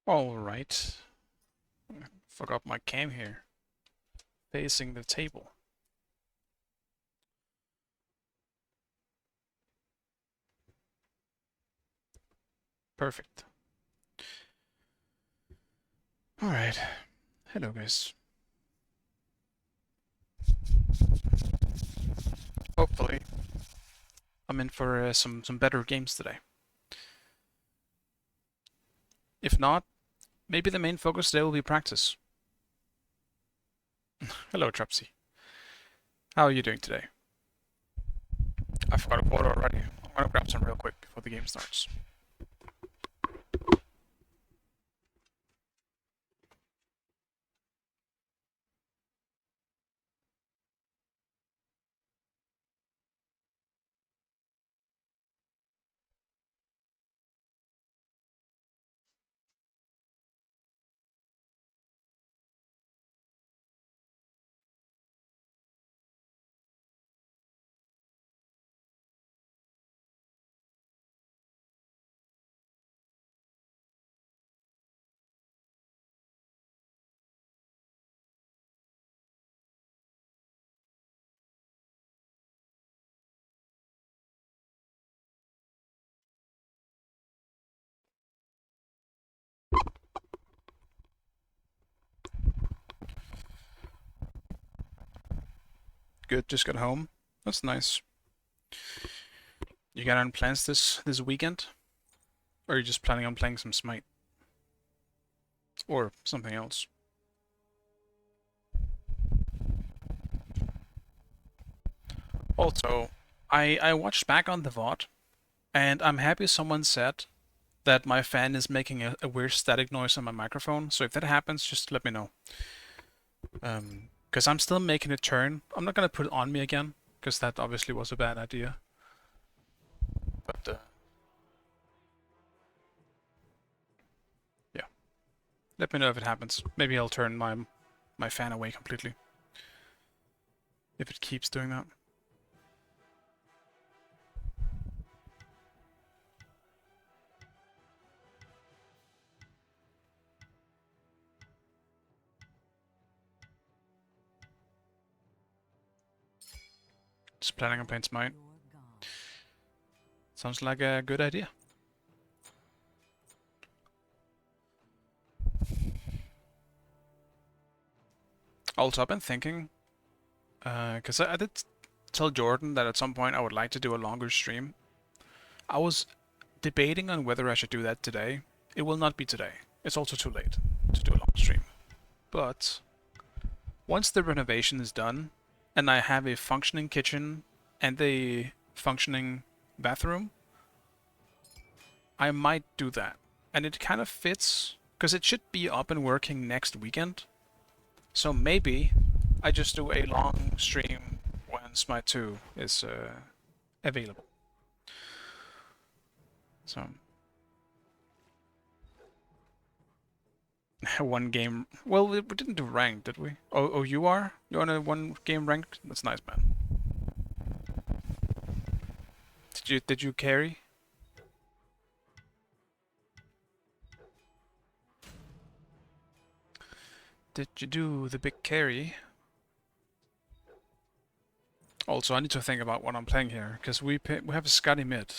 Alright. Forgot my cam here. Facing the table. Perfect. Alright. Hello guys. Hopefully I'm in for some better games today. If not, maybe the main focus today will be practice. Hello Trapsy. How are you doing today? I forgot a water already. I'm gonna grab some real quick before the game starts. Good, just got home. That's nice. You got any plans this weekend? Or are you just planning on playing some Smite? Or something else? Also, I watched back on the VOD, and I'm happy someone said that my fan is making a weird static noise on my microphone. So if that happens, just let me know. Because I'm still making a turn. I'm not gonna put it on me again, because that obviously was a bad idea. But yeah, let me know if it happens. Maybe I'll turn my fan away completely if it keeps doing that. Just planning on playing Smite. Sounds like a good idea. Also, I've been thinking, because I did tell Jordan that at some point I would like to do a longer stream. I was debating on whether I should do that today. It will not be today. It's also too late to do a long stream. But once the renovation is done and I have a functioning kitchen and a functioning bathroom, I might do that. And it kind of fits because it should be up and working next weekend. So maybe I just do a long stream when Smite 2 is available. So one game. Well, we didn't do ranked, did we? Oh, you are? You're on a one game ranked? That's nice, man. Did you carry? Did you do the big carry? Also, I need to think about what I'm playing here, because we have a Scotty mid.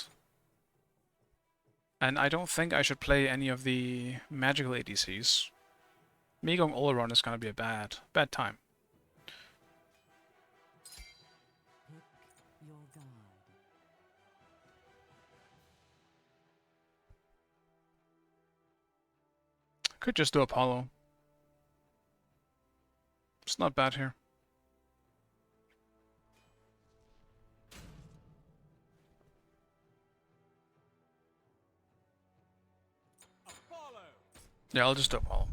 And I don't think I should play any of the magical ADCs. Me going all around is gonna be a bad time. Could just do Apollo. It's not bad here. Yeah, I'll just do Apollo.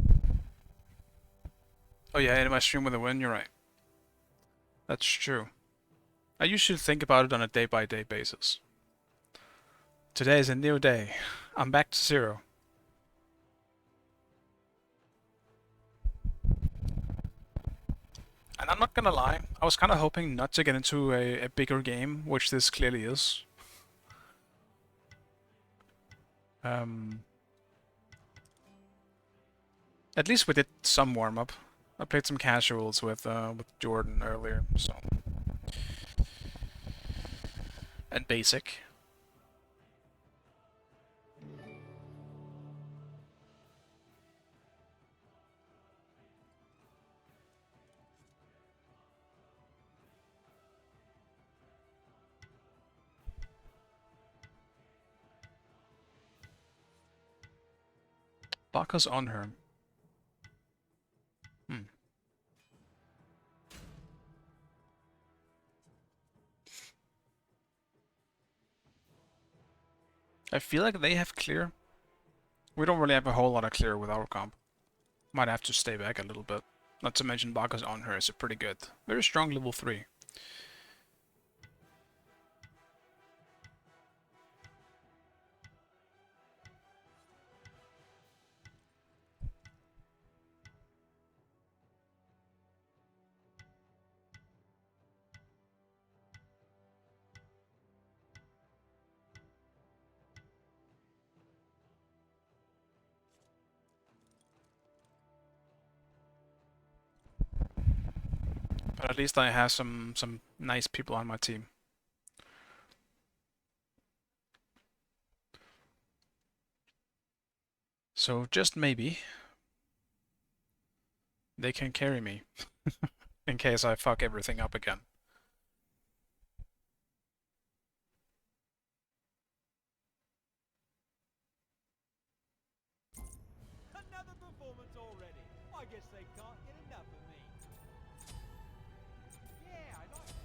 Oh yeah, in my stream with a win, you're right. That's true. I usually think about it on a day-by-day basis. Today is a new day. I'm back to 0. And I'm not gonna lie, I was kind of hoping not to get into a bigger game, which this clearly is. At least we did some warm-up. I played some casuals with Jordan earlier, so... And basic. Baka's on her. Hmm. I feel like they have clear. We don't really have a whole lot of clear with our comp. Might have to stay back a little bit. Not to mention Baka's on her is a pretty good, very strong level 3. But at least I have some nice people on my team. So just maybe they can carry me in case I fuck everything up again. Another performance already. I guess they can't get enough of me. Yeah, I like that.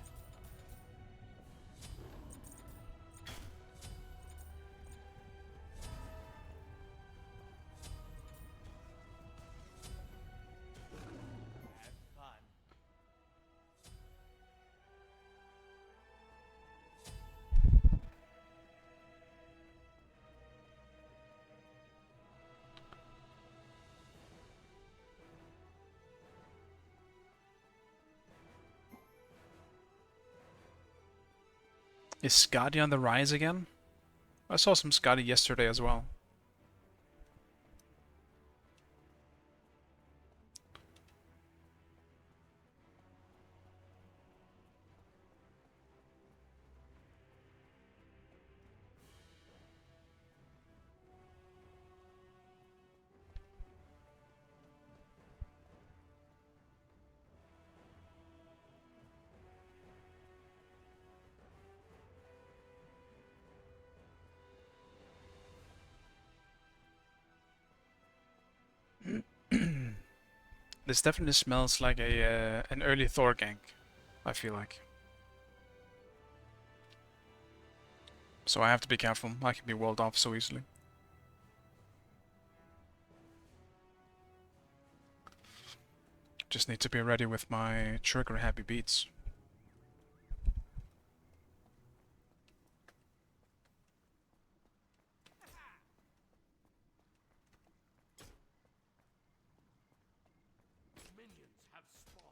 Have fun. Is Skadi on the rise again? I saw some Skadi yesterday as well. This definitely smells like a an early Thor gank, I feel like. So I have to be careful, I can be walled off so easily. Just need to be ready with my trigger happy beats. Minions have spawned.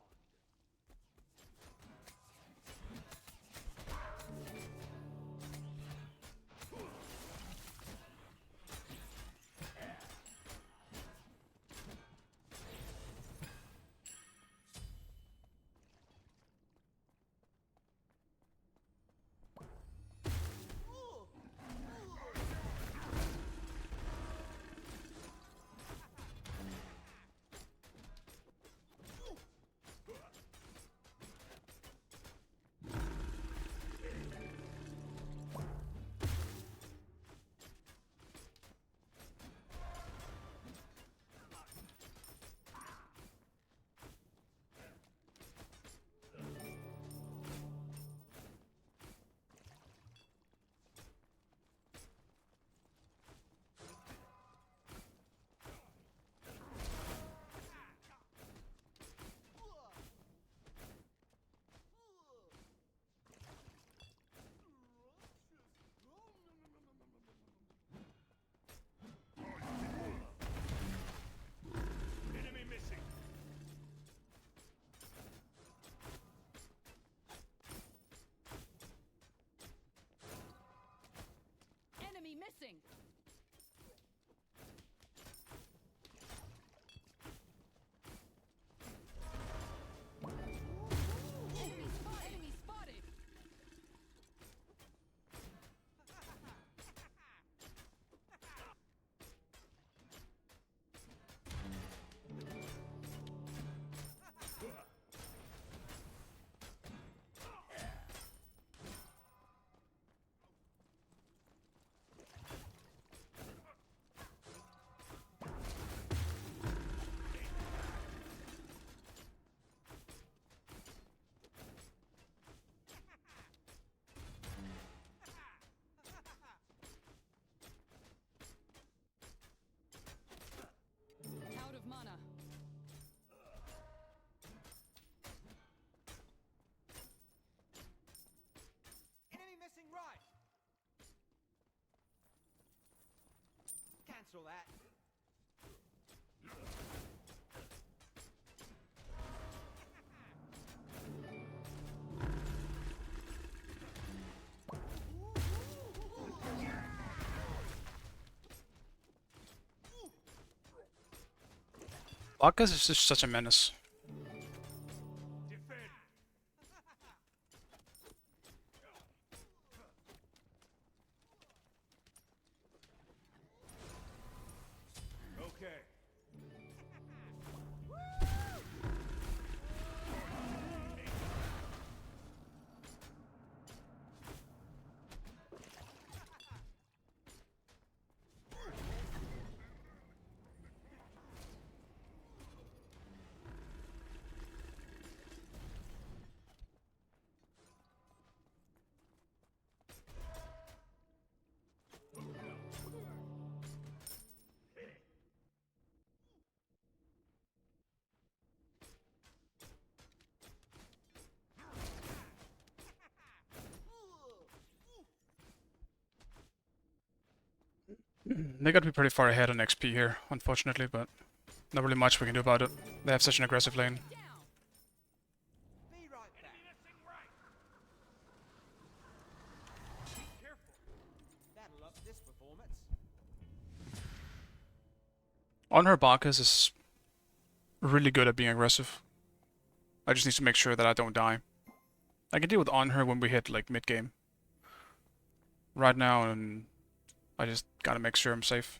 Enemy missing. Enemy missing. cancel that. Bacchus is just such a menace. Defend. Okay. They gotta be pretty far ahead on XP here, unfortunately, but not really much we can do about it. They have such an aggressive lane. Be right back. Careful. That'll up this performance. On her, Bacchus is really good at being aggressive. I just need to make sure that I don't die. I can deal with on her when we hit like mid game. Right now, and I just gotta make sure I'm safe.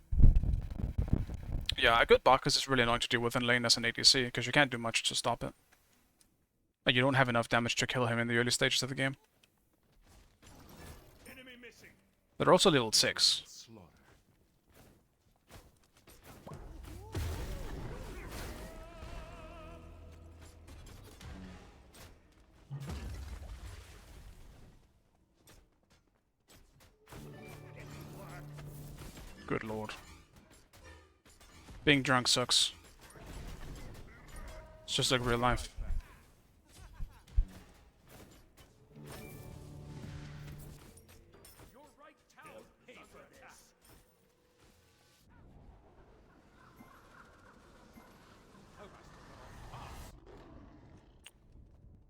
Yeah, a good Bacchus is really annoying to deal with in lane as an ADC, because you can't do much to stop it. Like, you don't have enough damage to kill him in the early stages of the game. Enemy missing. They're also level 6. Slaughter. Good lord. Being drunk sucks. It's just like real life. Your right tower is under attack.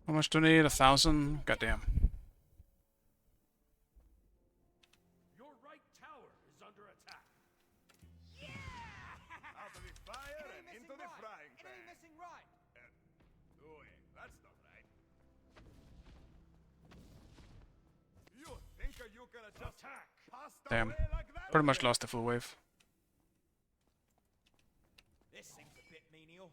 How much do I need? 1,000? Goddamn. Your right tower is under attack. Out of the fire and into the frying pan. Enemy missing right. That's not right. You think you can just Attack. pass Damn. away like that? Pretty much lost the full wave. This seems a bit menial.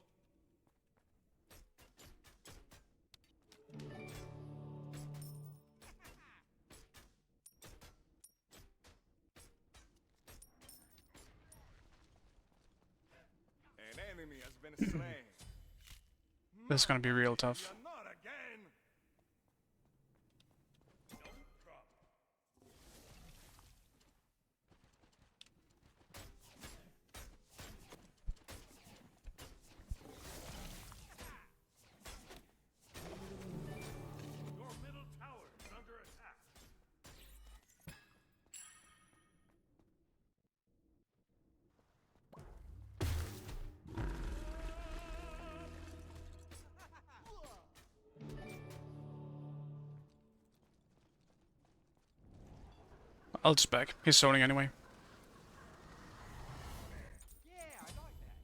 An enemy has been slain. This is gonna be real tough. You're not again. No problem. Your middle tower is under attack. I'll just back. He's zoning anyway. Yeah, I like that.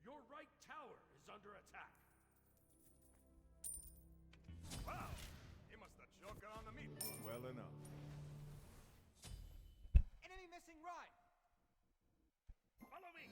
Your right tower is under attack. Wow. He must have choked on the meat. Well enough. Enemy missing right. Follow me.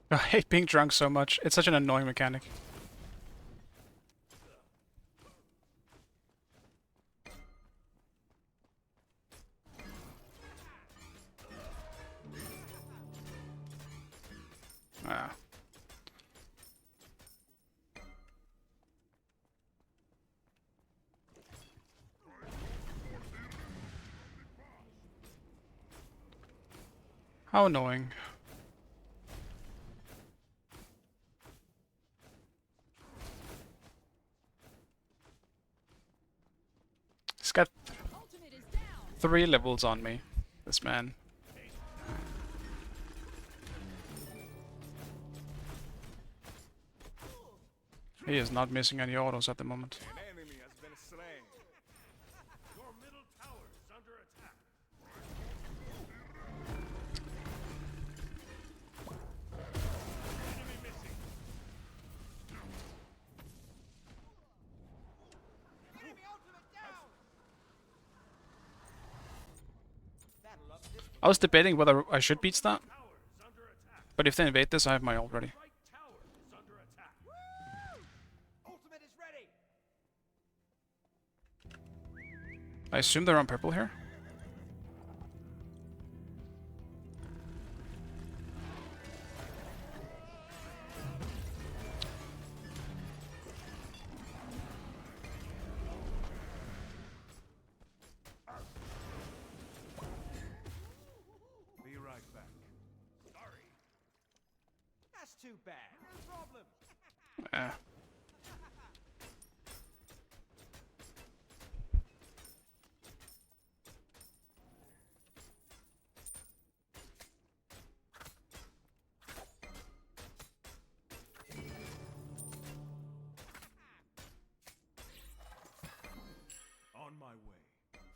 I hate being drunk so much. It's such an annoying mechanic. How annoying. He's got 3 levels on me, this man. He is not missing any autos at the moment. An enemy has been slain. Your middle tower is under attack. Enemy missing. Enemy ultimate down! That'll up this I was debating whether I should beat that, Tower is under attack. but if they invade this, I have my ult ready. Right tower is under attack. ultimate is ready! I assume they're on purple here. Be right back. Sorry. That's too bad. No problem. Eh. On my way.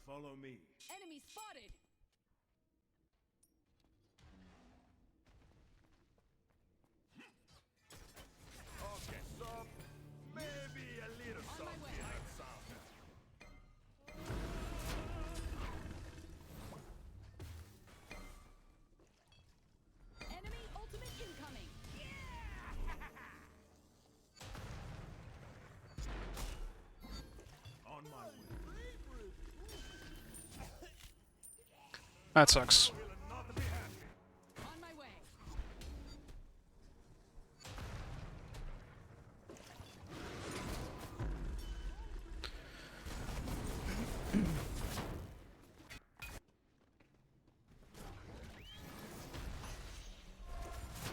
Follow me. Enemy spotted. Okay, so maybe a little On my salty way. that sound. Enemy ultimate incoming. On my way. That sucks. Will not be happy. On my way.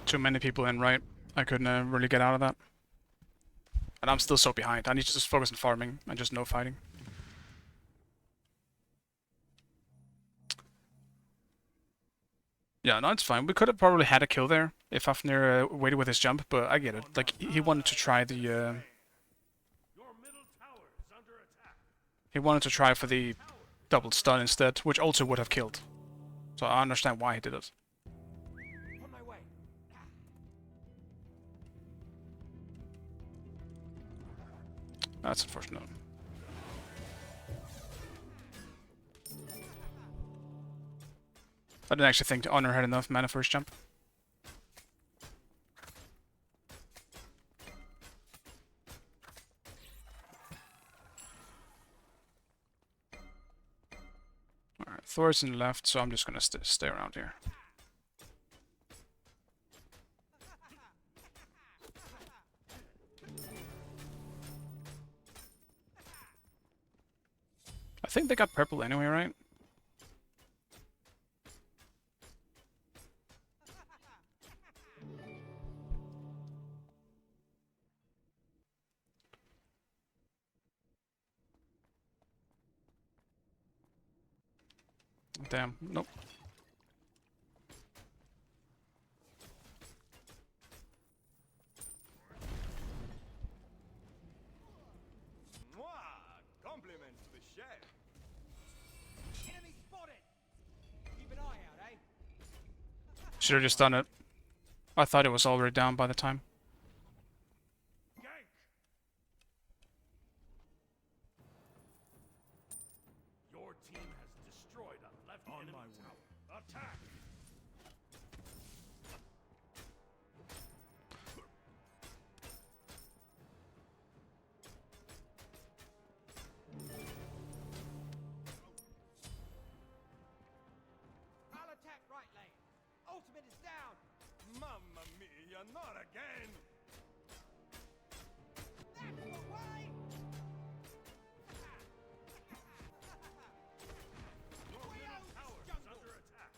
Too many people in right. I couldn't really get out of that. And I'm still so behind. I need to just focus on farming and just no fighting. Yeah, no, it's fine. We could have probably had a kill there if Fafnir waited with his jump, but I get it. Like, he wanted to try the... Your middle tower is under attack. he wanted to try for the double stun instead, which also would have killed. So I understand why he did it. On my way. That's unfortunate. I didn't actually think the Honor had enough mana for his jump. Alright, Thor's in the left, so I'm just gonna stay around here. I think they got purple anyway, right? Damn, nope. Mwah! Compliments to the chef. Enemy spotted! Keep an eye out, eh? Should have just done it. I thought it was already down by the time. Gank! Your team has destroyed a left enemy tower. Attack! I'll attack right lane. Ultimate is down. Mamma mia, not again! That's the way! Your We middle own this tower is jungle. under attack.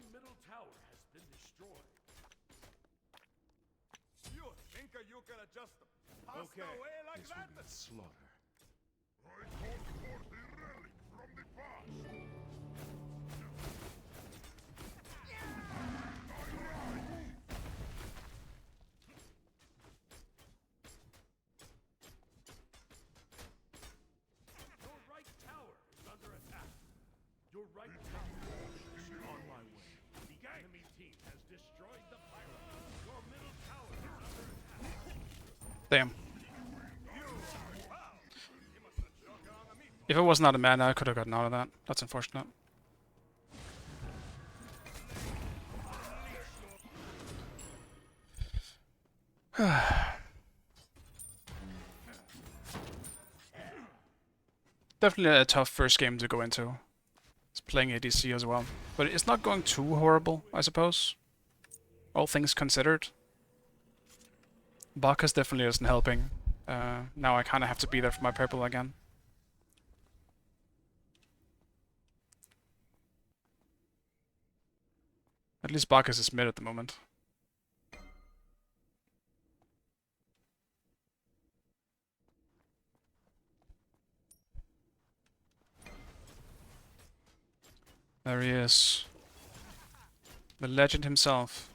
middle tower has been destroyed. You think you can just pass away like this that? will be a slaughter. I call forth a relic from the past. Your right tower is under attack. Your right tower is on my way. The enemy team has destroyed the pirate. Your middle tower is under attack. Damn. If it wasn't out of mana, I could have gotten out of that. That's unfortunate. Definitely a tough first game to go into. It's playing ADC as well. But it's not going too horrible, I suppose. All things considered. Bacchus definitely isn't helping. Now I kind of have to be there for my purple again. At least Bacchus is mid at the moment. There he is. The legend himself.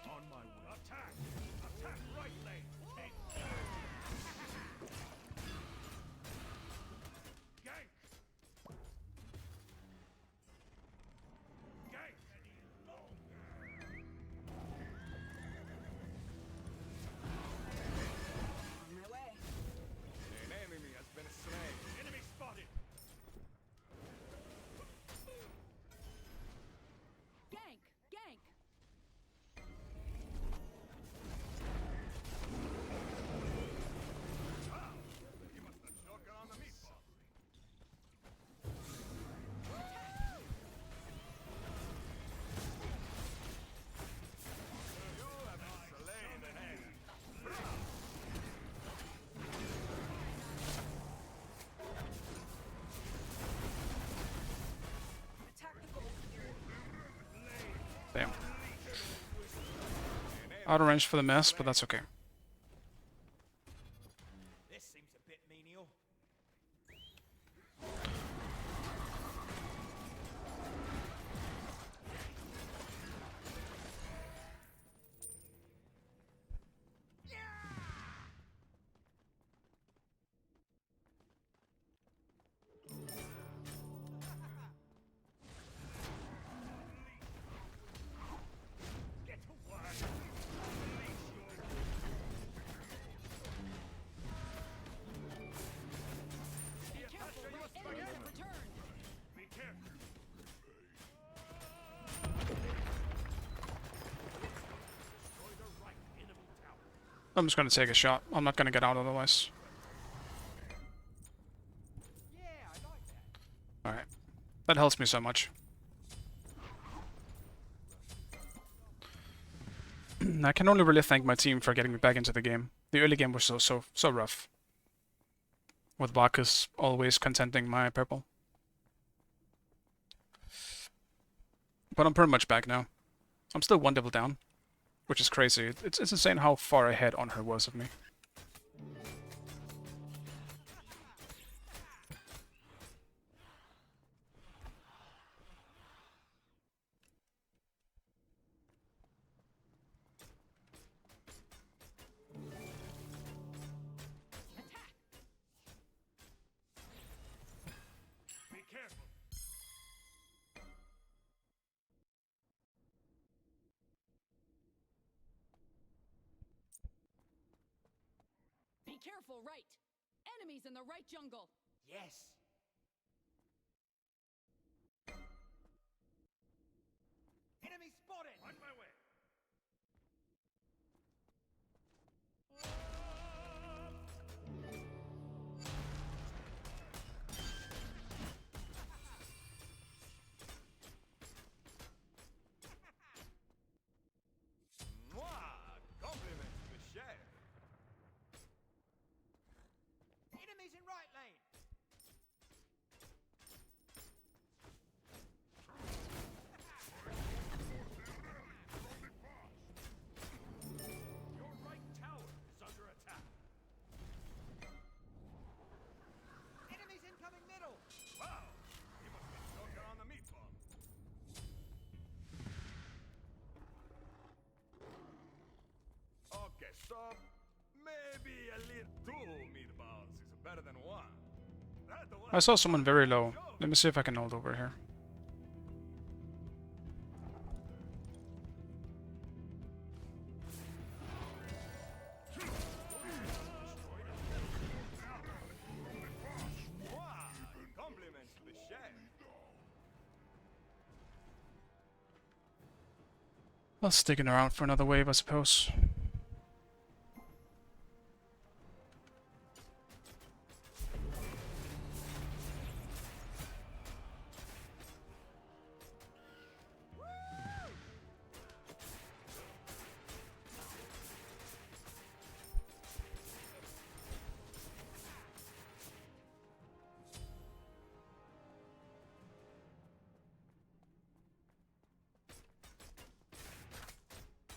On my way. Attack! Attack right lane! Take gank! Gank! On my way. An enemy has been slain. Enemy spotted! Gank! Gank! You must have choken on the meatball. You have slain an enemy. Attack the gold. Damn. Out of range for the mess, but that's okay. This seems a bit menial. Get to work! Be careful, right enemies have returned. Be careful! Destroy the right enemy tower. I'm just gonna take a shot. I'm not gonna get out otherwise. Yeah, I like that. Alright. That helps me so much. I can only really thank my team for getting me back into the game. The early game was so rough. With Bacchus always contending my purple. But I'm pretty much back now. I'm still one level down, which is crazy. It's insane how far ahead on her was of me. Attack! Be careful! Be careful, right! Enemies in the right jungle! Yes. Enemy spotted. On my way! Mwah! Compliments to share. Enemies in right lane. I saw someone very low. Let me see if I can hold over here. Wow, compliments to the chef. Well, sticking around for another wave, I suppose.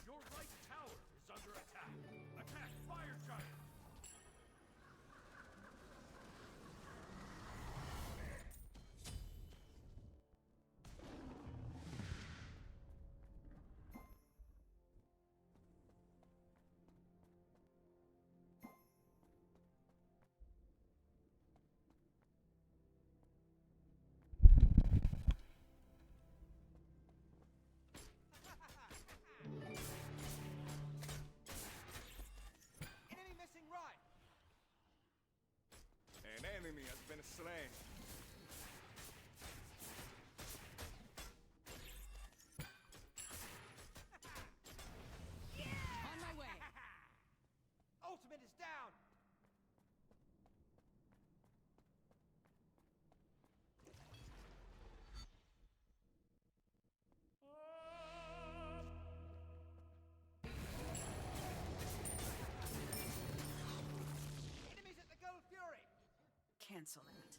Your right tower is under attack. Attack, fire giant! Enemy missing right. An enemy has been slain. On my way. Ultimate is down. Enemies at the Gold Fury. Cancel that.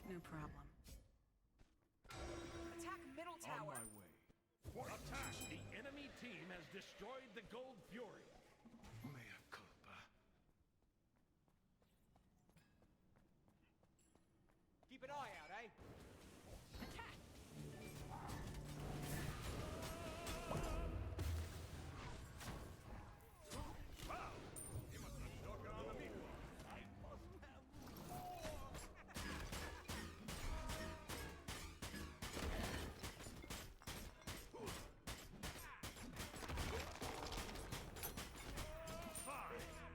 No problem. Attack middle On tower. my way. Attack! The enemy team has destroyed the Gold Fury. Mea culpa. Keep an eye out, eh? Attack! He must have struck on the meat. I must have more.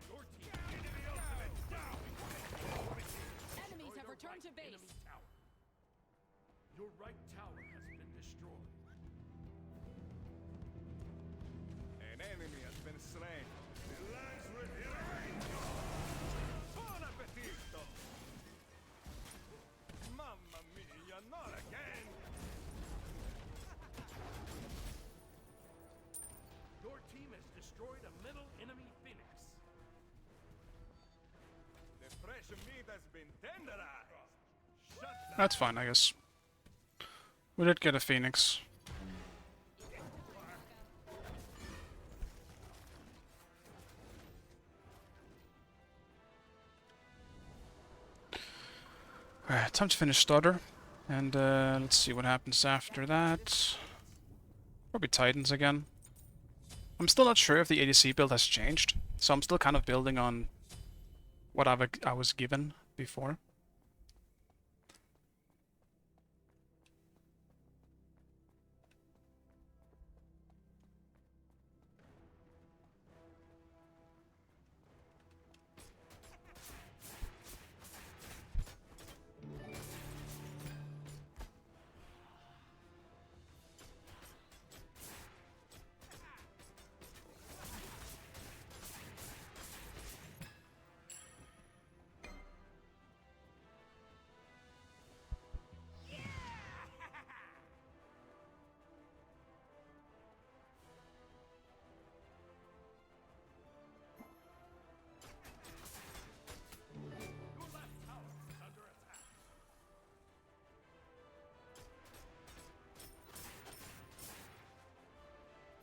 Your team enemy ultimate down! Enemies have returned to base. Enemy tower. Your right tower has been destroyed. An enemy has been slain. The lance will Buon appetito! Mamma mia, not again! Your team has destroyed a middle enemy phoenix. The fresh meat has been tenderized. Shut down. That's fine, I guess. We did get a phoenix. Alright, time to finish starter. And let's see what happens after that. Probably Titans again. I'm still not sure if the ADC build has changed, so I'm still kind of building on what I was given before. Your left tower is under attack.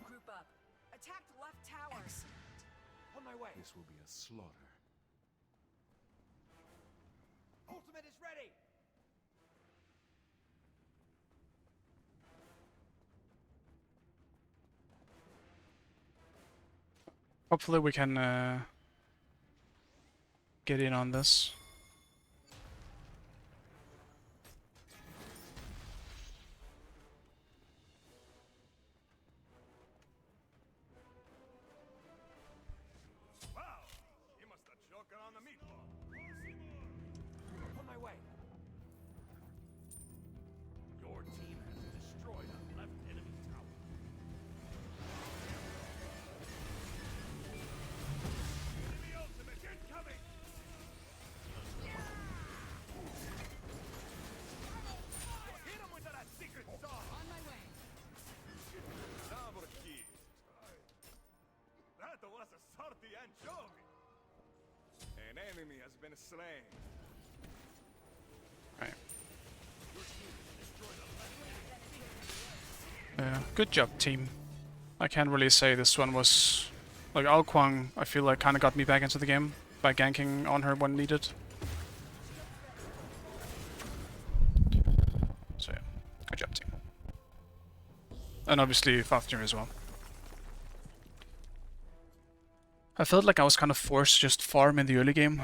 Group up. Attack left tower. On my way. This will be a slaughter. Ultimate is ready. Hopefully we can get in on this. been slain. Right. Yeah, good job, team. I can't really say this one was... Like, Alquang, I feel like kinda got me back into the game by ganking on her when needed. So yeah, good job, team. And obviously Fafnir as well. I felt like I was kind of forced to just farm in the early game.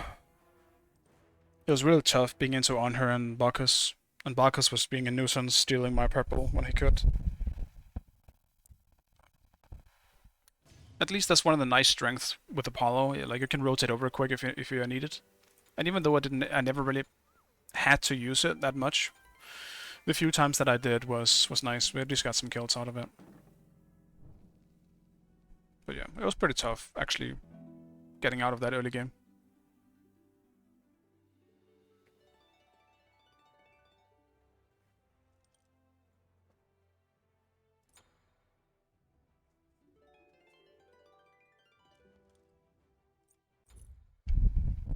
It was really tough being into on her and Bacchus. And Bacchus was being a nuisance, stealing my purple when he could. At least that's one of the nice strengths with Apollo. Like, you can rotate over quick if you need it. And even though I never really had to use it that much, the few times that I did was nice. We at least got some kills out of it. But yeah, it was pretty tough, actually, getting out of that early game.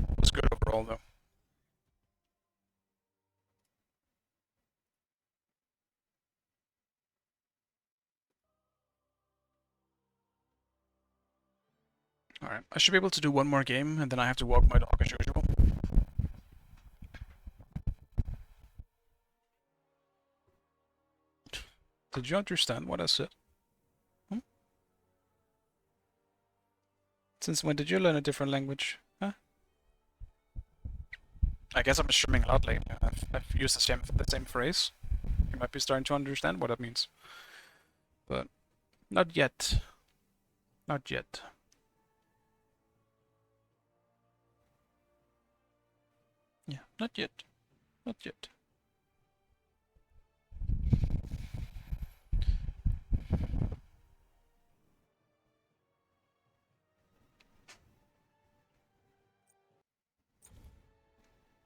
It was good overall, though. Alright, I should be able to do one more game, and then I have to walk my dog as usual. Did you understand what I said? Hmm? Since when did you learn a different language? Huh? I guess I'm streaming a lot lately. I've used the same phrase. You might be starting to understand what that means. But not yet. Not yet. Yeah, not yet. Not yet.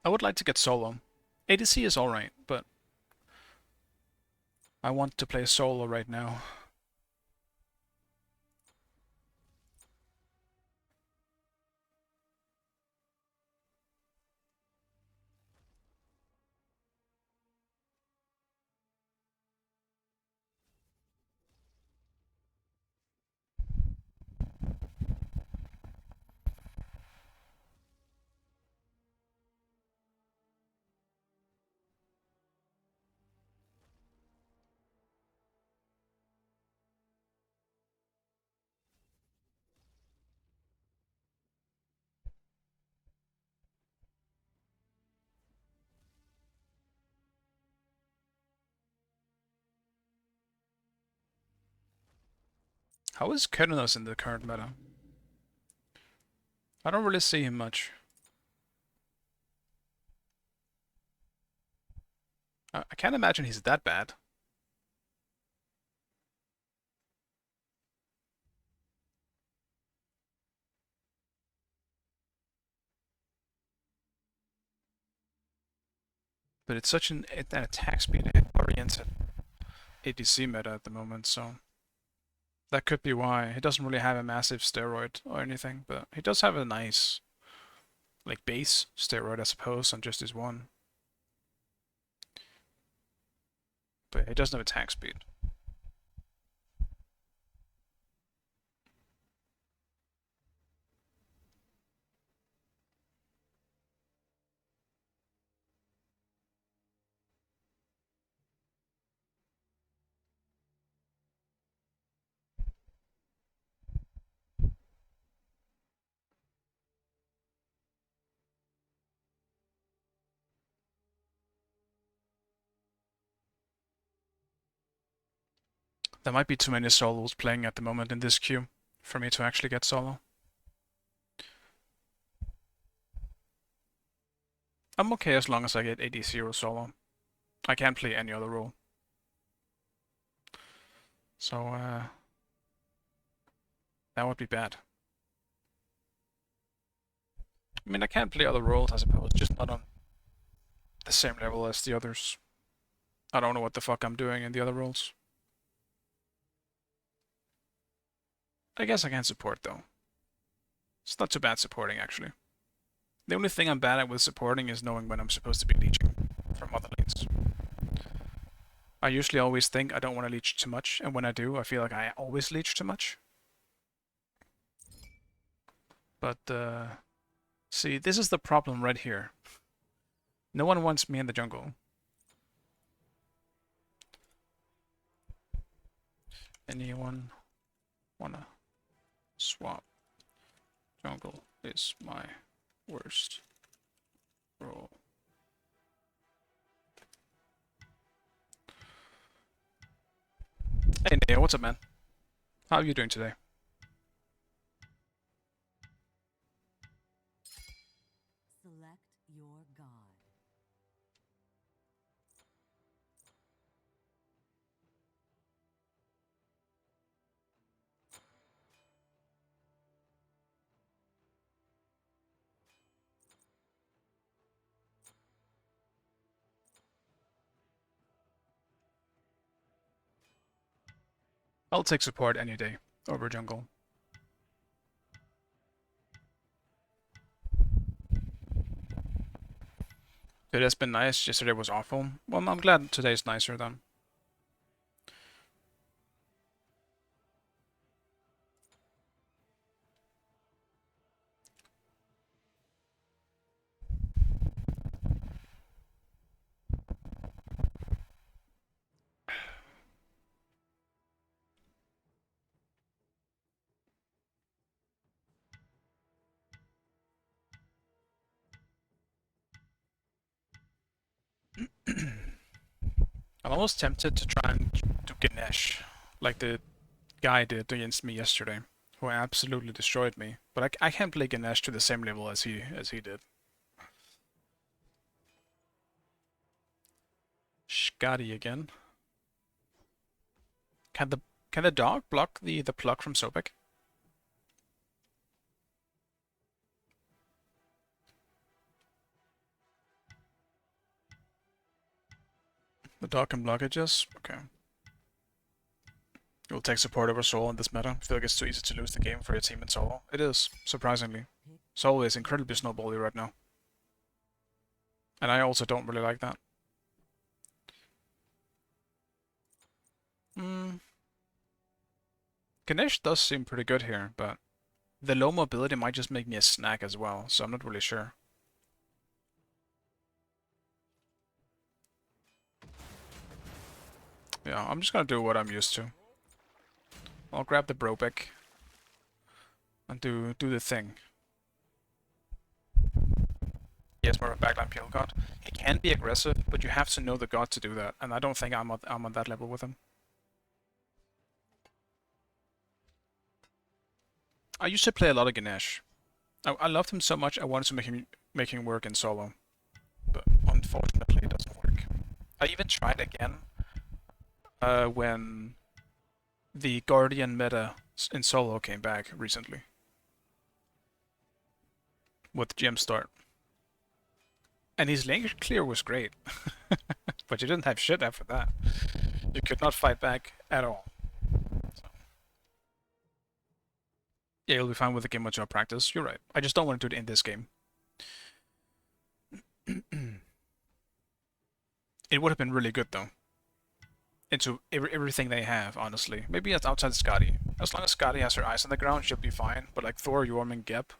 I would like to get solo. ADC is alright, but I want to play solo right now. How is Kernos in the current meta? I don't really see him much. I can't imagine he's that bad. But it's such an attack speed oriented ADC meta at the moment, so that could be why. He doesn't really have a massive steroid or anything, but he does have a nice, like, base steroid, I suppose, on just his one. But he doesn't have attack speed. There might be too many solos playing at the moment in this queue for me to actually get solo. I'm okay as long as I get AD0 solo. I can't play any other role. So, that would be bad. I mean, I can play other roles, I suppose, just not on the same level as the others. I don't know what the fuck I'm doing in the other roles. I guess I can support, though. It's not too bad supporting, actually. The only thing I'm bad at with supporting is knowing when I'm supposed to be leeching from other lanes. I usually always think I don't want to leech too much, and when I do, I feel like I always leech too much. But, see, this is the problem right here. No one wants me in the jungle. Anyone wanna swap? Jungle is my worst role. Hey Neo, what's up, man? How are you doing today? Select your god. I'll take support any day over jungle. It has been nice. Yesterday was awful. Well, I'm glad today's nicer then. I'm almost tempted to try and do Ganesh, like the guy did against me yesterday, who absolutely destroyed me. But I can't play Ganesh to the same level as he did. Skadi again. Can the dog block the pluck from Sobek? The dog can block it, just okay. You'll take support over solo in this meta. I feel like it's too easy to lose the game for your team in solo. It is, surprisingly. Solo is incredibly snowbally right now. And I also don't really like that. Ganesh does seem pretty good here, but the low mobility might just make me a snack as well, so I'm not really sure. Yeah, I'm just gonna do what I'm used to. I'll grab the Brobeck and do the thing. Yes, more of a backline peel god. He can be aggressive, but you have to know the god to do that, and I don't think I'm on that level with him. I used to play a lot of Ganesh. I loved him so much I wanted to make him work in solo, but unfortunately it doesn't work. I even tried again when the Guardian meta in solo came back recently with Gem Start. And his lane clear was great, but you didn't have shit after that. You could not fight back at all. So. Yeah, you'll be fine with the game once you practice. You're right. I just don't want to do it in this game. It would have been really good though. Into everything they have, honestly. Maybe it's outside Skadi. As long as Skadi has her eyes on the ground, she'll be fine. But like Thor, Yorm, and Gep,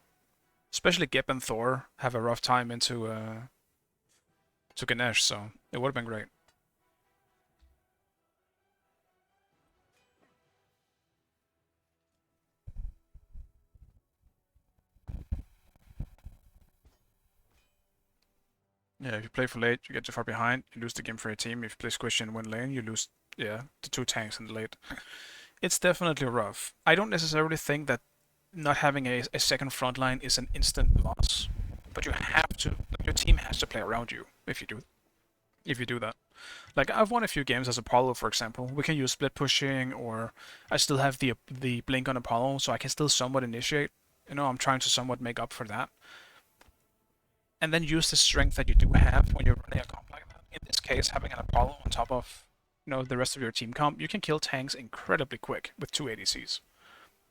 especially Gep and Thor, have a rough time into to Ganesh, so it would have been great. Yeah, if you play for late, you get too far behind, you lose the game for your team. If you play squishy and win lane, you lose, yeah, the 2 tanks in the late. It's definitely rough. I don't necessarily think that not having a second front line is an instant loss, but you have to, your team has to play around you if you do that. Like, I've won a few games as Apollo, for example. We can use split pushing, or I still have the blink on Apollo, so I can still somewhat initiate. You know, I'm trying to somewhat make up for that. And then use the strength that you do have when you're running a comp like that. In this case, having an Apollo on top of, you know, the rest of your team comp, you can kill tanks incredibly quick with 2 ADCs.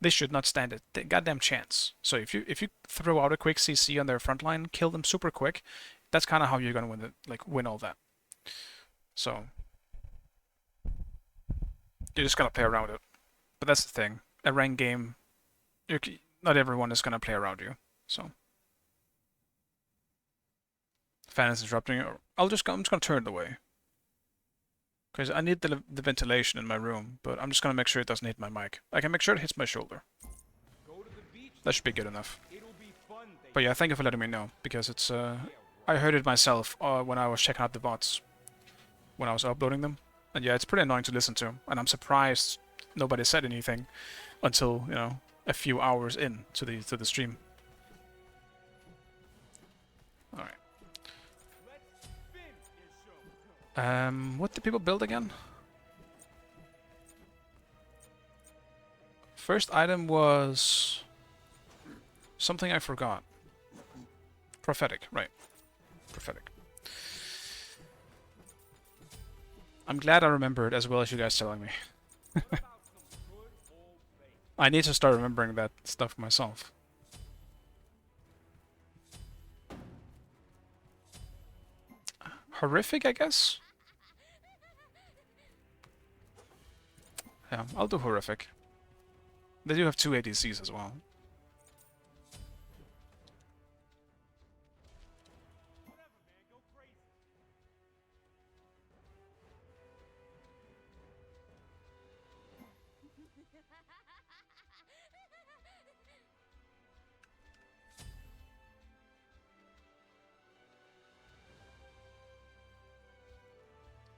They should not stand a goddamn chance. So if you throw out a quick CC on their front line, kill them super quick, that's kind of how you're gonna win all that. So you just gotta play around it. But that's the thing. A ranked game, not everyone is gonna play around you. So fan is interrupting. I'm just gonna turn it away. Because I need the ventilation in my room, but I'm just gonna make sure it doesn't hit my mic. I can make sure it hits my shoulder. Go to the beach. That should be good enough. It'll be fun. But yeah, thank you for letting me know, because it's I heard it myself when I was checking out the VODs, when I was uploading them. And yeah, it's pretty annoying to listen to, and I'm surprised nobody said anything until, you know, a few hours in to the stream. Alright. Let's spin is show. What did people build again? First item was something I forgot. Prophetic, right. Prophetic. I'm glad I remembered as well as you guys telling me. What about some good old faith? I need to start remembering that stuff myself. Horrific, I guess? Yeah, I'll do horrific. They do have 2 ADCs as well. Whatever, man. Go crazy.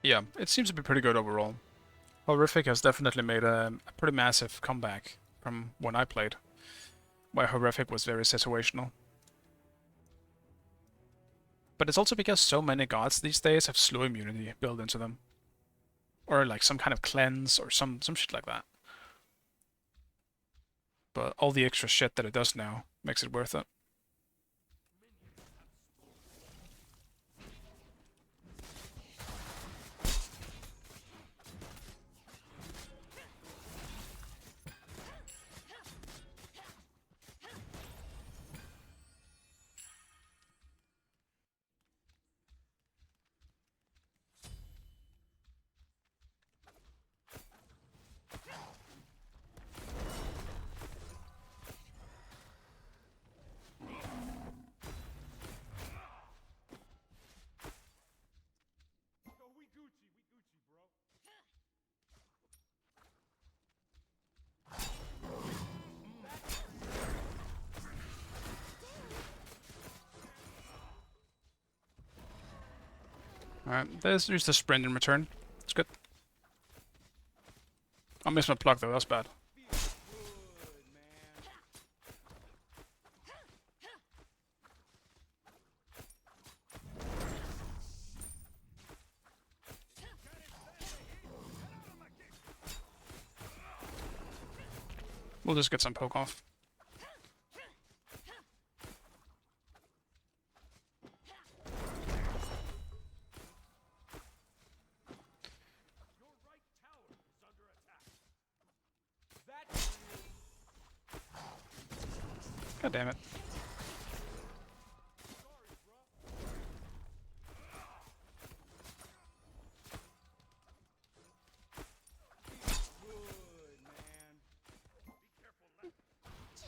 Yeah, it seems to be pretty good overall. Horrific has definitely made a pretty massive comeback from when I played, where Horrific was very situational. But it's also because so many gods these days have slow immunity built into them. Or like some kind of cleanse or some shit like that. But all the extra shit that it does now makes it worth it. Yo, we Gucci, bro. Alright, there's the sprint in return. It's good. I missed my plug though, that's bad. Feel good, man. We'll just get some poke off. Your right tower is under attack. That's God damn it. sorry, bro. Feel good, man.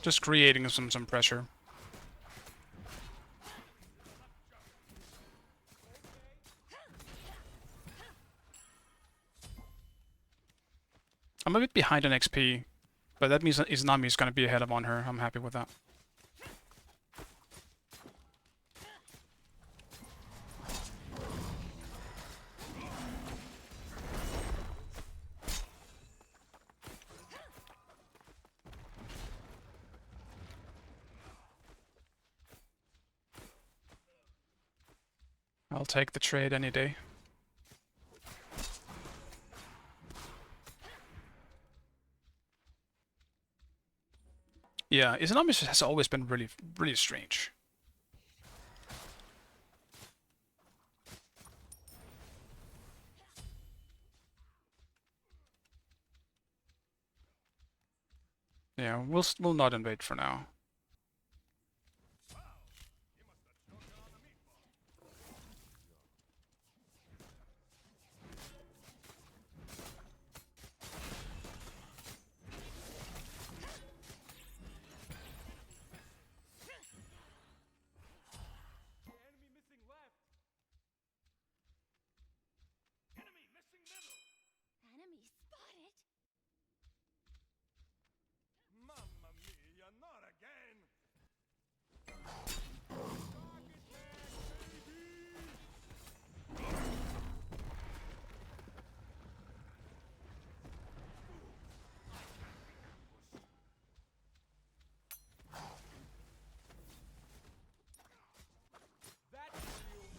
Just creating some pressure. I'm a bit behind on XP, but that means that Izanami is going to be ahead of on her. I'm happy with that. I'll take the trade any day. Yeah, Izanami has always been really strange. Yeah, we'll not invade for now. Enemy missing left. Enemy missing middle. Enemy spotted. Mamma mia, not again! That's for you.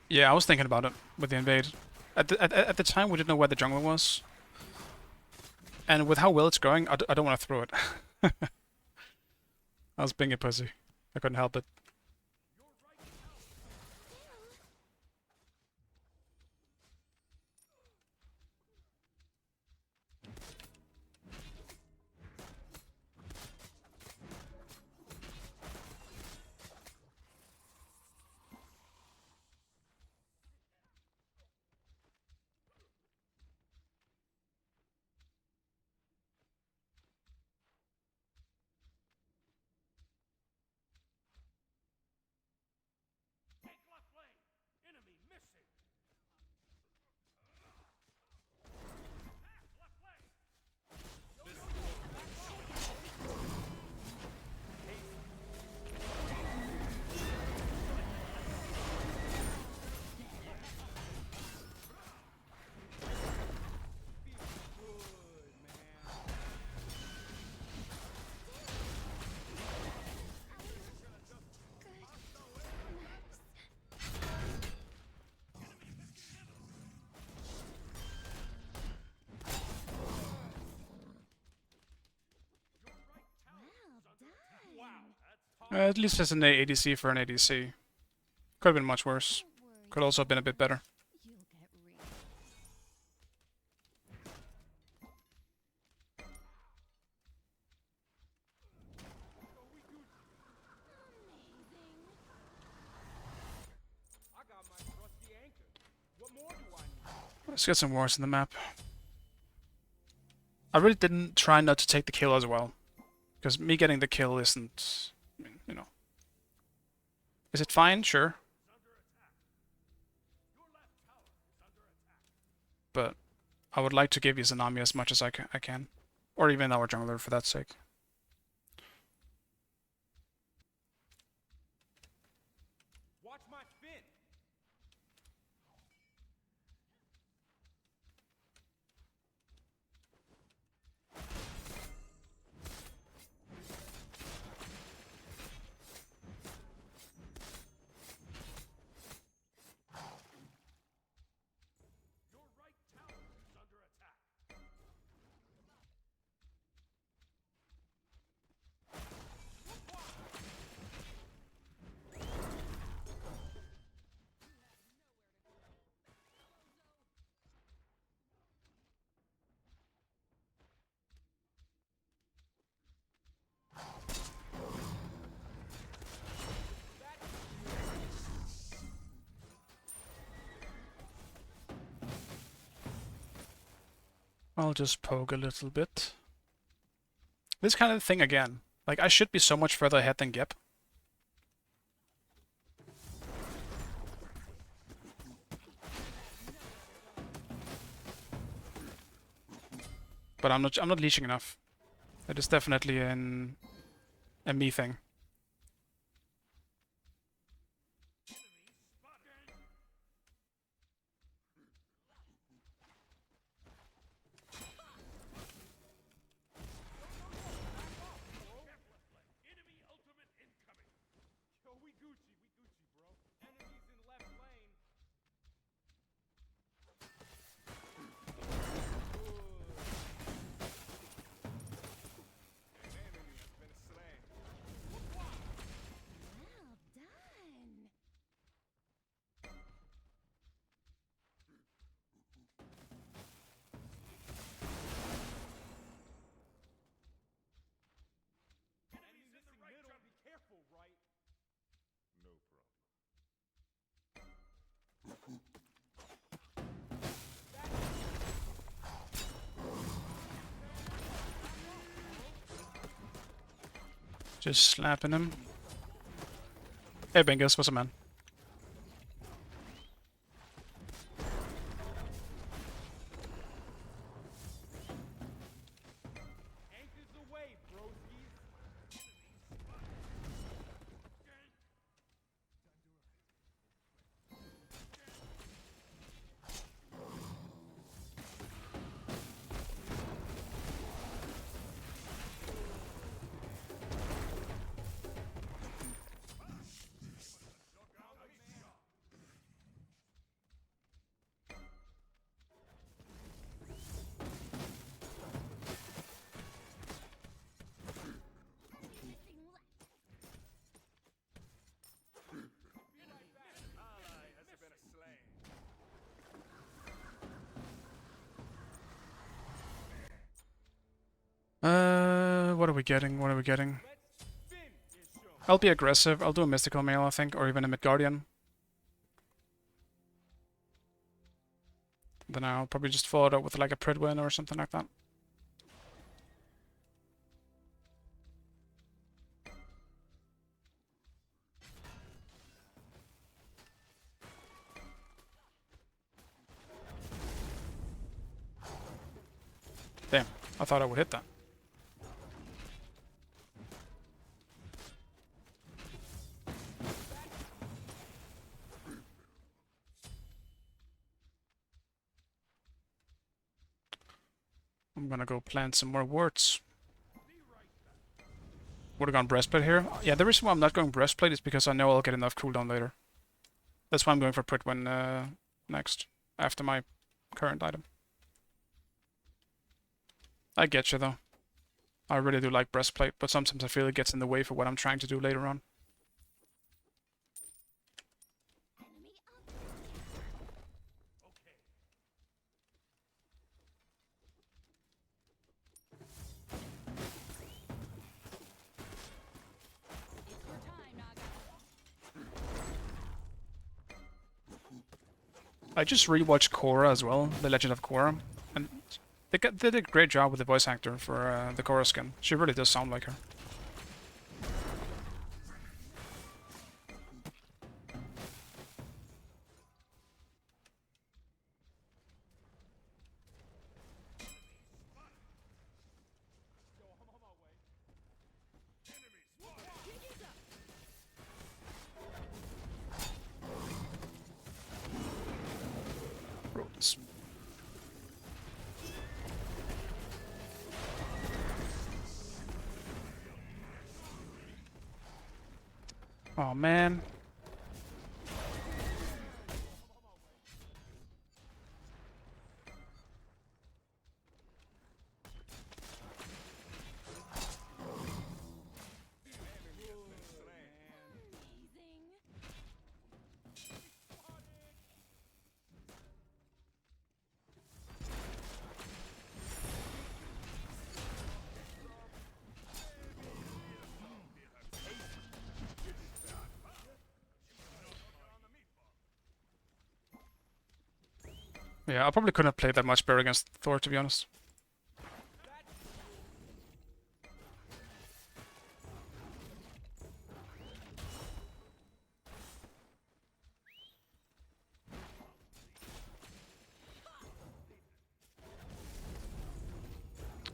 Yeah, I was thinking about it with the invade. At the time, we didn't know where the jungle was. And with how well it's going, I don't want to throw it. I was being a pussy. I couldn't help it. Take left lane. Enemy missing. Attack left lane. At least as an ADC for an ADC. Could have been much worse. Don't worry. Could also have been a bit better. You'll get rid. I got my trusty anchor. What more do I need? Let's get some wars in the map. I really didn't try not to take the kill as well. Because me getting the kill isn't... I mean, you know. Is it fine? Sure. But I would like to give you Tsunami as much as I can. Or even our jungler for that sake. Watch my fin. Your right tower is under attack. I'll just poke a little bit. This kind of thing again. Like, I should be so much further ahead than Gep. But I'm not leashing enough. It is definitely a me thing. Enemy ultimate incoming. Yo, we Gucci, bro. Enemies in left lane. An enemy has been slain. Just slapping him. Hey, Bingus, what's up, man? Anchors away, broskies. Ally has been slain. What are we getting? What are we getting? Let's fin is shown. I'll be aggressive. I'll do a Mystical Mail, I think, or even a Midgardian. Then I'll probably just follow it up with like a Pridwin or something like that. Damn, I thought I would hit that. I'm gonna go plant some more warts. Would have gone breastplate here. Yeah, the reason why I'm not going breastplate is because I know I'll get enough cooldown later. That's why I'm going for Pridwin next, after my current item. I get you though. I really do like breastplate, but sometimes I feel it gets in the way for what I'm trying to do later on. It's your time, Naga. I just rewatched Korra as well, The Legend of Korra, and they did a great job with the voice actor for the Korra skin. She really does sound like her. Yo, I'm on my way. Roll this. Oh man. Amazing. Yeah, I probably couldn't have played that much better against Thor, to be honest.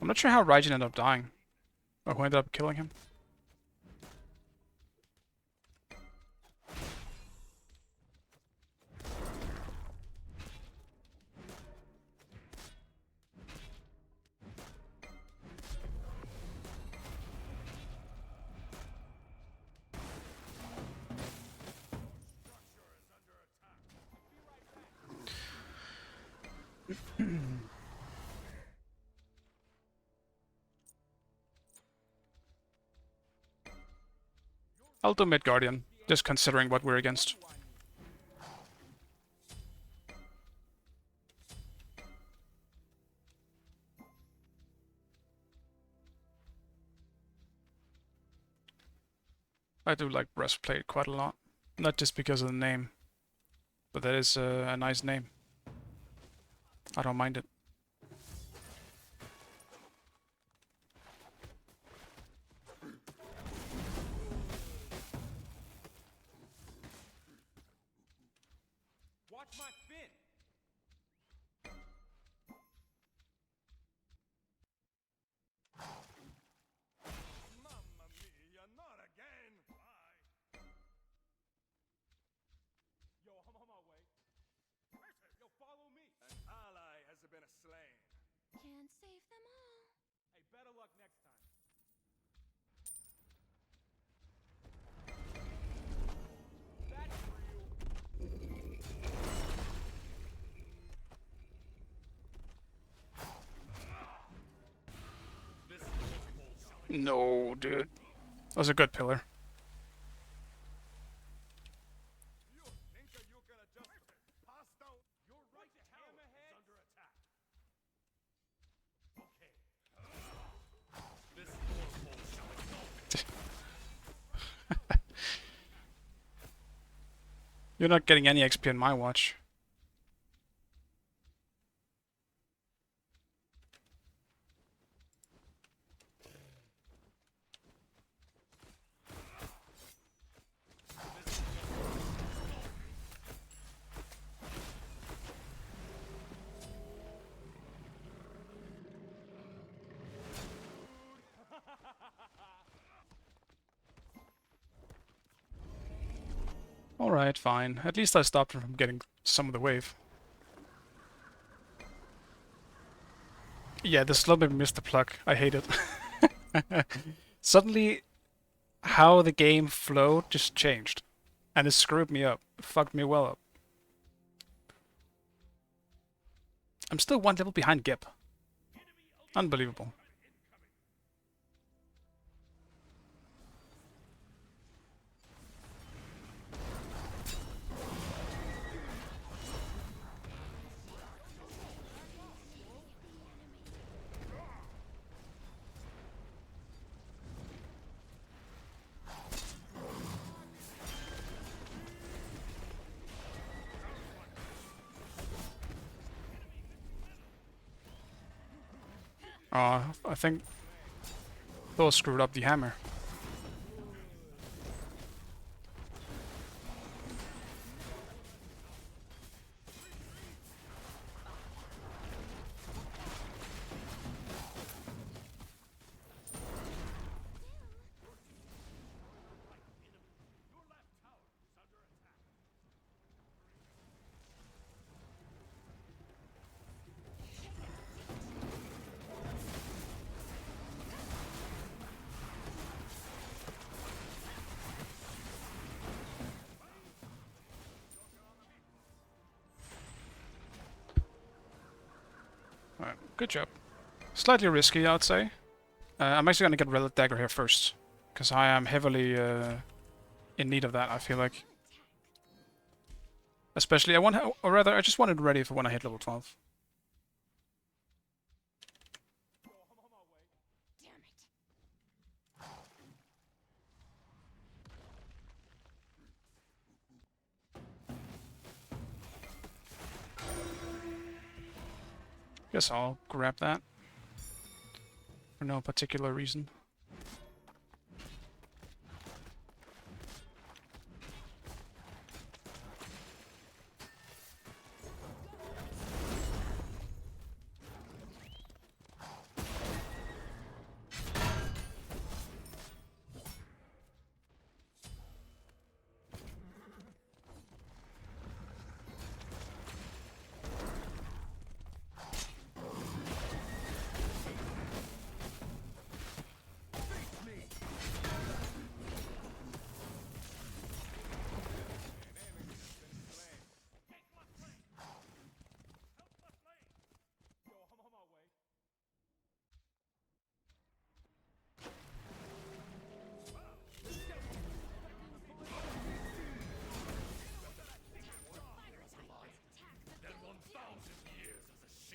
I'm not sure how Raijin ended up dying, or who ended up killing him. I'll do Midgardian, just considering what we're against. I do like Breastplate quite a lot. Not just because of the name, but that is a nice name. I don't mind it. my fin. Mamma mia, not again! Bye! Yo, I'm on my way. Yo, follow me. An ally has been slain. Can't save them all. Hey, better luck next time. That's real. No, dude. That was a good pillar. You think you can just pass down? Your right tower is under attack. Okay. This Northpole shall exalt. You're not getting any XP on my watch. Alright, fine. At least I stopped him from getting some of the wave. Yeah, the slow maybe missed the plug. I hate it. Suddenly, how the game flowed just changed. And it screwed me up. It fucked me well up. I'm still one level behind Gip. Unbelievable. I think those screwed up the hammer. Alright, good job. Slightly risky, I'd say. I'm actually gonna get Relic Dagger here first. Because I am heavily in need of that, I feel like. Especially, or rather, I just want it ready for when I hit level 12. Damn it. Guess I'll grab that. For no particular reason. Yo, I'm on my way.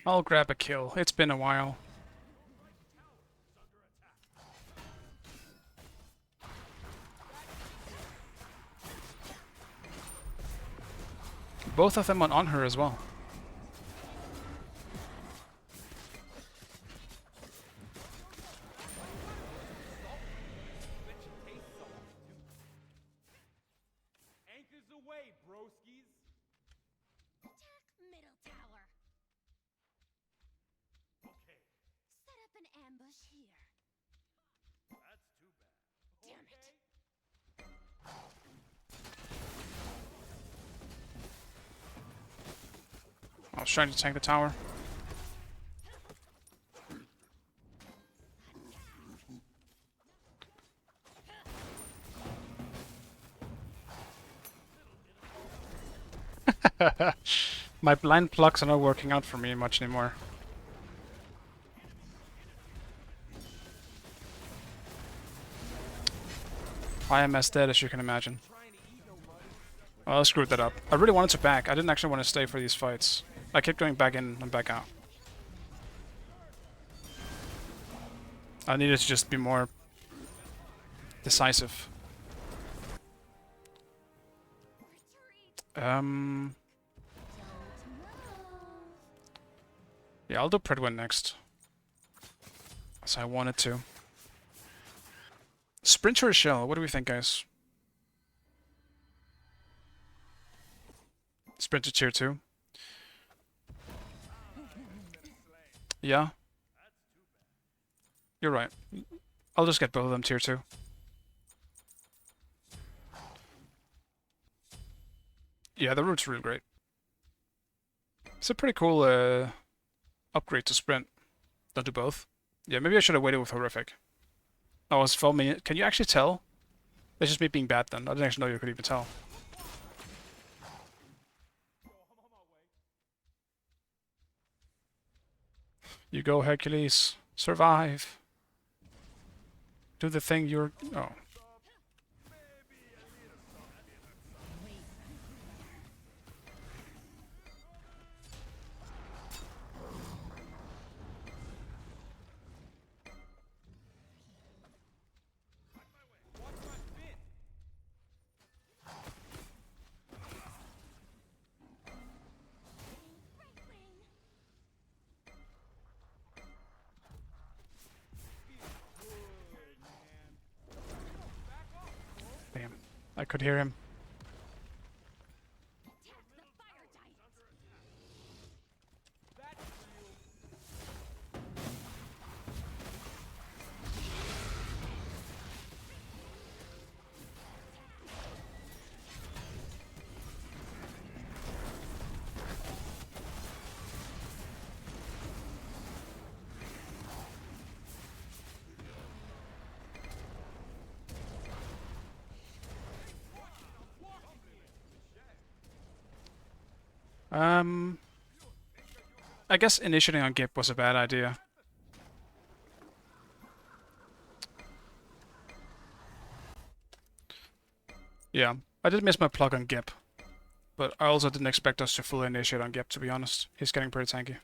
I'll grab a kill. It's been a while. Both of them on her as well. Bet you taste something, too. Anchors away, broskies. ambush here. That's too bad. Damn it. I was trying to tank the tower. My blind plucks are not working out for me much anymore. I am as dead as you can imagine. Oh, I screwed that up. I really wanted to back. I didn't actually want to stay for these fights. I kept going back in and back out. I needed to just be more decisive. Yeah, I'll do Predwin next. As I wanted to. Sprinter or Shell? What do we think, guys? Sprinter tier 2. Yeah. You're right. I'll just get both of them tier 2. Yeah, the route's real great. It's a pretty cool upgrade to sprint. Don't do both. Yeah, maybe I should have waited with horrific. Oh, it's 4 minutes. Can you actually tell? That's just me being bad then. I didn't actually know you could even tell. You go, Hercules. Survive. Do the thing you're... Oh. Damn. I could hear him. Attack the fire giant. I guess initiating on Gip was a bad idea. Yeah, I did miss my plug on Gip. But I also didn't expect us to fully initiate on Gip, to be honest. He's getting pretty tanky.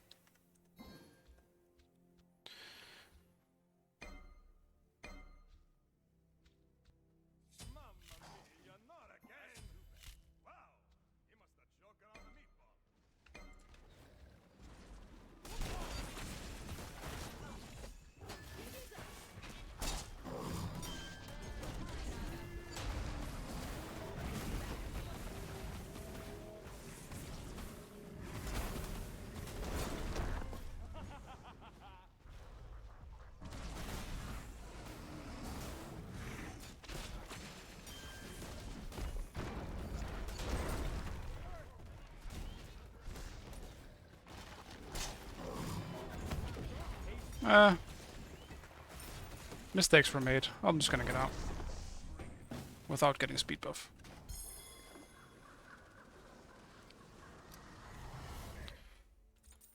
Mamma mia, not again! Wow, you must have choked on the meatball. Mistakes were made. I'm just gonna get out. Without getting speed buff.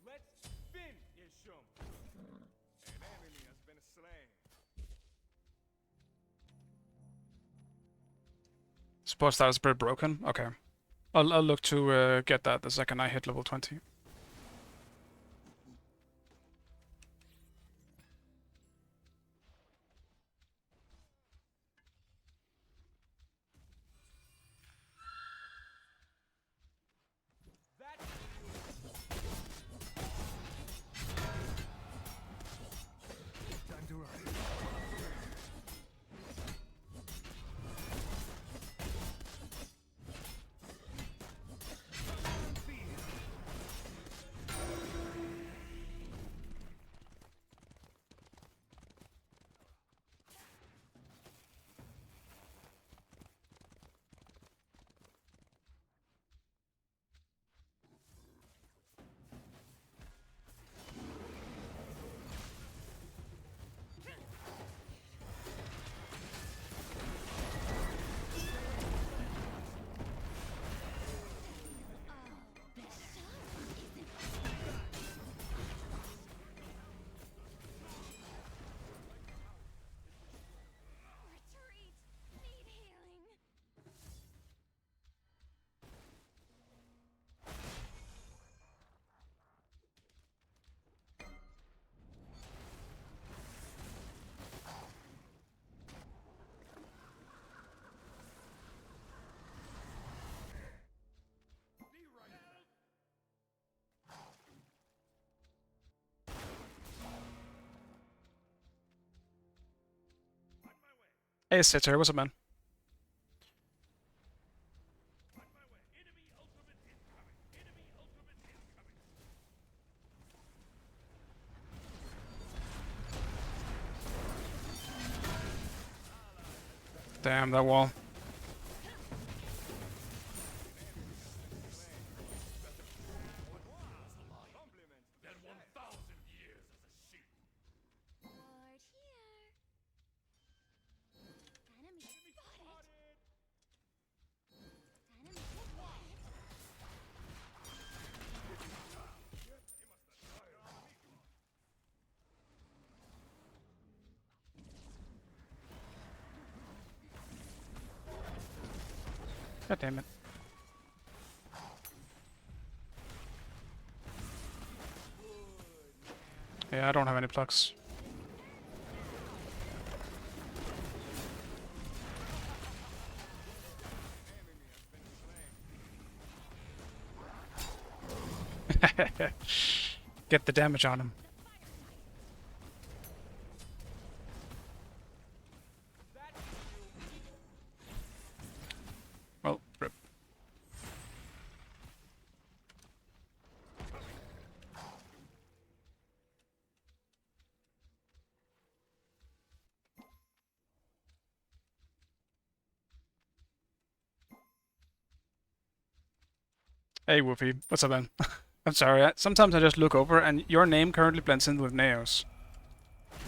Let's finish him! An enemy has been slain. Support status is pretty broken? Okay. I'll look to get that the second I hit level 20. Hey, Sitter, what's up, man? Enemy ultimate incoming. Enemy ultimate incoming. Damn, that wall. Than 1,000 years as a sheep. Ward here. Enemy spotted. Enemy spotted. God damn it. Yeah, I don't have any plugs. Get the damage on him. Well, rip. Hey, Whoopi. What's up, man? I'm sorry. Sometimes I just look over and your name currently blends in with Neo's.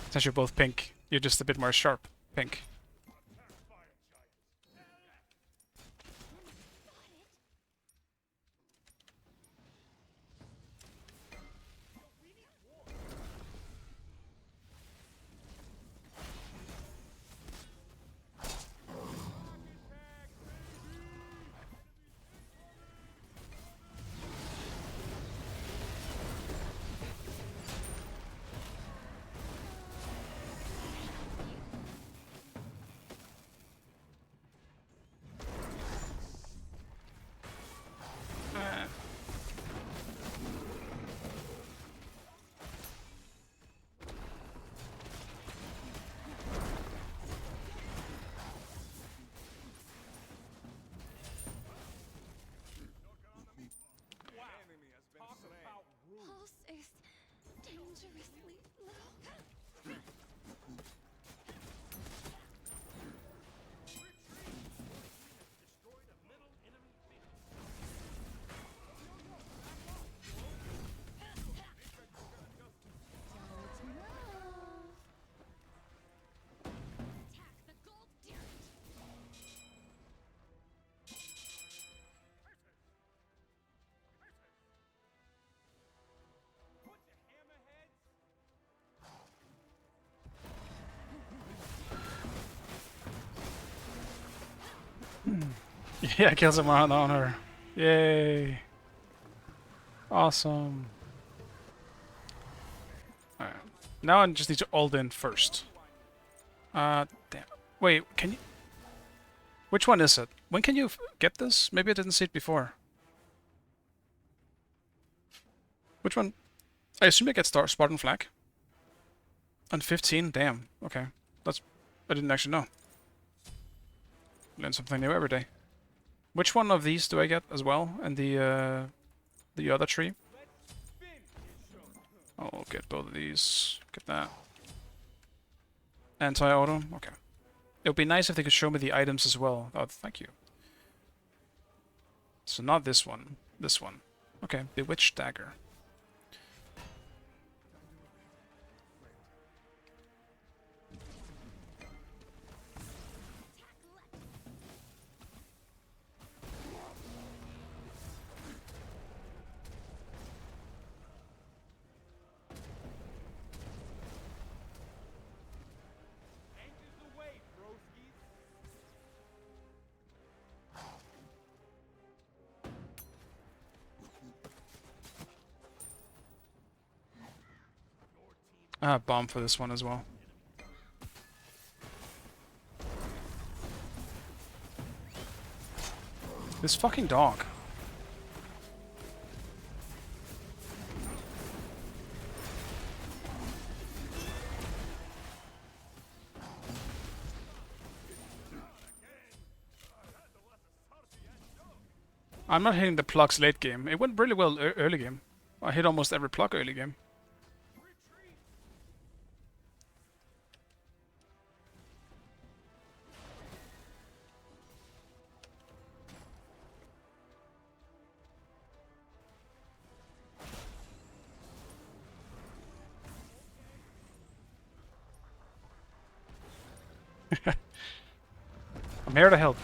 Since you're both pink, you're just a bit more sharp pink. Pulse is dangerously low. Destroyed a middle enemy phoenix. Don't move. Attack the gold derrick. Bunch of hammerheads. Yeah, kill someone on her. Yay. Awesome. Alright. Now I just need to ult in first. Damn. Wait, can you... Which one is it? When can you get this? Maybe I didn't see it before. Which one? I assume I get Spartan Flag. On 15? Damn. Okay. That's... I didn't actually know. Learn something new every day. Which one of these do I get as well? And the other tree? I'll get both of these. Get that. Anti-auto? Okay. It would be nice if they could show me the items as well. Oh, thank you. So not this one. This one. Okay, Bewitched Dagger. Anchors away, broskies. Bomb for this one as well. This fucking dog. I'm not hitting the plugs late game. It went really well early game. I hit almost every plug early game. I'm here to help.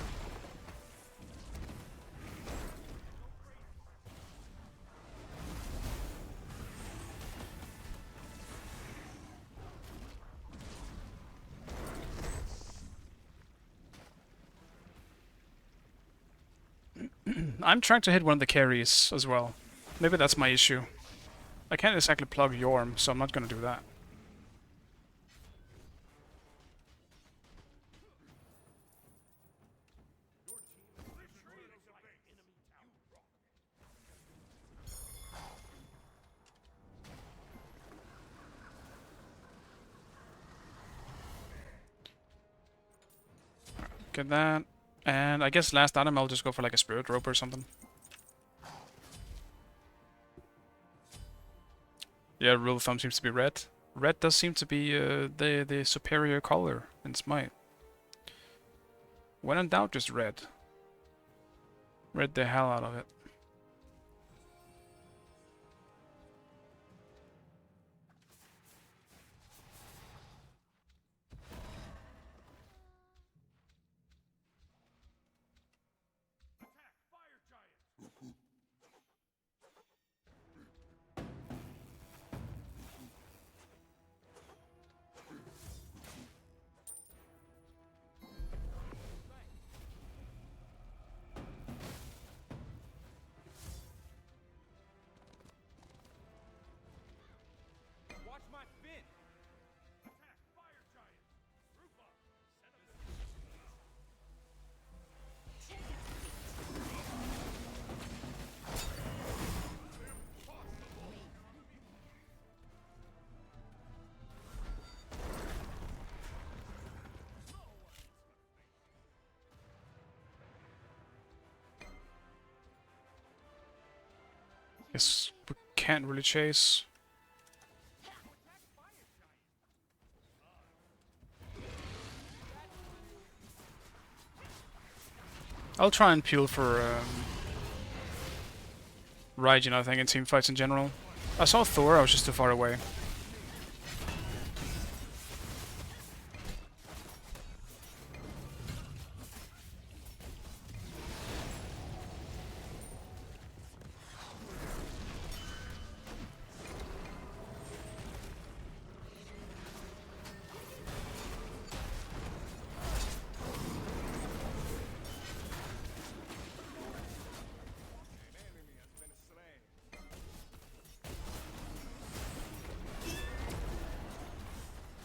I'm trying to hit one of the carries as well. Maybe that's my issue. I can't exactly plug Yorm, so I'm not gonna do that. Get that. And I guess last item I'll just go for like a spirit rope or something. Yeah, rule of thumb seems to be red. Red does seem to be the superior color in Smite. When in doubt, just red. Red the hell out of it. Watch my fin. Attack fire giant. Group up. Set up the Guess we can't really chase. I'll try and peel for Raijin, I think, in team fights in general. I saw Thor, I was just too far away.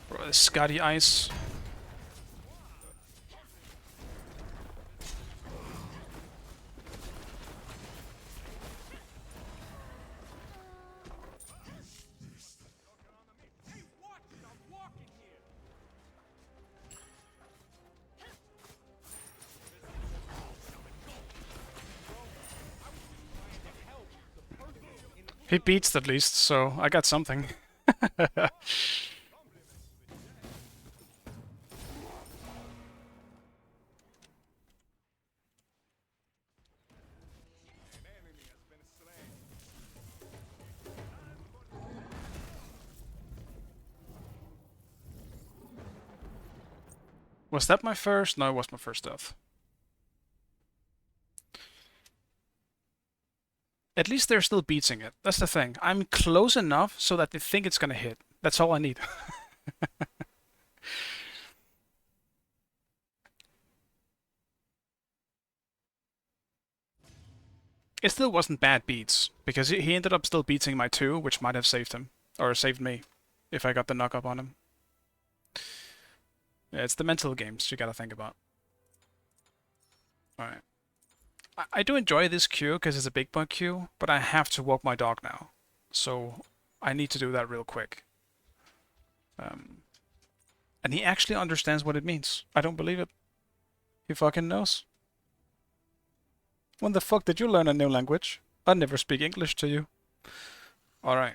Bro, the Scotty Ice. Hey, watch it! I'm walking here. He beats at least, so I got something. Was that my first? No, it was my first death. At least they're still beating it. That's the thing. I'm close enough so that they think it's gonna hit. That's all I need. It still wasn't bad beats, because he ended up still beating my 2, which might have saved him. Or saved me, if I got the knock up on him. Yeah, it's the mental games you gotta think about. Alright. I do enjoy this queue because it's a big bug queue, but I have to walk my dog now. So I need to do that real quick. And he actually understands what it means. I don't believe it. He fucking knows. When the fuck did you learn a new language? I never speak English to you. Alright.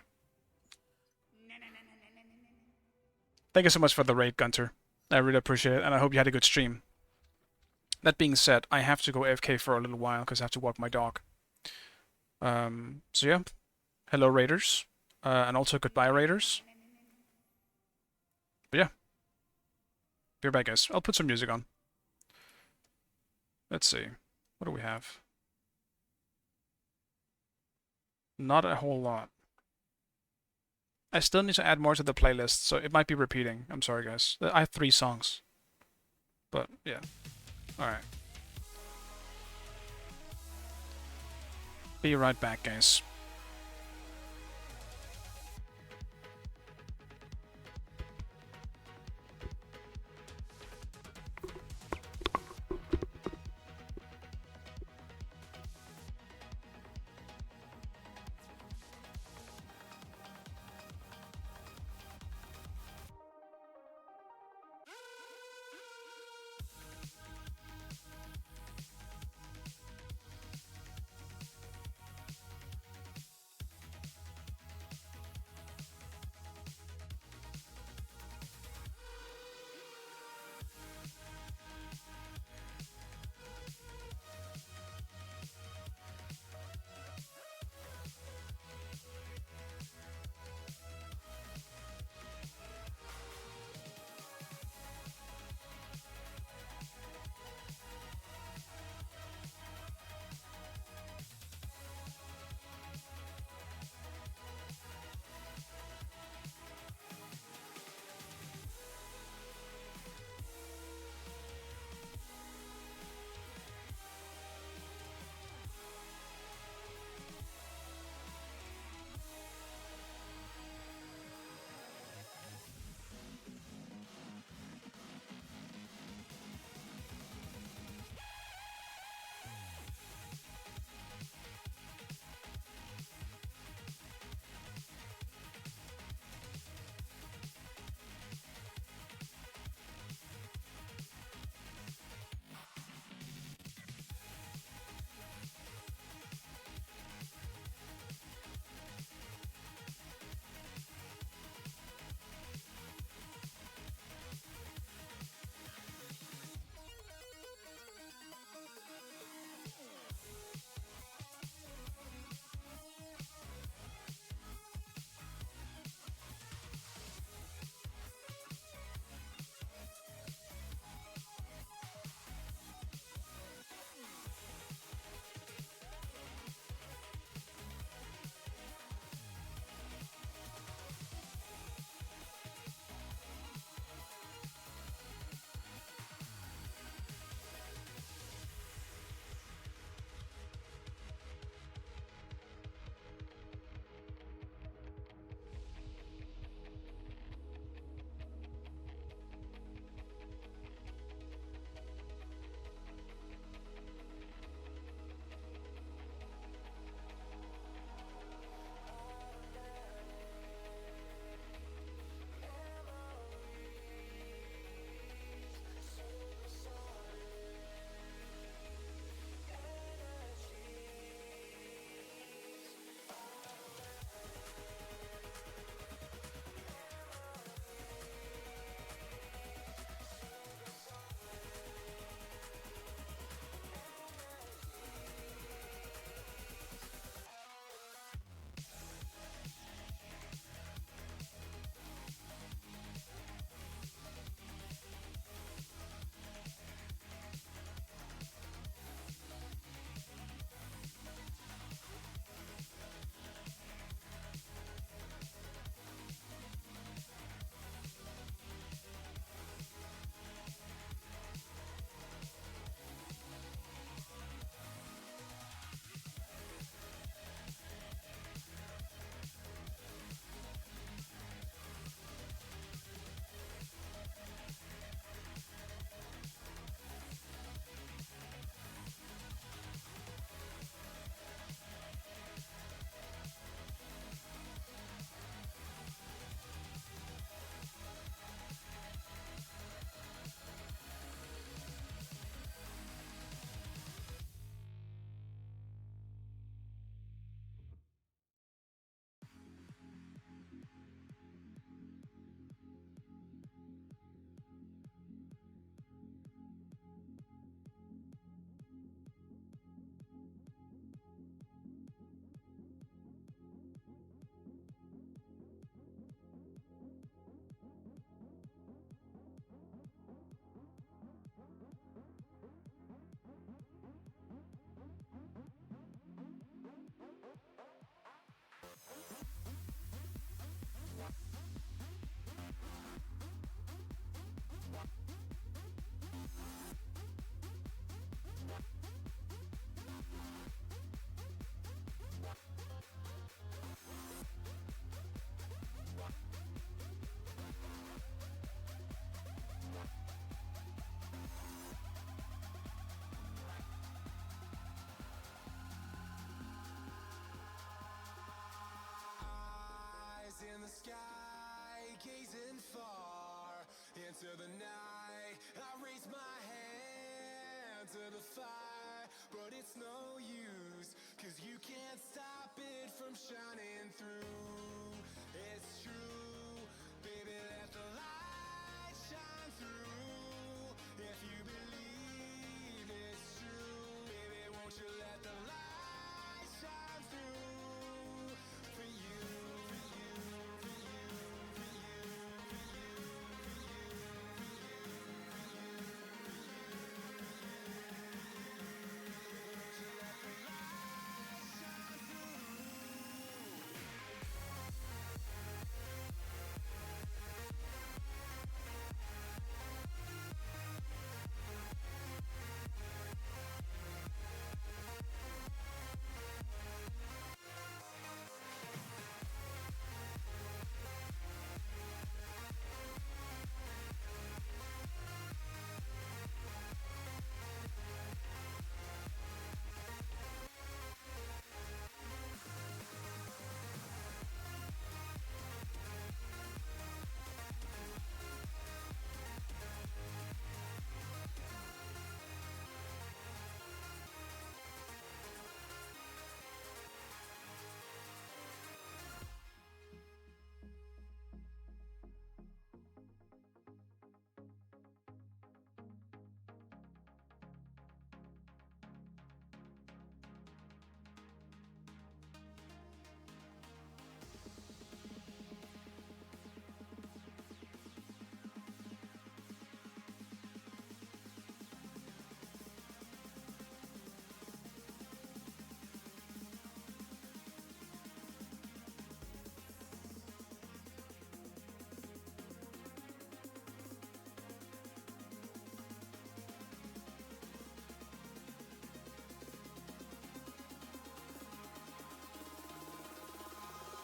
Thank you so much for the raid, Gunter. I really appreciate it, and I hope you had a good stream. That being said, I have to go AFK for a little while because I have to walk my dog. So yeah. Hello, raiders. And also goodbye, raiders. But yeah. Be right back, guys. I'll put some music on. Let's see. What do we have? Not a whole lot. I still need to add more to the playlist, so it might be repeating. I'm sorry, guys. I have 3 songs. But, yeah. Alright. Be right back, guys. the sky, gazing far into the night. I raise my hand to the fire, but it's no use, 'cause you can't stop it from shining through. It's true, baby, let the light shine through. If you believe it's true, baby, won't you let the light shine through for you, for you, for you, for you, for you, for you, for you, for you, won't you let the light shine through?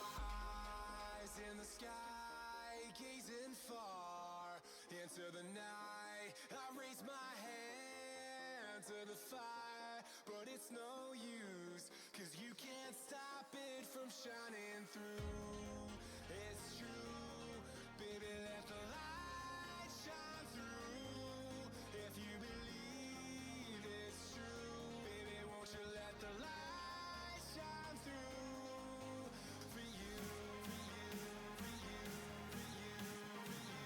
Eyes in the sky, gazing far into the night. I raise my hand to the fire, but it's no use, 'cause you can't stop it from shining through. It's true, baby, let the light shine through. If you believe it's true, baby, won't you let the light shine through for you, for you, for you, for you, for you, for you,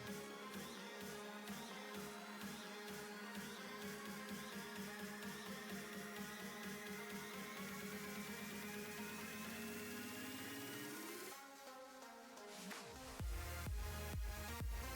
for you, for you.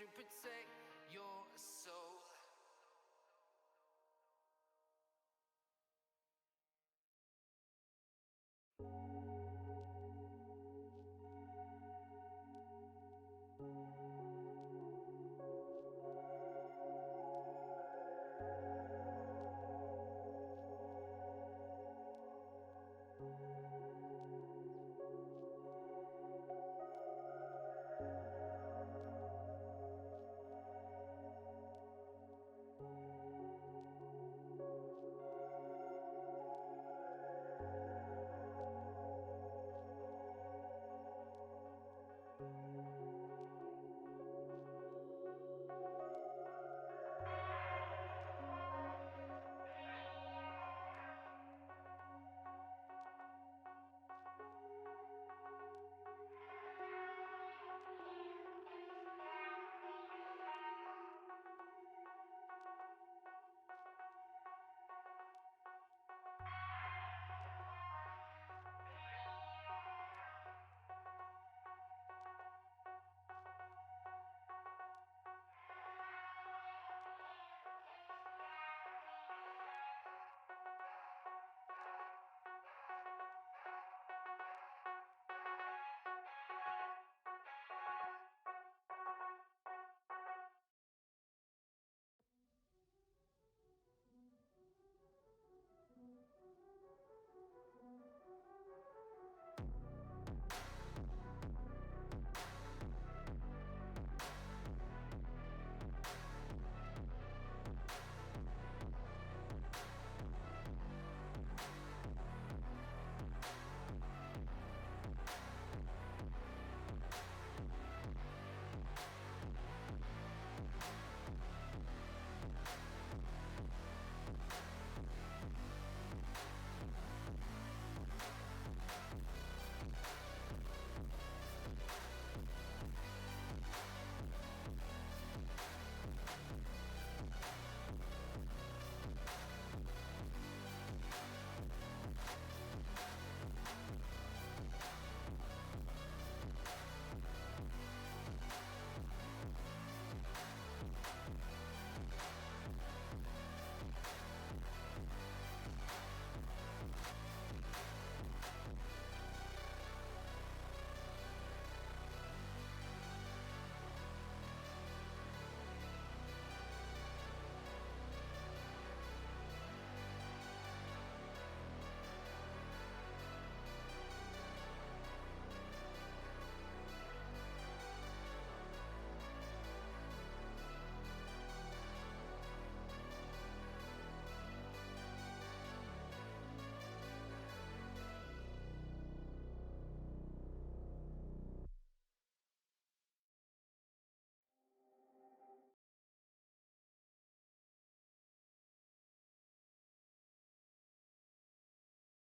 to protect your soul.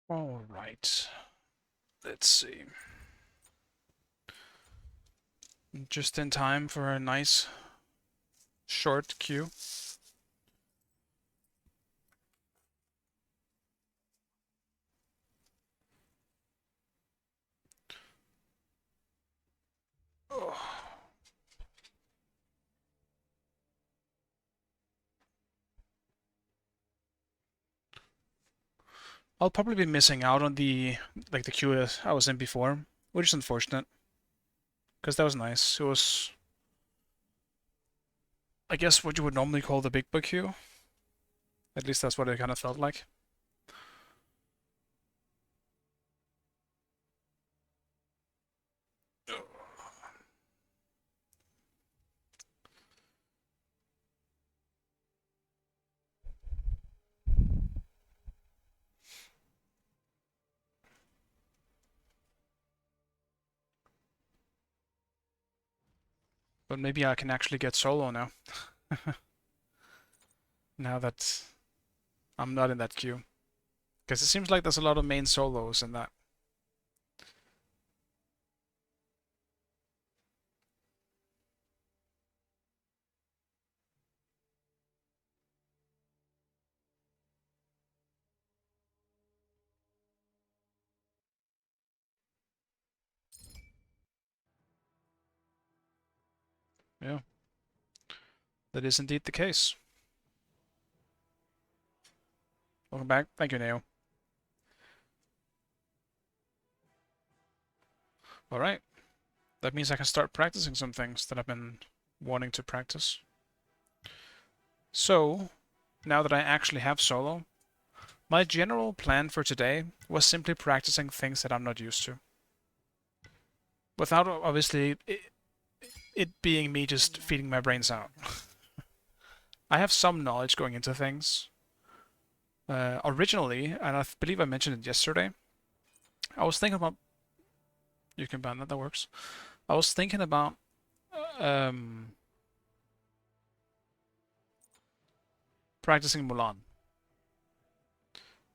All right. Let's see. Just in time for a nice short queue. I'll probably be missing out on the queue I was in before, which is unfortunate, because that was nice. It was, I guess, what you would normally call the big book queue. At least that's what it kind of felt like. But maybe I can actually get solo now. Now that I'm not in that queue. Because it seems like there's a lot of main solos in that. Yeah. That is indeed the case. Welcome back. Thank you, Neo. Alright. That means I can start practicing some things that I've been wanting to practice. So, now that I actually have solo, my general plan for today was simply practicing things that I'm not used to. Without, obviously, it being me just feeding my brains out. I have some knowledge going into things. Originally, and I believe I mentioned it yesterday, I was thinking about... You can ban that, that works. I was thinking about practicing Mulan.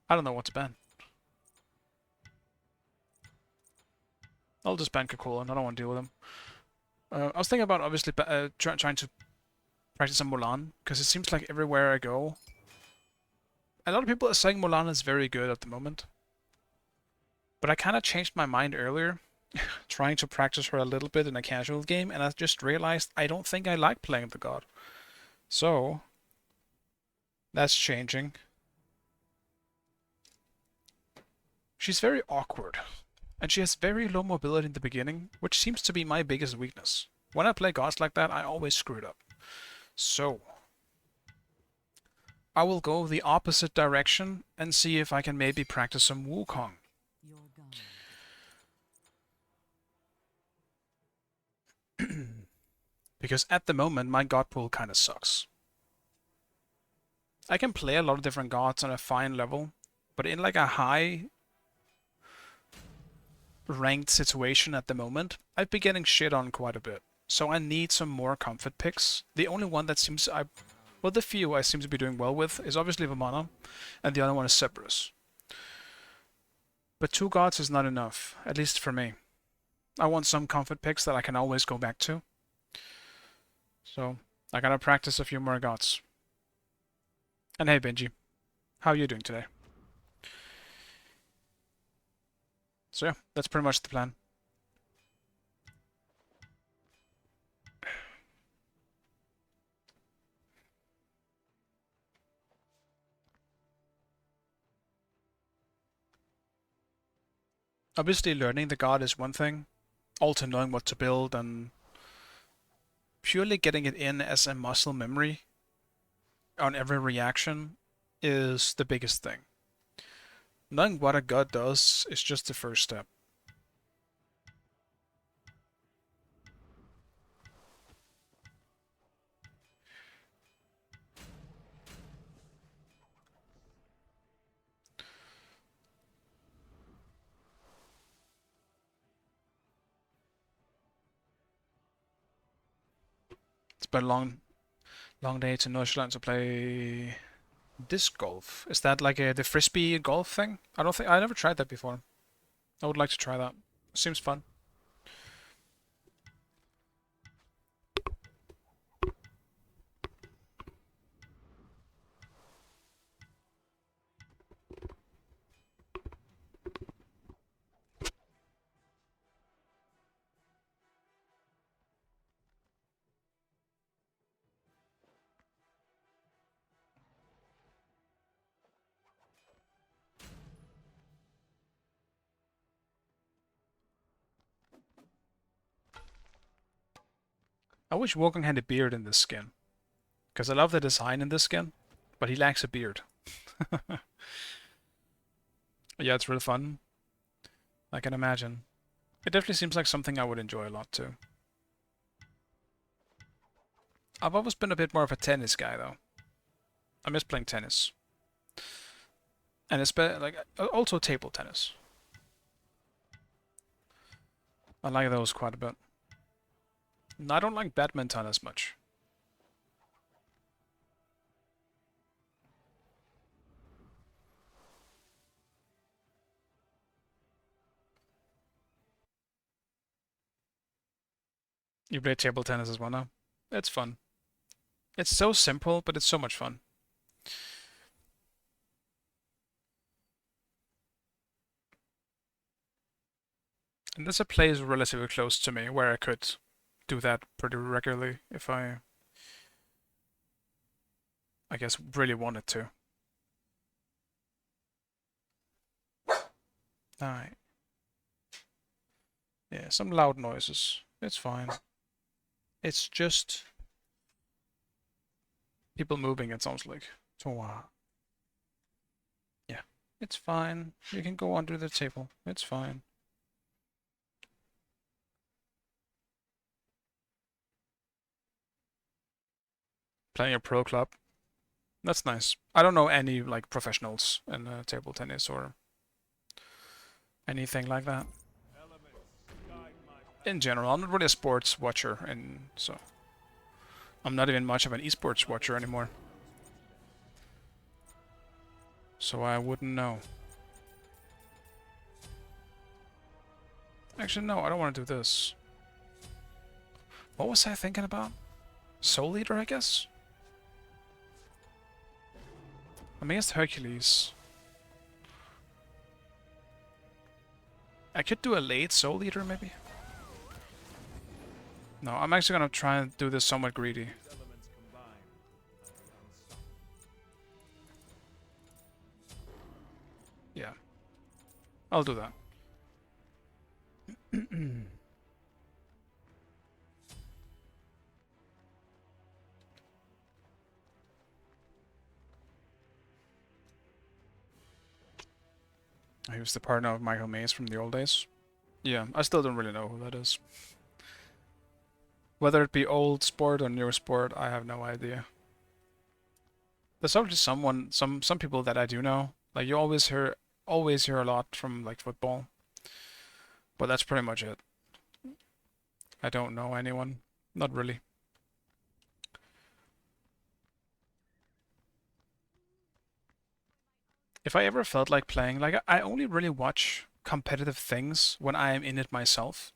I don't know what to ban. I'll just ban Kakolan, I don't want to deal with him. I was thinking about obviously trying to practice some Mulan, because it seems like everywhere I go, a lot of people are saying Mulan is very good at the moment. But I kind of changed my mind earlier, trying to practice her a little bit in a casual game, and I just realized I don't think I like playing the god. So, that's changing. She's very awkward, and she has very low mobility in the beginning, which seems to be my biggest weakness. When I play gods like that, I always screw it up. So, I will go the opposite direction and see if I can maybe practice some Wukong. Because at the moment, my god pool kind of sucks. I can play a lot of different gods on a fine level, but in like a high ranked situation at the moment, I've been getting shit on quite a bit. So I need some more comfort picks. The only one that seems well, the few I seem to be doing well with is obviously Vamana, and the other one is Cerberus. But 2 gods is not enough, at least for me. I want some comfort picks that I can always go back to. So, I gotta practice a few more gods. And hey Benji, how are you doing today? So yeah, that's pretty much the plan. Obviously learning the god is one thing, also knowing what to build and purely getting it in as a muscle memory on every reaction is the biggest thing. Knowing what a god does is just the first step. It's been a long day to Northland to play disc golf. Is that like the frisbee golf thing? I never tried that before. I would like to try that. Seems fun. I wish Wogan had a beard in this skin. Because I love the design in this skin, but he lacks a beard. Yeah, it's really fun. I can imagine. It definitely seems like something I would enjoy a lot too. I've always been a bit more of a tennis guy though. I miss playing tennis. And it's like also table tennis. I like those quite a bit. And I don't like badminton as much. You play table tennis as well now? It's fun. It's so simple, but it's so much fun. And there's a place relatively close to me where I could do that pretty regularly if I I guess, really wanted to. Alright. Yeah, some loud noises. It's fine. It's just people moving, it sounds like. So, yeah, it's fine. You can go under the table. It's fine. Playing a pro club. That's nice. I don't know any like professionals in table tennis or anything like that. In general, I'm not really a sports watcher, and so I'm not even much of an esports watcher anymore. So I wouldn't know. Actually, no, I don't want to do this. What was I thinking about? Soul Eater, I guess? I'm against Hercules. I could do a late Soul Eater, maybe? No, I'm actually gonna try and do this somewhat greedy. Yeah. I'll do that. He was the partner of Michael Mays from the old days. Yeah, I still don't really know who that is. Whether it be old sport or new sport, I have no idea. There's obviously some people that I do know. Like you always hear a lot from like football. But that's pretty much it. I don't know anyone. Not really. If I ever felt like playing, like I only really watch competitive things when I am in it myself.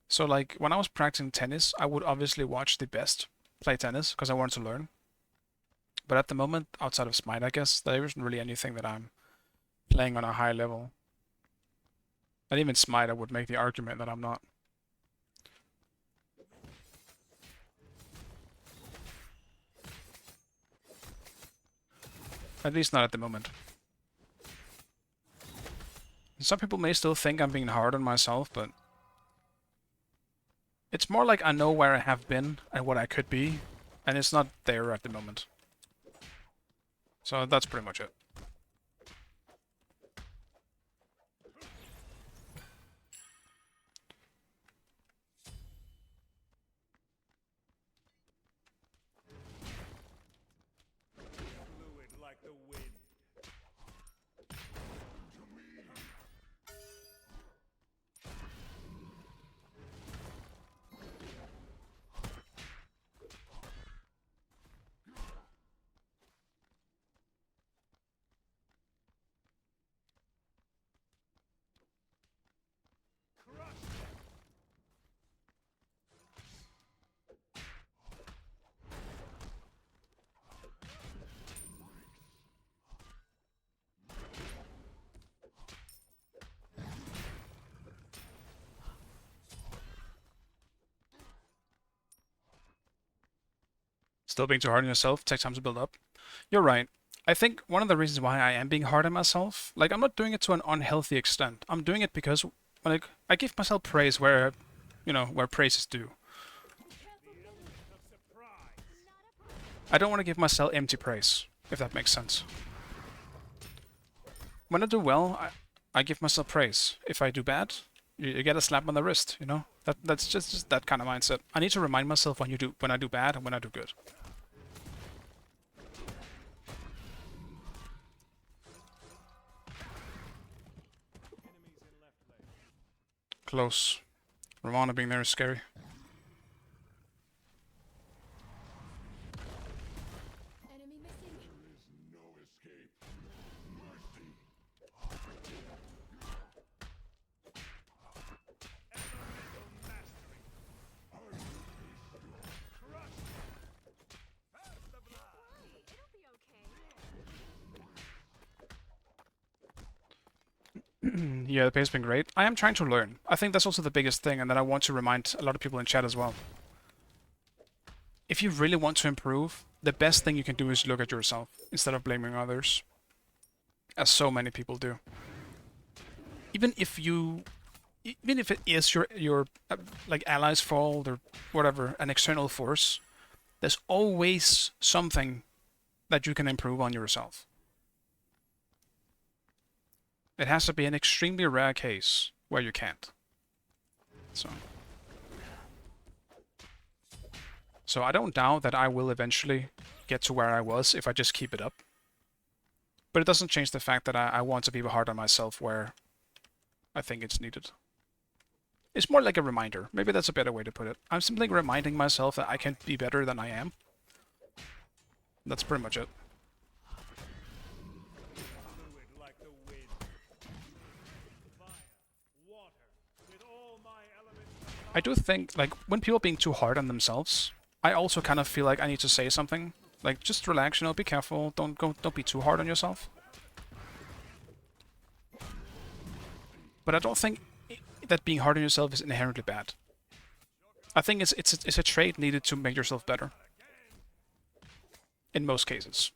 So like when I was practicing tennis, I would obviously watch the best play tennis because I wanted to learn. But at the moment, outside of Smite, I guess, there isn't really anything that I'm playing on a high level. And even Smite, I would make the argument that I'm not. At least not at the moment. Some people may still think I'm being hard on myself, but it's more like I know where I have been and what I could be, and it's not there at the moment. So that's pretty much it. Fluid like the wind. Still being too hard on yourself, take time to build up. You're right. I think one of the reasons why I am being hard on myself, like I'm not doing it to an unhealthy extent. I'm doing it because like I give myself praise where, where praise is due. I don't want to give myself empty praise, if that makes sense. When I do well, I give myself praise. If I do bad, you get a slap on the wrist, you know? That's just that kind of mindset. I need to remind myself when I do bad and when I do good. Close. Ramona being there is scary. Enemy missing. No escape. Mercy. Yeah, the pace has been great. I am trying to learn. I think that's also the biggest thing, and that I want to remind a lot of people in chat as well. if you really want to improve, the best thing you can do is look at yourself instead of blaming others, as so many people do. Even if it is your like allies' fault or whatever, an external force, there's always something that you can improve on yourself. It has to be an extremely rare case where you can't. So I don't doubt that I will eventually get to where I was if I just keep it up. But it doesn't change the fact that I want to be hard on myself where I think it's needed. It's more like a reminder. Maybe that's a better way to put it. I'm simply reminding myself that I can be better than I am. That's pretty much it. Fluid like the wind. Fire, water, with all my elements. I do think, like, when people are being too hard on themselves, I also kind of feel like I need to say something. Like, just relax, you know, be careful, don't be too hard on yourself. But I don't think that being hard on yourself is inherently bad. I think it's a trait needed to make yourself better. In most cases.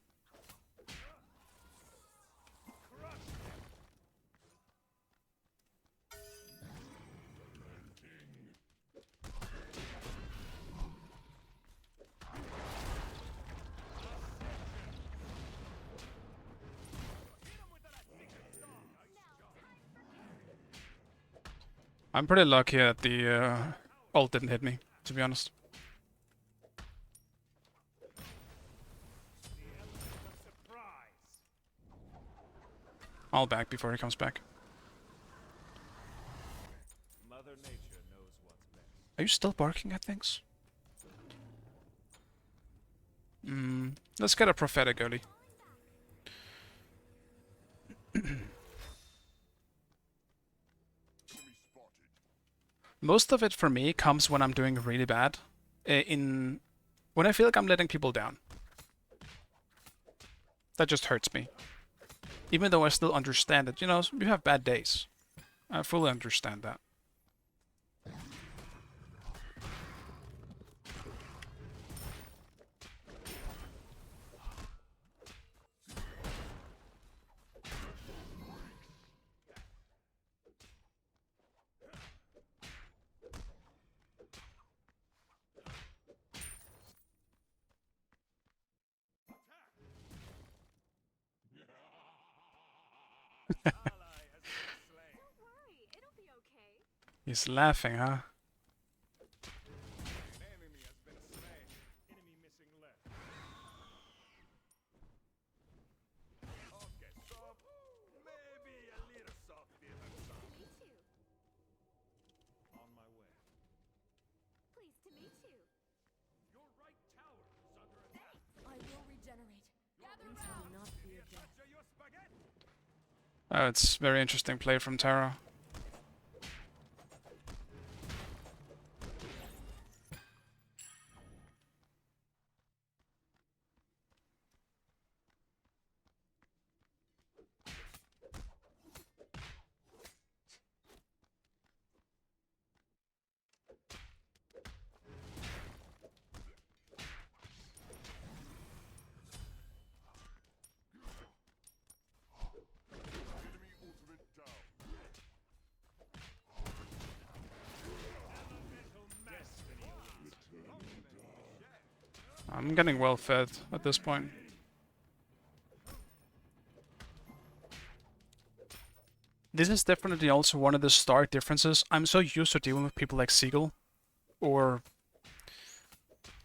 I'm pretty lucky that the ult didn't hit me, to be honest. I'll back before he comes back. Mother Nature knows what's best. Are you still barking at things? Let's get a prophetic early. Most of it for me comes when I'm doing really bad. When I feel like I'm letting people down. That just hurts me. Even though I still understand that, you know, you have bad days. I fully understand that. He's laughing, huh? Enemy has been slain. Enemy missing left. Okay, soft. Maybe a little softer than some. On my way. Pleased to meet you. Your right tower is under attack. I will regenerate. Gather round. Not be a death. Touch your spaghetti. Oh, it's very interesting play from Tara. Enemy ultimate down. I'm getting well fed at this point. This is definitely also one of the stark differences. I'm so used to dealing with people like Seagull, or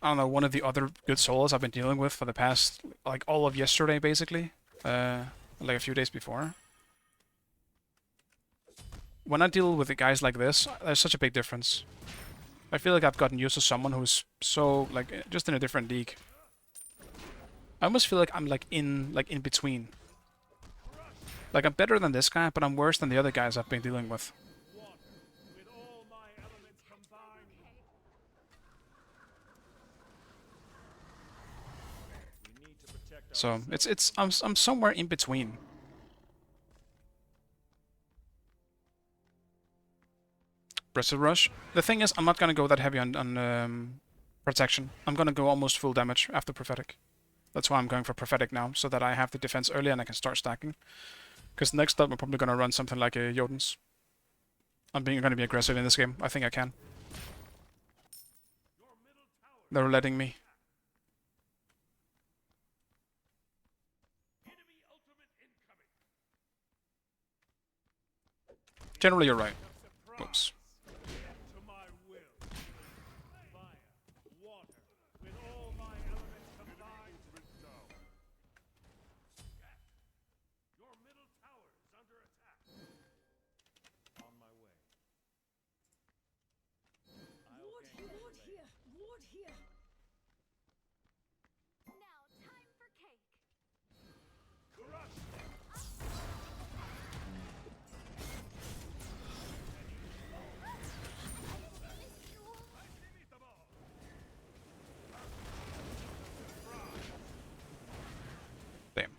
I don't know, one of the other good solos I've been dealing with for the past, like all of yesterday basically, like a few days before. When I deal with the guys like this, there's such a big difference. I feel like I've gotten used to someone who's so, like, just in a different league. I almost feel like I'm in between. Like, I'm better than this guy, but I'm worse than the other guys I've been dealing with. Water, with all my elements combined. We need to protect So I'm somewhere in between. Bristle Rush. The thing is, I'm not gonna go that heavy on protection. I'm gonna go almost full damage after prophetic. That's why I'm going for prophetic now, so that I have the defense early and I can start stacking. Because next up I'm probably gonna run something like a Jotun's. I'm gonna be aggressive in this game. I think I can. They're letting me. Generally, you're right. Whoops. To my will. Fire, water, with all my elements combined. Your middle tower is under attack. On my way. Ward here! Ward here! Now, time for cake. Crush! Damn.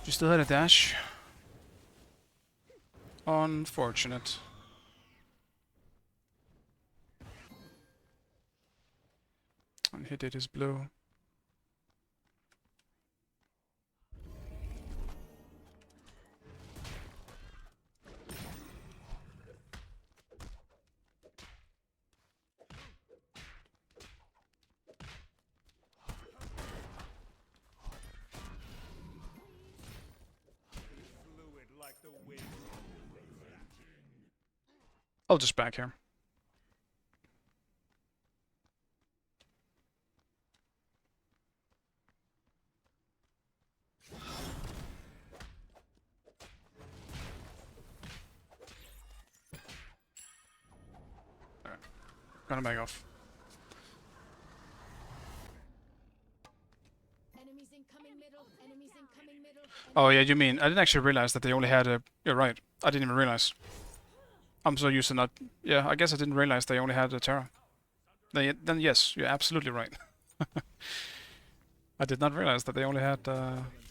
You still had a dash? Unfortunate. And he did his blue. Fluid like the wind. I'll just back here. Alright. Gonna back off. Enemies incoming middle! Enemies incoming middle! Oh yeah, you mean I didn't actually realize that they only had a. You're right. I didn't even realize. I'm so used to not. Yeah, I guess I didn't realize they only had a Terra. Then yes, you're absolutely right. I did not realize that they only had.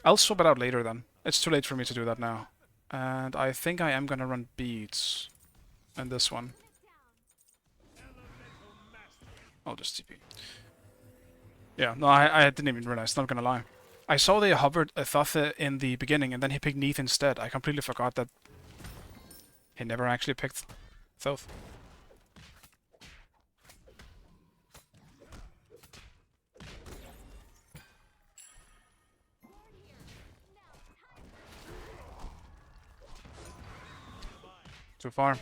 I'll swap it out later then. It's too late for me to do that now. And I think I am gonna run beads. And this one. I'll just TP. Yeah, no, I didn't even realize, not gonna lie. I saw they hovered a Thotha in the beginning and then he picked Neath instead. I completely forgot that he never actually picked Thoth. Too far.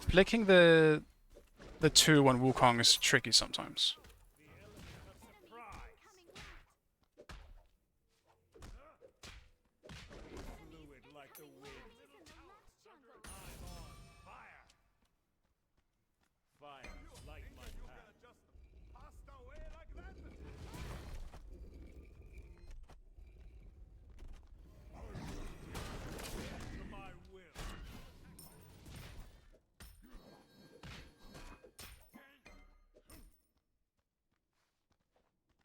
Flicking the 2 on Wukong is tricky sometimes. Fluid like the wind. I'm on fire. Fire, light my path. Passed away like that. To my will.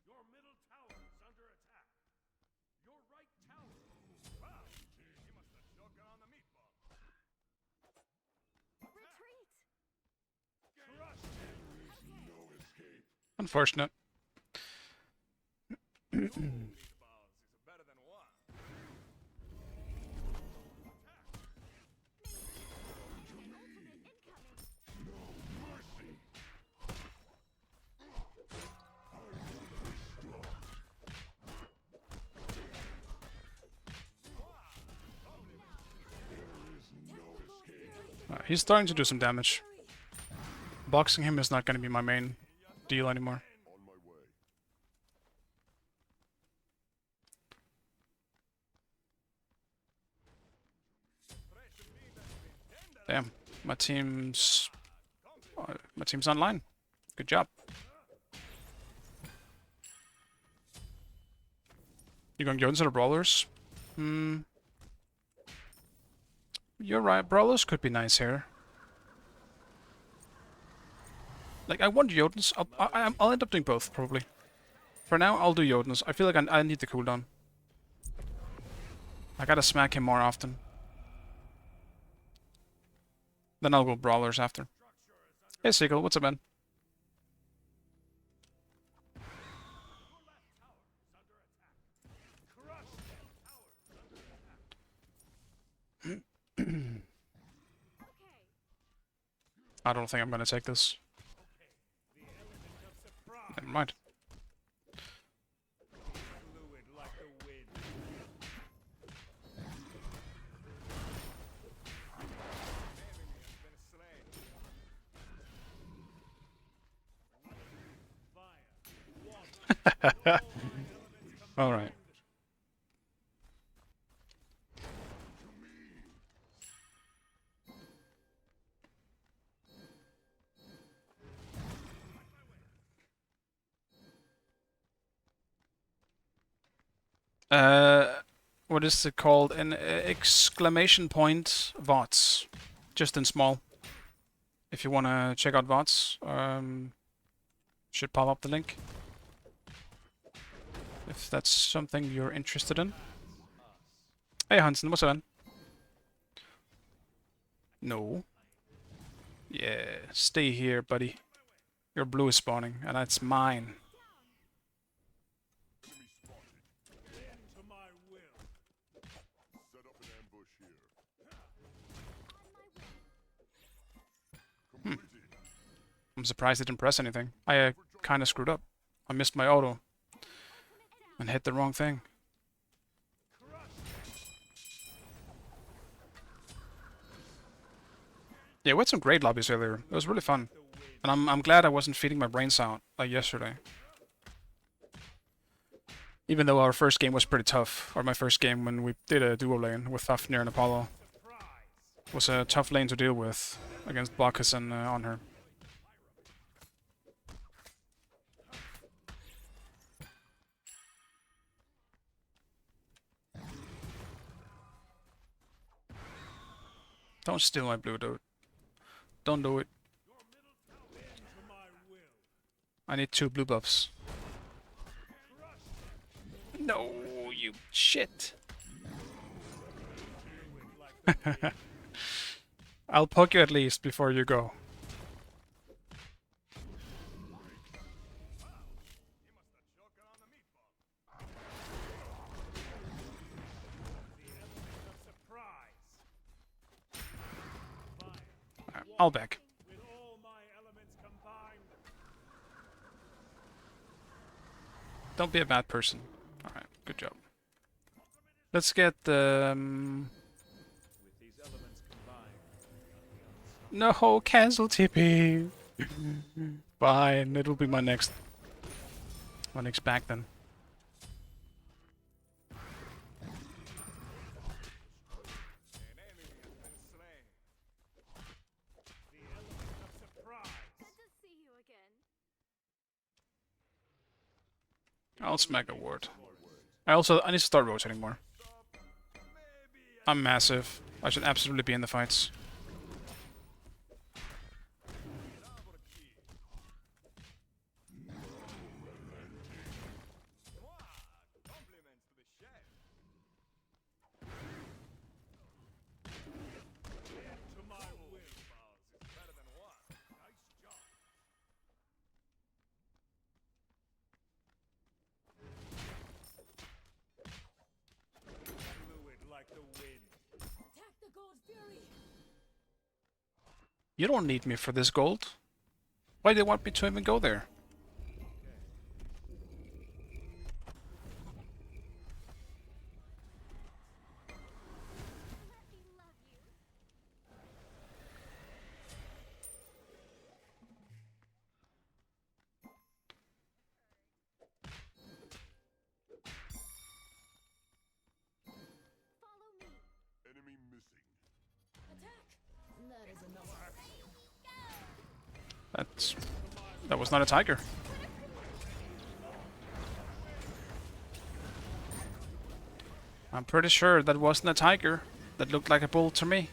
Your middle tower is under attack. Your right tower. Wow, he must have choking on the meatball. Retreat! Crush. Unfortunate. Meatballs is better than one. He's starting to do some damage. Boxing him is not going to be my main deal anymore. Damn, my team's online. Good job. You going Jones or Brawlers? You're right, Brawlers could be nice here. Like, I want Jotuns. I'll end up doing both, probably. For now, I'll do Jotuns. I feel like I need the cooldown. I gotta smack him more often. Then I'll go brawlers after. Hey, Seagull, what's up, man? I don't think I'm gonna take this. Never mind. Fluid like the wind. All right. What is it called? An exclamation point VODs, just in small. If you wanna check out VODs, should pop up the link. If that's something you're interested in. Hey Hansen, what's up, man? No. Yeah, stay here, buddy. Your blue is spawning, and that's mine. Enemy spotted. To my will. Set up an ambush here. Hmm. Completed. I'm surprised it didn't press anything. I kinda screwed up. I missed my auto and hit the wrong thing. Yeah, we had some great lobbies earlier. It was really fun. And I'm glad I wasn't feeding my brains out like yesterday. Even though our first game was pretty tough, or my first game when we did a duo lane with Fafnir and Apollo, was a tough lane to deal with against Bacchus and on her. Don't steal my blue, dude. Don't do it. I need 2 blue buffs. No, you shit. I'll poke you at least before you go. Alright, I'll back. With all my elements combined. Don't be a bad person. Alright, good job. Let's get the... With these elements combined. No, cancel TP. Fine, it'll be my next back then. An enemy has been slain. The element of surprise. Good to see you again. I'll smack a ward. I need to start rotating more. I'm massive. I should absolutely be in the fights. Compliments to the chef. To my will. Balls is better than one. Nice job. Fluid like the wind. Attack the gold fury. You don't need me for this gold. Why do they want me to even go there? Let me love you. Follow me. Enemy missing. Attack. That is enough. That was not a tiger. I'm pretty sure that wasn't a tiger. That looked like a bull to me.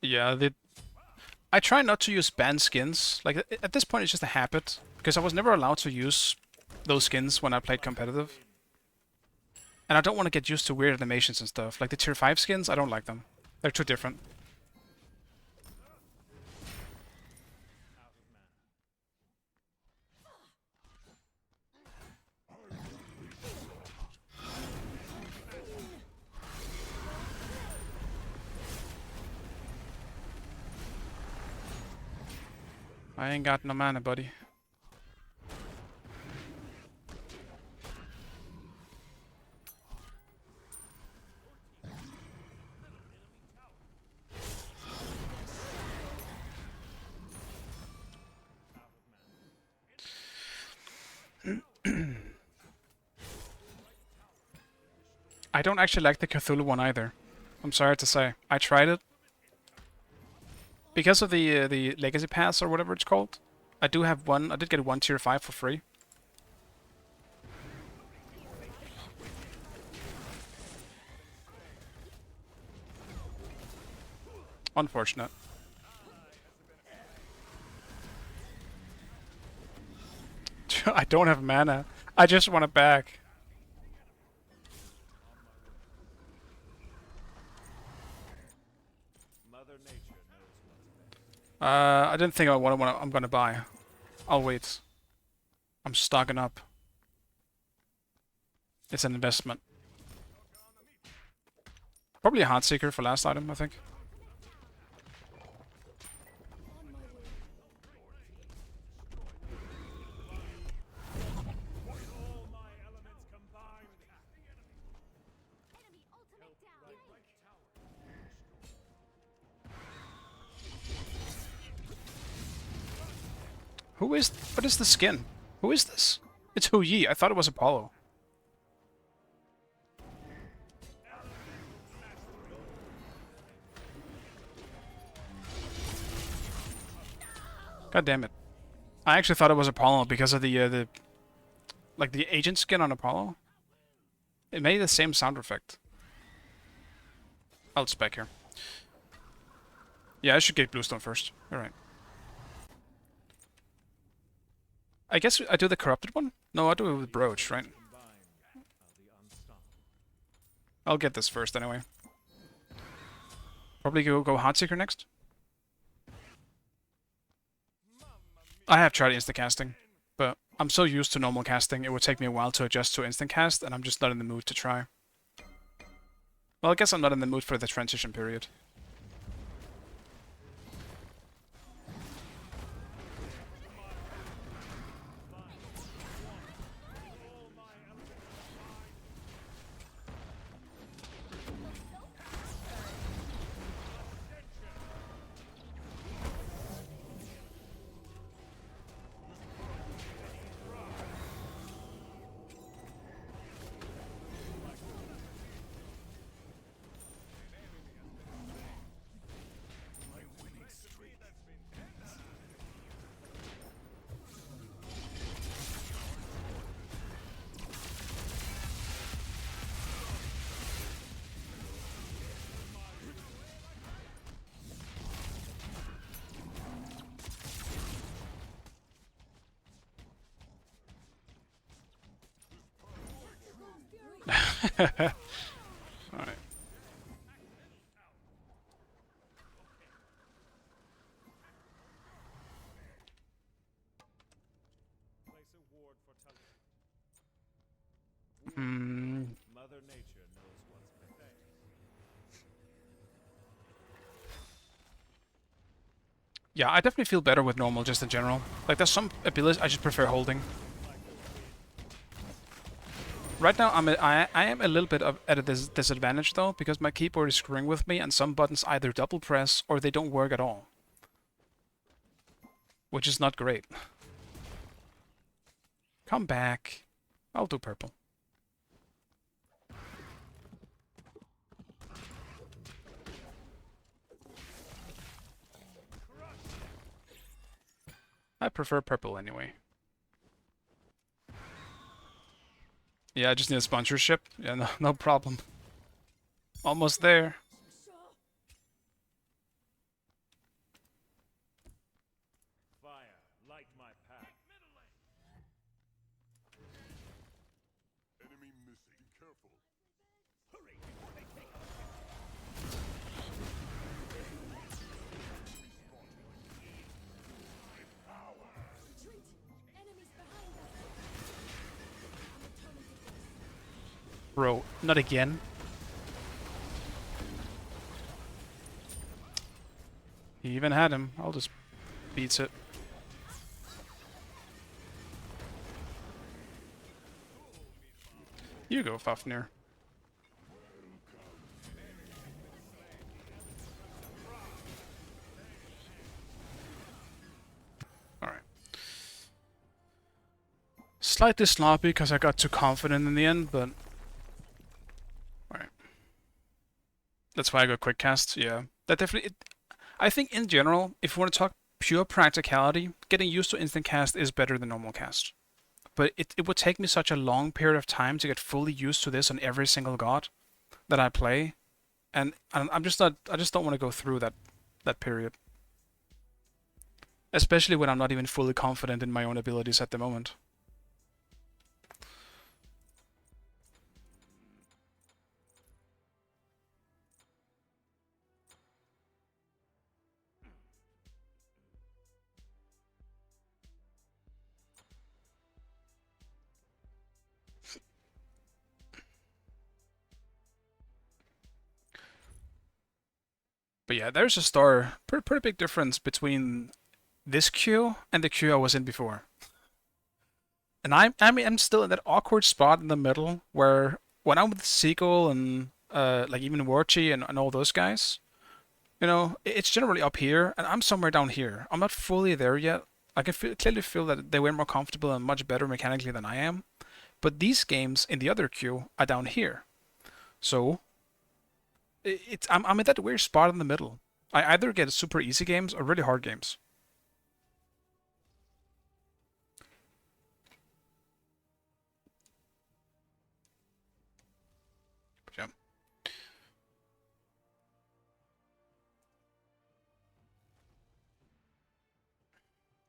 Yeah, I try not to use banned skins. Like, at this point, it's just a habit. Because I was never allowed to use those skins when I played competitive. And I don't want to get used to weird animations and stuff. Like the tier 5 skins, I don't like them. They're too different. I ain't got no mana, buddy. I don't actually like the Cthulhu one either. I'm sorry to say. I tried it. Because of the Legacy Pass or whatever it's called. I do have one. I did get one tier 5 for free. Unfortunate. I don't have mana. I just want it back. Mother Nature knows what's best. I didn't think about what I'm gonna buy. I'll wait. I'm stocking up. It's an investment. Probably a Heartseeker for last item, I think. All my elements combined. Enemy ultimate down. Who is... What is the skin? Who is this? It's Hu Yi. I thought it was Apollo. God damn it. I actually thought it was Apollo because of the like the agent skin on Apollo. It made the same sound effect. I'll spec here. Yeah, I should get Bluestone first. Alright. I guess I do the corrupted one? No, I do it with Brooch, right? I'll get this first anyway. Probably go Heartseeker next. I have tried instant casting, but I'm so used to normal casting, it would take me a while to adjust to instant cast, and I'm just not in the mood to try. Well, I guess I'm not in the mood for the transition period. Alright. Mother Nature knows what's best. Yeah, I definitely feel better with normal just in general. Like, there's some abilities I just prefer holding. Right now, I am a little bit at a disadvantage though, because my keyboard is screwing with me and some buttons either double press or they don't work at all. Which is not great. Come back. I'll do purple. I prefer purple anyway. Yeah, I just need a sponsorship. Yeah, no problem. Almost there. Bro, not again. He even had him. I'll just beats it. You go, Fafnir. Alright. Slightly sloppy because I got too confident in the end, but... Alright. That's why I got quick cast, yeah. That definitely... I think in general, if you want to talk pure practicality, getting used to instant cast is better than normal cast. But it would take me such a long period of time to get fully used to this on every single god that I play. And I'm just not... I just don't want to go through that period. Especially when I'm not even fully confident in my own abilities at the moment. But yeah, there's a pretty big difference between this queue and the queue I was in before. And I'm still in that awkward spot in the middle where when I'm with Seagull and like even Warchi and all those guys, you know, it's generally up here and I'm somewhere down here. I'm not fully there yet. I can clearly feel that they were more comfortable and much better mechanically than I am. But these games in the other queue are down here. So I'm in that weird spot in the middle. I either get super easy games or really hard games. Yeah.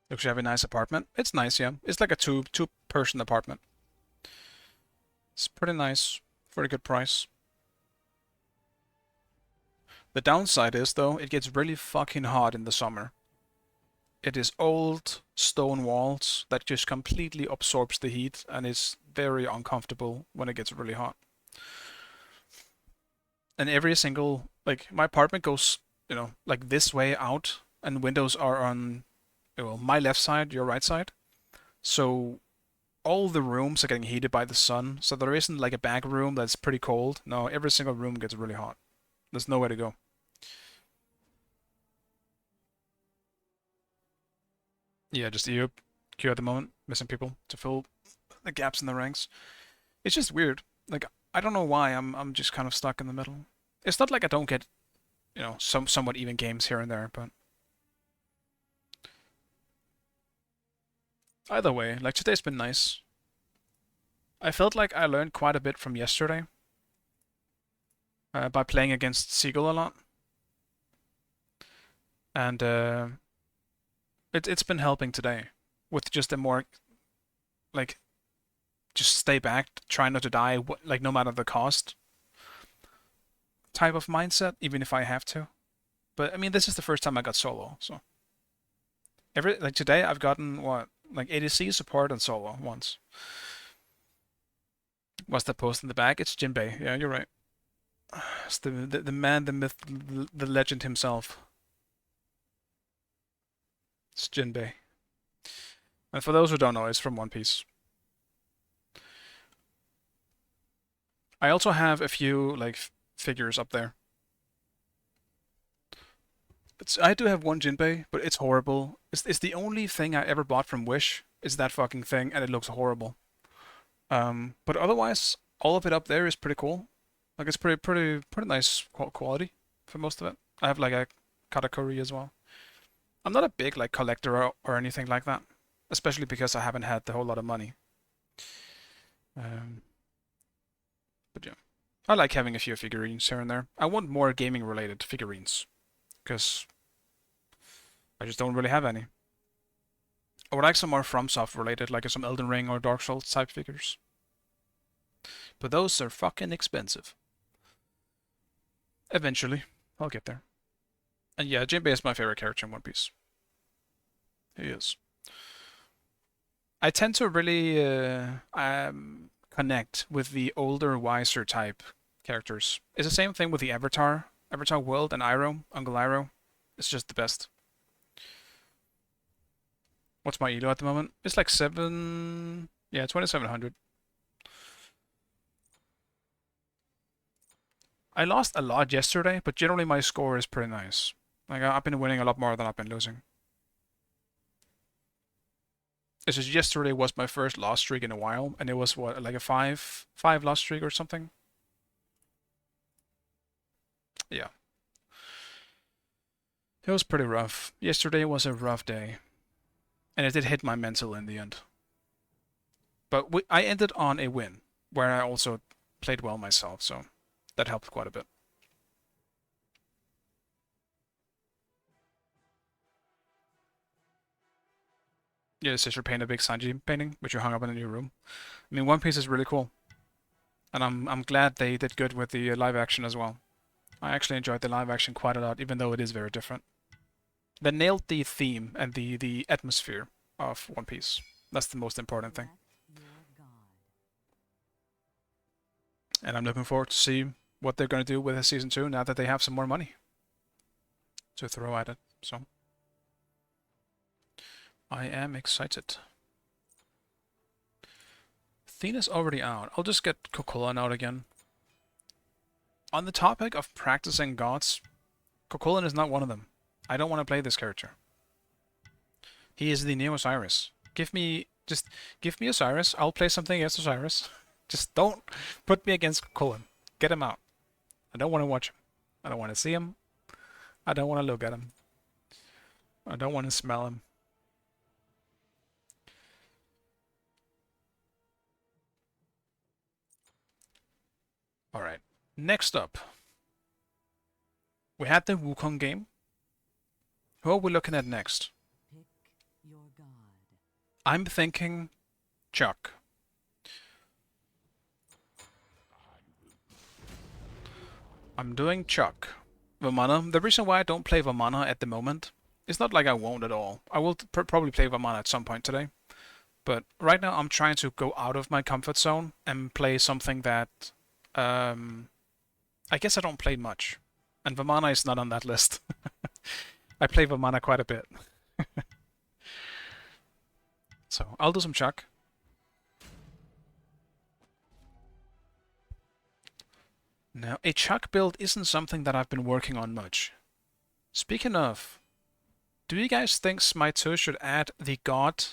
Looks you have a nice apartment. It's nice, yeah. It's like a two person apartment. It's pretty nice for a good price. The downside is though, it gets really fucking hot in the summer. It is old stone walls that just completely absorbs the heat and is very uncomfortable when it gets really hot. And every single, like, my apartment goes, you know, like this way out, and windows are on, well, my left side, your right side. So all the rooms are getting heated by the sun, so there isn't like a back room that's pretty cold. No, every single room gets really hot. There's nowhere to go. Yeah, just EU queue at the moment, missing people to fill the gaps in the ranks. It's just weird. Like I don't know why I'm just kind of stuck in the middle. It's not like I don't get, you know, somewhat even games here and there, but either way, like today's been nice. I felt like I learned quite a bit from yesterday by playing against Seagull a lot, and it's been helping today with just a more like just stay back, try not to die, like no matter the cost type of mindset, even if I have to. But I mean, this is the first time I got solo, so like today I've gotten what like ADC support and solo once. What's the post in the back? It's Jinbei. Yeah, you're right. It's the man, the myth, the legend himself. It's Jinbei. And for those who don't know, it's from One Piece. I also have a few like figures up there. I do have one Jinbei, but it's horrible. It's the only thing I ever bought from Wish is that fucking thing, and it looks horrible. But otherwise, all of it up there is pretty cool. Like it's pretty nice quality for most of it. I have like a Katakuri as well. I'm not a big like collector or anything like that, especially because I haven't had the whole lot of money. But yeah, I like having a few figurines here and there. I want more gaming related figurines because I just don't really have any. I would like some more FromSoft related, like some Elden Ring or Dark Souls type figures. But those are fucking expensive. Eventually, I'll get there. And yeah, Jinbei is my favorite character in One Piece. He is. I tend to really connect with the older, wiser type characters. It's the same thing with the Avatar World and Iroh, Uncle Iroh. It's just the best. What's my elo at the moment? It's like 2700. I lost a lot yesterday, but generally my score is pretty nice. Like I've been winning a lot more than I've been losing. It's just yesterday was my first loss streak in a while, and it was what, like a five loss streak or something. Yeah. It was pretty rough. Yesterday was a rough day. And it did hit my mental in the end. But I ended on a win, where I also played well myself, so that helped quite a bit. Yeah, sister painted a big Sanji painting, which you hung up in a new room. I mean, One Piece is really cool. And I'm glad they did good with the live action as well. I actually enjoyed the live action quite a lot, even though it is very different. They nailed the theme and the atmosphere of One Piece. That's the most important thing. And I'm looking forward to see what they're going to do with season 2 now that they have some more money to throw at it. So I am excited. Athena's already out. I'll just get Coquelin out again. On the topic of practicing gods, Coquelin is not one of them. I don't want to play this character. He is the Neo Osiris. Give me Osiris. I'll play something against Osiris. Just don't put me against Coquelin. Get him out. I don't want to watch him. I don't want to see him. I don't want to look at him. I don't want to smell him. Alright, next up. We had the Wukong game. Who are we looking at next? Pick your god. I'm thinking Chuck. I'm doing Chuck. Vamana. The reason why I don't play Vamana at the moment, it's not like I won't at all. I will probably play Vamana at some point today. But right now I'm trying to go out of my comfort zone and play something that I guess I don't play much. And Vamana is not on that list. I play Vamana quite a bit. So I'll do some Chuck. Now, a Chuck build isn't something that I've been working on much. Speaking of, do you guys think Smite 2 should add the God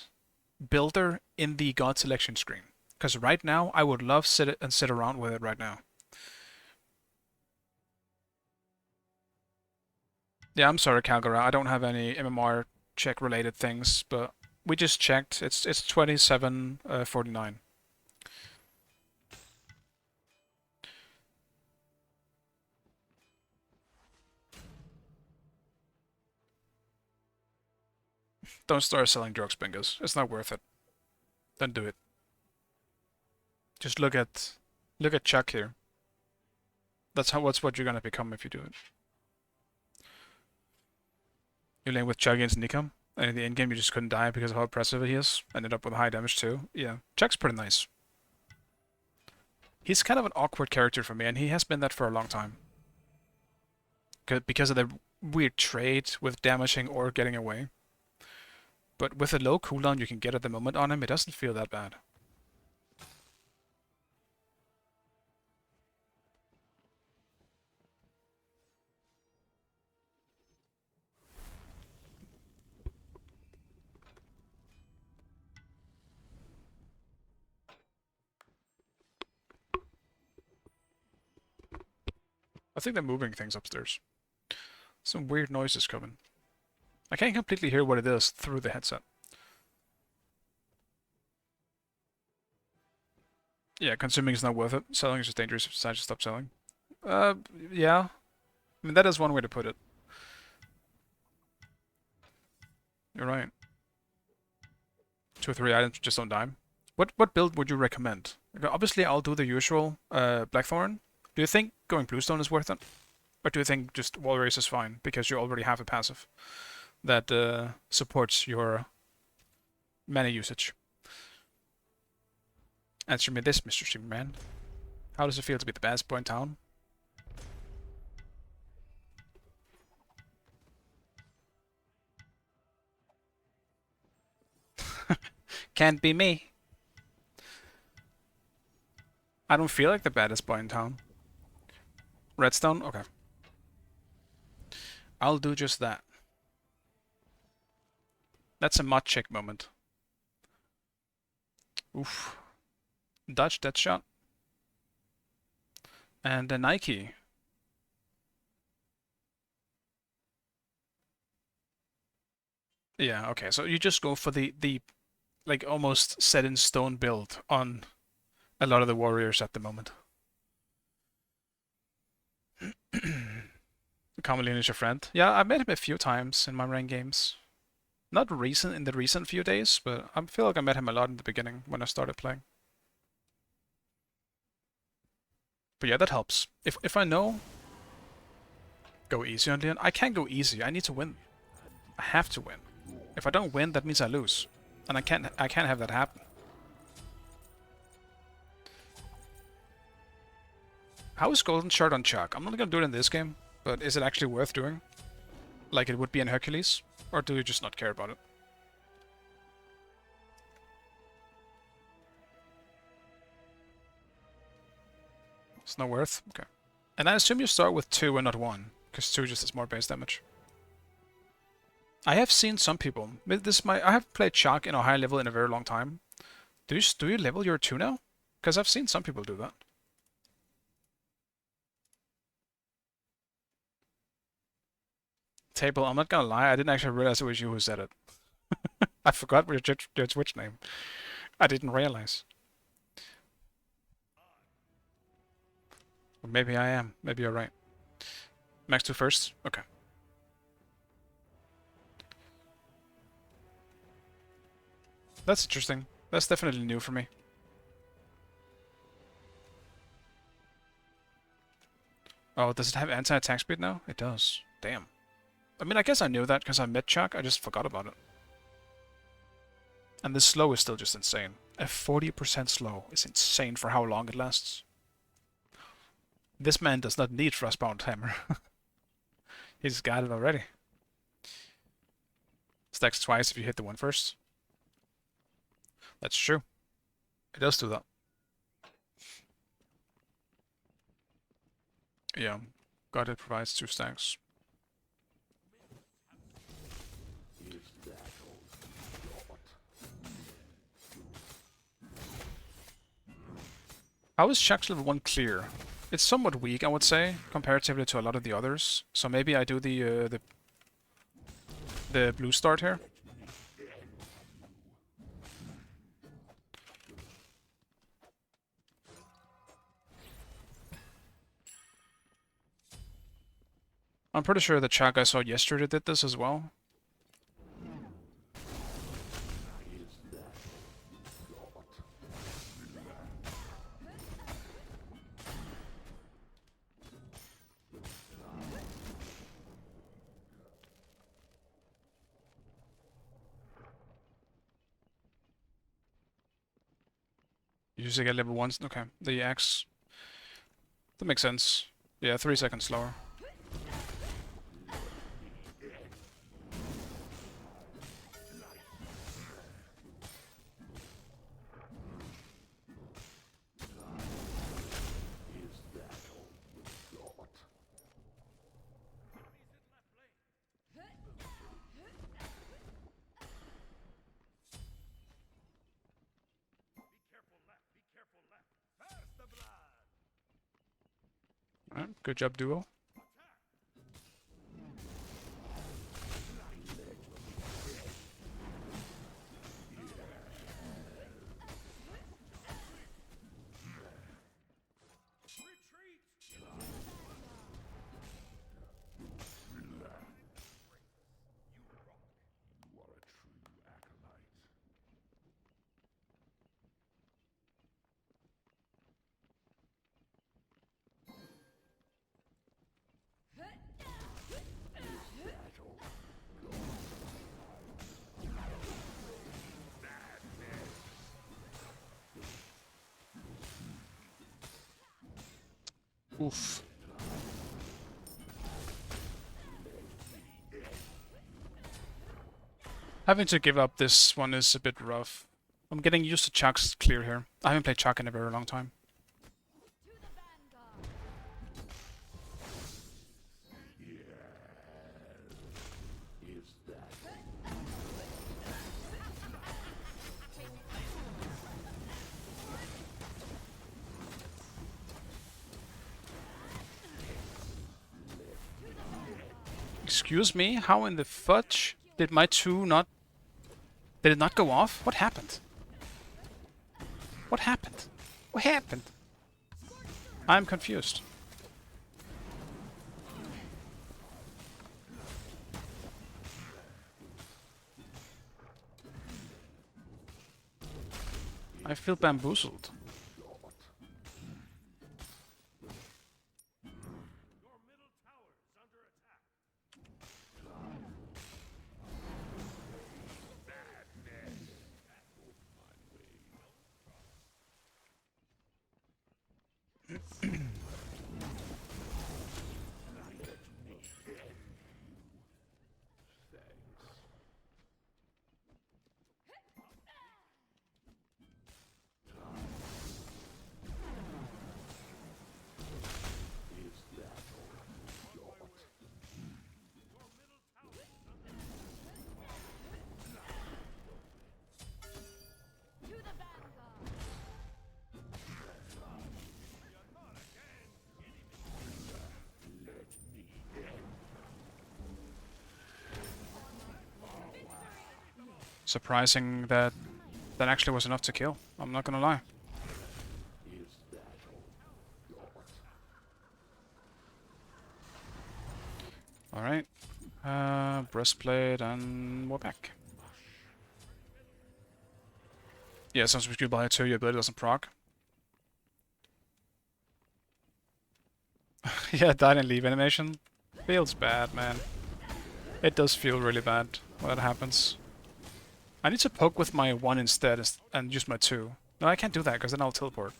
builder in the God selection screen? Because right now, I would love sit around with it right now. Yeah, I'm sorry, Calgara. I don't have any MMR check related things, but we just checked. It's 2749. Don't start selling drugs, Bingos. It's not worth it. Don't do it. Just look at Chuck here. That's what you're gonna become if you do it. You're laying with Chuck against Nikam, and in the end game you just couldn't die because of how oppressive he is. Ended up with high damage too. Yeah, Chuck's pretty nice. He's kind of an awkward character for me, and he has been that for a long time. Because of the weird trait with damaging or getting away. But with the low cooldown you can get at the moment on him, it doesn't feel that bad. I think they're moving things upstairs. Some weird noises coming. I can't completely hear what it is through the headset. Yeah, consuming is not worth it. Selling is just dangerous if you decide to stop selling. Yeah. I mean, that is one way to put it. You're right. 2 or 3 items just don't die. What build would you recommend? Obviously, I'll do the usual Blackthorn. Do you think going Bluestone is worth it? Or do you think just Wall Race is fine because you already have a passive that supports your mana usage? Answer me this, Mr. Superman. How does it feel to be the baddest boy in town? Can't be me. I don't feel like the baddest boy in town. Redstone? Okay. I'll do just that. That's a mod check moment. Oof. Dodge that shot. And a Nike. Yeah, okay. So you just go for the like almost set in stone build on a lot of the warriors at the moment. Commonly is your friend. Yeah, I met him a few times in my ranked games. Not recent in the recent few days, but I feel like I met him a lot in the beginning when I started playing. But yeah, that helps. If I know go easy on Leon, I can't go easy. I need to win. I have to win. If I don't win, that means I lose. And I can't have that happen. How is Golden Shard on Chuck? I'm not gonna do it in this game, but is it actually worth doing? Like it would be in Hercules? Or do you just not care about it? It's not worth? Okay. And I assume you start with 2 and not 1, because 2 just has more base damage. I have seen some people. I have played Chuck in a high level in a very long time. Do you level your 2 now? Because I've seen some people do that. Table, I'm not gonna lie, I didn't actually realize it was you who said it. I forgot your Twitch name. I didn't realize. Or maybe I am. Maybe you're right. Max 2 first? Okay. That's interesting. That's definitely new for me. Oh, does it have anti-attack speed now? It does. Damn. I mean, I guess I knew that because I met Chuck. I just forgot about it. And the slow is still just insane. A 40% slow is insane for how long it lasts. This man does not need Frostbound Hammer. He's got it already. Stacks twice if you hit the one first. That's true. It does do that. Yeah. God, it provides 2 stacks. How is Chuck's level 1 clear? It's somewhat weak, I would say, comparatively to a lot of the others. So maybe I do the blue start here. I'm pretty sure the Chuck I saw yesterday did this as well. Usually get level 1. Okay, the axe. That makes sense. Yeah, 3 seconds slower. Alright, good job, duo. Oof. Having to give up this one is a bit rough. I'm getting used to Chuck's clear here. I haven't played Chuck in a very long time. Excuse me? How in the fudge did my 2 not... Did it not go off? What happened? What happened? What happened? I'm confused. I feel bamboozled. Surprising that that actually was enough to kill. I'm not gonna lie. Alright. Breastplate and we're back. Yeah, since we could buy it too, your ability doesn't proc. Yeah, died and leave animation. Feels bad, man. It does feel really bad when that happens. I need to poke with my 1 instead and use my 2. No, I can't do that because then I'll teleport.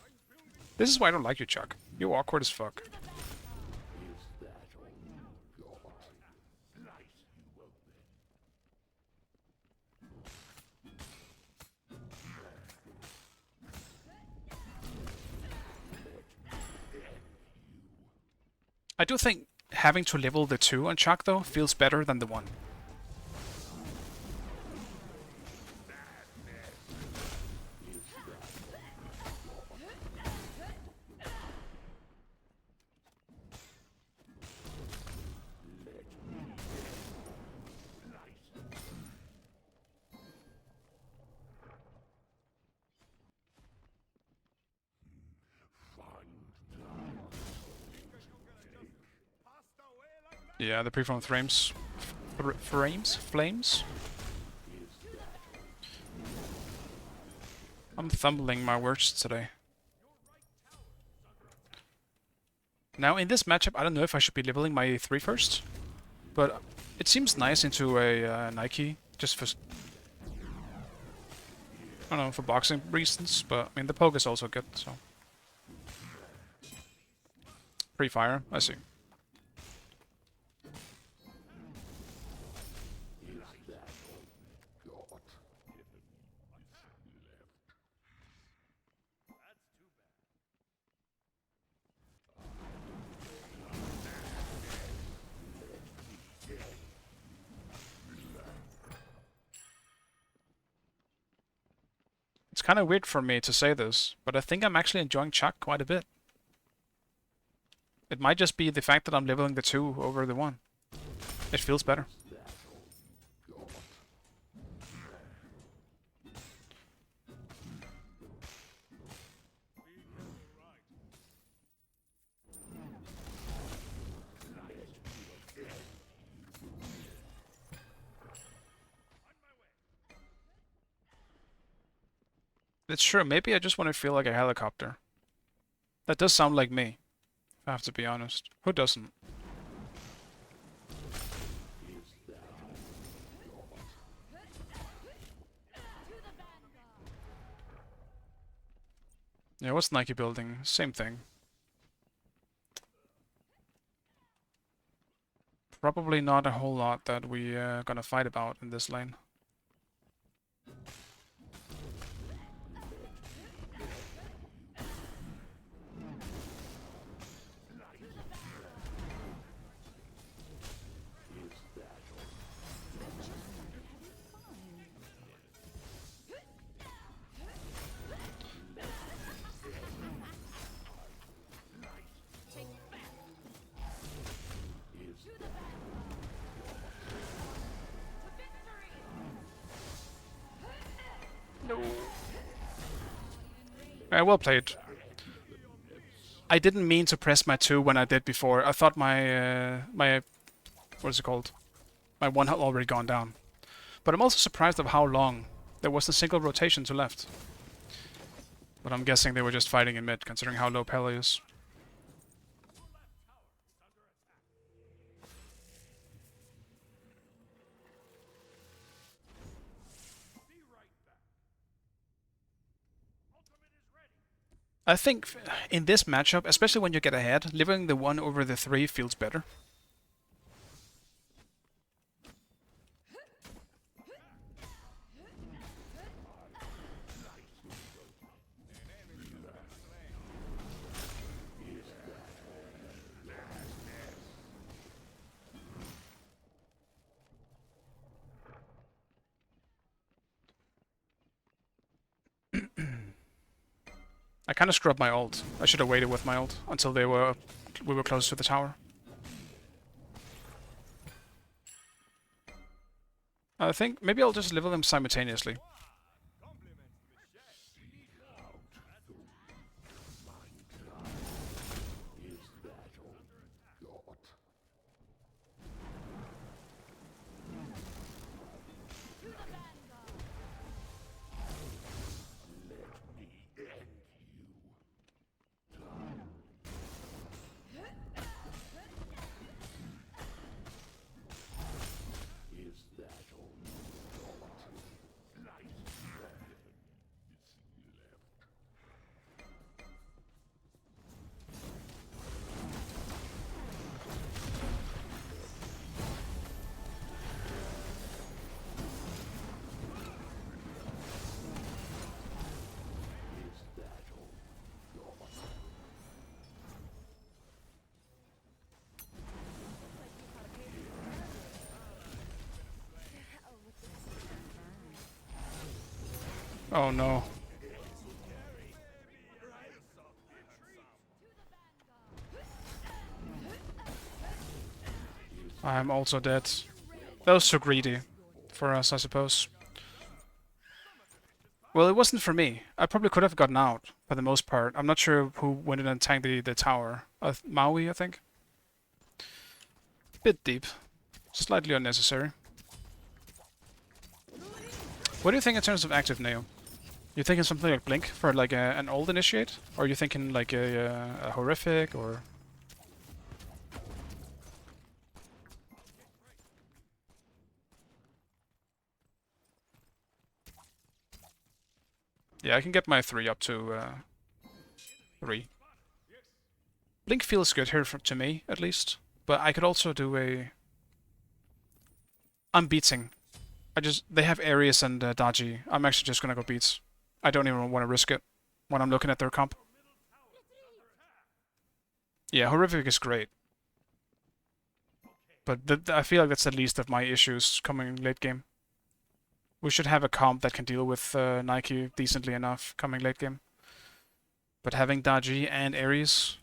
This is why I don't like you, Chuck. You're awkward as fuck. I do think having to level the 2 on Chuck, though, feels better than the 1. Yeah, the preformed frames. Flames? I'm fumbling my words today. Now, in this matchup, I don't know if I should be leveling my 3 first, but it seems nice into a Nike, just for... I don't know, for boxing reasons, but I mean, the poke is also good, so... Pre-fire, I see. It's kind of weird for me to say this, but I think I'm actually enjoying Chuck quite a bit. It might just be the fact that I'm leveling the 2 over the 1. It feels better. It's true, maybe I just want to feel like a helicopter. That does sound like me, if I have to be honest. Who doesn't? Yeah, what's Nike building? Same thing. probably not a whole lot that we gonna fight about in this lane. Well played. I didn't mean to press my 2 when I did before. I thought my what is it called? My 1 had already gone down. But I'm also surprised of how long there was a single rotation to left. But I'm guessing they were just fighting in mid, considering how low Pele is. I think in this matchup, especially when you get ahead, living the 1 over the 3 feels better. I kind of screwed up my ult. I should have waited with my ult until we were close to the tower. I think maybe I'll just level them simultaneously. Oh no. I'm also dead. That was so greedy for us, I suppose. Well, it wasn't for me. I probably could have gotten out for the most part. I'm not sure who went in and tanked the tower. Maui, I think. Bit deep. Slightly unnecessary. What do you think in terms of active Neo? You thinking something like Blink for like an old initiate? Or are you thinking like a horrific or... Yeah, I can get my 3 up to 3. Blink feels good here to me, at least. But I could also do a... I'm beating. They have Aries and Daji. I'm actually just gonna go beats. I don't even want to risk it when I'm looking at their comp. Yeah, horrific is great. But I feel like that's the least of my issues coming late game. We should have a comp that can deal with Nike decently enough coming late game. But having Daji and Ares...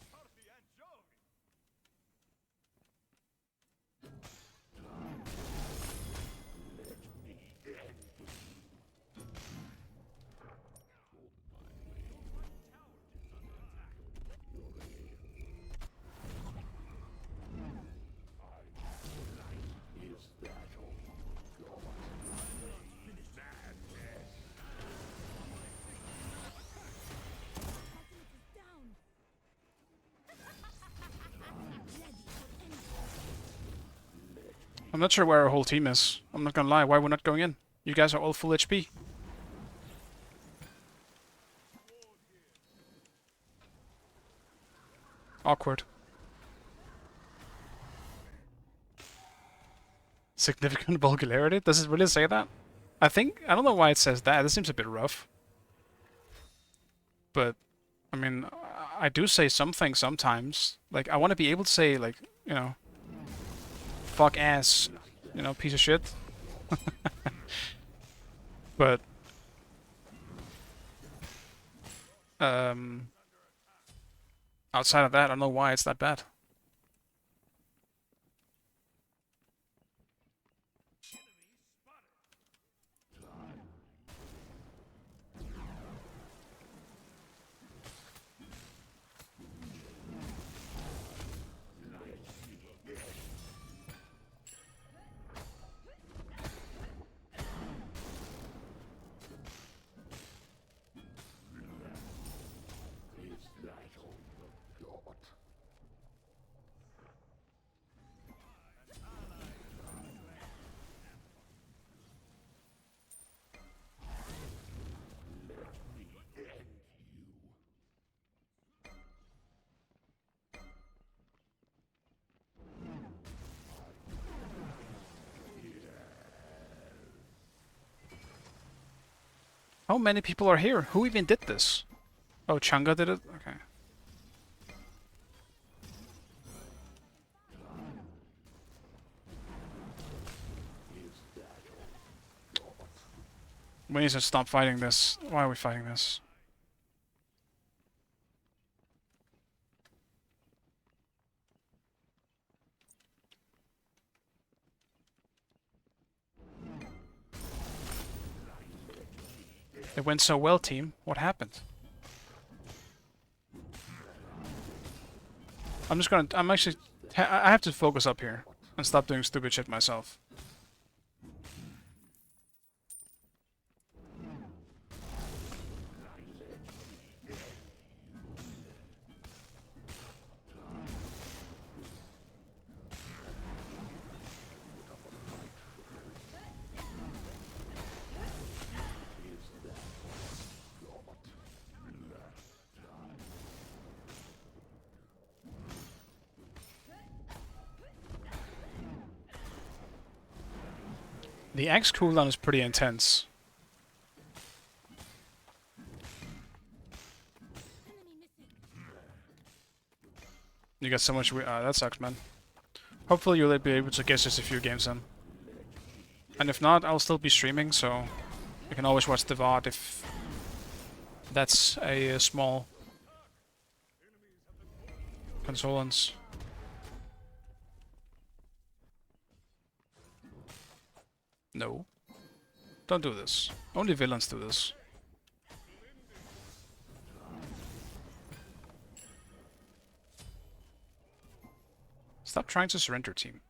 I'm not sure where our whole team is. I'm not gonna lie, why we're not going in? You guys are all full HP. Awkward. Significant vulgarity? Does it really say that? I don't know why it says that. This seems a bit rough. But, I mean, I do say something sometimes. Like, I want to be able to say, like, you know, fuck ass, you know, piece of shit. But, outside of that, I don't know why it's that bad. How many people are here? Who even did this? Oh, Changa did it? Okay. We need to stop fighting this. Why are we fighting this? It went so well, team. What happened? I'm actually... I have to focus up here and stop doing stupid shit myself. The axe cooldown is pretty intense. You got so much... that sucks, man. Hopefully you'll be able to get just a few games in. And if not, I'll still be streaming, so you can always watch the VOD if that's a small consolence. No. Don't do this. Only villains do this. Stop trying to surrender, team.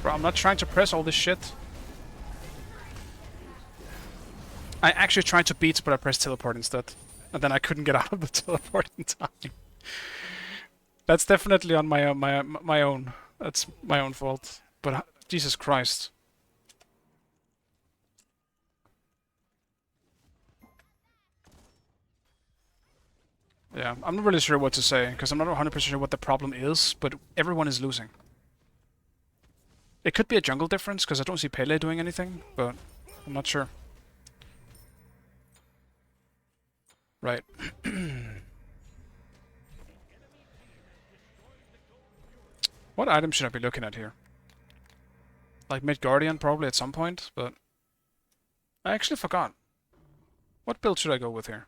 Bro, I'm not trying to press all this shit. I actually tried to beat, but I pressed teleport instead. And then I couldn't get out of the teleport in time. That's definitely on my own. That's my own fault. But Jesus Christ. Yeah, I'm not really sure what to say, because I'm not 100% sure what the problem is, but everyone is losing. It could be a jungle difference, because I don't see Pele doing anything, but I'm not sure. Right. What item should I be looking at here? Like Mid-Guardian probably at some point, but I actually forgot. What build should I go with here?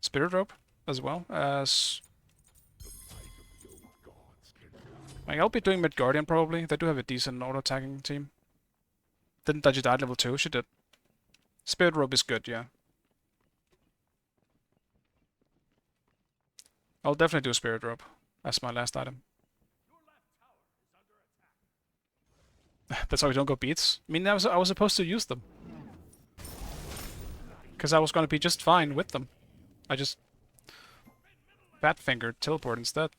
Spirit Rope as well as... Like, I'll be doing Mid-Guardian probably. They do have a decent auto-attacking team. Didn't Dodgy die at level 2? She did. Spirit Rope is good, yeah. I'll definitely do Spirit Rope. That's my last item. That's why we don't go beats? I mean, I was supposed to use them. Because I was going to be just fine with them. I just fat fingered teleport instead.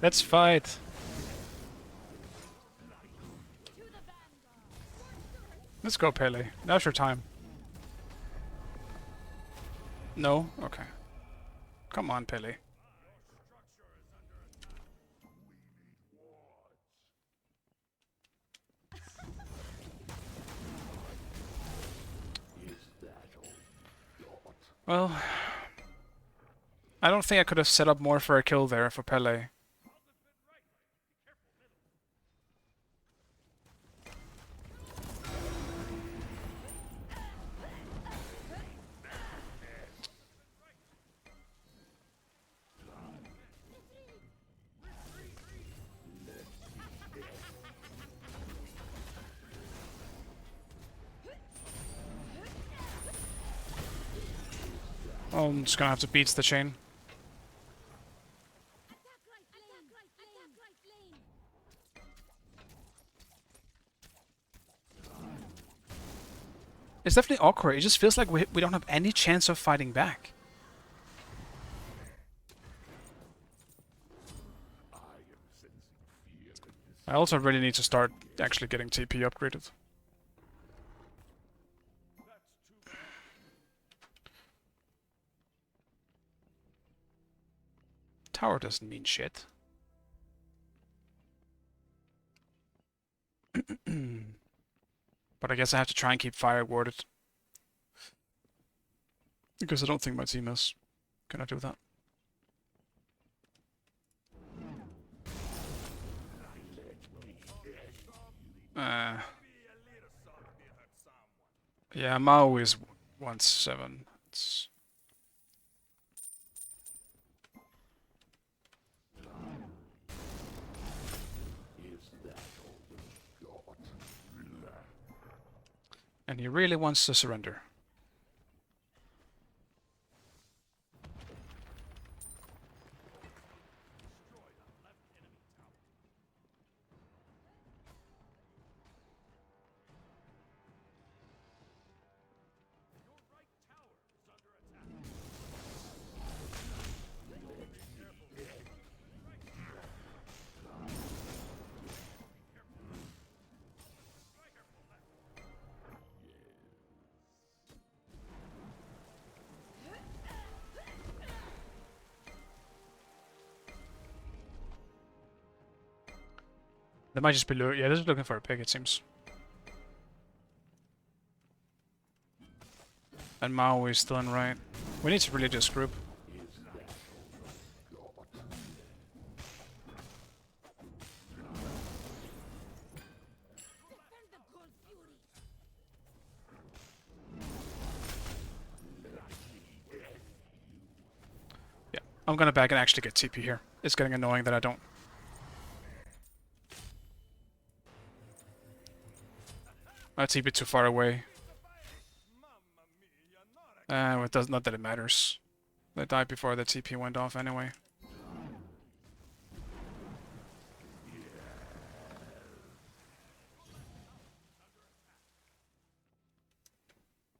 Let's fight. Let's go, Pele. Now's your time. No? Okay. Come on, Pele. Well, I don't think I could have set up more for a kill there for Pele. Oh, I'm just gonna have to beat the chain. It's definitely awkward. It just feels like we don't have any chance of fighting back. I also really need to start actually getting TP upgraded. Tower doesn't mean shit. But I guess I have to try and keep fire warded. Because I don't think my team is gonna do that. Yeah, Mao is 1-7. It's... And he really wants to surrender. They might just be yeah, they're just looking for a pick, it seems. And Mao is still in right. We need to really just group. Yeah, I'm gonna back and actually get TP here. It's getting annoying that I don't. I TP too far away. It does not that it matters. They died before the TP went off anyway.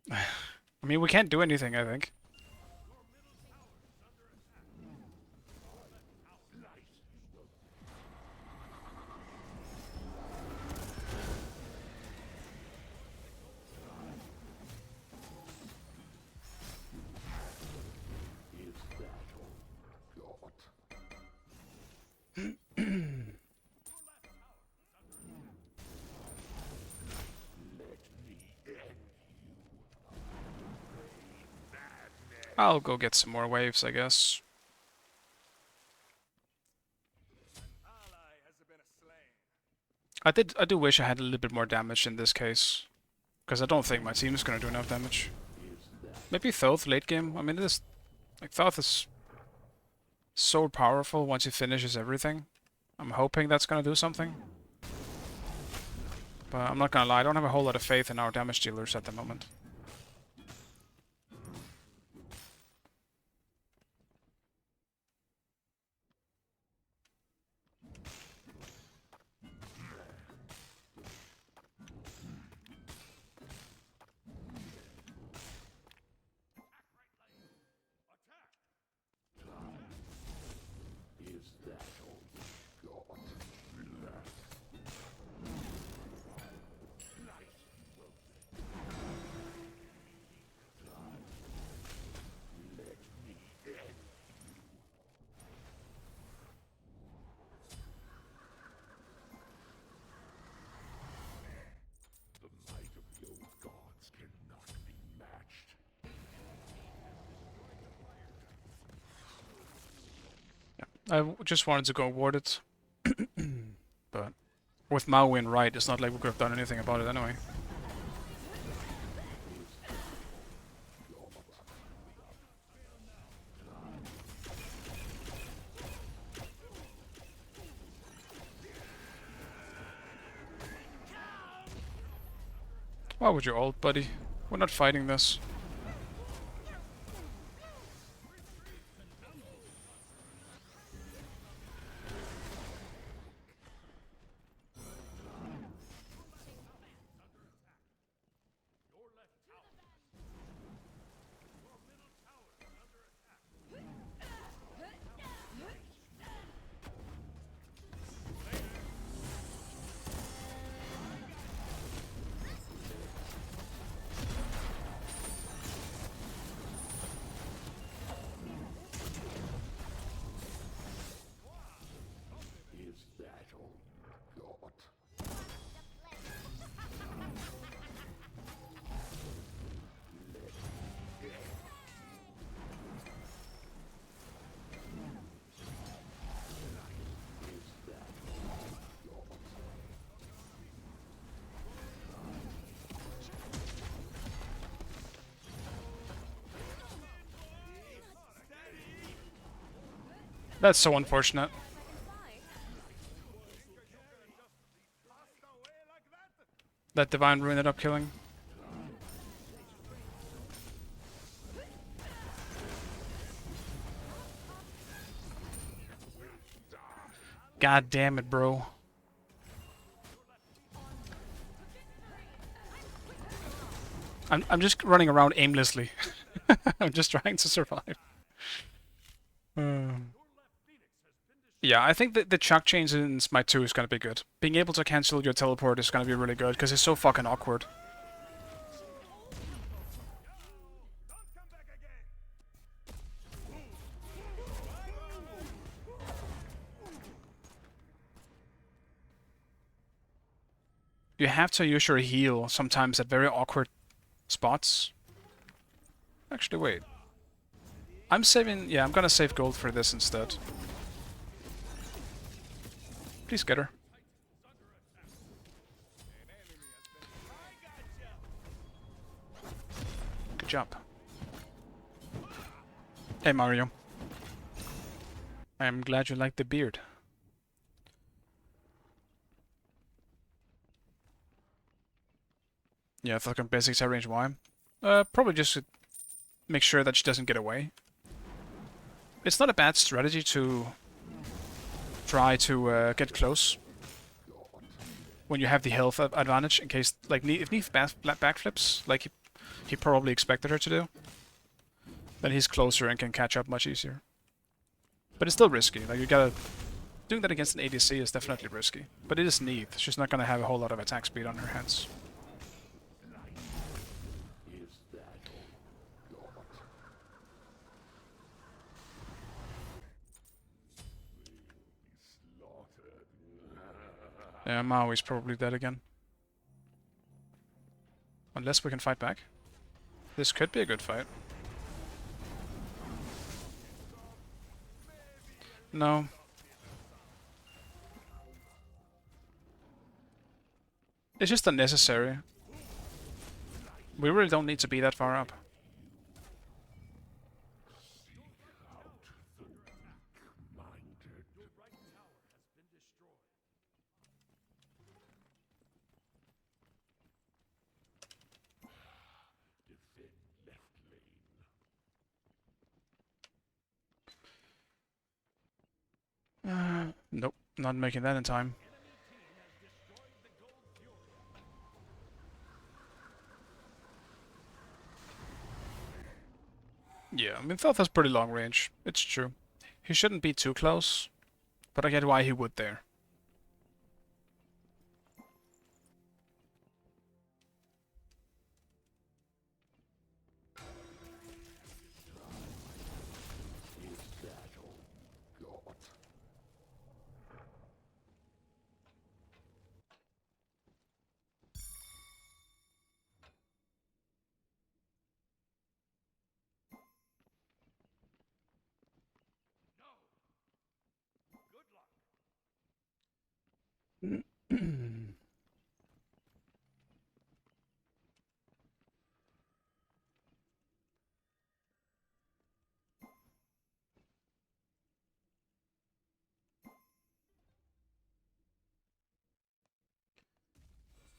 I mean, we can't do anything, I think. I'll go get some more waves, I guess. I do wish I had a little bit more damage in this case. Because I don't think my team is going to do enough damage. Maybe Thoth late game. I mean, this like Thoth is so powerful once he finishes everything. I'm hoping that's going to do something. But I'm not going to lie, I don't have a whole lot of faith in our damage dealers at the moment. I just wanted to go ward it. But with Maui right, it's not like we could have done anything about it anyway. Why would you ult, buddy? We're not fighting this. That's so unfortunate. That Divine Ruin ended up killing. God damn it, bro. I'm just running around aimlessly. I'm just trying to survive. Yeah, I think that the chuck change in Smite 2 is gonna be good. Being able to cancel your teleport is gonna be really good, because it's so fucking awkward. You have to use your heal sometimes at very awkward spots. Actually, wait. I'm saving... Yeah, I'm gonna save gold for this instead. Please get her. Good job. Hey, Mario. I'm glad you like the beard. Yeah, fucking basics high range Y. Probably just to make sure that she doesn't get away. It's not a bad strategy to try to get close when you have the health advantage, in case, like, if Neith backflips, like he probably expected her to do, then he's closer and can catch up much easier. But it's still risky. Like, you gotta... Doing that against an ADC is definitely risky. But it is Neith. She's not gonna have a whole lot of attack speed on her hands. Yeah, Maui's probably dead again. Unless we can fight back. This could be a good fight. No. It's just unnecessary. We really don't need to be that far up. Nope, not making that in time. Yeah, I mean, Thoth has pretty long range. It's true. He shouldn't be too close, but I get why he would there.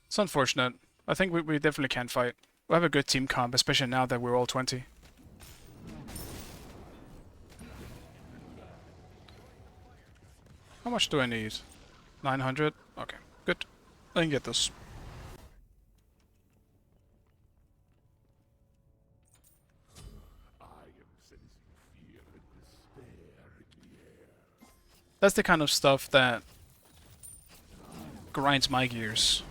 It's unfortunate. I think we definitely can fight. We have a good team comp, especially now that we're all 20. How much do I need? 900? Okay, good. I can get this. That's the kind of stuff that grinds my gears.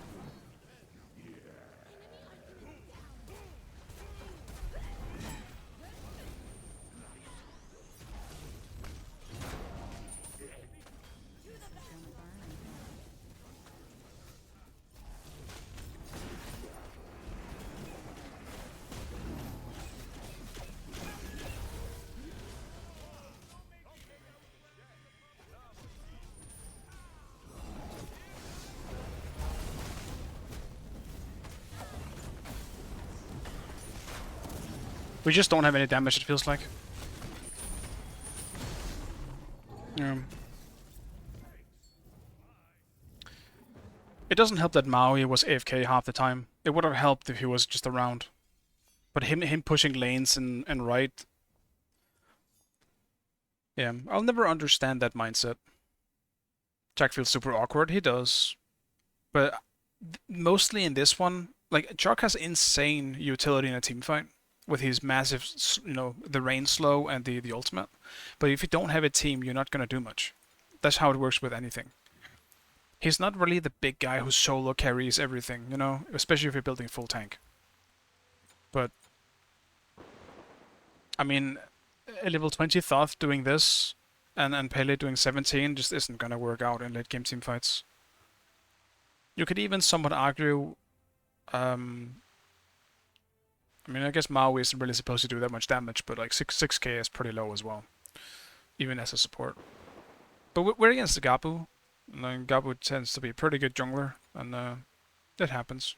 We just don't have any damage, it feels like. It doesn't help that Maui was AFK half the time. It would have helped if he was just around. But him pushing lanes and right... Yeah, I'll never understand that mindset. Jack feels super awkward, he does. But mostly in this one, like, Chuck has insane utility in a team fight. With his massive, you know, the rain slow and the ultimate. But if you don't have a team, you're not gonna do much. That's how it works with anything. He's not really the big guy who solo carries everything, you know? Especially if you're building full tank. But... I mean, a level 20 Thoth doing this, and Pele doing 17 just isn't gonna work out in late game team fights. You could even somewhat argue... I mean, I guess Maui isn't really supposed to do that much damage, but like 6k is pretty low as well. Even as a support. But we're against the Gabu. And Gabu tends to be a pretty good jungler, and that happens.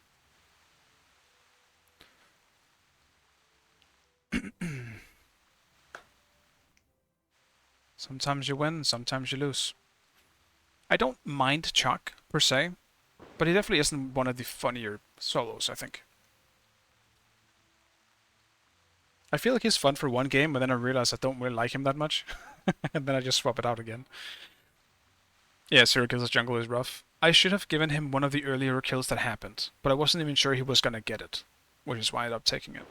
Sometimes you win, sometimes you lose. I don't mind Chuck, per se, but he definitely isn't one of the funnier solos, I think. I feel like he's fun for one game, but then I realize I don't really like him that much. And then I just swap it out again. Yeah, Syracuse jungle is rough. I should have given him one of the earlier kills that happened, but I wasn't even sure he was gonna get it, which is why I ended up taking it.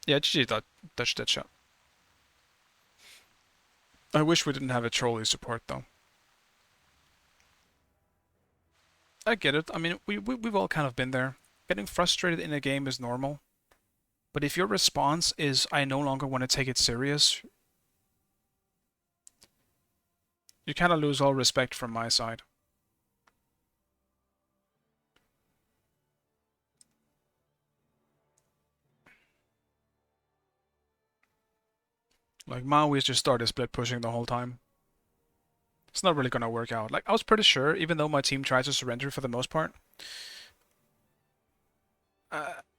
Yeah, GG dodged that shot. I wish we didn't have a trolley support though. I get it. I mean, we've all kind of been there. Getting frustrated in a game is normal. But if your response is, I no longer want to take it serious, you kind of lose all respect from my side. Like, Maui's just started split pushing the whole time. It's not really gonna work out. Like, I was pretty sure, even though my team tried to surrender for the most part,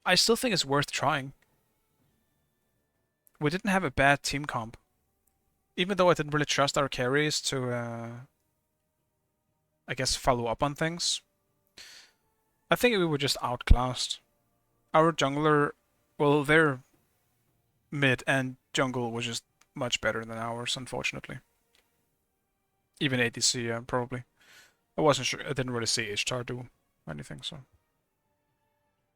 I still think it's worth trying. We didn't have a bad team comp. Even though I didn't really trust our carries to, I guess, follow up on things, I think we were just outclassed. Our jungler, well, their mid and jungle was just much better than ours, unfortunately. Even ADC, probably. I wasn't sure. I didn't really see HTAR do anything, so.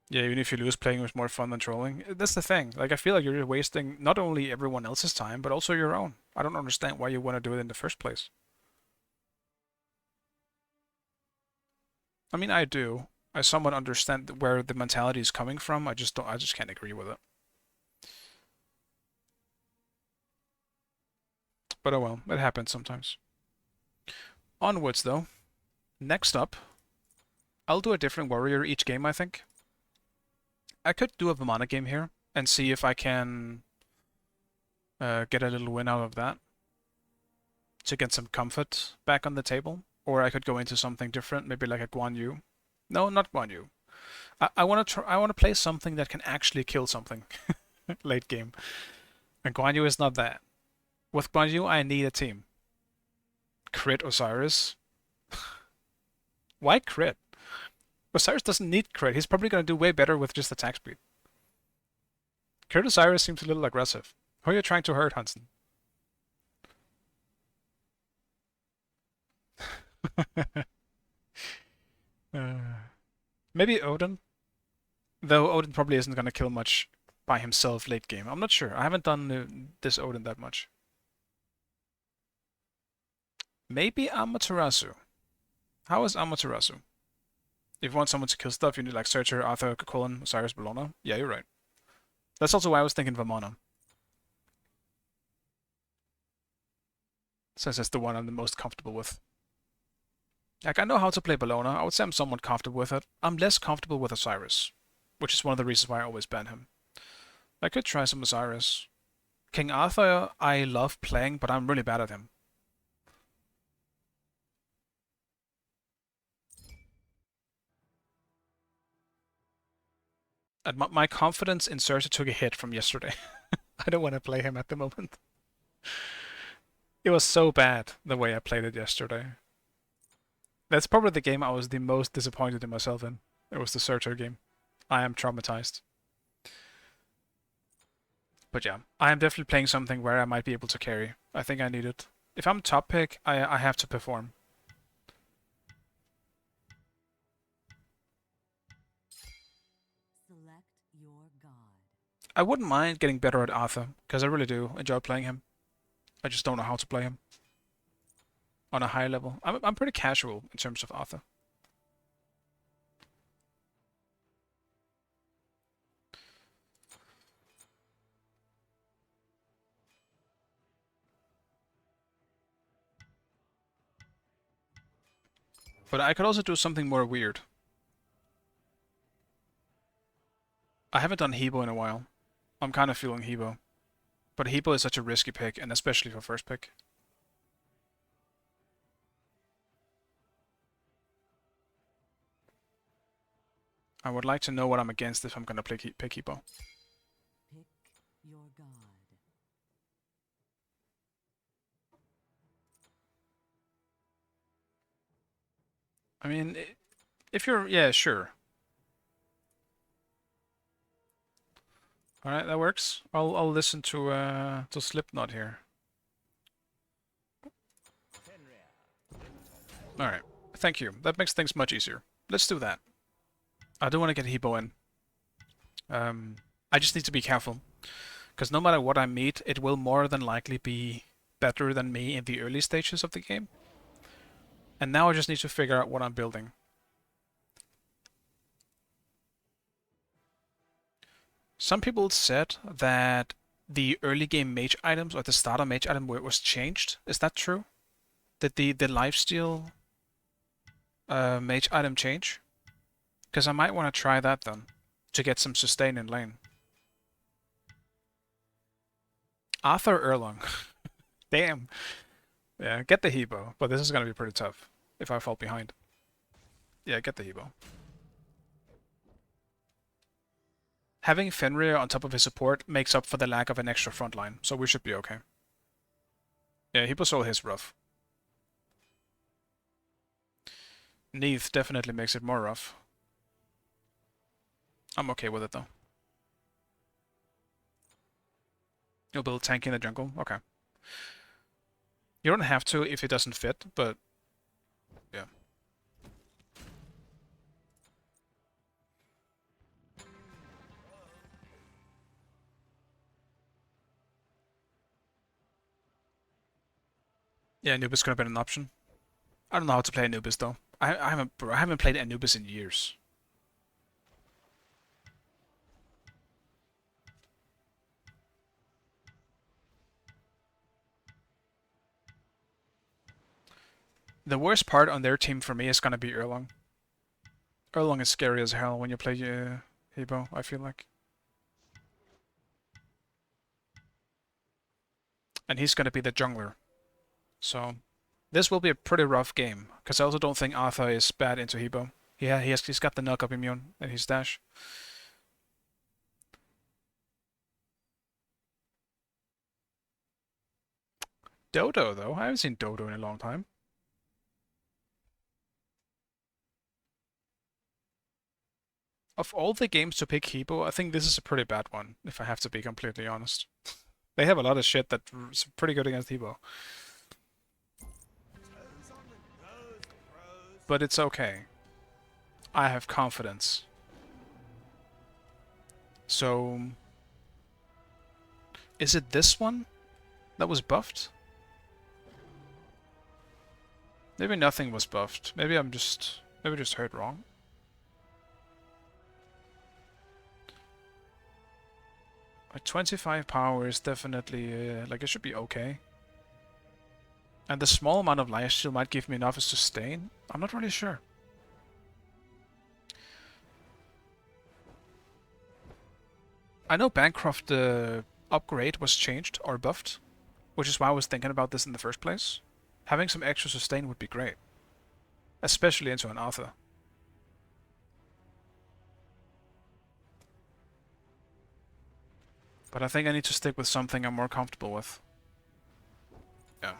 Yeah, even if you lose, playing was more fun than trolling. That's the thing. Like, I feel like you're wasting not only everyone else's time, but also your own. I don't understand why you want to do it in the first place. I mean, I do. I somewhat understand where the mentality is coming from. I just don't. I just can't agree with it. But oh well, it happens sometimes. Onwards, though. Next up, I'll do a different warrior each game, I think. I could do a Vamana game here and see if I can get a little win out of that to get some comfort back on the table. Or I could go into something different, maybe like a Guan Yu. No, not Guan Yu. I want to try. I want to play something that can actually kill something late game. And Guan Yu is not that. With Guan Yu, I need a team. Crit Osiris. Why crit? Osiris doesn't need crit. He's probably going to do way better with just attack speed. Crit Osiris seems a little aggressive. Who are you trying to hurt, Hansen? Maybe Odin? Though Odin probably isn't going to kill much by himself late game. I'm not sure. I haven't done this Odin that much. Maybe Amaterasu. How is Amaterasu? If you want someone to kill stuff, you need like Searcher, Arthur, Colin, Osiris, Bellona. Yeah, you're right. That's also why I was thinking Vamana. Since it's the one I'm the most comfortable with. Like, I know how to play Bellona. I would say I'm somewhat comfortable with it. I'm less comfortable with Osiris, which is one of the reasons why I always ban him. I could try some Osiris. King Arthur, I love playing, but I'm really bad at him. And my confidence in Cersei took a hit from yesterday. I don't want to play him at the moment. It was so bad the way I played it yesterday. That's probably the game I was the most disappointed in myself in. It was the Searcher game. I am traumatized. But yeah, I am definitely playing something where I might be able to carry. I think I need it. If I'm top pick, I have to perform. Select your god. I wouldn't mind getting better at Arthur, because I really do enjoy playing him. I just don't know how to play him on a high level. I'm pretty casual in terms of Arthur. But I could also do something more weird. I haven't done Hebo in a while. I'm kind of feeling Hebo. But Hebo is such a risky pick, and especially for first pick. I would like to know what I'm against if I'm gonna pick Hebo. Pick your god. I mean, if you're... yeah, sure. Alright, that works. I'll listen to Slipknot here. Alright, thank you. That makes things much easier. Let's do that. I do want to get Hebo in. I just need to be careful. Because no matter what I meet, it will more than likely be better than me in the early stages of the game. And now I just need to figure out what I'm building. Some people said that the early game mage items, or the starter mage item, was changed. Is that true? Did the lifesteal mage item change? Because I might want to try that then, to get some sustain in lane. Arthur Erlong. Damn. Yeah, get the Hebo, but this is gonna be pretty tough if I fall behind. Yeah, get the Hebo. Having Fenrir on top of his support makes up for the lack of an extra front line, so we should be okay. Yeah, Hebo soul his rough. Neith definitely makes it more rough. I'm okay with it though. You'll build tank in the jungle? Okay. You don't have to if it doesn't fit, but yeah. Yeah, Anubis could have been an option. I don't know how to play Anubis though. I haven't played Anubis in years. The worst part on their team for me is gonna be Erlong. Erlong is scary as hell when you play Hebo, I feel like. And he's gonna be the jungler. So this will be a pretty rough game, because I also don't think Arthur is bad into Hebo. He's got the knock-up immune and his dash. Dodo though, I haven't seen Dodo in a long time. Of all the games to pick Hebo, I think this is a pretty bad one, if I have to be completely honest. They have a lot of shit that's pretty good against Hebo. But it's okay. I have confidence. So... is it this one that was buffed? Maybe nothing was buffed. Maybe just heard wrong. Like 25 power is definitely like it should be okay. And the small amount of life steal might give me enough to sustain. I'm not really sure. I know Bancroft upgrade was changed or buffed, which is why I was thinking about this in the first place. Having some extra sustain would be great. Especially into an Arthur. But I think I need to stick with something I'm more comfortable with. Yeah.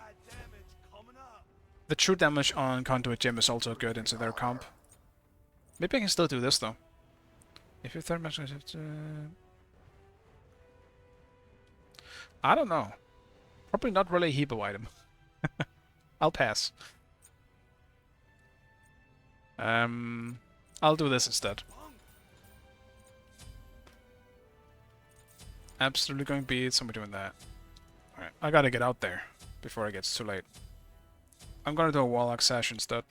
The true damage on Conduit Gem is also good into their comp. Maybe I can still do this though. If your third match... I don't know. Probably not really a Hebo item. I'll pass. I'll do this instead. Absolutely going beat, somebody doing that. Alright, I gotta get out there before it gets too late. I'm gonna do a Warlock Sash instead.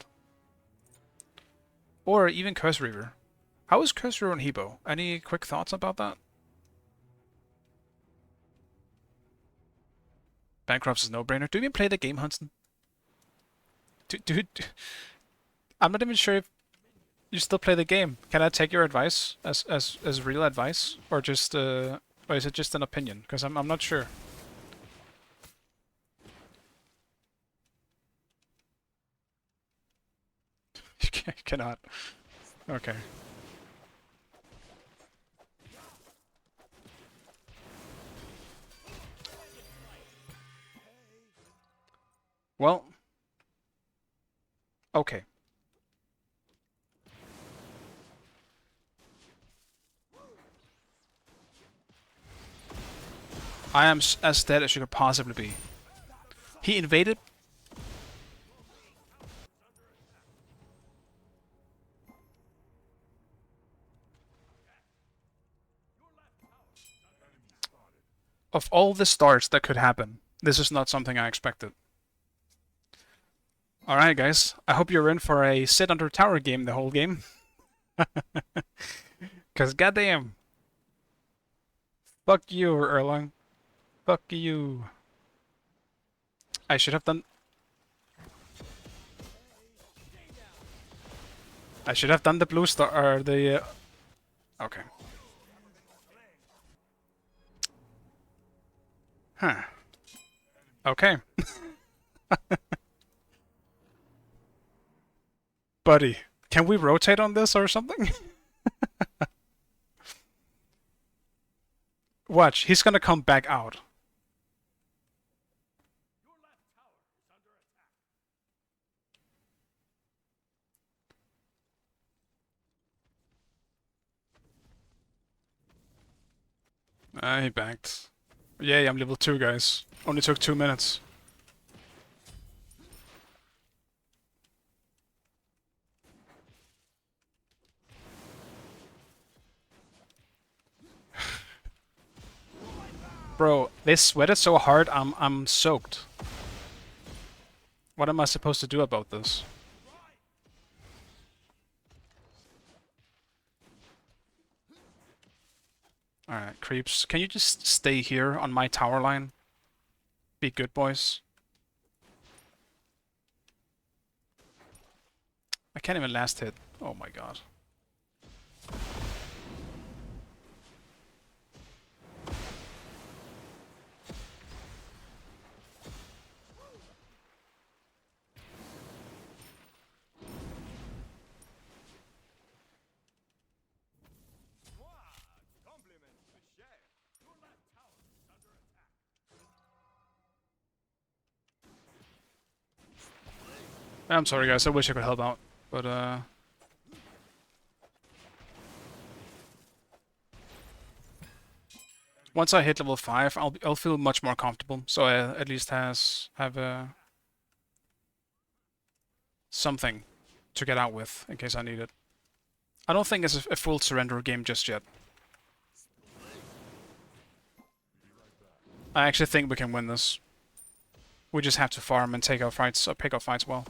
Or even Curse Reaver. How is Curse Reaver on Hebo? Any quick thoughts about that? Bancroft's is a no-brainer. Do you even play the game, Huntston? Dude, I'm not even sure if you still play the game. Can I take your advice as real advice, or just or is it just an opinion? Because I'm not sure. You cannot. Okay. Well. Okay. I am as dead as you could possibly be. He invaded. Of all the starts that could happen, this is not something I expected. Alright guys, I hope you're in for a sit under tower game the whole game. Cause goddamn. Fuck you, Erlang. Fuck you. I should have done... I should have done the blue star, or the... Okay. Huh. Okay. Buddy, can we rotate on this or something? Watch, he's gonna come back out. He backed. Yay, I'm level 2, guys. Only took 2 minutes. Bro, they sweated so hard, I'm soaked. What am I supposed to do about this? Alright, creeps. Can you just stay here on my tower line? Be good, boys. I can't even last hit. Oh my god. Compliments to share. Your left tower is under attack. I'm sorry, guys. I wish I could help out, but once I hit level 5, I'll feel much more comfortable. So I at least have something to get out with in case I need it. I don't think it's a full surrender game just yet. I actually think we can win this. We just have to farm and take our fights, or pick our fights well.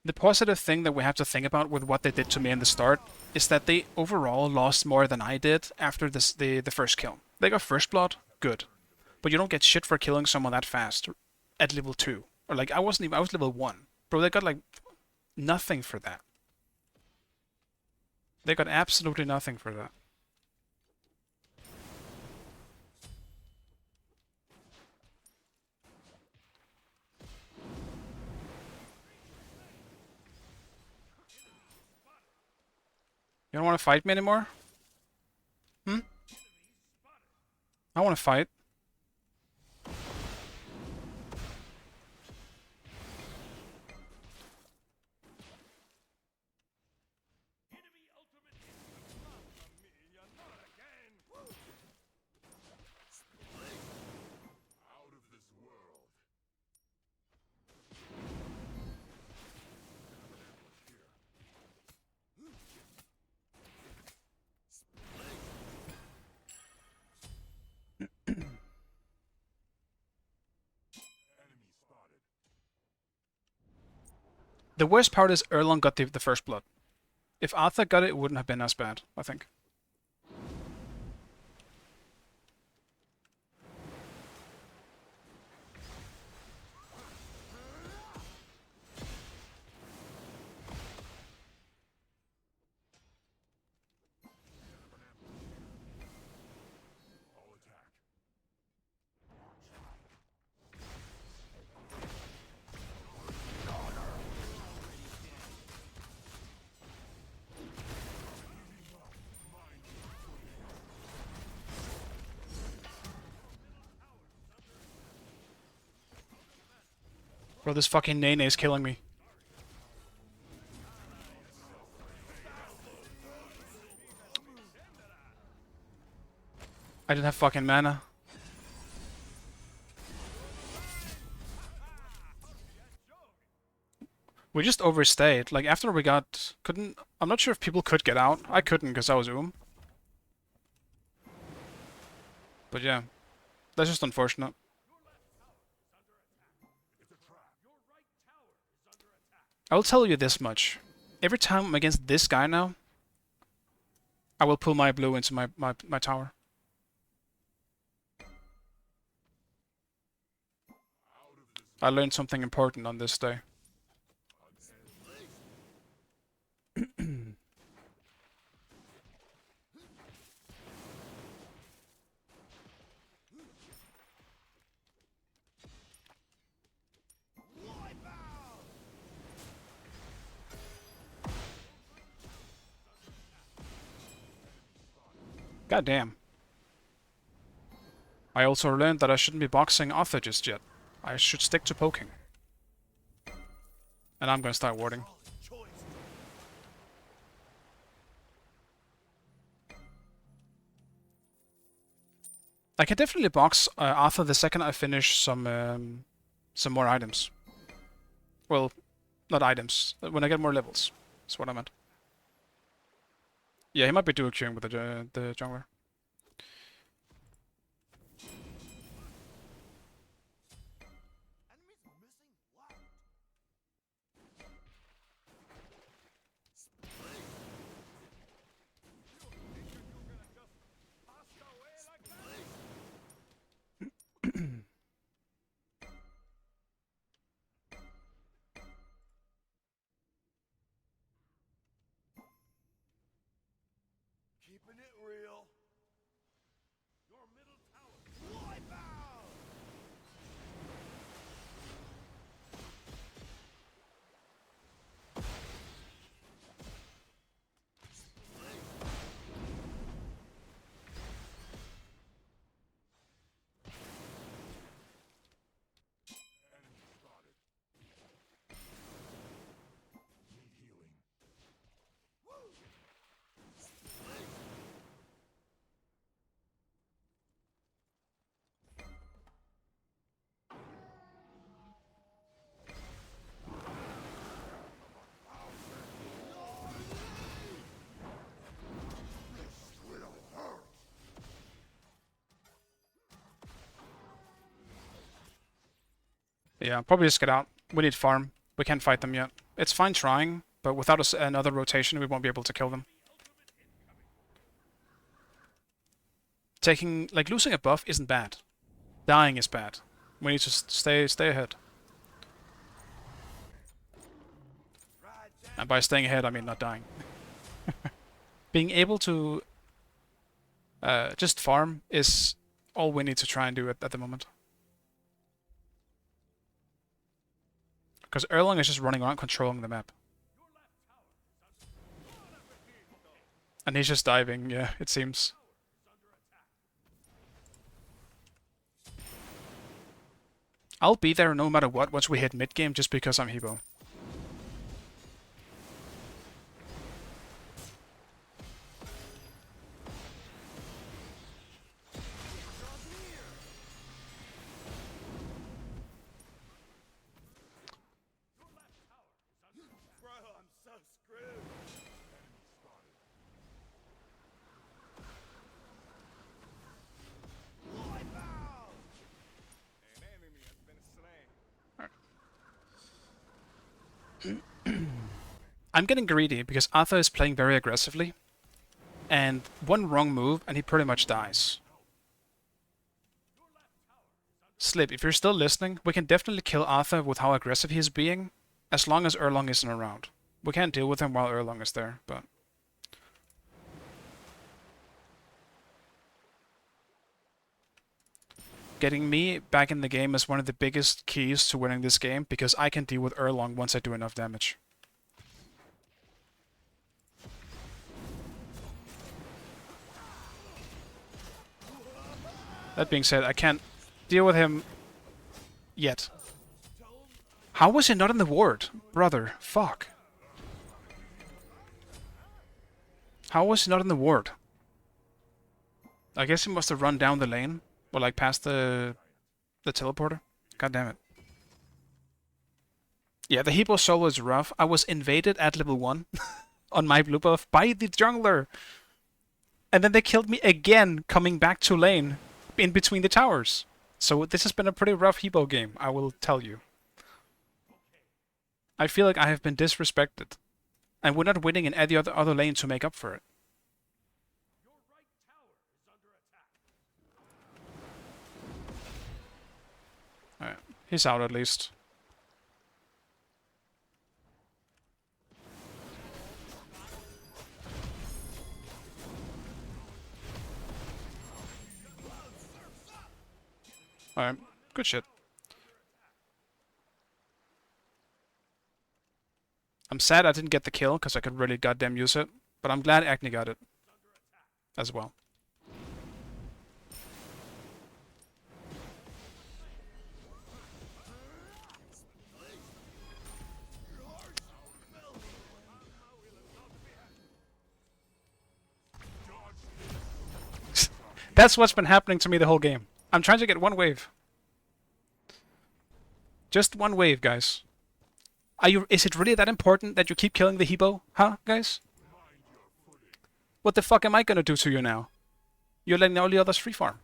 The positive thing that we have to think about with what they did to me in the start is that they overall lost more than I did after the first kill. They got first blood, good. But you don't get shit for killing someone that fast at level 2. Or like, I was level 1. Bro, they got like nothing for that. They got absolutely nothing for that. You don't want to fight me anymore? Hmm? I want to fight. Out of this world. Enemy spotted. The worst part is Erlon got the first blood. If Arthur got it, it wouldn't have been as bad, I think. All attack. Bro, this fucking Nene is killing me. I didn't have fucking mana. We just overstayed. Like, after we got... I'm not sure if people could get out. I couldn't because I was But yeah. That's just unfortunate. I will tell you this much. Every time I'm against this guy now, I will pull my blue into my tower. I learned something important on this day. God damn. I also learned that I shouldn't be boxing Arthur just yet. I should stick to poking. And I'm gonna start warding. I can definitely box Arthur the second I finish some more items. Well, not items. When I get more levels. That's what I meant. Yeah, he might be dual queuing with the jungler. Keeping it real. Your middle tower. Wipe out! Yeah, probably just get out. We need farm. We can't fight them yet. It's fine trying, but without another rotation, we won't be able to kill them. Losing a buff isn't bad. Dying is bad. We need to stay ahead. And by staying ahead, I mean not dying. Being able to just farm is all we need to try and do at the moment. Because Erlang is just running around controlling the map. And he's just diving, yeah, it seems. I'll be there no matter what once we hit mid-game just because I'm Hebo. Bro, I'm so screwed. Wipe out! An enemy has been slain. I'm getting greedy because Arthur is playing very aggressively. And one wrong move and he pretty much dies. Slip, if you're still listening, we can definitely kill Arthur with how aggressive he is being, as long as Erlang isn't around. We can't deal with him while Erlang is there, but... Getting me back in the game is one of the biggest keys to winning this game, because I can deal with Erlang once I do enough damage. That being said, I can't deal with him yet. How was he not in the ward? Brother, fuck. How was he not in the ward? I guess he must have run down the lane. Or like past the teleporter. God damn it. Yeah, the Hebo solo is rough. I was invaded at level 1 on my blue buff by the jungler. And then they killed me again coming back to lane in between the towers. So this has been a pretty rough Hebo game, I will tell you. I feel like I have been disrespected. And we're not winning in any other lane to make up for it. Alright, he's out at least. Alright, good shit. I'm sad I didn't get the kill, because I could really goddamn use it. But I'm glad Agni got it. As well. That's what's been happening to me the whole game. I'm trying to get one wave. Just one wave, guys. Is it really that important that you keep killing the Hebo? Huh, guys? What the fuck am I gonna do to you now? You're letting all the others free farm.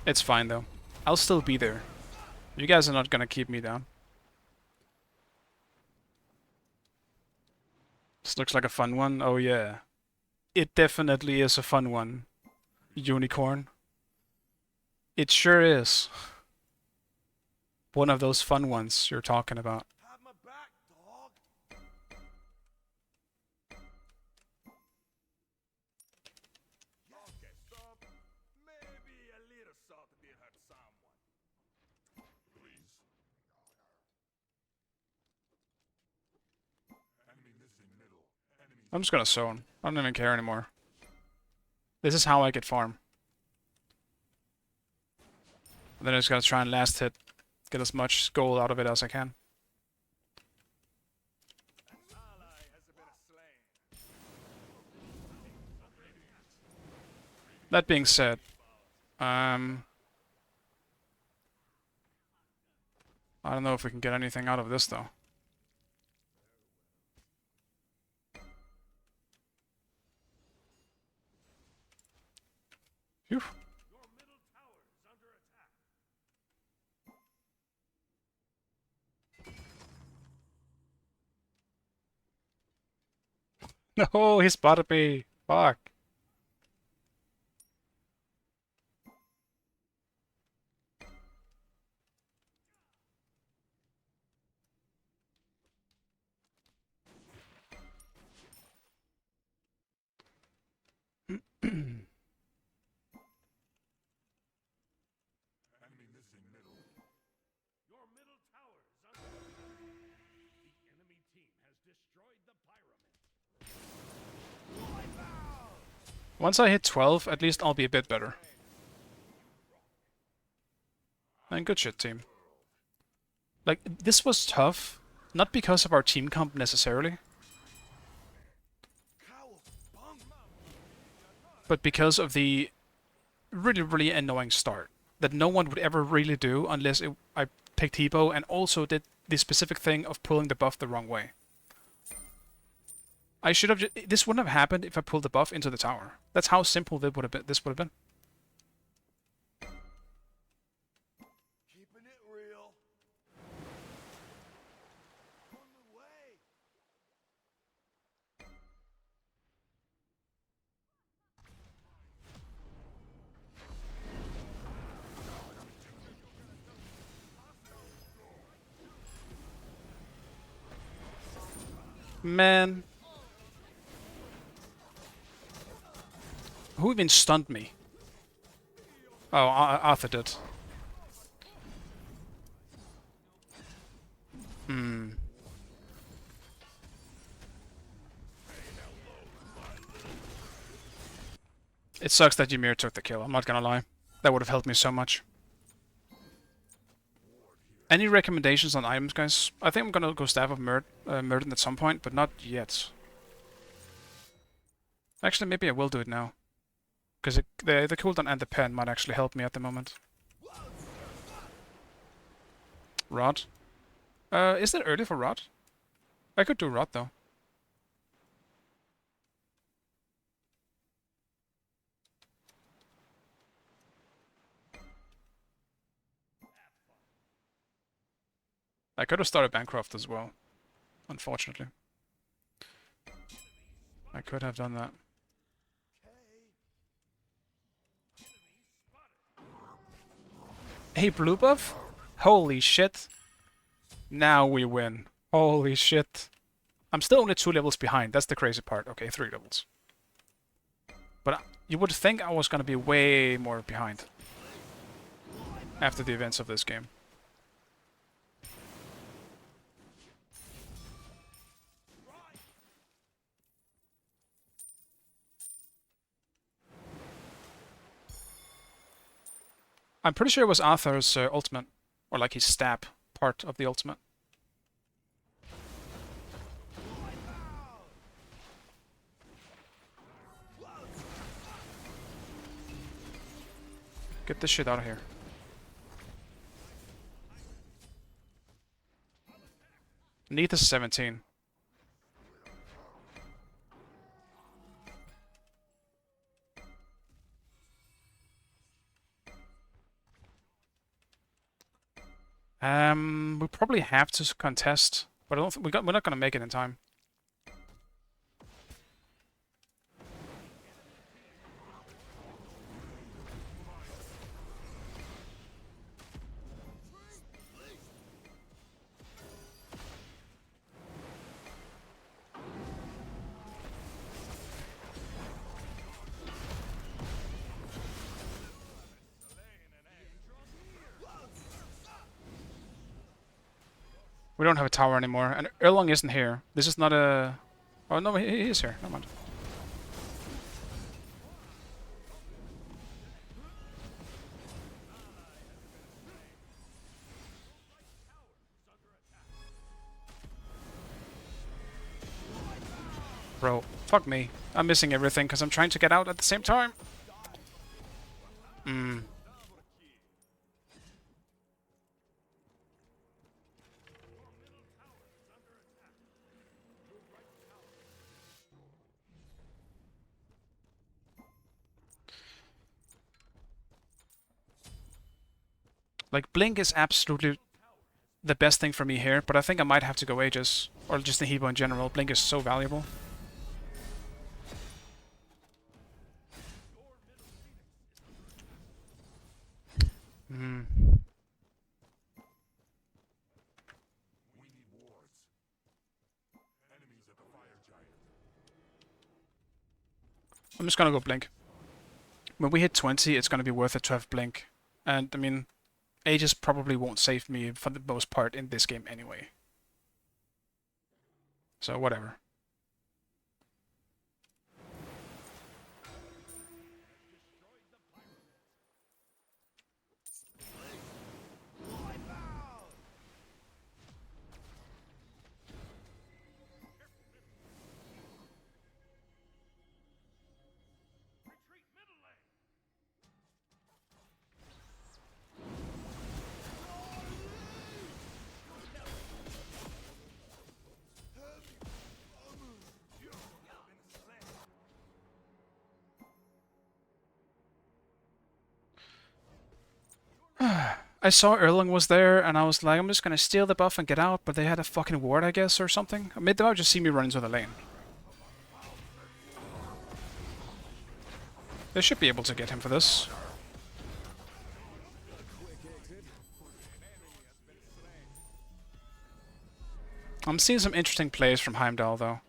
It's fine though. I'll still be there. You guys are not gonna keep me down. This looks like a fun one. Oh yeah. It definitely is a fun one. Unicorn. It sure is. One of those fun ones you're talking about. Have my back, dog. Okay, stop. Maybe a little salt did hurt someone. Please. Enemy missing middle. Enemy. I'm just gonna zone. I don't even care anymore. This is how I get farm. And then I just gotta try and last hit. Get as much gold out of it as I can. An ally has been slain. That being said, I don't know if we can get anything out of this though. Phew. Your middle tower is under attack. No, he spotted me. Fuck. Enemy missing middle. Your middle tower is under attack. The enemy team has destroyed the pyramid. Once I hit 12, at least I'll be a bit better. And good shit, team. Like, this was tough, not because of our team comp necessarily, but because of the really, really annoying start that no one would ever really do unless I picked Hebo and also did the specific thing of pulling the buff the wrong way. I should have. This wouldn't have happened if I pulled the buff into the tower. That's how simple this would have been. This would have been. Keeping it real. On the way. Man. Who even stunned me? Oh, Arthur did. Hmm. It sucks that Ymir took the kill, I'm not gonna lie. That would have helped me so much. Any recommendations on items, guys? I think I'm gonna go Staff of Murden at some point, but not yet. Actually, maybe I will do it now. Because the cooldown and the pen might actually help me at the moment. Rod? Is it early for Rod? I could do Rod though. I could have started Bancroft as well, unfortunately. I could have done that. Hey, blue buff? Holy shit. Now we win. Holy shit. I'm still only 2 levels behind. That's the crazy part. Okay, 3 levels. But you would think I was going to be way more behind after the events of this game. I'm pretty sure it was Arthur's ultimate, or like his stab part of the ultimate. Get this shit out of here. Neath is 17. We probably have to contest, but I don't think we're not gonna make it in time. We don't have a tower anymore, and Erlong isn't here. This is not a... Oh no, he is here. Never mind. Bro, fuck me. I'm missing everything because I'm trying to get out at the same time. Like, Blink is absolutely the best thing for me here, but I think I might have to go Aegis. Or just the Hebo in general. Blink is so valuable. I'm just gonna go Blink. When we hit 20, it's gonna be worth it to have Blink. And, I mean, Aegis probably won't save me for the most part in this game anyway. So, whatever. I saw Erlang was there, and I was like, I'm just gonna steal the buff and get out, but they had a fucking ward, I guess, or something. I made them out just see me run into the lane. They should be able to get him for this. I'm seeing some interesting plays from Heimdall, though.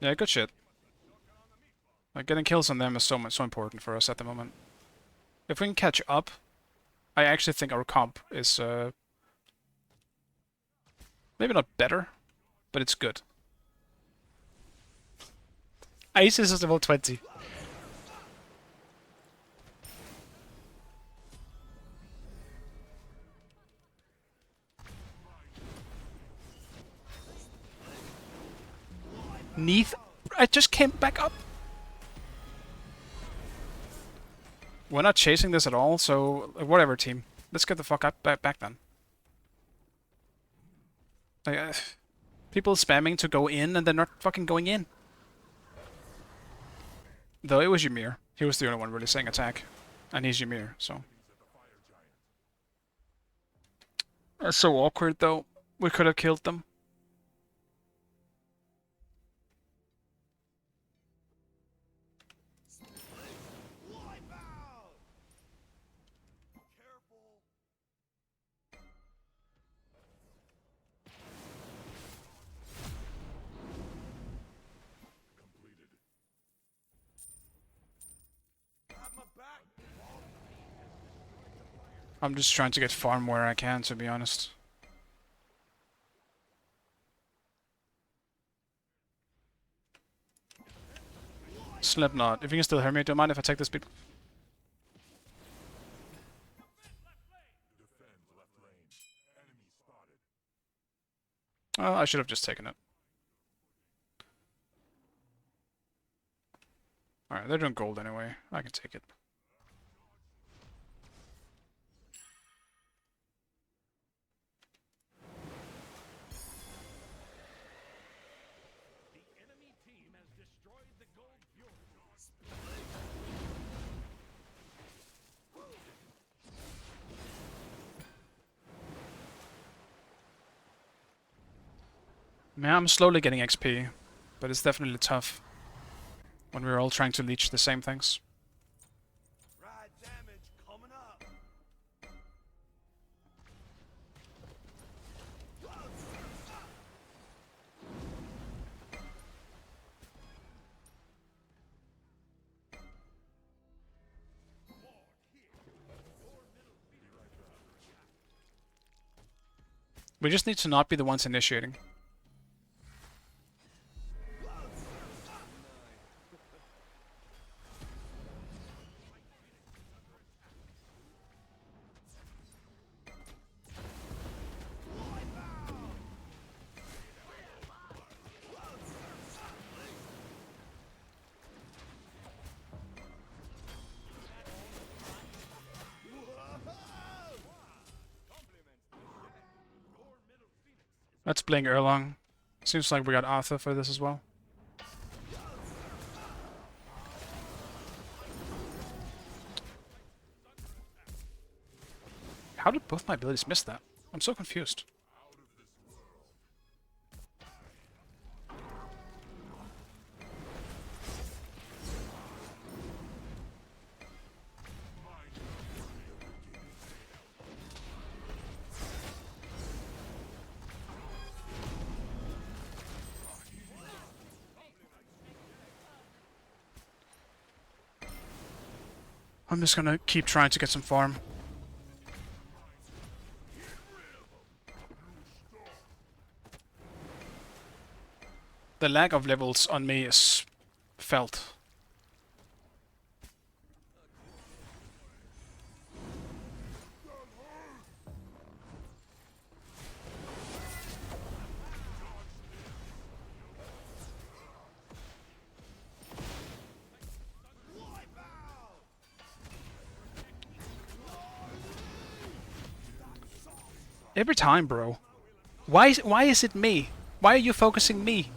Yeah, good shit. Like, getting kills on them is so important for us at the moment. If we can catch up, I actually think our comp is maybe not better, but it's good. Isis is level 20. Neath, I just came back up. We're not chasing this at all, so whatever, team. Let's get the fuck up back then. Like, people spamming to go in, and they're not fucking going in. Though it was Ymir. He was the only one really saying attack. And he's Ymir, so... That's so awkward, though. We could have killed them. I'm just trying to get farm where I can, to be honest. Slipknot. If you can still hear me, don't mind if I take this beat. I should have just taken it. Alright, they're doing gold anyway. I can take it. The enemy team has destroyed the gold fuel. Man, I'm slowly getting XP, but it's definitely tough when we're all trying to leech the same things. Ride damage coming up. We just need to not be the ones initiating. Let's bling Erlong. Seems like we got Arthur for this as well. How did both my abilities miss that? I'm so confused. I'm just gonna keep trying to get some farm. The lack of levels on me is felt. Every time, bro. Why is it me? Why are you focusing me?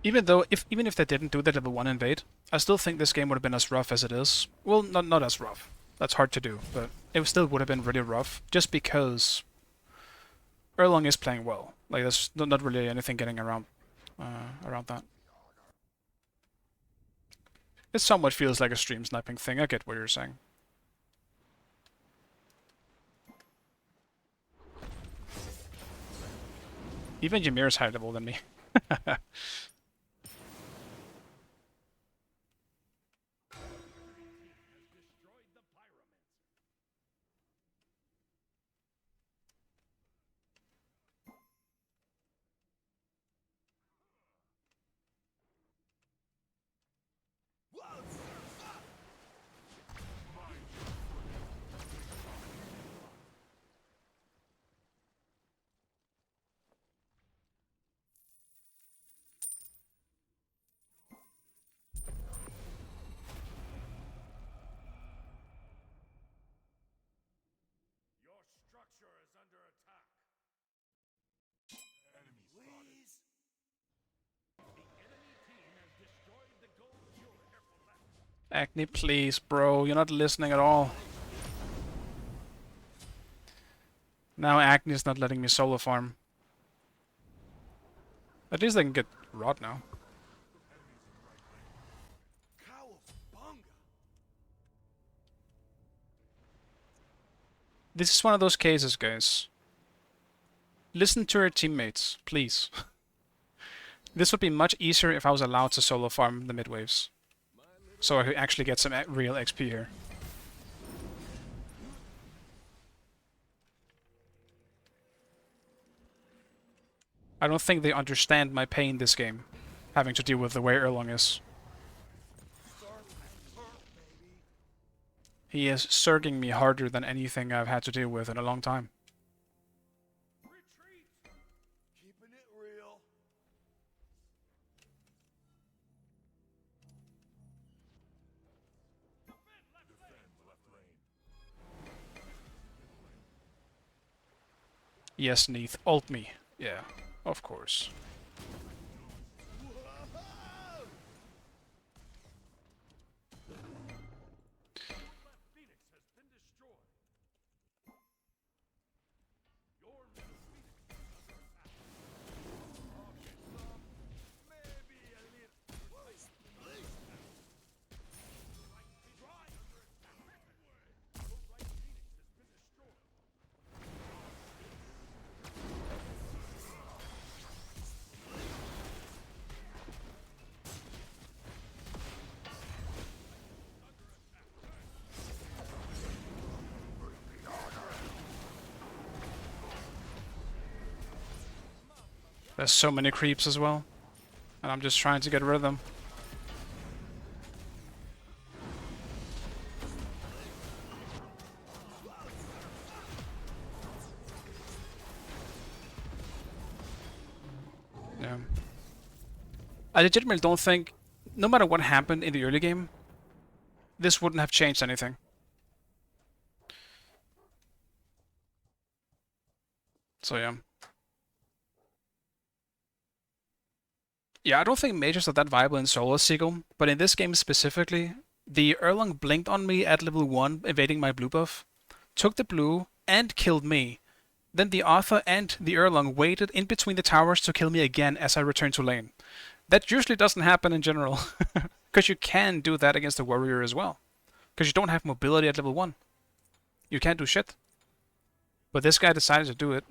Even if they didn't do the level 1 invade, I still think this game would have been as rough as it is. Well, not as rough. That's hard to do, but it still would have been really rough, just because Erlong is playing well. Like, there's not really anything getting around that. It somewhat feels like a stream sniping thing. I get what you're saying. Even Ymir is higher level than me. Your structure is under attack. Please. The enemy team has destroyed the gold fuel. Careful left. Acne, please, bro. You're not listening at all. Now Acne's not letting me solo farm. At least I can get Rod now. Cowabunga. This is one of those cases, guys. Listen to your teammates, please. This would be much easier if I was allowed to solo farm the mid waves. so I could actually get some real XP here. I don't think they understand my pain this game, having to deal with the way Erlong is. He is surging me harder than anything I've had to deal with in a long time. Retreat! Keeping it real. Yes, Neath, ult me. Yeah, of course. Phoenix has been destroyed. Your middle Phoenix is under attack. Okay, some. Maybe a little. Try under attack. Your right Phoenix has been destroyed. There's so many creeps as well, and I'm just trying to get rid of them. Yeah. I legitimately don't think, no matter what happened in the early game, this wouldn't have changed anything. So yeah. Yeah, I don't think mages are that viable in solo Seagull, but in this game specifically, the Erlong blinked on me at level 1, evading my blue buff, took the blue, and killed me. Then the Arthur and the Erlong waited in between the towers to kill me again as I returned to lane. That usually doesn't happen in general, because you can do that against a warrior as well, because you don't have mobility at level 1. You can't do shit. But this guy decided to do it,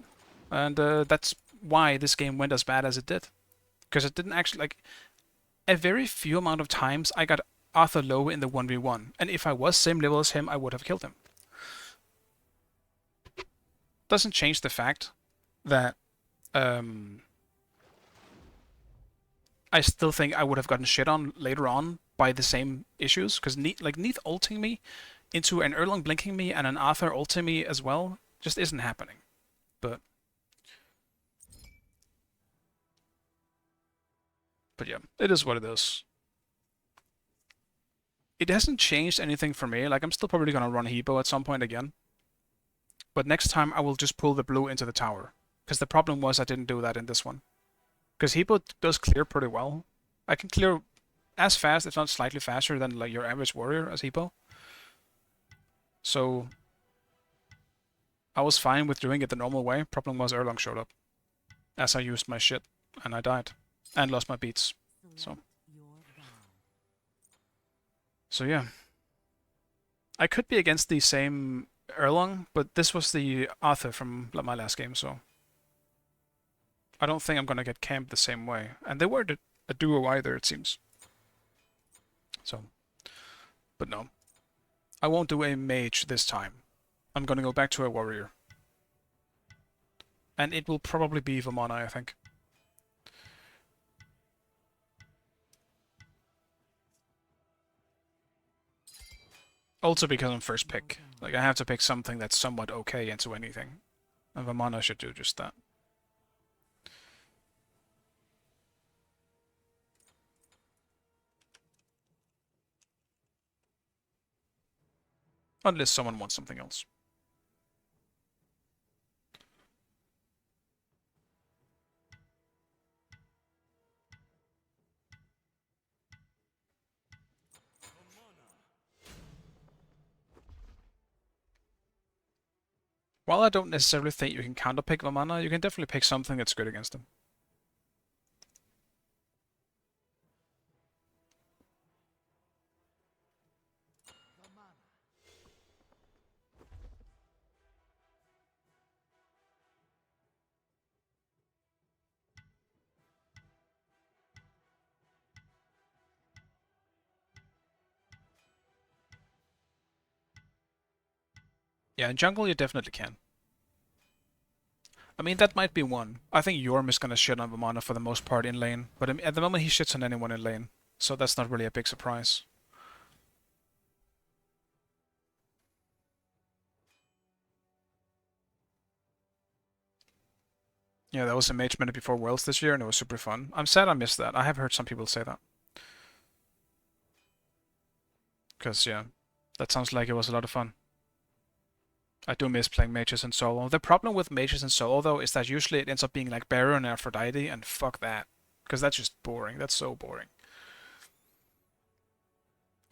and that's why this game went as bad as it did. Because it didn't actually, like, a very few amount of times I got Arthur low in the 1v1, and if I was same level as him, I would have killed him. Doesn't change the fact that I still think I would have gotten shit on later on by the same issues, because Neath ulting me into an Erlong blinking me and an Arthur ulting me as well just isn't happening. But yeah, it is what it is. It hasn't changed anything for me. Like, I'm still probably gonna run Hebo at some point again. But next time I will just pull the blue into the tower. Because the problem was I didn't do that in this one. Because Hebo does clear pretty well. I can clear as fast, if not slightly faster, than like your average warrior as Hebo. So I was fine with doing it the normal way. Problem was Erlong showed up as I used my shit, and I died and lost my beats. So yeah, I could be against the same Erlong, but this was the Arthur from my last game, so I don't think I'm gonna get camped the same way. And they weren't a duo either, it seems. So, but no, I won't do a mage this time. I'm gonna go back to a warrior. And it will probably be Vamana, I think. Also because I'm first pick. Like, I have to pick something that's somewhat okay into anything. And Vamana should do just that. Unless someone wants something else. While I don't necessarily think you can counterpick Vamana, you can definitely pick something that's good against him. Yeah, in jungle you definitely can. I mean, that might be one. I think Yorm is gonna shit on Vamana for the most part in lane, but at the moment he shits on anyone in lane, so that's not really a big surprise. Yeah, that was a mage minute before Worlds this year, and it was super fun. I'm sad I missed that. I have heard some people say that. Because, yeah, that sounds like it was a lot of fun. I do miss playing mages in solo. The problem with mages in solo, though, is that usually it ends up being like Baron and Aphrodite, and fuck that. Because that's just boring. That's so boring.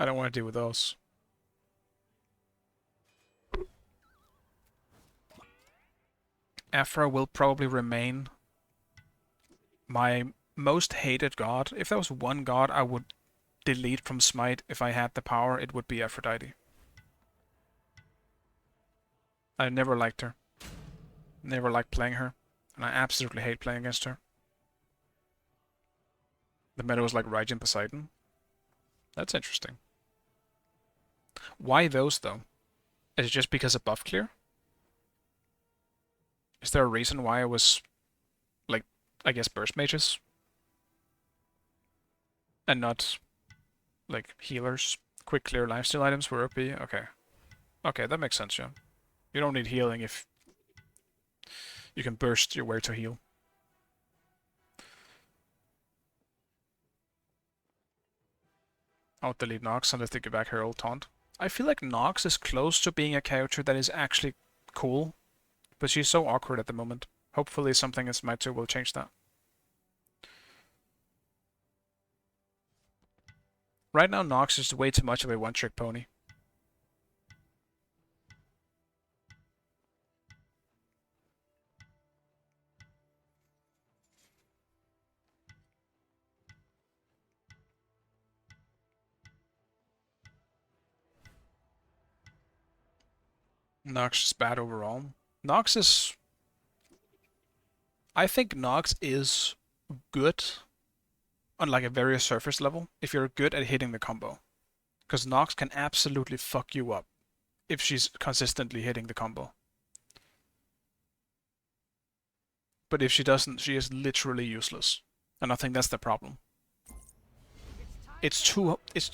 I don't want to deal with those. Aphra will probably remain my most hated god. If there was one god I would delete from Smite if I had the power, it would be Aphrodite. I never liked her. Never liked playing her. And I absolutely hate playing against her. The meta was like Raijin Poseidon. That's interesting. Why those, though? Is it just because of buff clear? Is there a reason why I was, like, I guess burst mages? And not, like, healers? Quick clear lifesteal items were OP? Okay. Okay, that makes sense, yeah. You don't need healing if you can burst your way to heal. I'll delete Nox unless they get back her old taunt. I feel like Nox is close to being a character that is actually cool, but she's so awkward at the moment. Hopefully something in Smite 2 will change that. Right now Nox is way too much of a one-trick pony. Nox is bad overall. Nox is... I think Nox is good on like a very surface level if you're good at hitting the combo. Because Nox can absolutely fuck you up if she's consistently hitting the combo. But if she doesn't, she is literally useless. And I think that's the problem. It's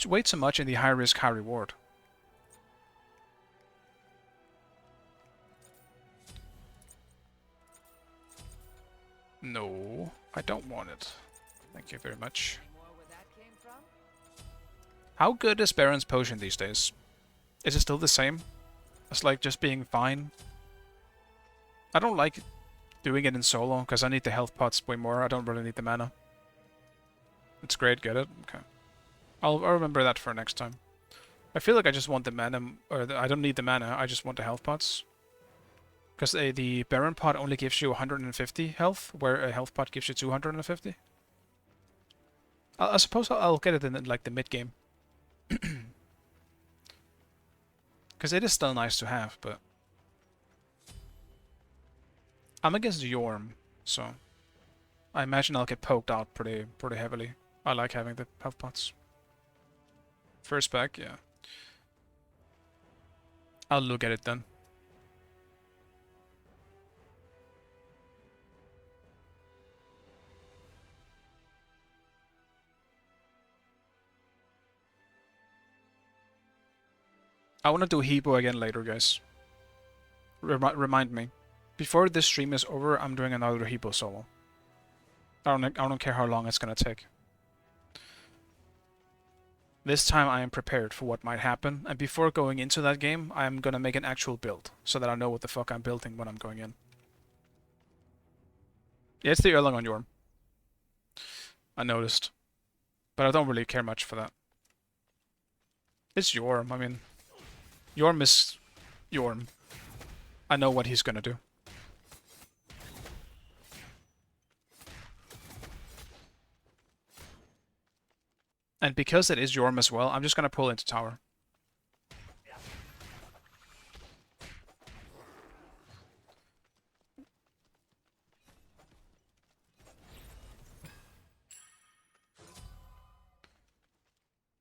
way too much in the high risk, high reward. No, I don't want it. Thank you very much. How good is Baron's potion these days? Is it still the same? It's like just being fine. I don't like doing it in solo, because I need the health pots way more. I don't really need the mana. It's great, get it? Okay. I'll remember that for next time. I feel like I just want the mana, or I don't need the mana, I just want the health pots. Because the Baron pot only gives you 150 health, where a health pot gives you 250. I suppose I'll get it in like the mid game. Because it is still nice to have, but I'm against Yorm, so I imagine I'll get poked out pretty heavily. I like having the health pots. First back, yeah. I'll look at it then. I want to do Hebo again later, guys. Remind me. Before this stream is over, I'm doing another Hebo solo. I don't care how long it's gonna take. This time I am prepared for what might happen, and before going into that game, I'm gonna make an actual build, so that I know what the fuck I'm building when I'm going in. Yeah, it's the Erlang on Yorm. I noticed. But I don't really care much for that. It's Yorm, I mean... Yorm is... Yorm. I know what he's gonna do. And because it is Yorm as well, I'm just gonna pull into tower.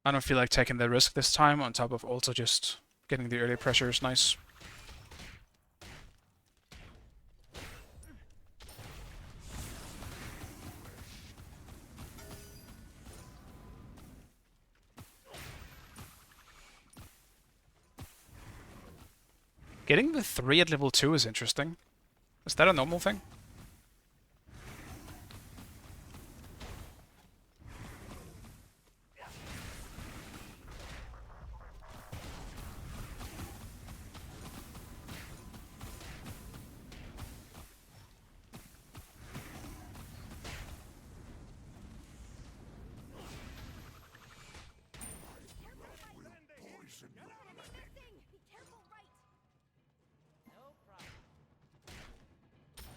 I don't feel like taking the risk this time, on top of also just getting the early pressure is nice. Getting the 3 at level 2 is interesting. Is that a normal thing?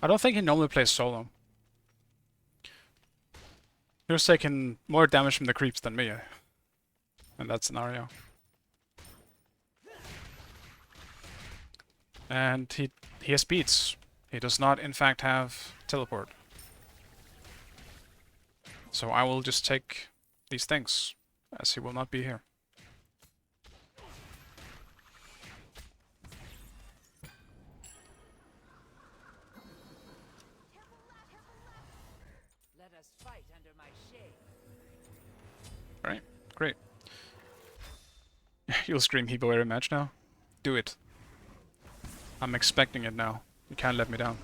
I don't think he normally plays solo. He was taking more damage from the creeps than me in that scenario. And he has speeds. He does not, in fact, have teleport. So I will just take these things, as he will not be here. Let us fight under my shade. Alright, great. You'll scream Hebo every match now? Do it. I'm expecting it now. You can't let me down.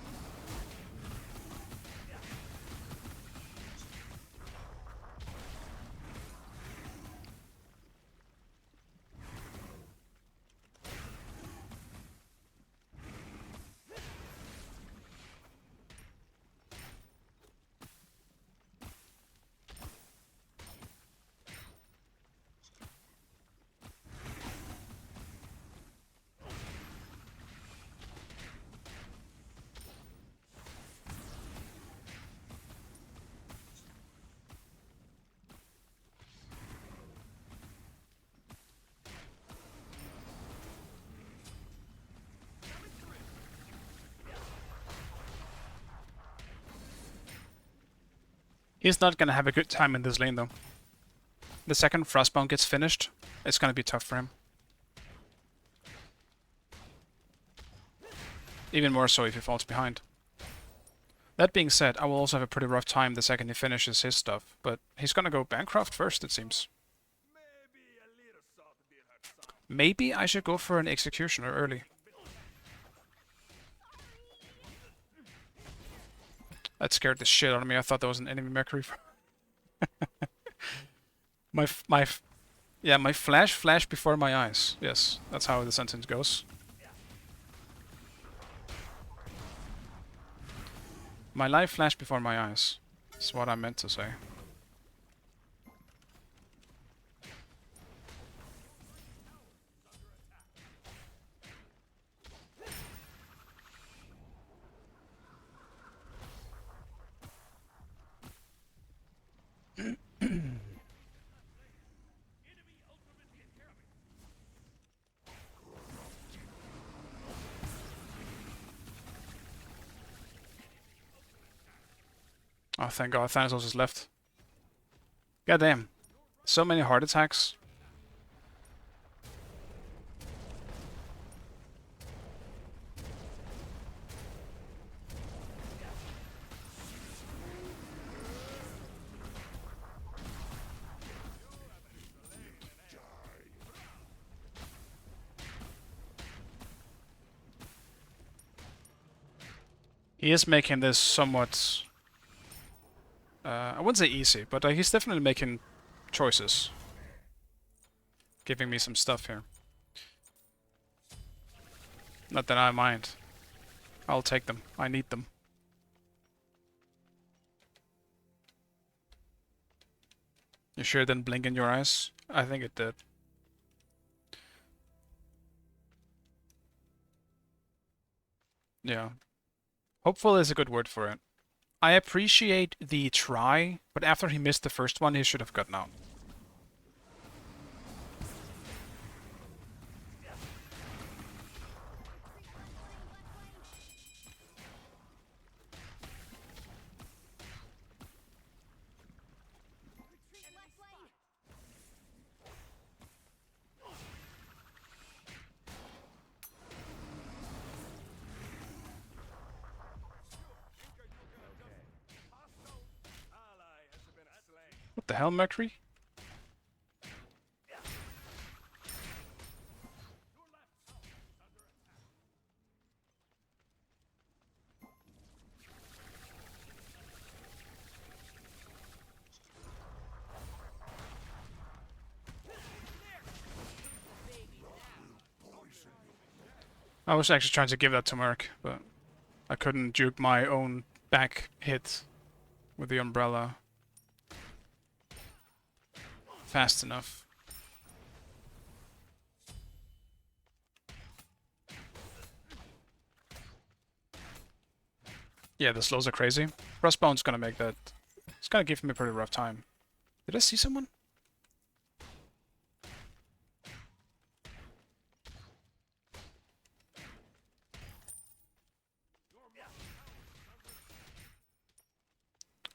He's not gonna have a good time in this lane though. The second Frostbound gets finished, it's gonna be tough for him. Even more so if he falls behind. That being said, I will also have a pretty rough time the second he finishes his stuff, but he's gonna go Bancroft first, it seems. Maybe I should go for an Executioner early. That scared the shit out of me. I thought that was an enemy Mercury. my flash flashed before my eyes. Yes, that's how the sentence goes. My life flashed before my eyes. That's what I meant to say. Oh, thank God, Thanatos is left. God damn. So many heart attacks. He is making this somewhat... I wouldn't say easy, but he's definitely making choices. Giving me some stuff here. Not that I mind. I'll take them. I need them. You sure it didn't blink in your eyes? I think it did. Yeah. Hopeful is a good word for it. I appreciate the try, but after he missed the first one, he should have gotten out. What the hell, Mercury? I was actually trying to give that to Merc, but I couldn't juke my own back hit with the umbrella fast enough. Yeah, the slows are crazy. Frostbone's gonna make that. It's gonna give me a pretty rough time. Did I see someone?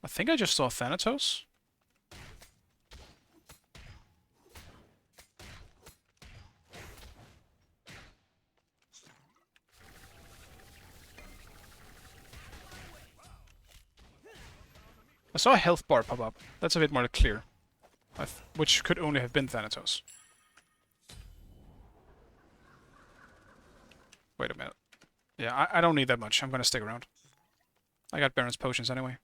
I think I just saw Thanatos. I saw a health bar pop up. That's a bit more clear. Which could only have been Thanatos. Wait a minute. Yeah, I don't need that much. I'm gonna stick around. I got Baron's potions anyway.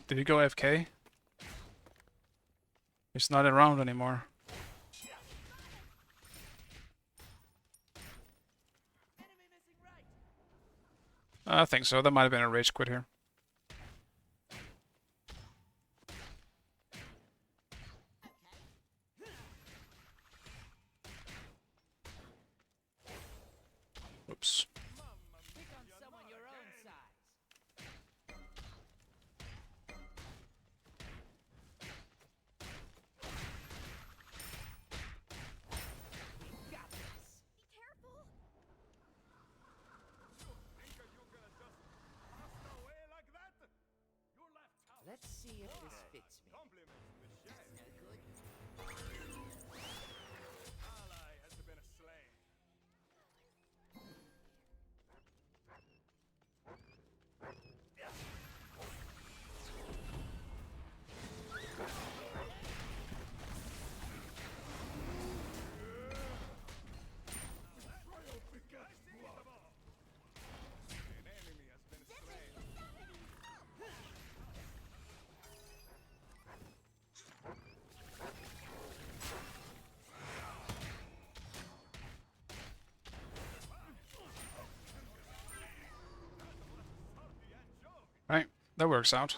Did he go AFK? He's not around anymore. I think so. That might have been a rage quit here. Oops. Pick on someone your own size. We got this. Be careful! Think you're gonna just blast away like that? Your left tower. Let's see if this fits me. Compliments the chef. No good. Ally has been slain. An enemy has been slain. Right, that works out.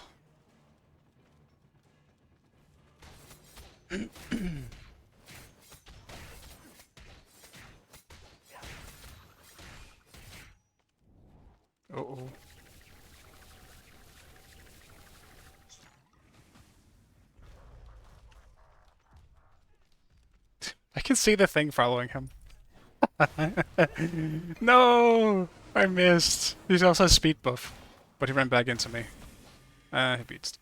Uh-oh. I can see the thing following him. No! I missed. He also has speed buff. But he ran back into me. He beats.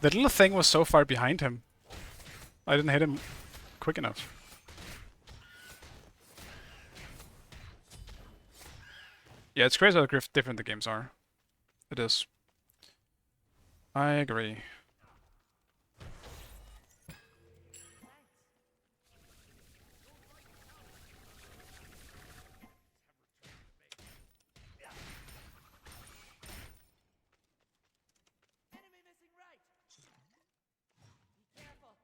The little thing was so far behind him. I didn't hit him quick enough. Yeah, it's crazy how different the games are. It is. I agree. Enemy missing right. Be careful.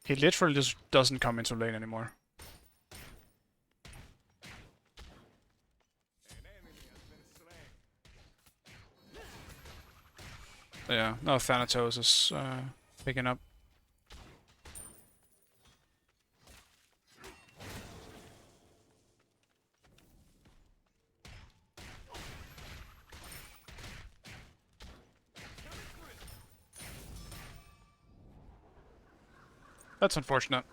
He literally just doesn't come into lane anymore. An enemy has been slain. Yeah, no, Thanatos is picking up. That's unfortunate.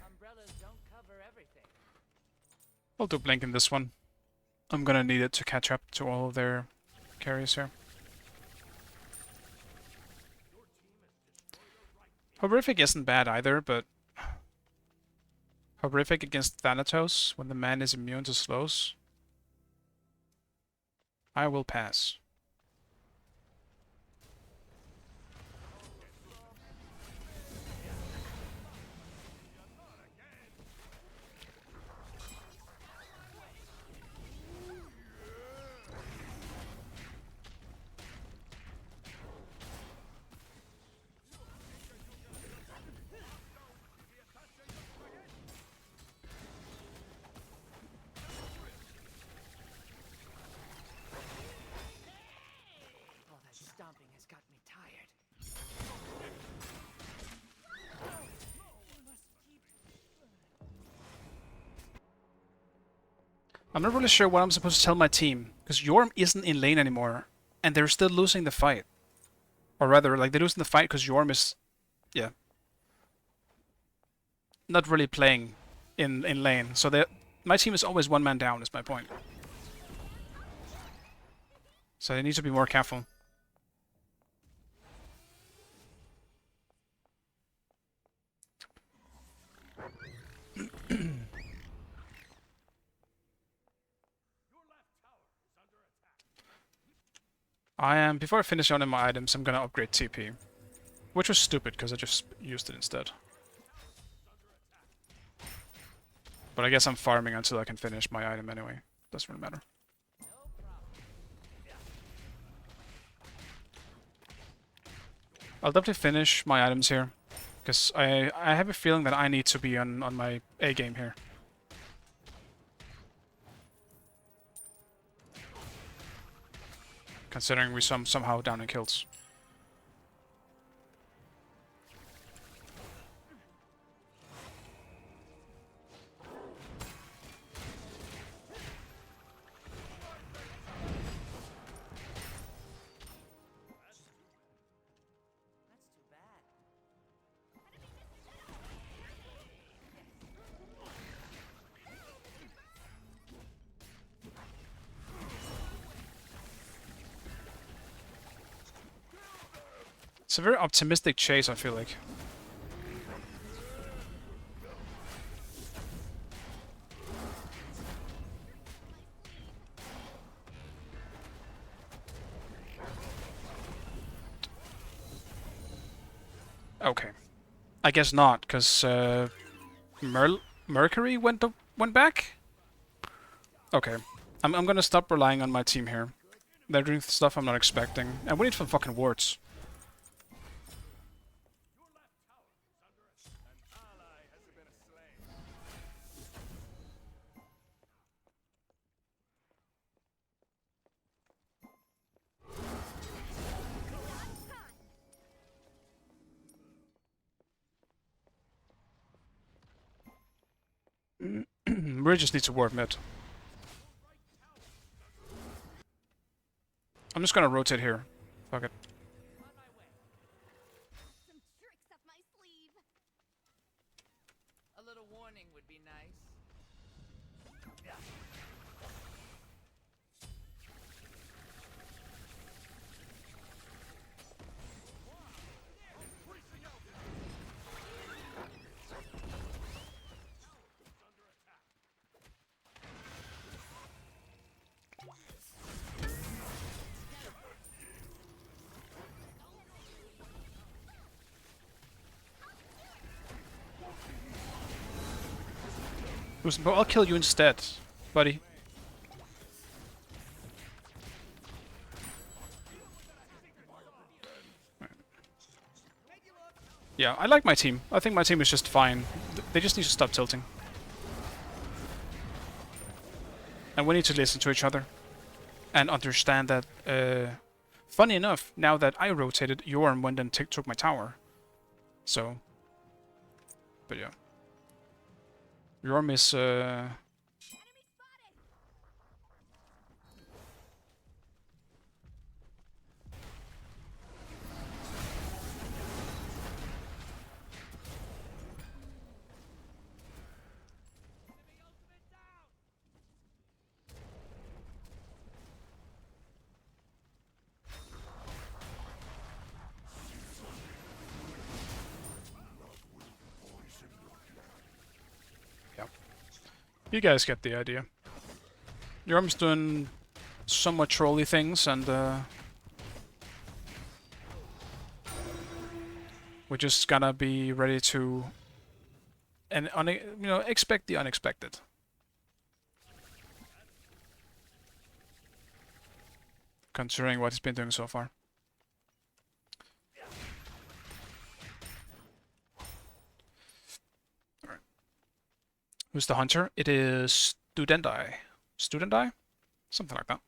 Umbrellas don't cover everything. I'll do Blink in this one. I'm gonna need it to catch up to all of their carries here. Horrific isn't bad either, but Horrific against Thanatos when the man is immune to slows. I will pass. I'm not really sure what I'm supposed to tell my team, because Yorm isn't in lane anymore, and they're still losing the fight. Or rather, like, they're losing the fight because Yorm is, yeah, not really playing in lane. So my team is always one man down, is my point. So they need to be more careful. Before I finish on my items, I'm gonna upgrade TP. Which was stupid, because I just used it instead. But I guess I'm farming until I can finish my item anyway. Doesn't really matter. I'll definitely finish my items here, because I have a feeling that I need to be on my A game here. Considering we somehow down in kills. That's too bad. It's a very optimistic chase, I feel like. Okay. I guess not, because Mercury went back? Okay. I'm gonna stop relying on my team here. They're doing stuff I'm not expecting. And we need some fucking wards. We just need to ward mid. I'm just gonna rotate here. Fuck it. Some tricks up my sleeve. A little warning would be nice. I'll kill you instead, buddy. Yeah, I like my team. I think my team is just fine. They just need to stop tilting. And we need to listen to each other. And understand that, funny enough, now that I rotated, Yorm went and took my tower. So... But yeah. Yorm is, you guys get the idea. Yorm's doing somewhat trolly things, and we just gotta be ready to, and expect the unexpected. Considering what he's been doing so far. Alright. Who's the hunter? It is Studenti. Studenti? Something like that.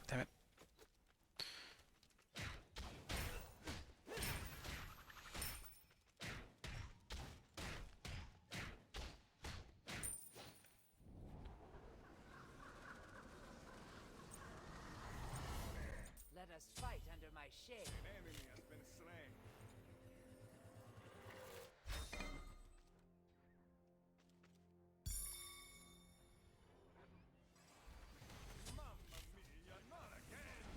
Damn it. must fight under my shade. An enemy has been slain. Mamma mia, not again!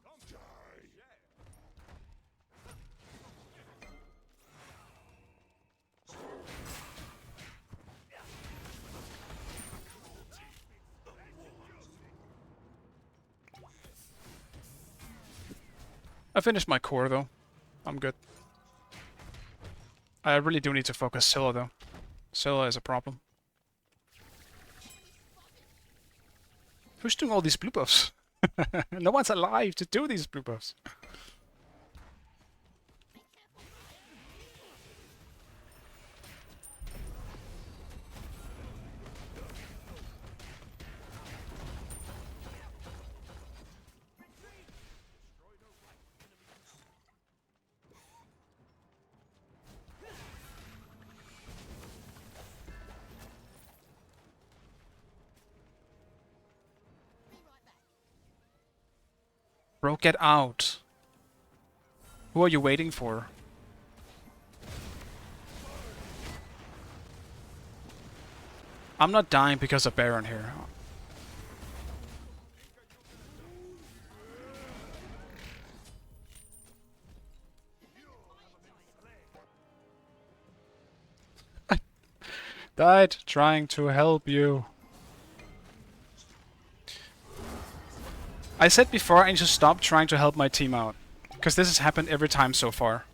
Don't die! I finished my core though. I'm good. I really do need to focus Scylla though. Scylla is a problem. Who's doing all these blue buffs? No one's alive to do these blue buffs. Bro, get out. Who are you waiting for? I'm not dying because of Baron here. Died trying to help you. I said before I need to stop trying to help my team out. Because this has happened every time so far.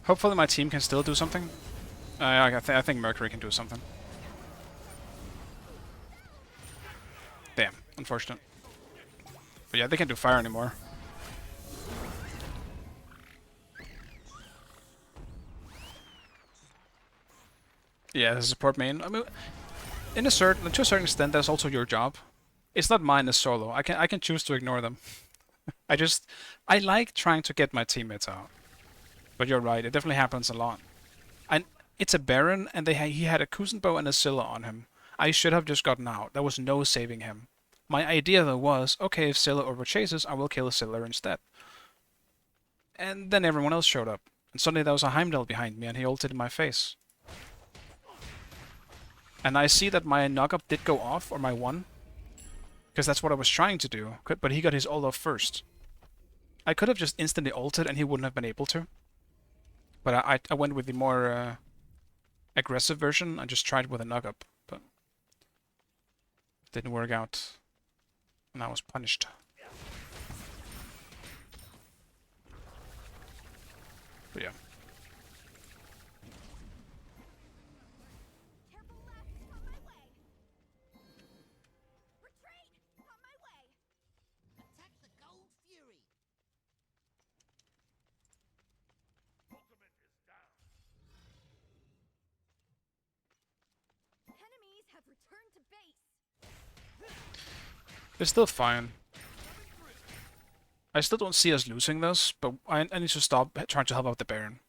Hopefully my team can still do something. I think Mercury can do something. Damn, unfortunate. But yeah, they can't do fire anymore. Yeah, the support main. I mean, to a certain extent, that's also your job. It's not mine as solo. I can choose to ignore them. I like trying to get my teammates out. But you're right, it definitely happens a lot. And it's a Baron, and he had a Kuzenbo and a Scylla on him. I should have just gotten out. There was no saving him. My idea though was, okay, if Scylla overchases, I will kill Scylla instead. And then everyone else showed up. And suddenly there was a Heimdall behind me, and he ulted in my face. And I see that my knock-up did go off, or my 1. Because that's what I was trying to do, but he got his ult off first. I could have just instantly ulted and he wouldn't have been able to. But I went with the more aggressive version. I just tried with a knock-up, but it didn't work out. And I was punished. But yeah. Careful left, on my way. Retreat, on my way. Attack the Gold Fury. Ultimate is down. Enemies have returned to base. It's still fine. I still don't see us losing this, but I need to stop trying to help out the Baron.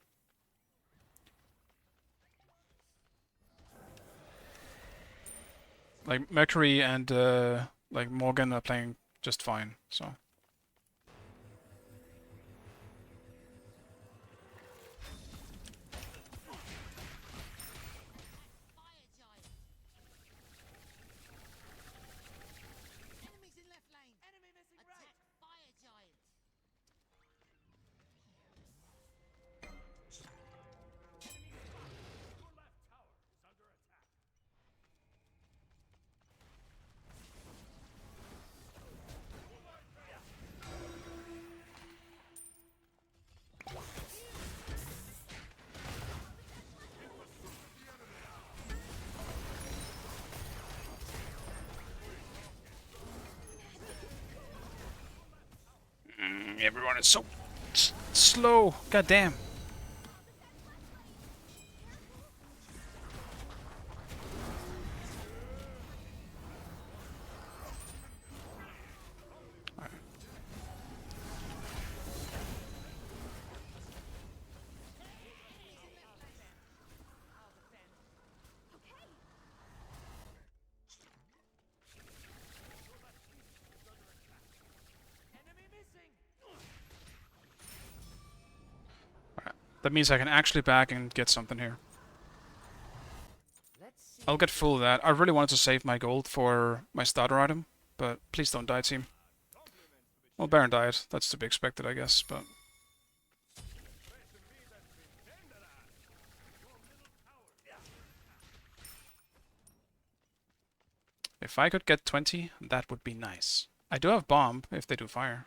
Like, Mercury and like Morgan are playing just fine, so... Fire Giant. Enemies in left lane. Enemy missing right. Attack Fire Giant. Your left tower is under attack. Everyone is so slow. God damn. That means I can actually back and get something here. I'll get full of that. I really wanted to save my gold for my starter item, but please don't die, team. Well, Baron died. That's to be expected, I guess, but... If I could get 20, that would be nice. I do have bomb, if they do fire.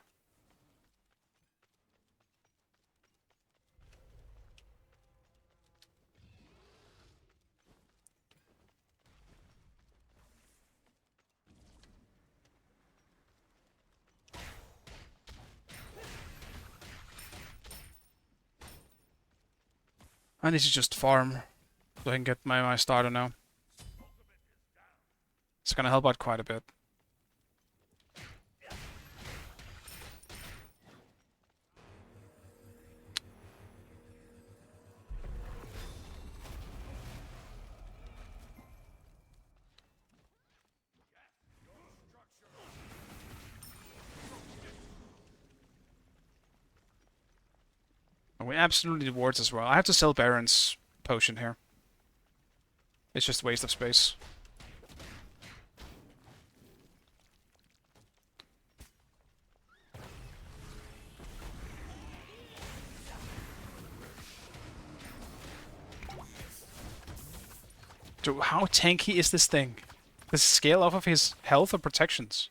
I need to just farm so I can get my starter now. It's gonna help out quite a bit. And we absolutely need wards as well. I have to sell Baron's potion here. It's just a waste of space. Dude, how tanky is this thing? Does it scale off of his health or protections?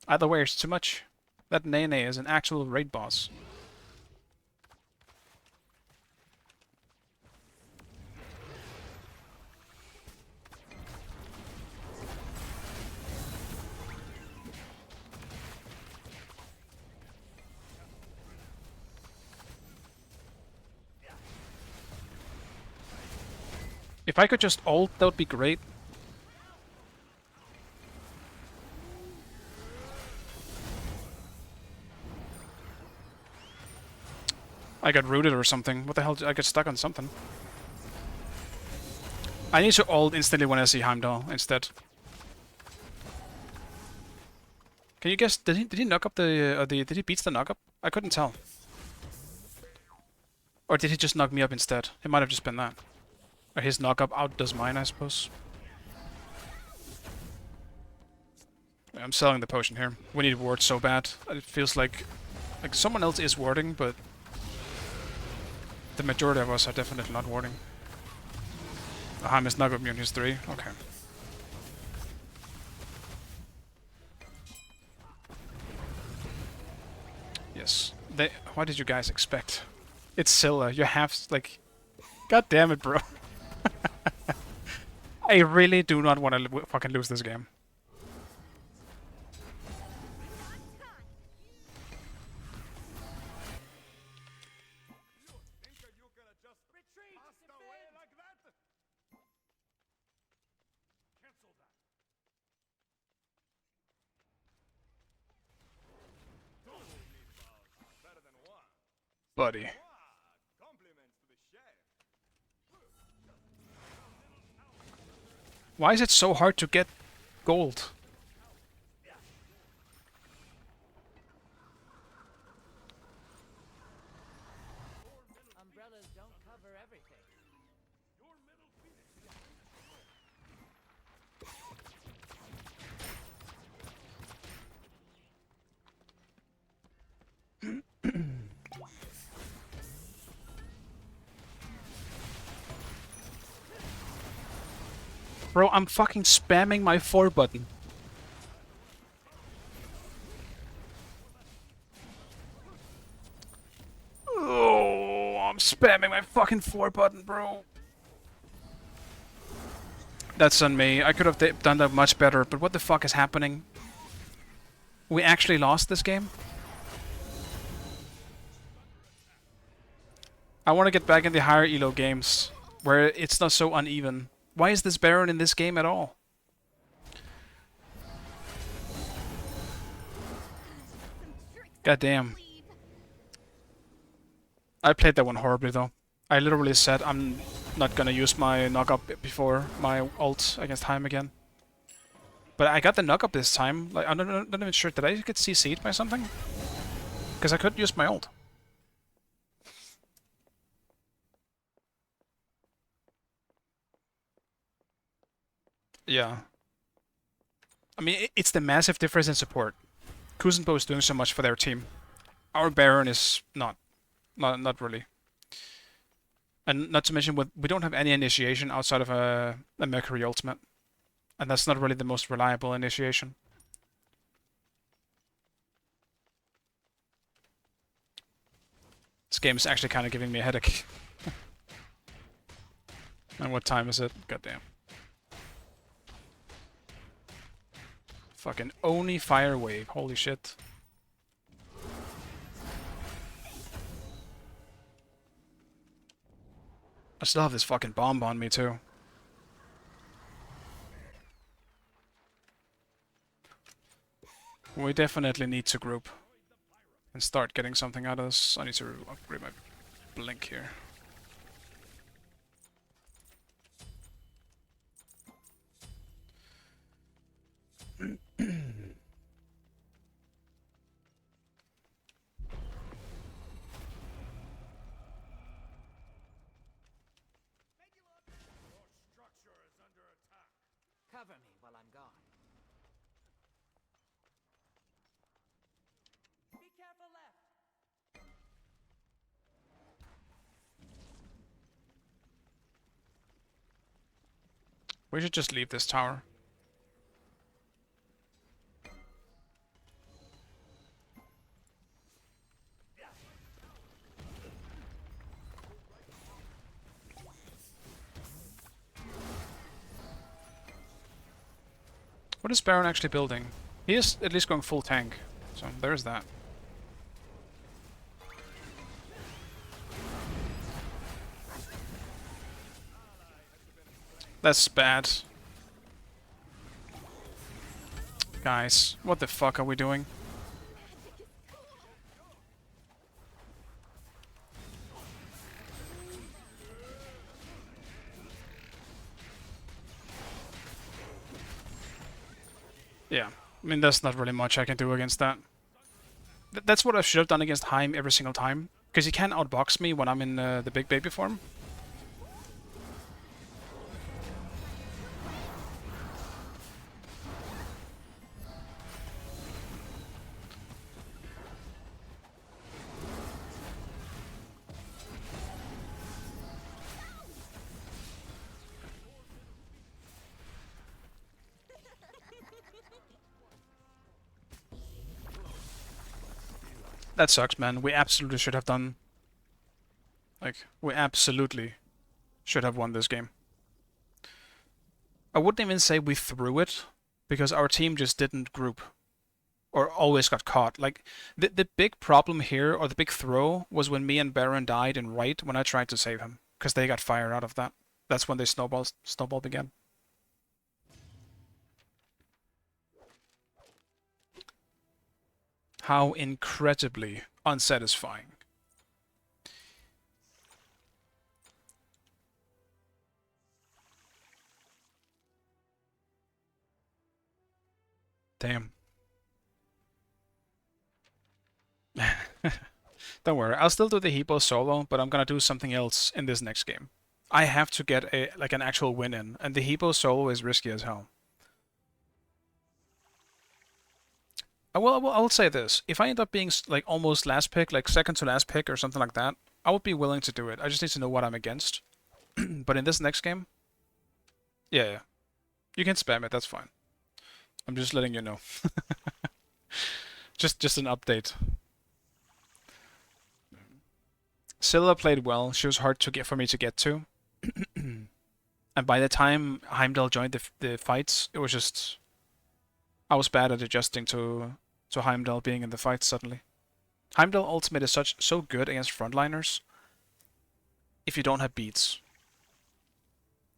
Either way, it's too much. That Nene is an actual raid boss. If I could just ult, that would be great. I got rooted or something. What the hell? I got stuck on something. I need to ult instantly when I see Heimdall instead. Can you guess? Did he knock up did he beat the knock up? I couldn't tell. Or did he just knock me up instead? It might have just been that. Or his knock up outdoes mine, I suppose. Yeah, I'm selling the potion here. We need ward so bad. It feels like someone else is warding, but the majority of us are definitely not warding. Heim is knock up immune, he's 3. Okay. Yes. What did you guys expect? It's Scylla. You have, like... God damn it, bro. I really do not want to fucking lose this game. Buddy. Why is it so hard to get gold? Umbrellas don't cover everything. Bro, I'm fucking spamming my 4 button. Oh, I'm spamming my fucking 4 button, bro. That's on me. I could have done that much better, but what the fuck is happening? We actually lost this game? I want to get back in the higher elo games, where it's not so uneven. Why is this Baron in this game at all? God damn. I played that one horribly though. I literally said I'm not gonna use my knock-up before my ult against Heim again. But I got the knock-up this time. Like, I'm not even sure. Did I get CC'd by something? Because I couldn't use my ult. Yeah. I mean, it's the massive difference in support. Kuzenbo is doing so much for their team. Our Baron is not really. And not to mention, we don't have any initiation outside of a Mercury ultimate. And that's not really the most reliable initiation. This game is actually kind of giving me a headache. And what time is it? Goddamn. Fucking Oni Fire Wave. Holy shit. I still have this fucking bomb on me too. We definitely need to group and start getting something out of this. I need to upgrade my blink here. Cover me while I'm gone. Be careful left. We should just leave this tower. What is Baron actually building? He is at least going full tank, so there's that. That's bad. Guys, what the fuck are we doing? Yeah, I mean, there's not really much I can do against that. That's what I should have done against Heim every single time, because he can outbox me when I'm in the big baby form. That sucks, man. We absolutely should have done... Like, we absolutely should have won this game. I wouldn't even say we threw it, because our team just didn't group. Or always got caught. Like, the big problem here, or the big throw, was when me and Baron died in right when I tried to save him. Because they got fired out of that. That's when they snowballed again. How incredibly unsatisfying. Damn. Don't worry, I'll still do the Hebo solo, but I'm gonna do something else in this next game. I have to get an actual win in, and the Hebo solo is risky as hell. I will say this: if I end up being like almost last pick, like second to last pick or something like that, I would be willing to do it. I just need to know what I'm against. But in this next game, yeah, you can spam it. That's fine. I'm just letting you know. just an update. Scylla played well. She was hard to get for me to get to. And by the time Heimdall joined the fights, it was just... I was bad at adjusting to Heimdall being in the fights suddenly. Heimdall ultimate is so good against frontliners if you don't have beats.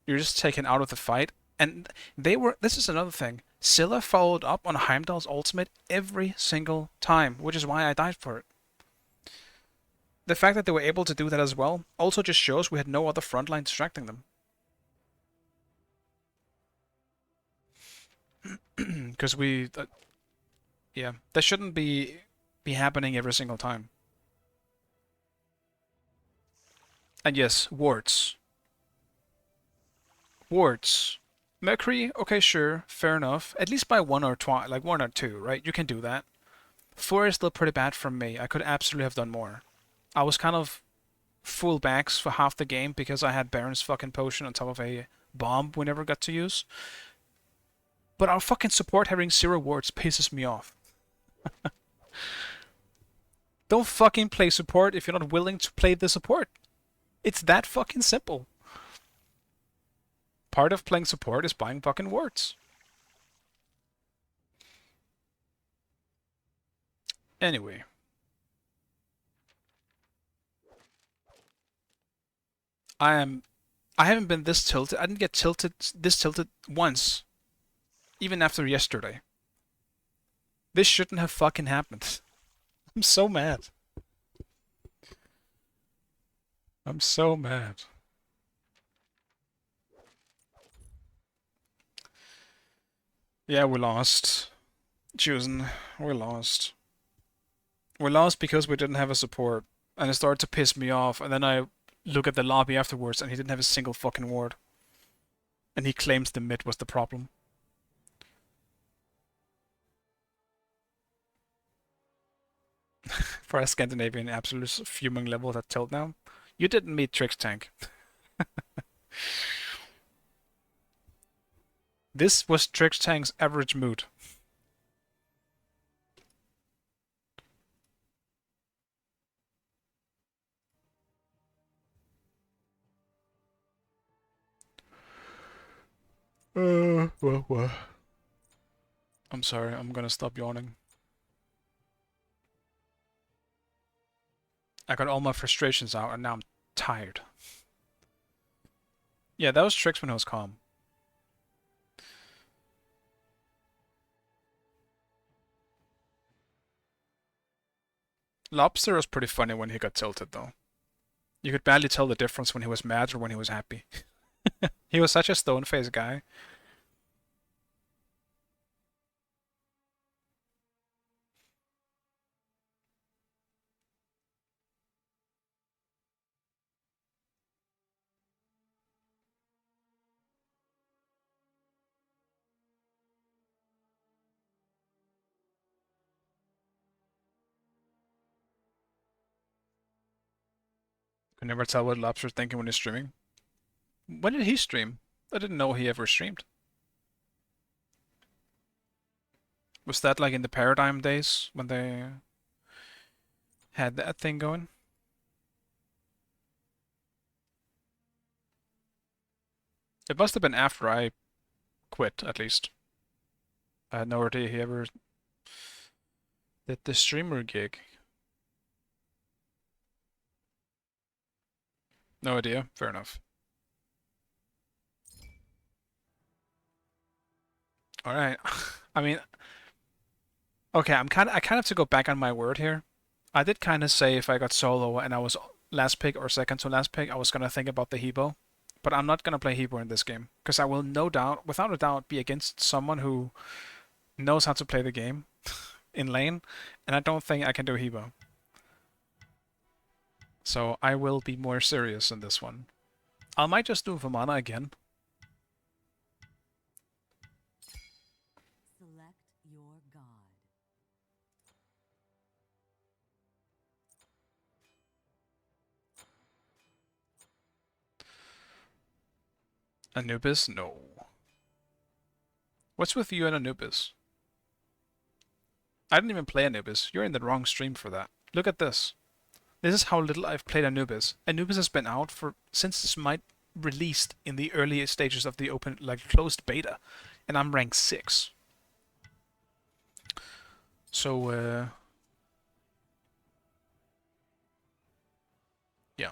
You're just taken out of the fight. And this is another thing. Scylla followed up on Heimdall's ultimate every single time, which is why I died for it. The fact that they were able to do that as well also just shows we had no other frontline distracting them. Because yeah, that shouldn't be happening every single time. And yes, wards. Wards. Mercury, okay, sure, fair enough. At least by one or like 1 or 2, right? You can do that. 4 is still pretty bad from me. I could absolutely have done more. I was kind of full backs for half the game because I had Baron's fucking potion on top of a bomb we never got to use. But our fucking support having 0 wards pisses me off. Don't fucking play support if you're not willing to play the support. It's that fucking simple. Part of playing support is buying fucking wards. Anyway. I haven't been this tilted. I didn't get this tilted once. Even after yesterday. This shouldn't have fucking happened. I'm so mad. I'm so mad. Yeah, we lost. Chosen. We lost. We lost because we didn't have a support. And it started to piss me off. And then I look at the lobby afterwards and he didn't have a single fucking ward. And he claims the mid was the problem. For a Scandinavian absolute fuming level at tilt now. You didn't meet Trix Tank. This was Trix Tank's average mood. Well. I'm sorry, I'm gonna stop yawning. I got all my frustrations out and now I'm tired. Yeah, that was Trix when he was calm. Lobster was pretty funny when he got tilted though. You could barely tell the difference when he was mad or when he was happy. He was such a stone-faced guy. Could never tell what Lobster's thinking when he's streaming. When did he stream? I didn't know he ever streamed. Was that like in the Paradigm days when they had that thing going? It must have been after I quit, at least. I had no idea he ever did the streamer gig. No idea. Fair enough. All right. I mean, okay. I kind of have to go back on my word here. I did kind of say if I got solo and I was last pick or second to last pick, I was gonna think about the Hebo, but I'm not gonna play Hebo in this game because I will no doubt, without a doubt, be against someone who knows how to play the game in lane, and I don't think I can do Hebo. So I will be more serious in this one. I might just do Vamana again. Select your god. Anubis? No. What's with you and Anubis? I didn't even play Anubis. You're in the wrong stream for that. Look at this. This is how little I've played Anubis. Anubis has been out for since this might released in the early stages of the open, like closed beta, and I'm rank 6. So, yeah.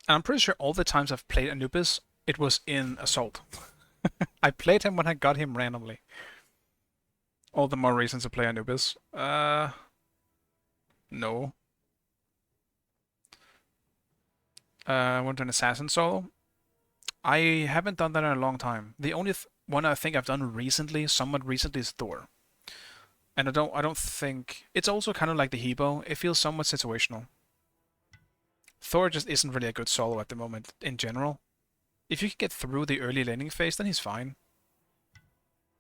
And I'm pretty sure all the times I've played Anubis, it was in Assault. I played him when I got him randomly. All the more reasons to play Anubis. No. I went to an Assassin solo. I haven't done that in a long time. The only one I think I've done recently, somewhat recently, is Thor. And I don't think it's also kind of like the Hebo. It feels somewhat situational. Thor just isn't really a good solo at the moment in general. If you can get through the early laning phase, then he's fine.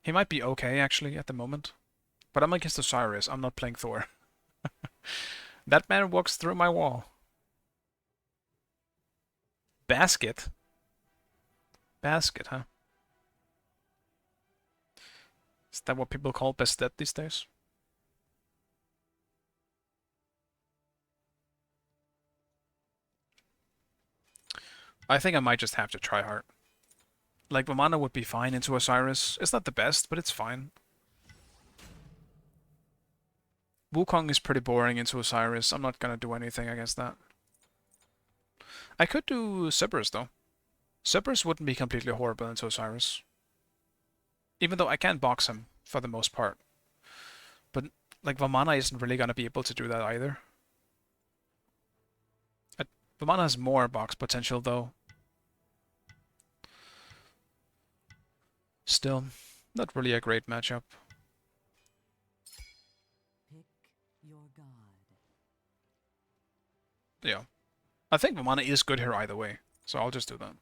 He might be okay, actually, at the moment. But I'm against Osiris. I'm not playing Thor. That man walks through my wall. Basket? Basket, huh? Is that what people call Bastet these days? I think I might just have to try hard. Like, Vamana would be fine into Osiris. It's not the best, but it's fine. Wukong is pretty boring into Osiris. I'm not gonna do anything against that. I could do Cerberus, though. Cerberus wouldn't be completely horrible into Osiris. Even though I can box him, for the most part. But, like, Vamana isn't really gonna be able to do that either. Vamana has more box potential, though. Still, not really a great matchup. Pick your god. Yeah. I think Vamana is good here either way, so I'll just do that.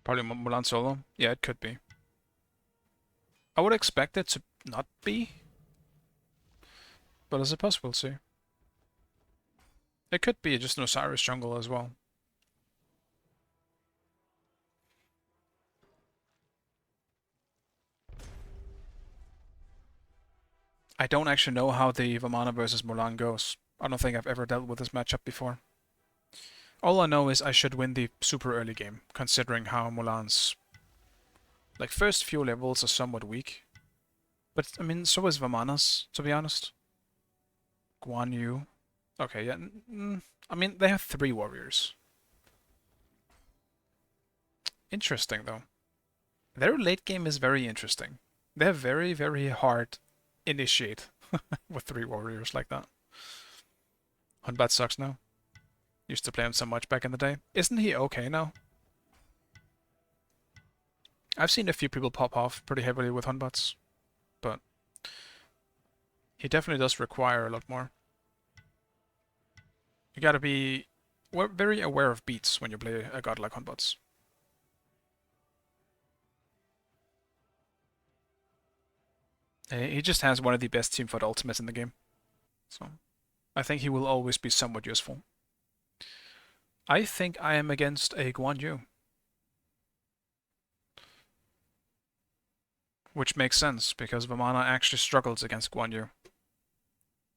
Probably Mulan solo? Yeah, it could be. I would expect it to not be, but I suppose we'll see. It could be just an Osiris jungle as well. I don't actually know how the Vamana versus Mulan goes. I don't think I've ever dealt with this matchup before. All I know is I should win the super early game, considering how Mulan's like first few levels are somewhat weak. But I mean, so is Vamana's, to be honest. Guan Yu. Okay, yeah. I mean, they have 3 warriors. Interesting, though. Their late game is very interesting. They have very, very hard initiate with 3 warriors like that. Hunbat sucks now. Used to play him so much back in the day. Isn't he okay now? I've seen a few people pop off pretty heavily with Hunbats, but he definitely does require a lot more. You gotta be very aware of beats when you play a god like Hunbats. He just has one of the best teamfight ultimates in the game. So, I think he will always be somewhat useful. I think I am against a Guan Yu. Which makes sense, because Vamana actually struggles against Guan Yu.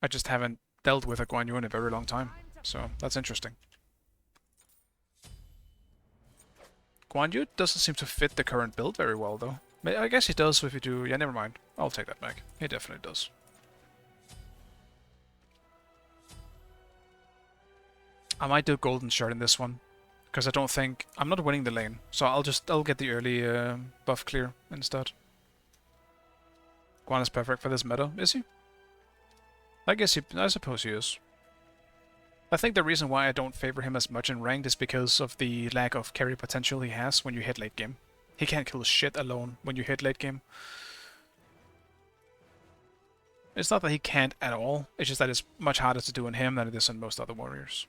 I just haven't dealt with a Guan Yu in a very long time, so that's interesting. Guan Yu doesn't seem to fit the current build very well, though. I guess he does if you do... Yeah, never mind. I'll take that back. He definitely does. I might do Golden Shard in this one, because I don't think... I'm not winning the lane, so I'll get the early buff clear instead. Guan is perfect for this meta, is he? I suppose he is. I think the reason why I don't favor him as much in ranked is because of the lack of carry potential he has when you hit late game. He can't kill shit alone when you hit late game. It's not that he can't at all, it's just that it's much harder to do on him than it is on most other warriors.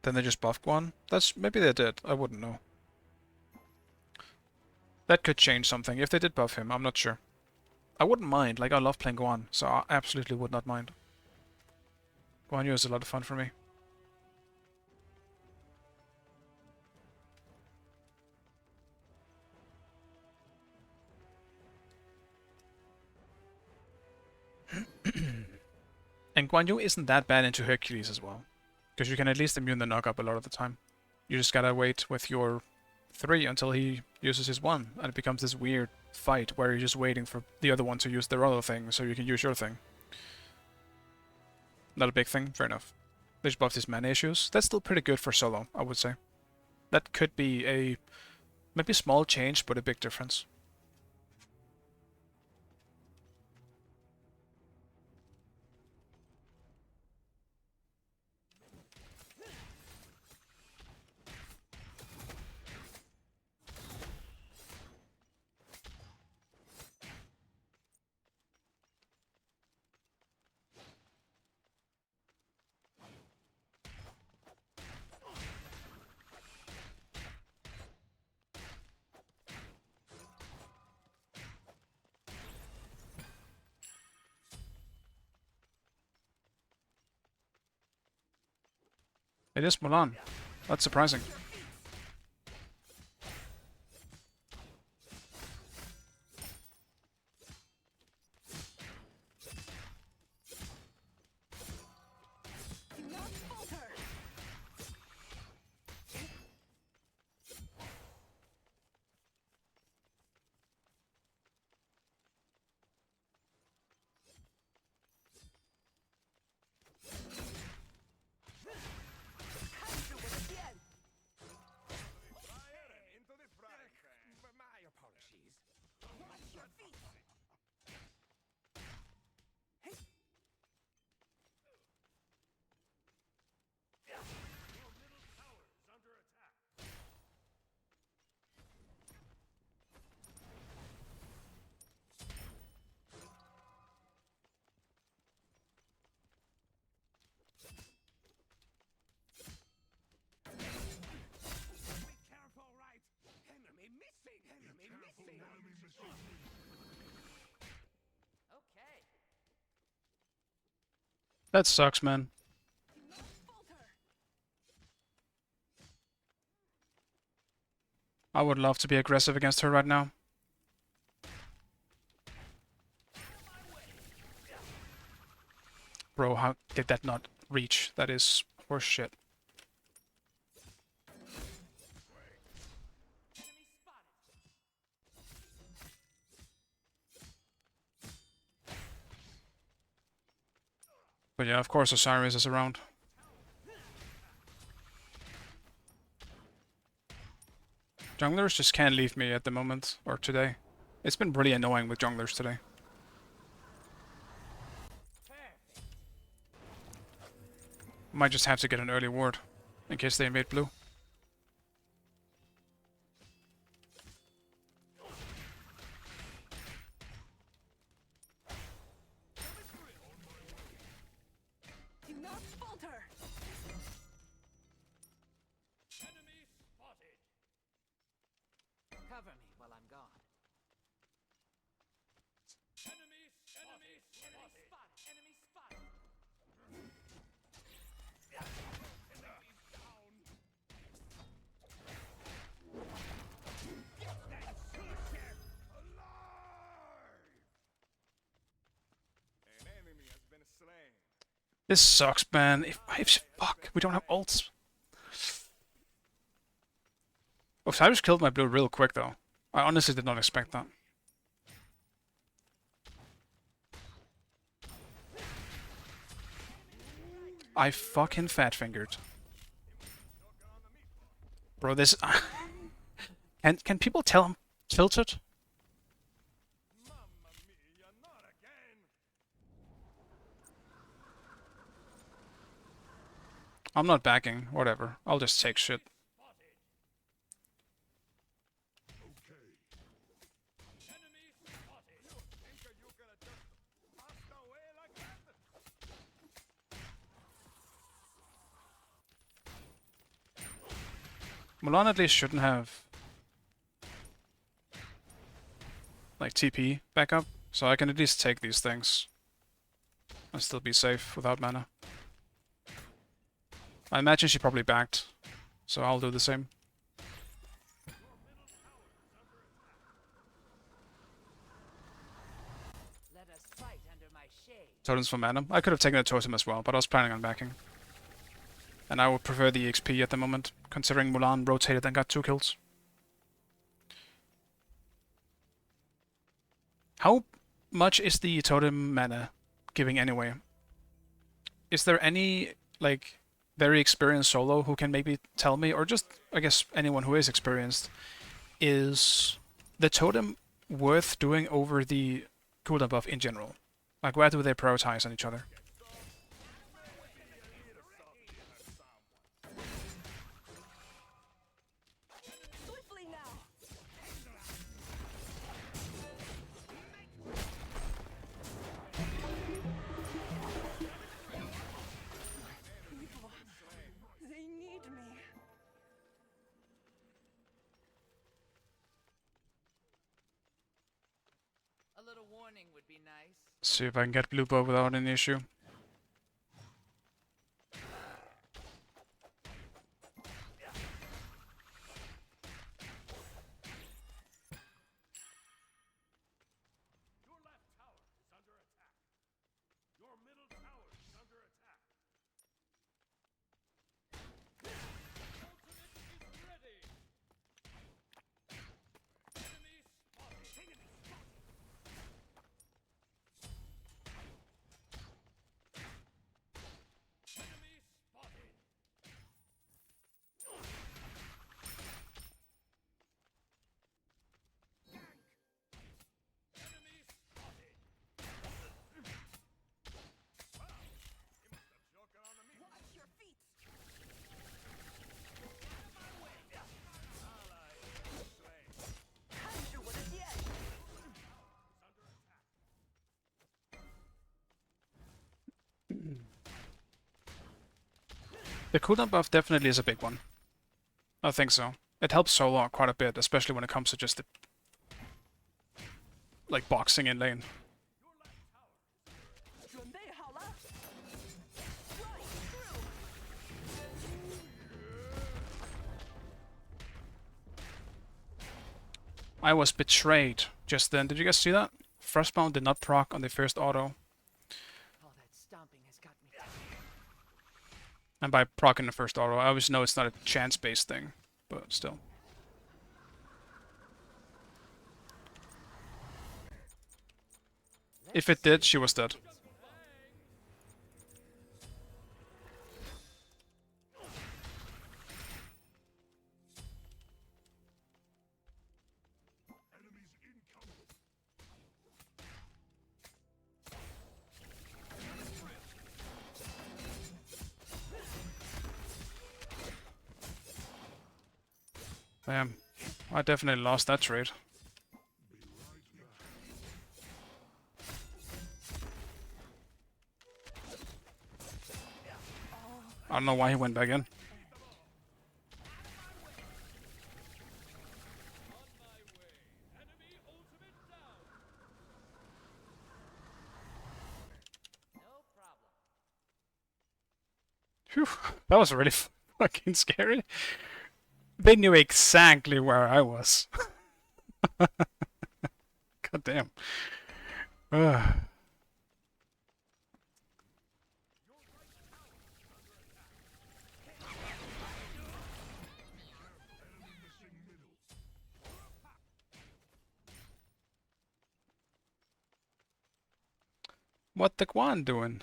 Then they just buffed Guan? Maybe they did, I wouldn't know. That could change something. If they did buff him, I'm not sure. I wouldn't mind, like I love playing Guan, so I absolutely would not mind. Guan Yu is a lot of fun for me. And Guan Yu isn't that bad into Hercules as well, because you can at least immune the knock-up a lot of the time. You just gotta wait with your 3 until he uses his 1, and it becomes this weird fight where you're just waiting for the other one to use their other thing so you can use your thing. Not a big thing, fair enough. They just buffed his mana issues. That's still pretty good for solo, I would say. That could be a maybe small change, but a big difference. It is Mulan. That's surprising. Do not falter. Fire and into the frying pan. My apologies. Watch your feet. Your middle tower is under attack. Be careful, right? Enemy missing. Enemy missing. Enemy missing. Okay. That sucks, man. Do not falter. I would love to be aggressive against her right now. Bro, how did that not reach? That is horse shit. Enemy spotted. But yeah, of course Osiris is around. Junglers just can't leave me at the moment, or today. It's been really annoying with junglers today. Might just have to get an early ward, in case they invade blue. Do not falter. Enemy spotted. Cover me while I'm gone. Enemy spotted. Enemy spotted. An enemy has been slain. This sucks, man. Fuck, we don't have ults. Osiris killed my blue real quick, though. I honestly did not expect that. I fucking fat-fingered. Bro, this... Can people tell I'm tilted? Mamma mia, not again. I'm not backing. Whatever. I'll just take shit. Enemy spotted. Think you gonna just pass away like that? Mulan at least shouldn't have... like, TP backup, so I can at least take these things. And still be safe without mana. I imagine she probably backed, so I'll do the same. Let us fight under my shade. Totems for mana. I could have taken a totem as well, but I was planning on backing. And I would prefer the XP at the moment, considering Mulan rotated and got 2 kills. How much is the totem mana giving anyway? Is there any, like, very experienced solo who can maybe tell me, or just, I guess, anyone who is experienced, is the totem worth doing over the cooldown buff in general? Like, where do they prioritize on each other? Swiftly now. They need me. A little warning would be nice. See if I can get blue buff without any issue. The cooldown buff definitely is a big one. I think so. It helps solo quite a bit, especially when it comes to just the like boxing in lane. I was betrayed just then. Did you guys see that? Frostbound did not proc on the first auto. All that stomping has got me. And by proccing the first auto, I always know it's not a chance-based thing, but still. If it did, she was dead. Damn, I definitely lost that trade. I don't know why he went back in. Phew, that was really fucking scary. They knew exactly where I was. God damn. Ugh. What the Guan doing?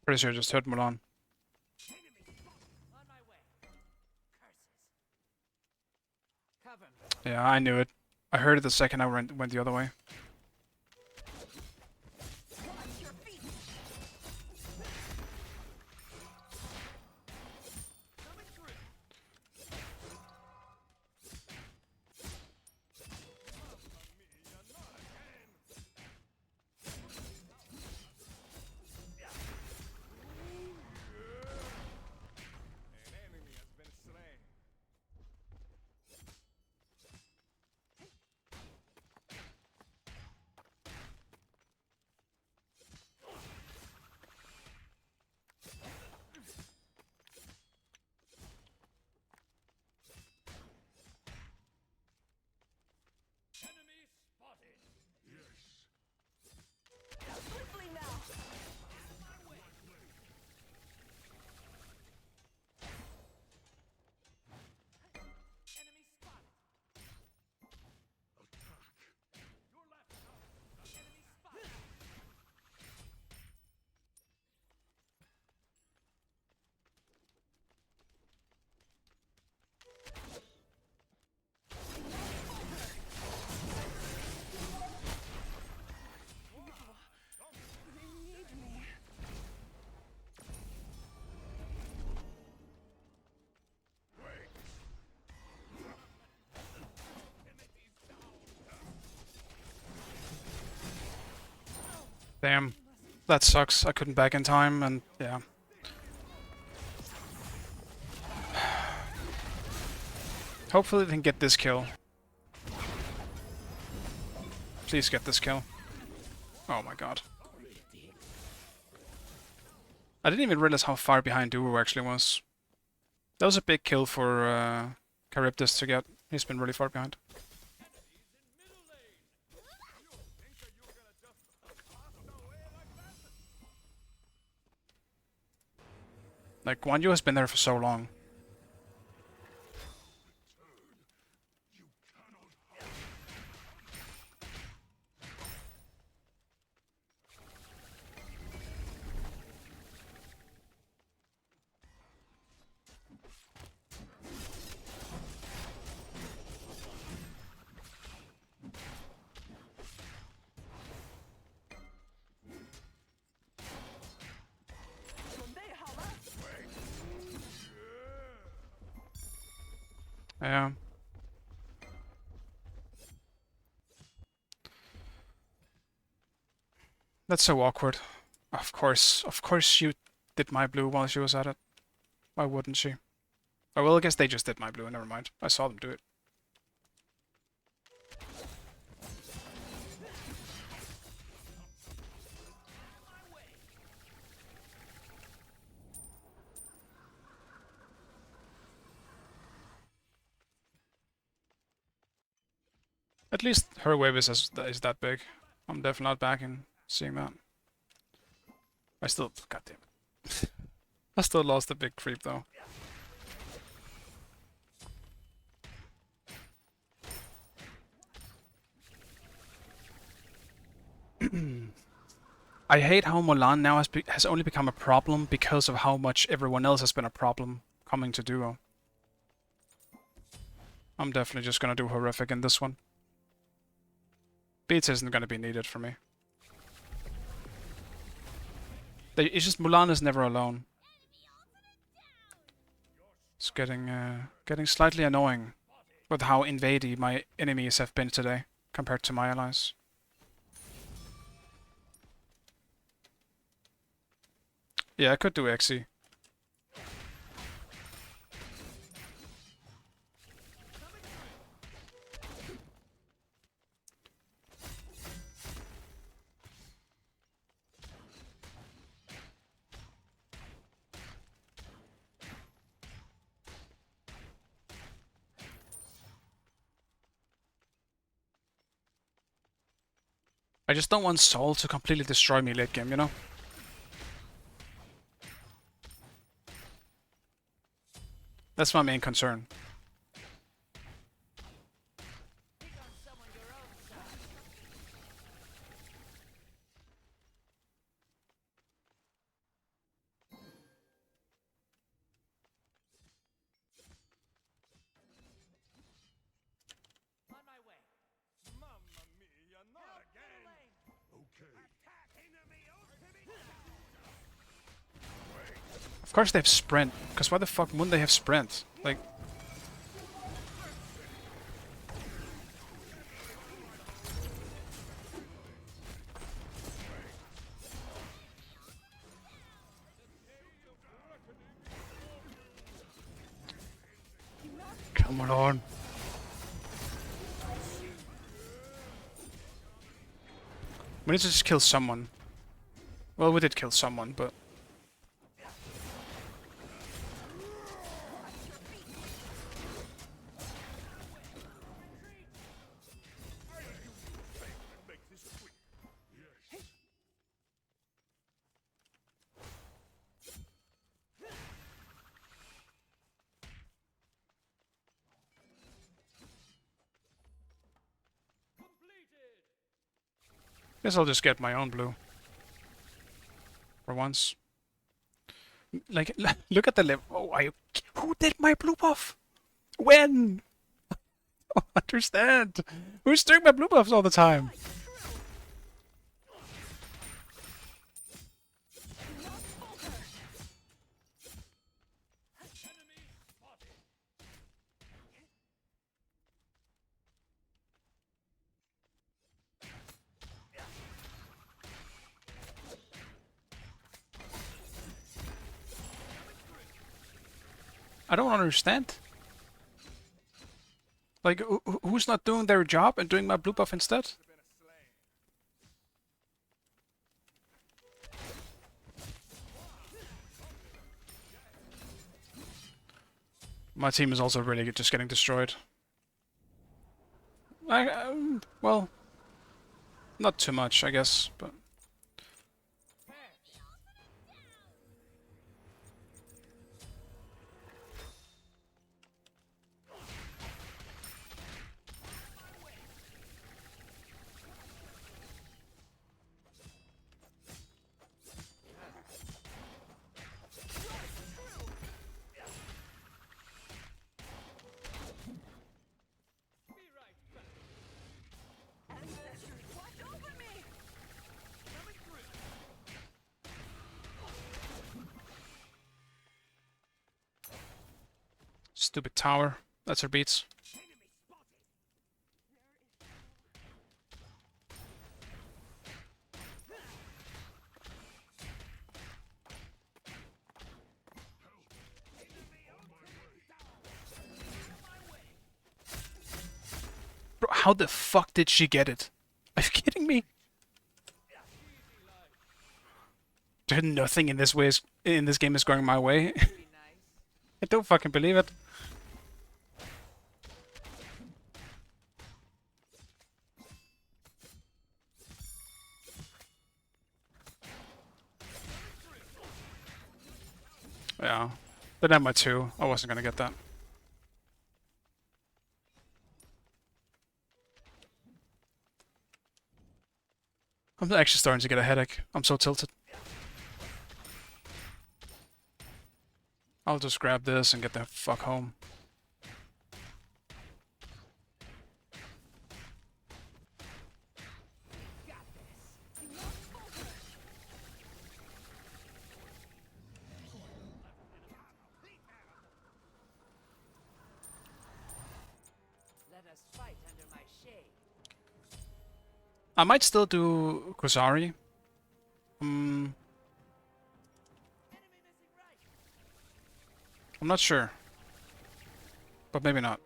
Pretty sure I just heard Mulan. Yeah, I knew it. I heard it the second I went the other way. An enemy has been slain. Enemy spotted. Swiftly now. Enemy spotted. Your left tower. Enemy spotted. Damn. That sucks. I couldn't back in time, and yeah. Hopefully they can get this kill. Please get this kill. Oh my god. I didn't even realize how far behind Duo actually was. That was a big kill for Charybdis to get. He's been really far behind. Like, Guan Yu has been there for so long. Yeah. That's so awkward. Of course she did my blue while she was at it. Why wouldn't she? Oh well, I guess they just did my blue, never mind. I saw them do it. At least her wave is that big. I'm definitely not backing seeing that. I still, goddamn. I still lost a big creep though. I hate how Mulan now has only become a problem because of how much everyone else has been a problem coming to duo. I'm definitely just gonna do horrific in this one. Beats isn't gonna be needed for me. It's just Mulan is never alone. It's getting slightly annoying with how invadey my enemies have been today compared to my allies. Yeah, I could do Xe. I just don't want Sol to completely destroy me late game, you know? That's my main concern. On my way. Mamma mia, not again! Okay. Of course they have sprint, because why the fuck wouldn't they have sprint? Like... Come on. We need to just kill someone. Well, we did kill someone, but... Guess I'll just get my own blue. For once. Like, look at the level. Oh, who did my blue buff? When? I don't understand. Who's doing my blue buffs all the time? I don't understand. Like, who's not doing their job and doing my blue buff instead? My team is also really just getting destroyed. Well, not too much, I guess, but... Stupid tower. That's her beats. Bro, how the fuck did she get it? Are you kidding me? Dude, nothing in this game is going my way. I don't fucking believe it. Yeah. Didn't have my 2. I wasn't gonna get that. I'm actually starting to get a headache. I'm so tilted. I'll just grab this and get the fuck home. Let us fight under my shade. I might still do Kusari. I'm not sure. But maybe not.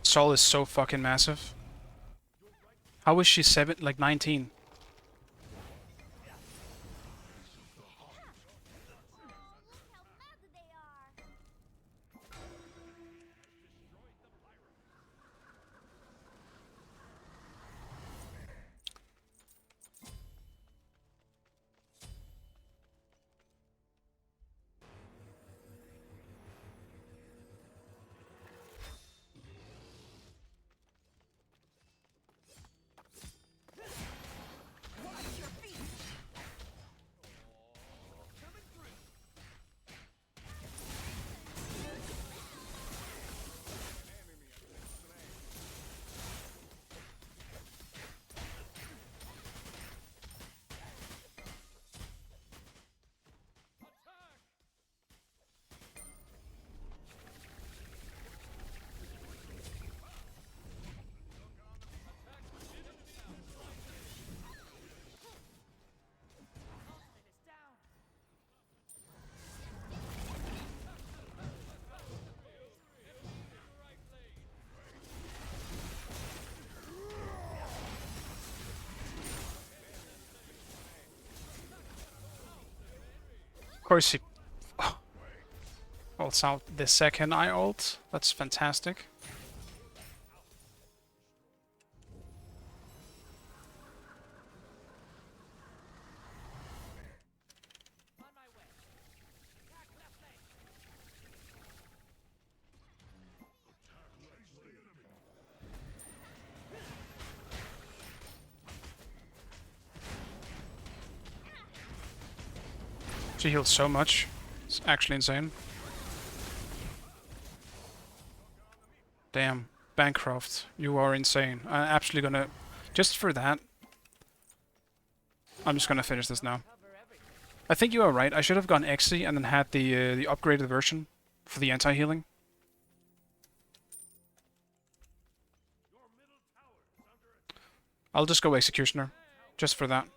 Sol is so fucking massive. How is she 19? Of course he ults out the second I ult. That's fantastic. She heals so much. It's actually insane. Damn. Bancroft, you are insane. I'm actually gonna... Just for that, I'm just gonna finish this now. I think you are right. I should have gone Xe and then had the upgraded version for the anti-healing. I'll just go Executioner. Just for that.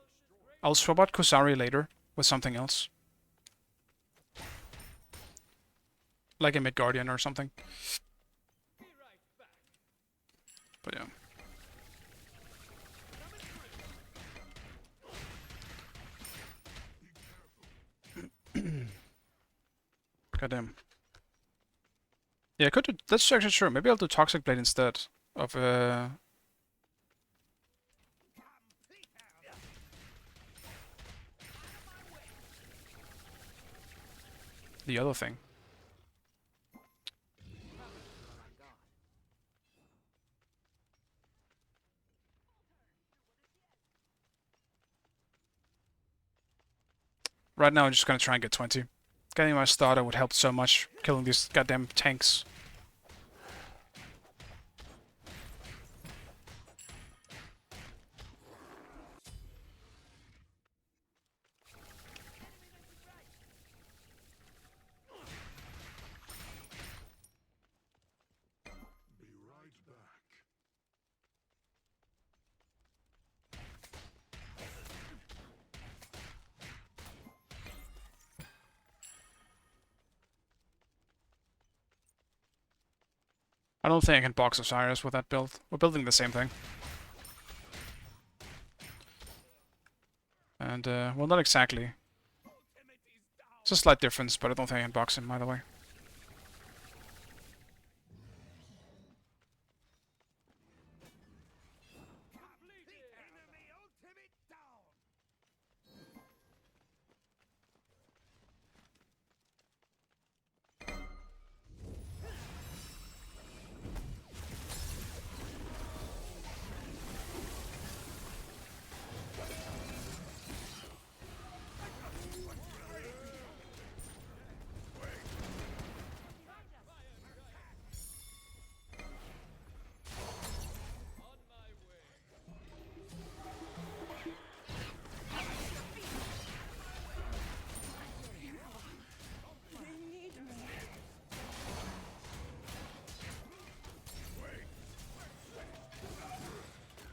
I'll swap out Kusari later with something else. Like a Mid-Guardian or something. But yeah. Goddamn. Yeah, I could do... That's actually true. Maybe I'll do Toxic Blade instead of the other thing. Right now I'm just gonna try and get 20. Getting my starter would help so much, killing these goddamn tanks. Be right back. I don't think I can box Osiris with that build. We're building the same thing. And, well, not exactly. It's a slight difference, but I don't think I can box him either way. Enemy ultimate down.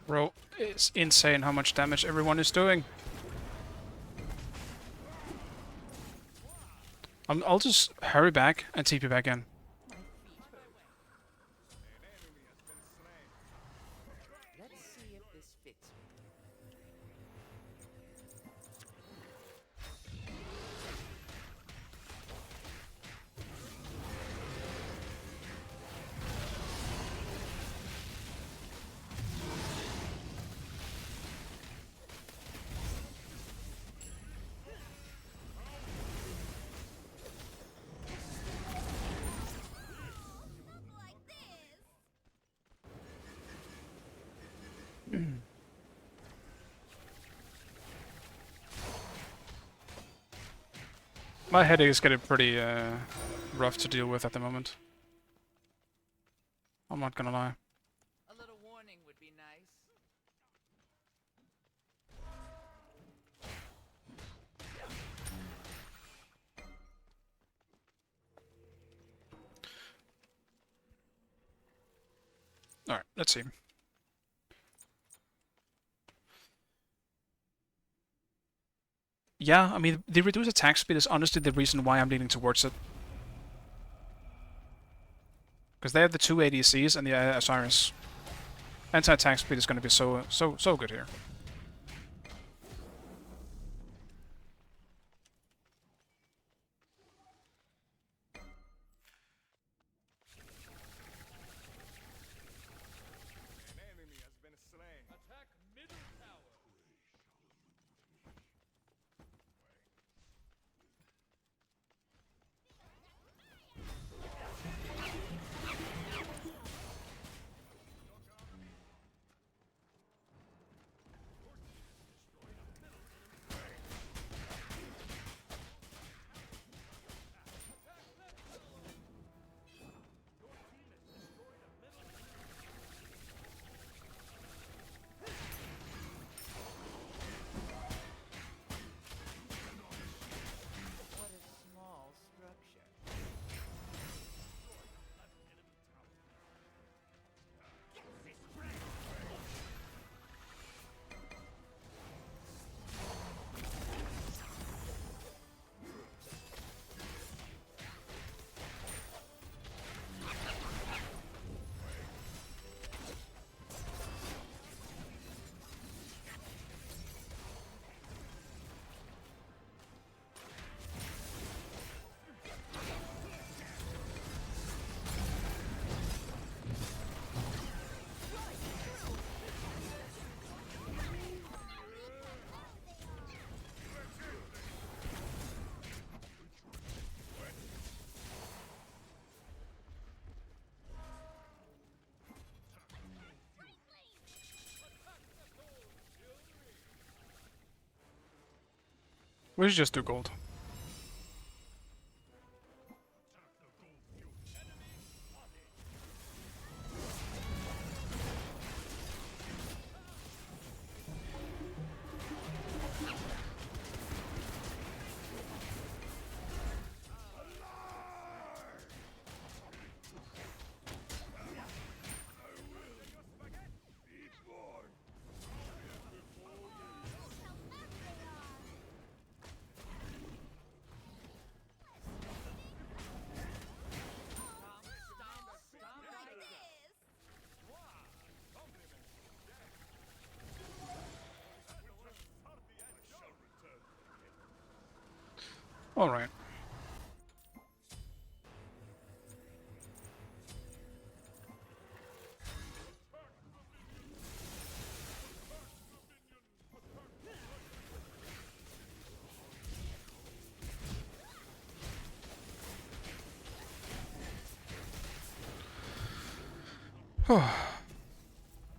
Bro, it's insane how much damage everyone is doing. I'll just hurry back and TP back in. Let's see if this fits me. Like this. My headache is getting pretty rough to deal with at the moment. I'm not gonna lie. A little warning would be nice. Alright, let's see. Yeah, I mean, the reduced attack speed is honestly the reason why I'm leaning towards it. Because they have the two ADCs and the Osiris. Anti-attack speed is going to be so good here. An enemy has been slain. Attack middle tower. We should just do gold. All right.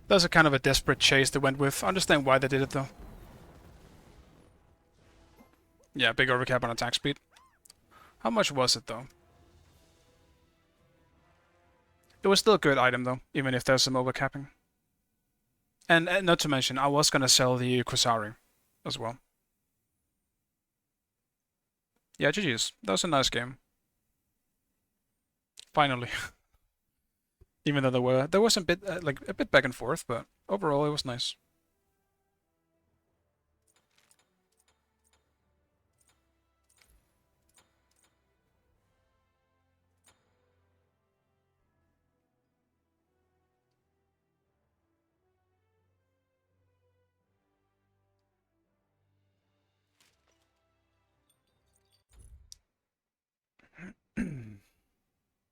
That's a kind of a desperate chase they went with. I understand why they did it though. Yeah, big overcap on attack speed. How much was it though? It was still a good item though, even if there's some overcapping. And not to mention, I was gonna sell the Kusari as well. Yeah, GG's. That was a nice game. Finally. Even though there was a bit like a bit back and forth, but overall it was nice.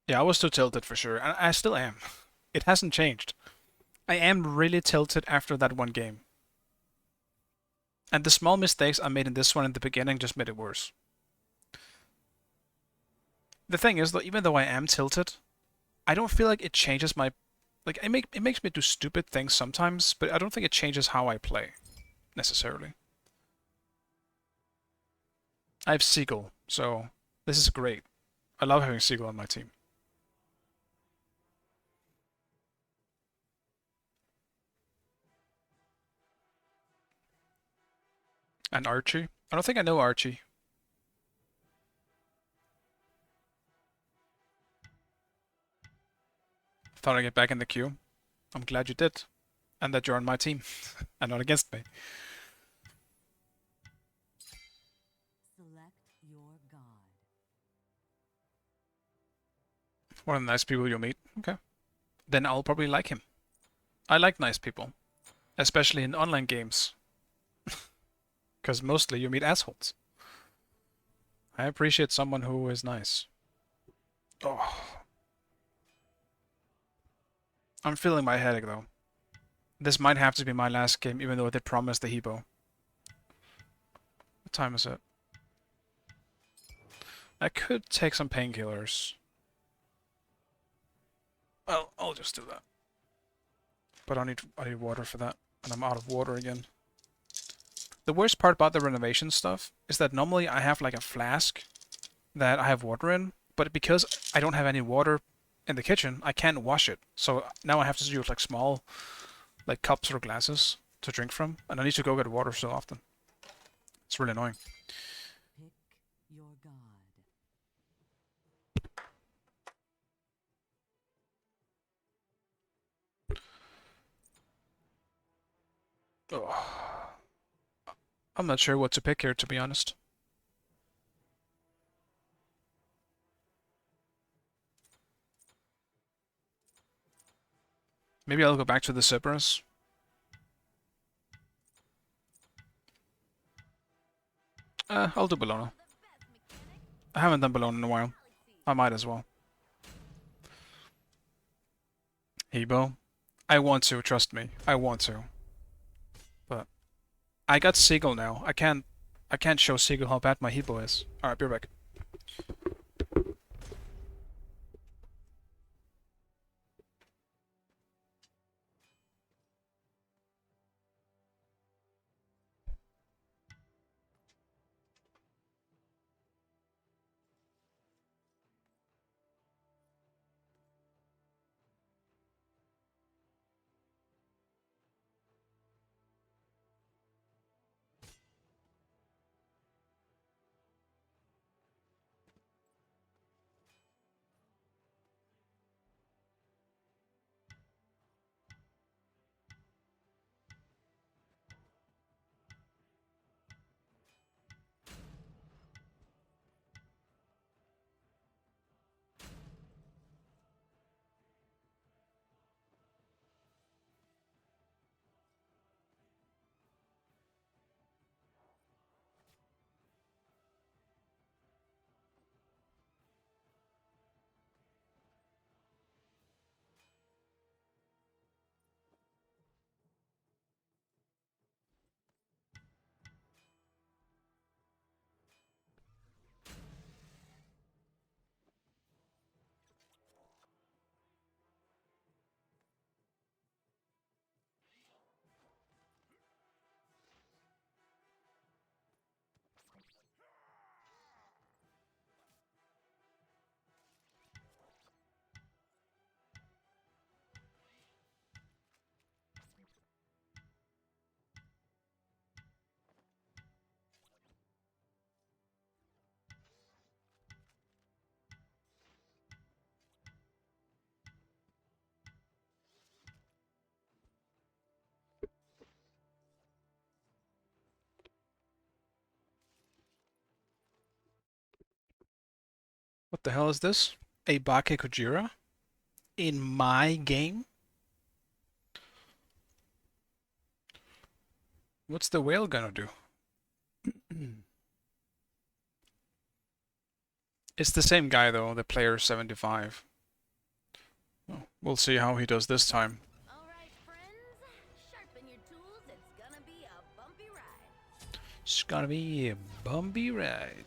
Yeah, I was too tilted for sure, and I still am. It hasn't changed. I am really tilted after that one game. And the small mistakes I made in this one in the beginning just made it worse. The thing is, though, even though I am tilted, I don't feel like it changes my... Like, it makes me do stupid things sometimes, but I don't think it changes how I play, necessarily. I have Seagull, so this is great. I love having Seagull on my team. And Archie? I don't think I know Archie. Thought I'd get back in the queue. I'm glad you did. And that you're on my team. And not against me. Select your god. One of the nice people you'll meet. Okay. Then I'll probably like him. I like nice people. Especially in online games. Because mostly you meet assholes. I appreciate someone who is nice. Oh. I'm feeling my headache though. This might have to be my last game, even though they promised the Hebo. What time is it? I could take some painkillers. Well, I'll just do that. But I need water for that, and I'm out of water again. The worst part about the renovation stuff is that normally I have like a flask that I have water in, but because I don't have any water in the kitchen, I can't wash it. So now I have to use like small like cups or glasses to drink from, and I need to go get water so often. It's really annoying. Pick your god. Oh. I'm not sure what to pick here, to be honest. Maybe I'll go back to the Cerberus. I'll do Bologna. I haven't done Bologna in a while. I might as well. Hebo. I want to, trust me. I want to. But I got Seagull now. I can't show Seagull how bad my Hebo is. Alright, be right back. What the hell is this? A Bake Kujira? In my game? What's the whale gonna do? It's the same guy though, the player 75. Oh, we'll see how he does this time. All right, friends. Sharpen your tools. It's gonna be a bumpy ride. It's gonna be a bumpy ride.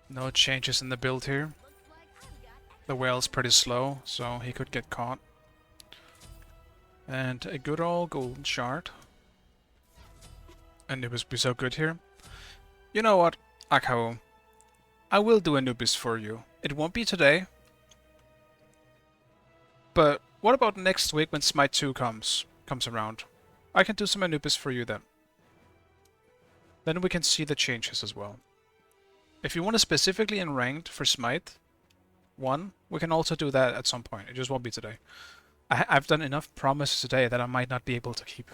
No changes in the build here. Looks like I've got The whale's pretty slow, so he could get caught. And a good old golden shard. Anubis be so good here. You know what, Akao? I will do Anubis for you. It won't be today. But what about next week when Smite 2 comes around? I can do some Anubis for you then. Then we can see the changes as well. If you want to specifically in ranked for Smite 1, we can also do that at some point. It just won't be today. I've done enough promises today that I might not be able to keep.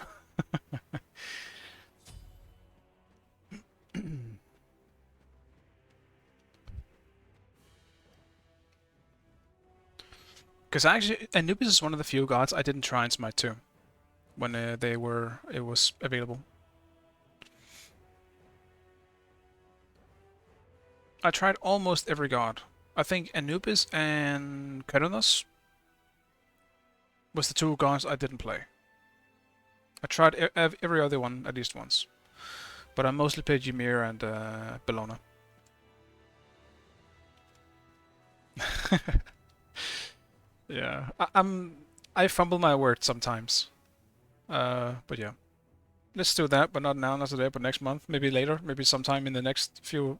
Because actually, Anubis is one of the few gods I didn't try in Smite 2 when it was available. I tried almost every god. I think Anubis and Keronos was the two gods I didn't play. I tried every other one at least once, but I mostly played Ymir and Bellona. Yeah, I fumble my words sometimes. But yeah, let's do that. But not now, not today, but next month, maybe later, maybe sometime in the next few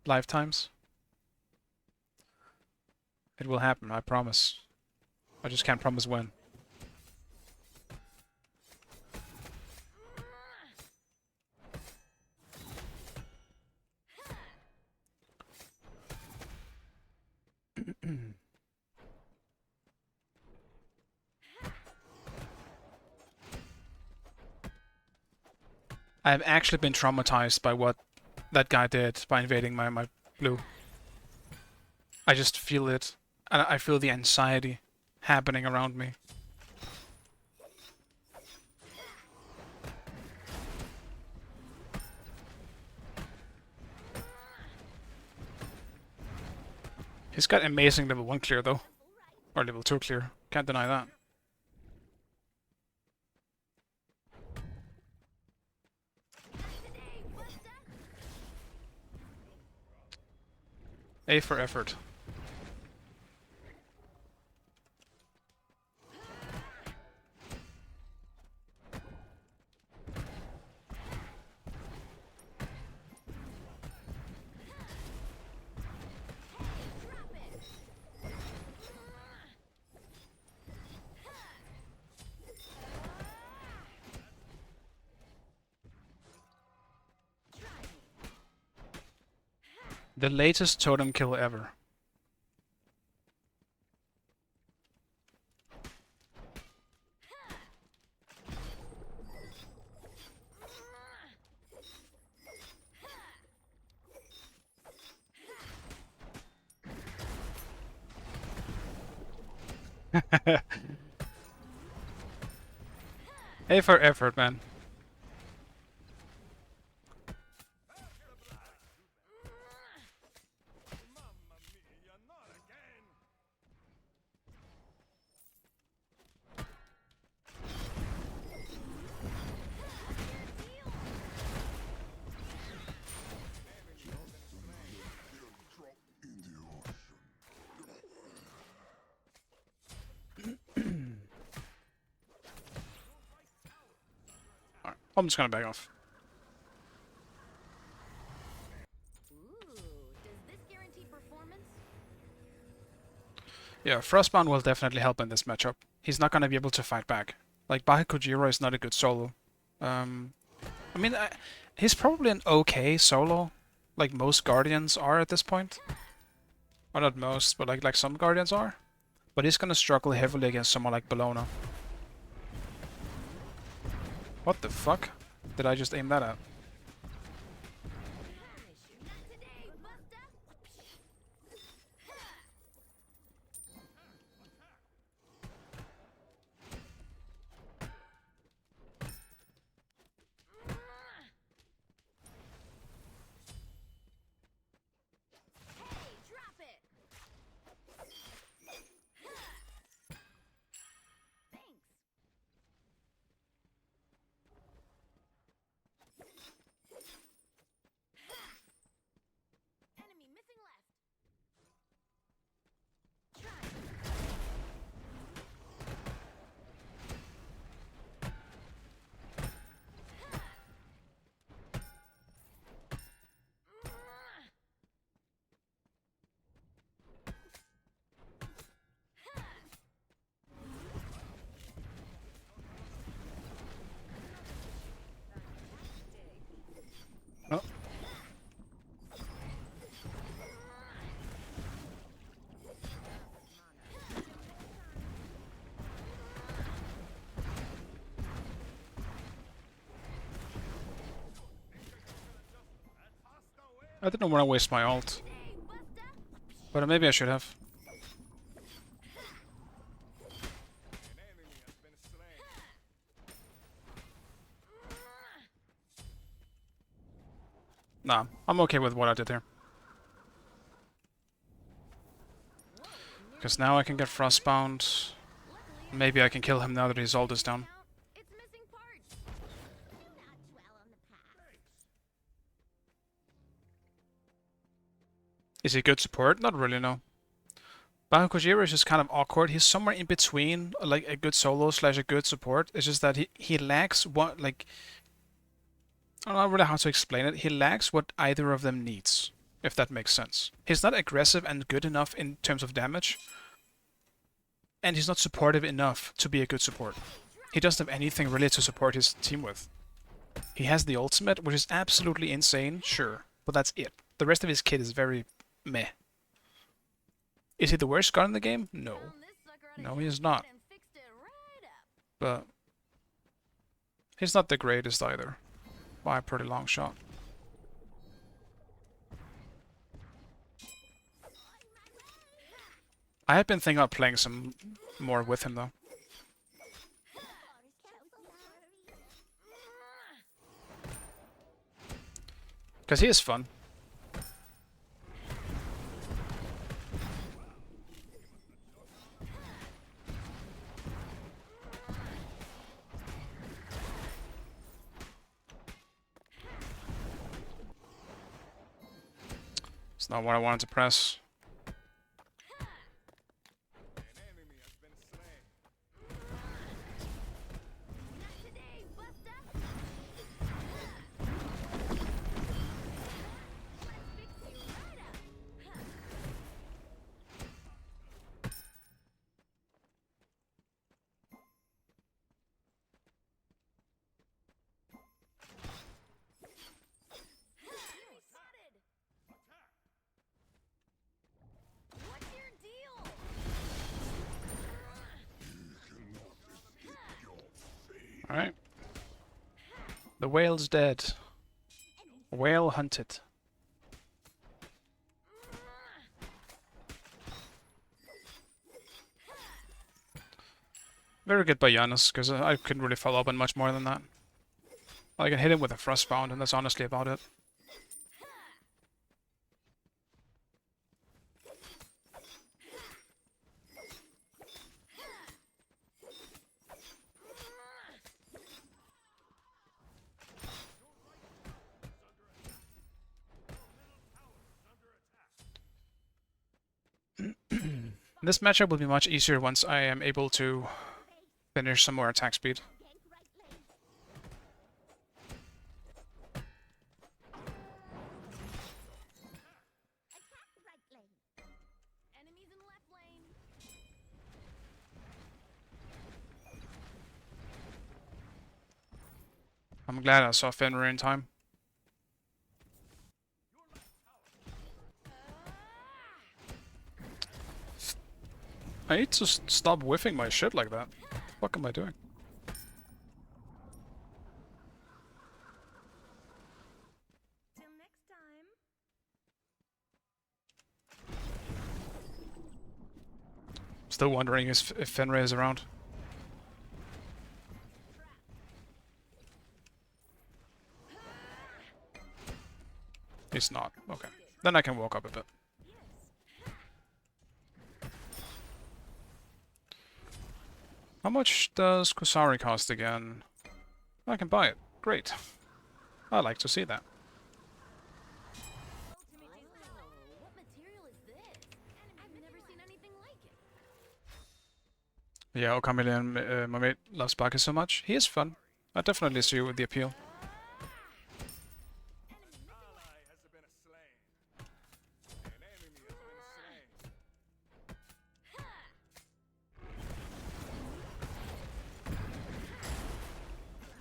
lifetimes. It will happen, I promise. I just can't promise when. I've actually been traumatized by what that guy did by invading my blue. I just feel it. And I feel the anxiety happening around me. He's got amazing level 1 clear though. Or level 2 clear. Can't deny that. A for effort. The latest totem kill ever. A for effort, man. Alright, I'm just gonna back off. Ooh, does this guarantee performance? Yeah, Frostbound will definitely help in this matchup. He's not gonna be able to fight back. Like, Bahe Kujira is not a good solo. I mean, he's probably an okay solo, like most Guardians are at this point. Or not most, but like some Guardians are. But he's gonna struggle heavily against someone like Bellona. What the fuck? Did I just aim that at? I didn't want to waste my ult, but maybe I should have. An enemy has been slain. Nah, I'm okay with what I did here. Because now I can get Frostbound. Maybe I can kill him now that his ult is down. It's missing parts. Do not dwell on the past. Is he good support? Not really, no. Baku Kojiro is just kind of awkward. He's somewhere in between, like a good solo slash a good support. It's just that he lacks what, like, I don't know really how to explain it. He lacks what either of them needs, if that makes sense. He's not aggressive and good enough in terms of damage, and he's not supportive enough to be a good support. He doesn't have anything really to support his team with. He has the ultimate, which is absolutely insane, sure, but that's it. The rest of his kit is very meh. Is he the worst god in the game? No. No, he is not. But he's not the greatest either, by a pretty long shot. I have been thinking about playing some more with him though. Because he is fun. It's not what I wanted to press. An enemy has been slain. Not today, Busta. Let's fix you right up. What's your deal? Alright. The whale's dead. Whale hunted. Very good by Giannis, because I couldn't really follow up on much more than that. I can hit him with a Frostbound, and that's honestly about it. This matchup will be much easier once I am able to finish some more attack speed. Enemies in left lane. I'm glad I saw Fenrir in time. I need to stop whiffing my shit like that. What the fuck am I doing? Till next time. Still wondering if Fenrir is around. He's not. Okay. Then I can walk up a bit. How much does Kusari cost again? I can buy it. Great. I like to see that. What material is this? I've never seen anything like it. Yeah, Okamilian, my mate, loves Baki so much. He is fun. I definitely see the appeal. Ally has been slain. An enemy has been slain.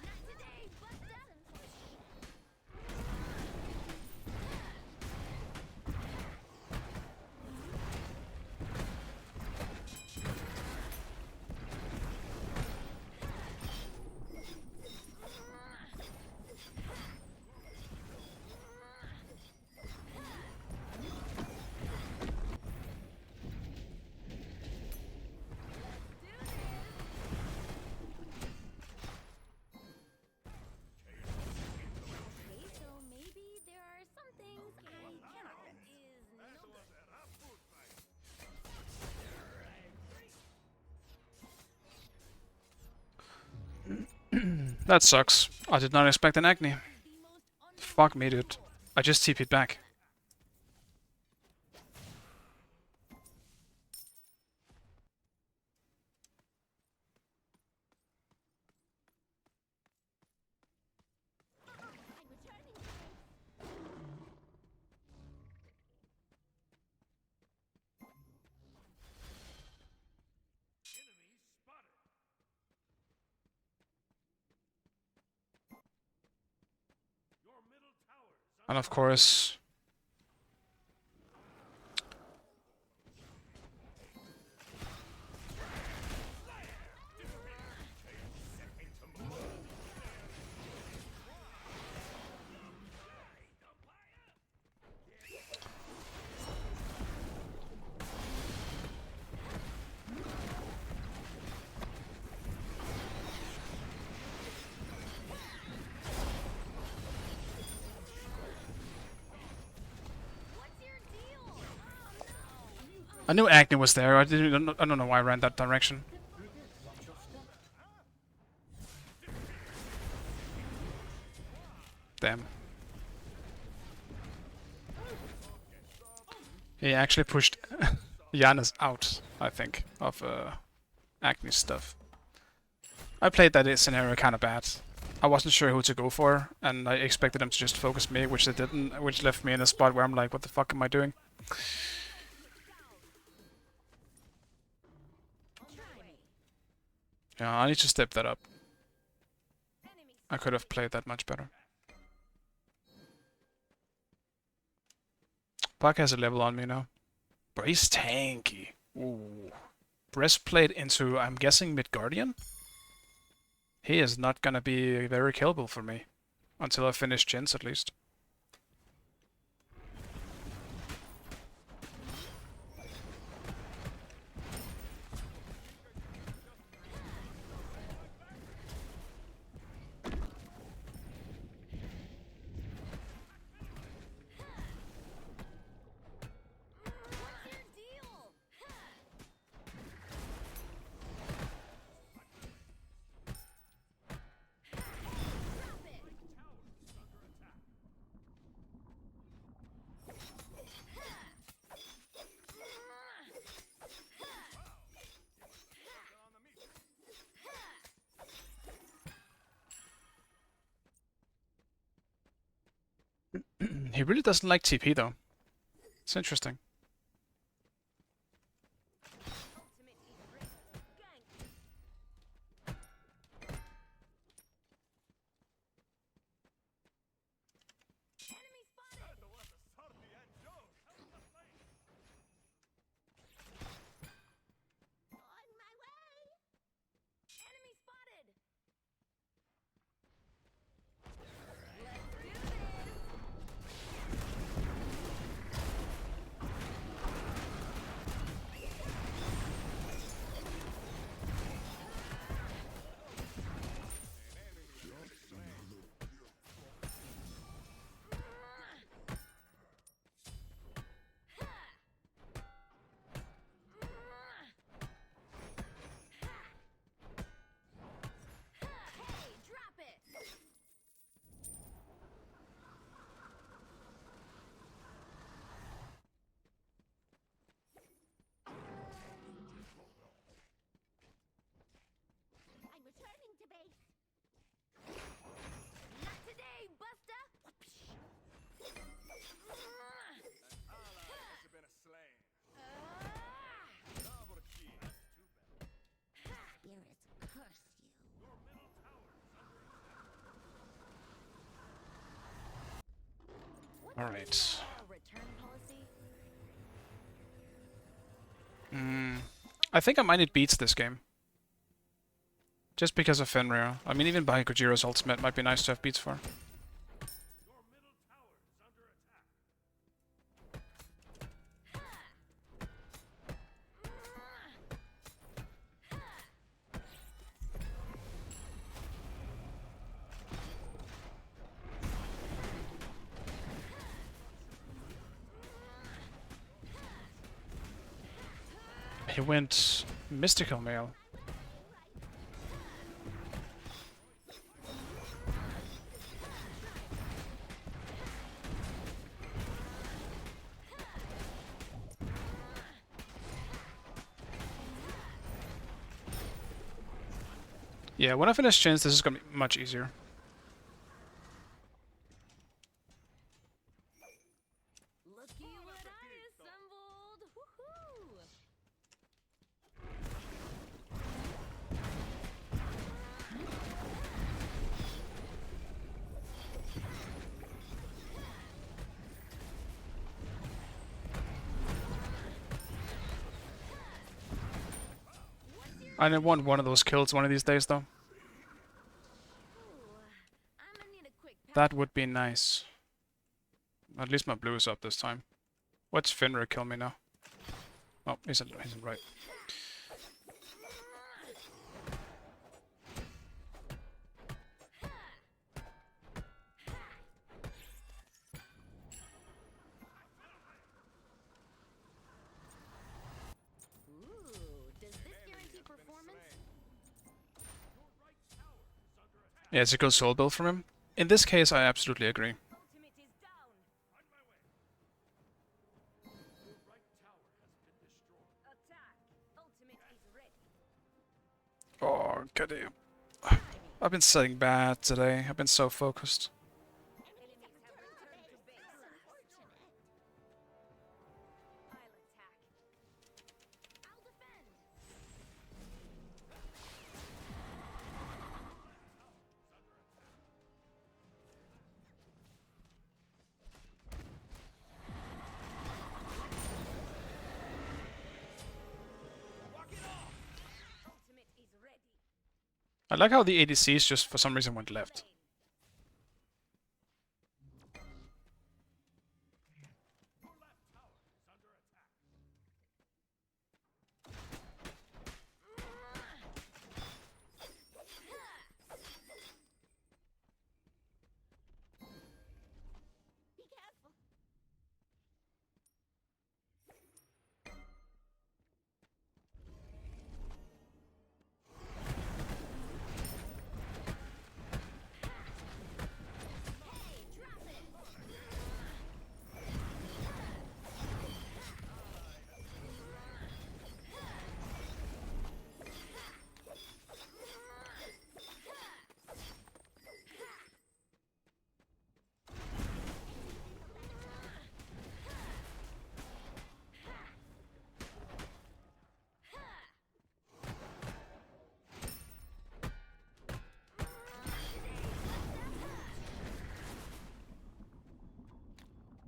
Not today, Busta. That sucks. I did not expect an Agni. Fuck me, dude. I just TP'd back. And of course... I knew Agni was there. I don't know why I ran that direction. Damn. He actually pushed Giannis out, I think, of Agni's stuff. I played that scenario kind of bad. I wasn't sure who to go for, and I expected them to just focus me, which they didn't, which left me in a spot where I'm like, what the fuck am I doing? Yeah, I need to step that up. I could have played that much better. Puck has a level on me now. But he's tanky. Ooh. Breastplate into, I'm guessing, Midgardian? He is not gonna be very killable for me. Until I finish Jins, at least. He really doesn't like TP though. It's interesting. Alright. I think I might need beats this game. Just because of Fenrir. I mean, even buying Gojiro's ultimate might be nice to have beats for. He went Mystical Mail. Yeah, when I finish chins, this is gonna be much easier. Looky what I assembled! Woohoo! I want one of those kills one of these days, though. I'm gonna need a quick That would be nice. At least my blue is up this time. What's Finra kill me now? Oh, he's right. Ooh, does this guarantee performance? Yeah, it's a good soul build from him. In this case, I absolutely agree. Ultimate is down! Attack! Ultimate is ready. Oh, goddamn. I've been setting bad today. I've been so focused. Enemies have returned to base. I'll attack. I'll defend. Ultimate is ready. I like how the ADCs just for some reason went left. Be careful. Hey, drop it.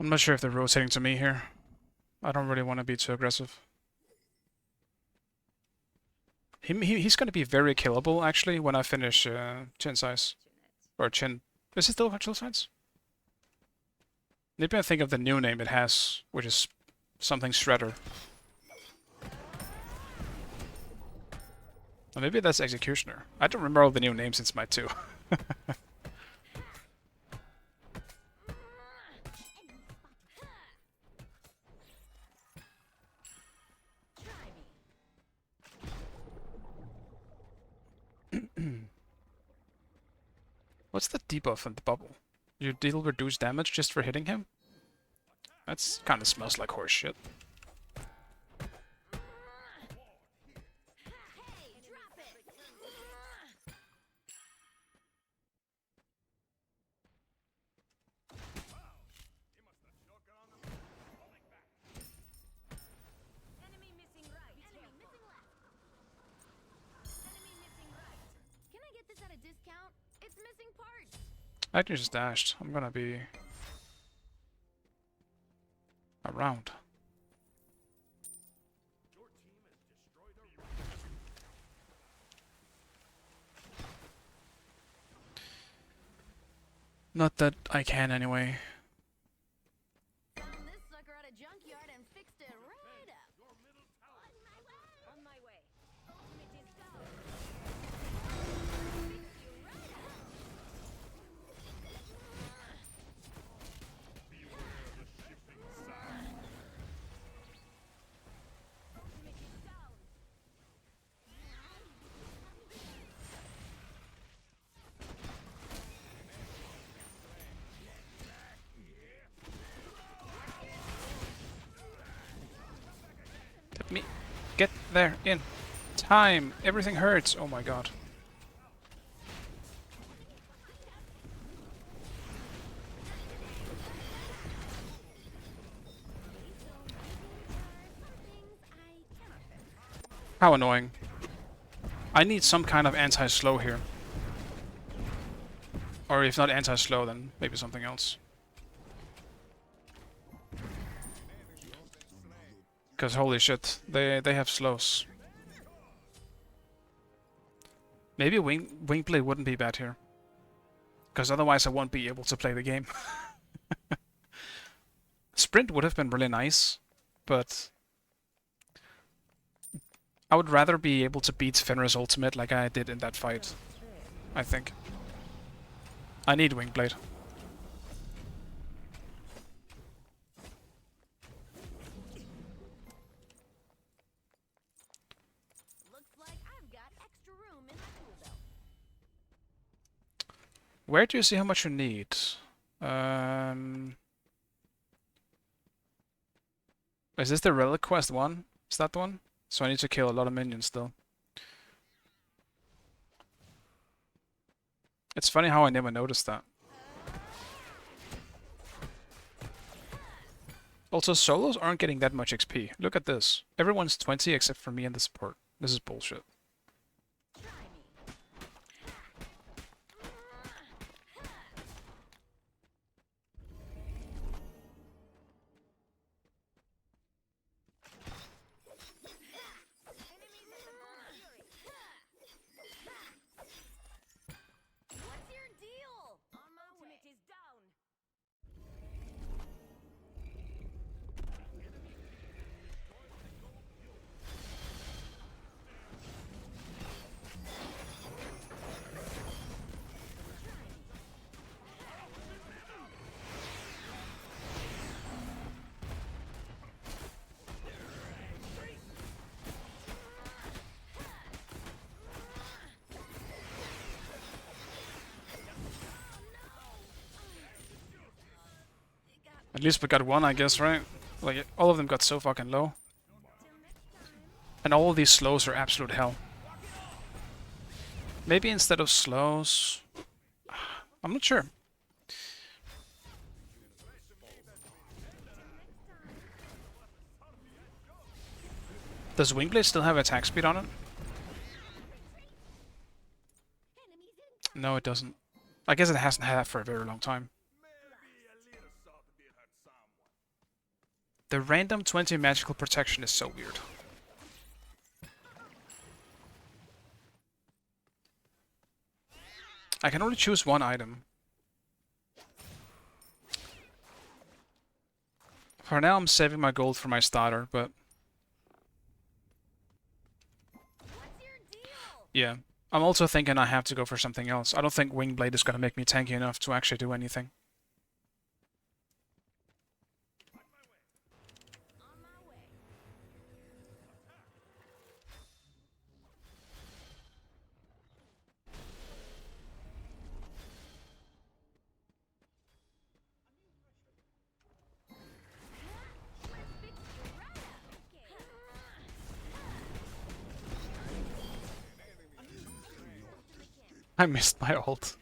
I'm not sure if they're rotating to me here. I don't really want to be too aggressive. He's going to be very killable, actually, when I finish Chin size. Or Chin... Is it still Chill Size? Maybe I think of the new name it has, which is something Shredder. Or maybe that's Executioner. I don't remember all the new names in Smite 2. What's the debuff on the bubble? You deal reduced damage just for hitting him? That's kind of smells like horse shit. Hey, drop it. Enemy missing right. Enemy missing left. Enemy missing right. Can I get this at a discount? It's missing parts. I can just dashed. I'm gonna be around. Not that I can anyway. Found this sucker at a junkyard and fixed it right up. On my way. Ultimate is down. Fix you right up. Ultimate is down. Let me get there in time. Everything hurts. Oh my god. How annoying. I need some kind of anti-slow here. Or if not anti-slow, then maybe something else. Because holy shit, they have slows. Maybe Wingblade wouldn't be bad here. Because otherwise I won't be able to play the game. Sprint would have been really nice, but I would rather be able to beat Fenrir's ultimate like I did in that fight, I think. I need Wingblade. Looks like I've got extra room in my tool belt. Where do you see how much you need? Is this the Relic Quest one? Is that the one? So I need to kill a lot of minions still. It's funny how I never noticed that. Also, solos aren't getting that much XP. Look at this. Everyone's 20 except for me and the support. This is bullshit. What's your deal? On my ultimate is down. At least we got one, I guess, right? Like, all of them got so fucking low. And all of these slows are absolute hell. Maybe instead of slows... I'm not sure. Does Wingblade still have attack speed on it? No, it doesn't. I guess it hasn't had that for a very long time. The random 20 magical protection is so weird. I can only choose one item. For now I'm saving my gold for my starter, but... yeah. I'm also thinking I have to go for something else. I don't think Wingblade is gonna make me tanky enough to actually do anything. I missed my ult.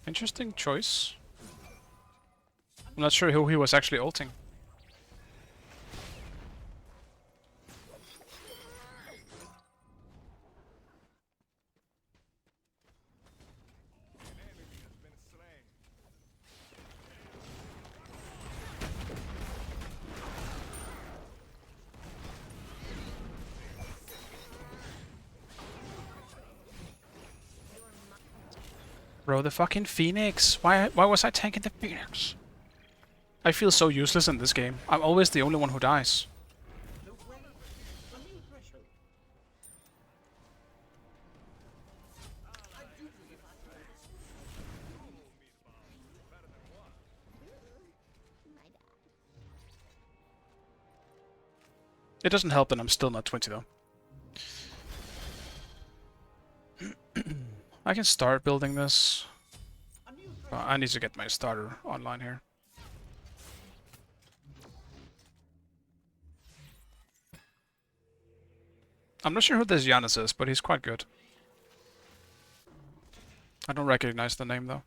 Interesting choice. I'm not sure who he was actually ulting. Bro, the fucking Phoenix! Why was I tanking the Phoenix? I feel so useless in this game. I'm always the only one who dies. It doesn't help that I'm still not 20 though. I can start building this. I need to get my starter online here. I'm not sure who this Giannis is, but he's quite good. I don't recognize the name though.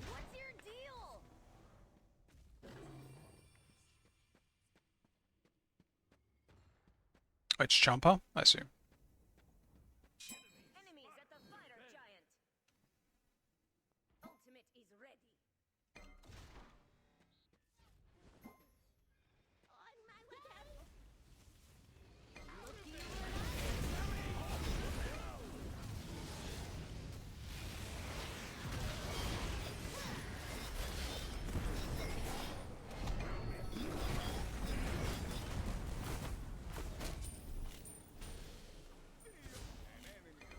What's your deal? Oh, it's Champa? I see. Enemies at the fighter giant. Ultimate is ready. On my way.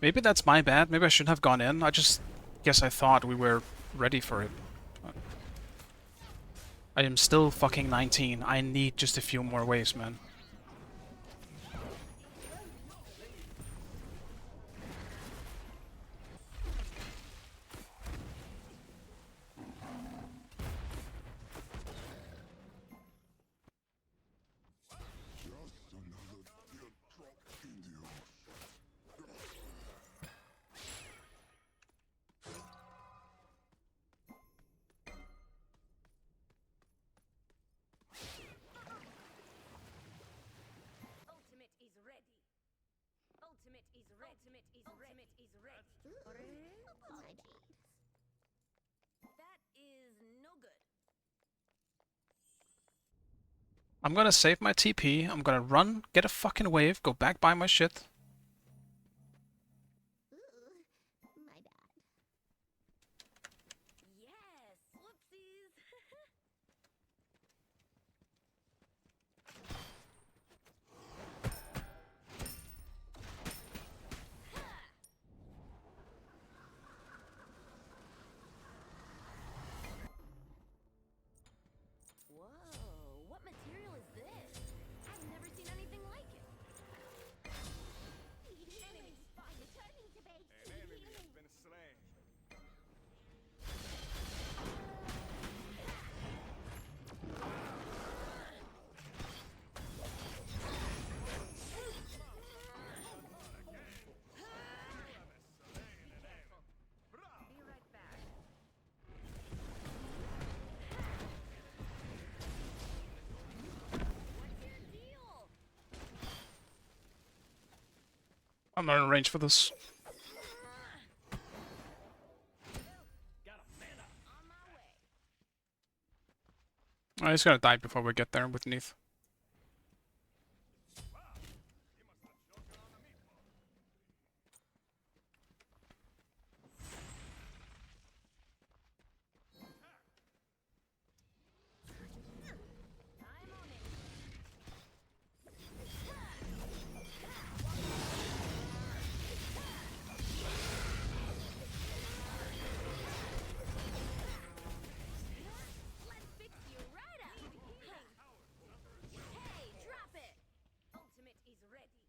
Maybe that's my bad. Maybe I shouldn't have gone in. I just guess I thought we were ready for it. I am still fucking 19. I need just a few more waves, man. Just another teardrop in the ocean. Ultimate is ready. Ultimate is ready. Ultimate is ready. Apologies. That is no good. I'm gonna save my TP. I'm gonna run, get a fucking wave, go back buy my shit. Ooh, my bad. Yes, whoopsies. Whoa, what material is this? I've never seen anything like it. Enemy spy returning to base. An enemy has been slain. Be right back. What's your deal? I'm not in range for this. On my way. Oh, he's gonna die before we get there with Neath. I'm on it. Let's fix you right up. Hey, drop it. Ultimate is ready.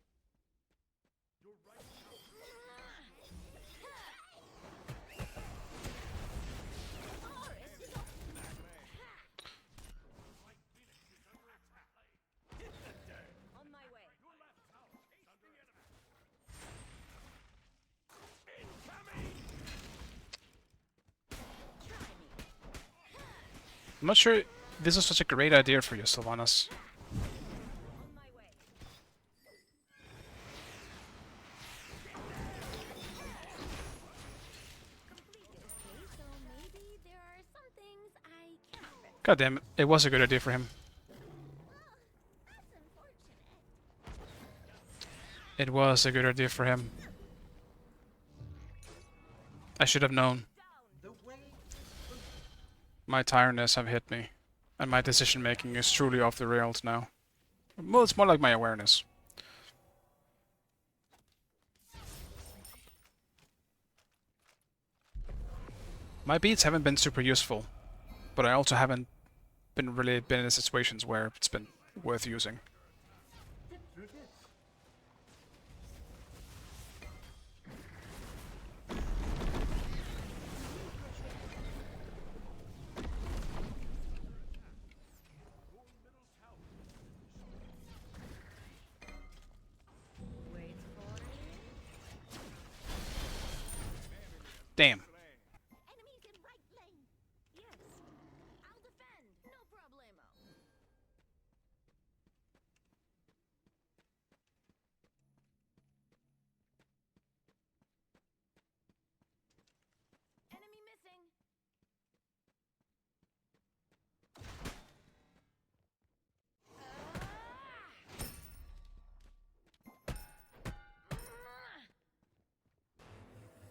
Your right On my way. Try me. I'm not sure this is such a great idea for you, Sylvanas. On my way. Completed. Okay, so maybe there are some things I can't fix. God damn it, it was a good idea for him. That's unfortunate. It was a good idea for him. I should have known. My tiredness have hit me, and my decision making is truly off the rails now. Well, it's more like my awareness. My beats haven't been super useful, but I also haven't been in situations where it's been worth using. Wait for it. Damn. Enemies in right lane. Yes. I'll defend. No problemo. Enemy missing.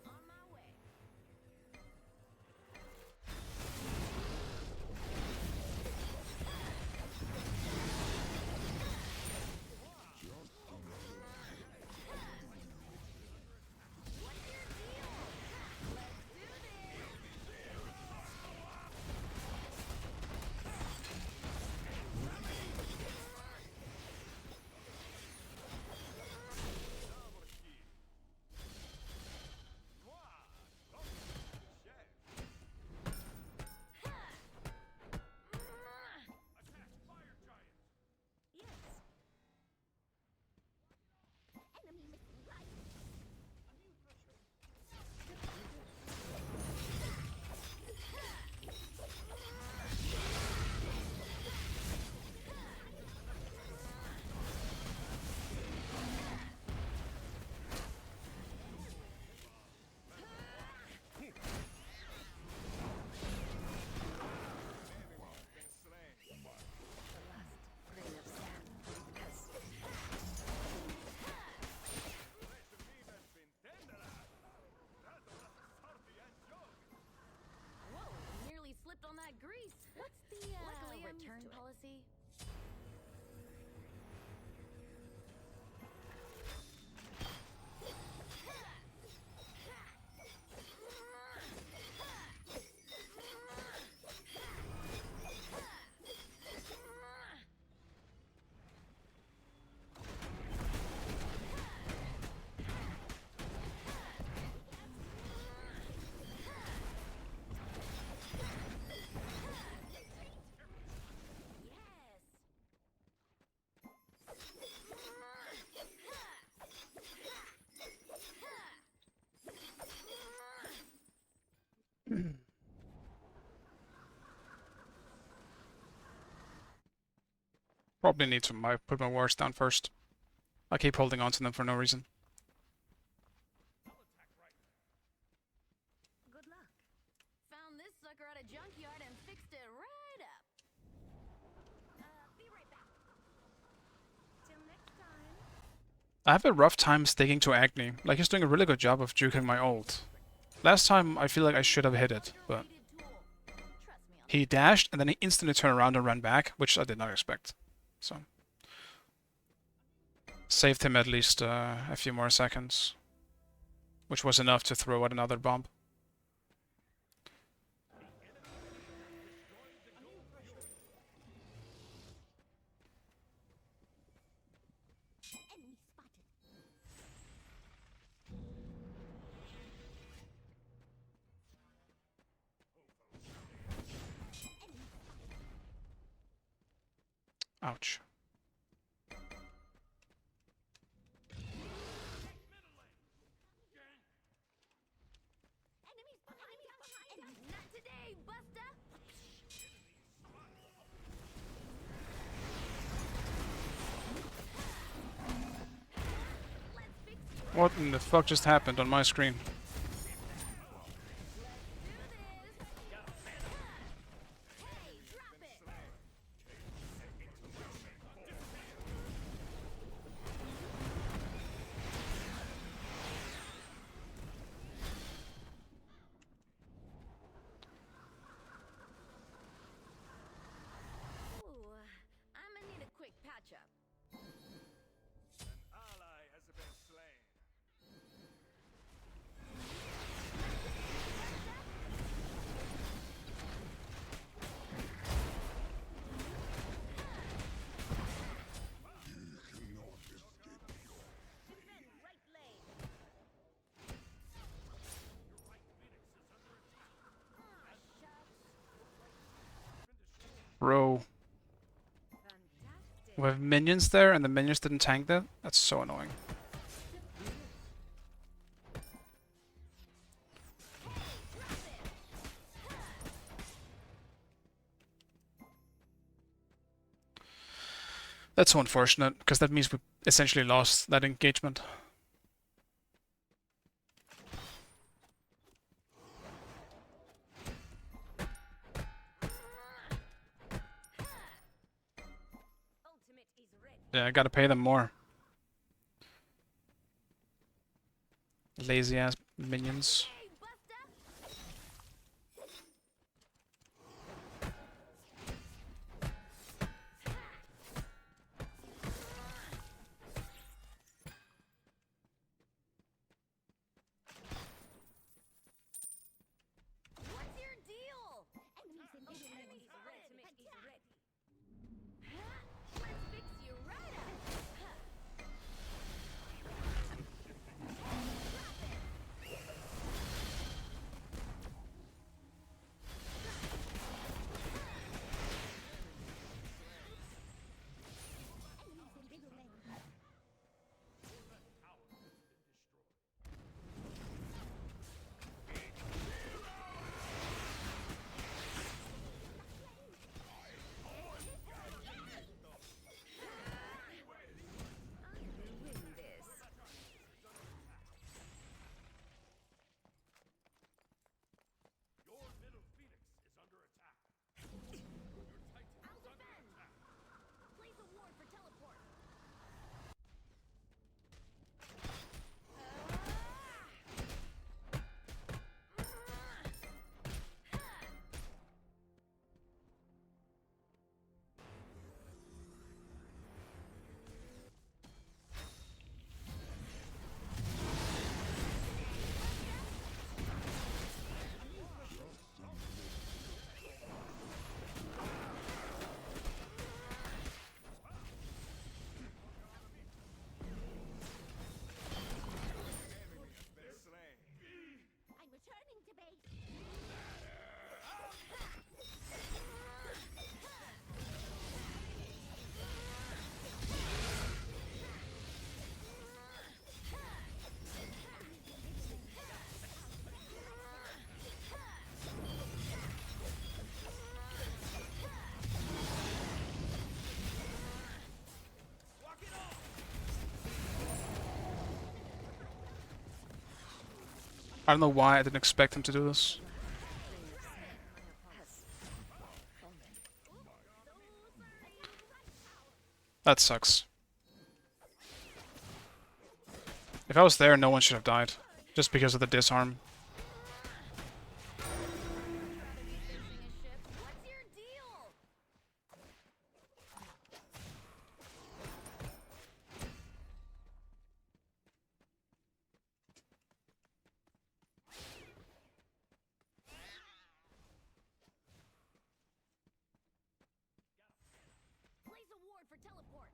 On my way. What's your deal? Let's do this. Yes. Enemy missing right. Whoa, nearly slipped on that grease. What's the Luckily, return policy? Yes. Probably need to put my wards down first. I keep holding on to them for no reason. Good luck. Found this sucker at a junkyard and fixed it right up. Be right back. Till next time. I have a rough time sticking to Agni. Like, he's doing a really good job of juking my ult. Last time, I feel like I should have hit it, but Underrated tool. Trust me on he dashed and then he instantly turned around and ran back, which I did not expect. So, saved him at least a few more seconds, which was enough to throw out another bomb. enemy spotted. Ouch. Enemies behind. Not today, Buster. Let's fix you. What in the fuck just happened on my screen? Do this. Hey, drop it. Ooh, I'ma need a quick patch up. Ally has been slain. Bro. Fantastic. We have minions there, and the minions didn't tank that? That's so annoying. That's so unfortunate, because that means we essentially lost that engagement. Ultimate is ready. Yeah, I gotta pay them more. Lazy ass minions. Hey, Buster! What's your deal? Ultimate is ready. Ultimate is ready. Let's fix you right up. Win this. Your middle phoenix is under attack. Your titan I'll is under defend. attack. Place a ward for teleport. I'm returning to base. I don't know why I didn't expect him to do this. That sucks. If I was there, no one should have died. Just because of the disarm. What's your deal? Place a ward for teleport.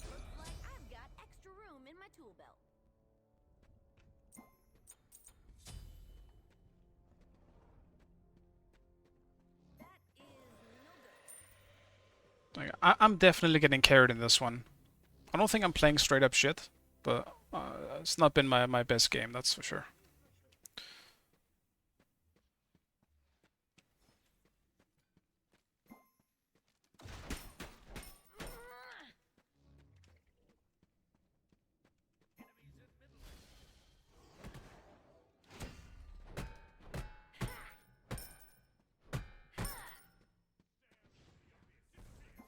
Looks like I've got extra room in my tool belt. That is no good. Like, I'm definitely getting carried in this one. I don't think I'm playing straight up shit, but it's not been my best game, that's for sure.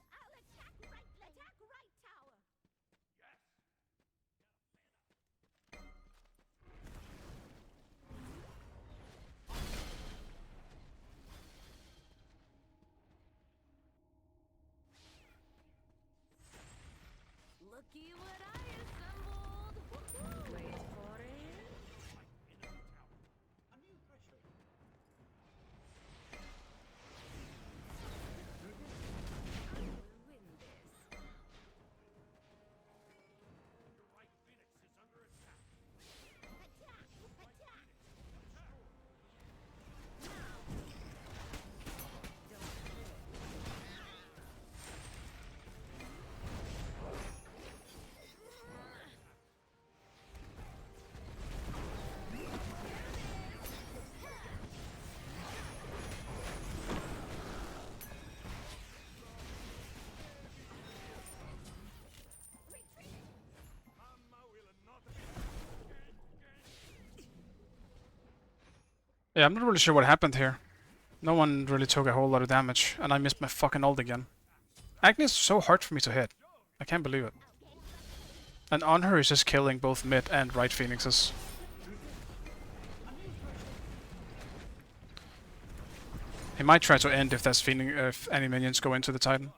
I'll attack right tower. Looky what I assembled. Wait for it. I will win this. Your right phoenix is under attack. Attack! Attack! Yeah, I'm not really sure what happened here. No one really took a whole lot of damage, and I missed my fucking ult again. Agni is so hard for me to hit. I can't believe it. And on her is just killing both mid and right phoenixes. He might try to end if there's if any minions go into the Titan.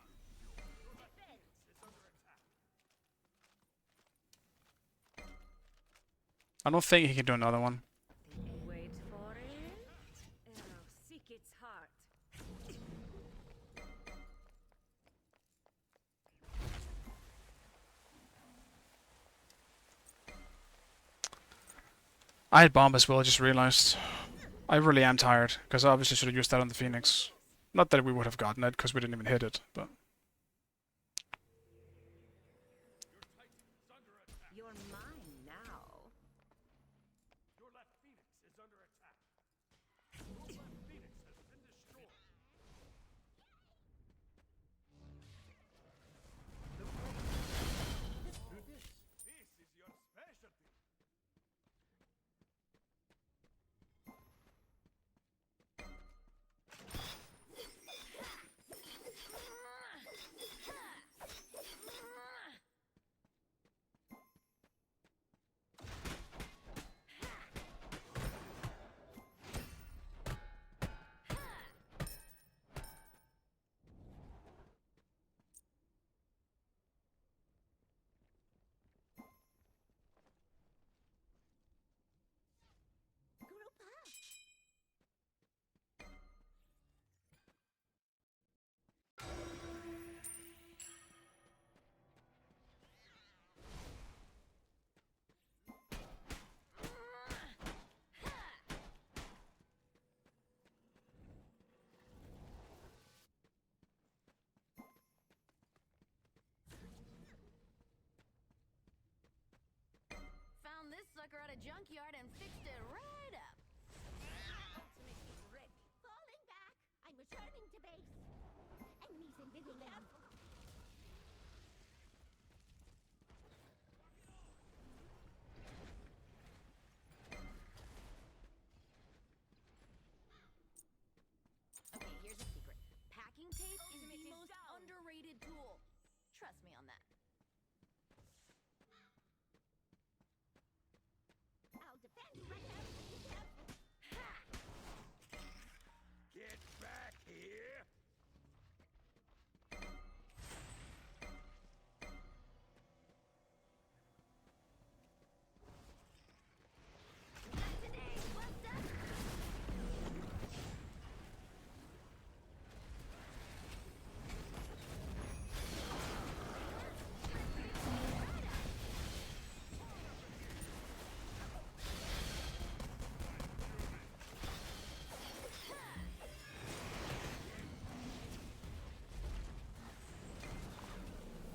I don't think he can do another one. Wait for it. Arrow seek its heart. I had bomb as well, I just realized. I really am tired, because I obviously should have used that on the Phoenix. Not that we would have gotten it, because we didn't even hit it, but... You're mine now. Your left Phoenix is under attack. Your left Phoenix has been destroyed. This is your specialty. Found this sucker at a junkyard and fixed it right up. Ultimate is ready. Falling back. I'm returning to base. Enemies invading them. Okay, here's a secret. Packing tape is Ultimate the is most down. underrated tool. Trust me on that. I'll defend myself. Get back here.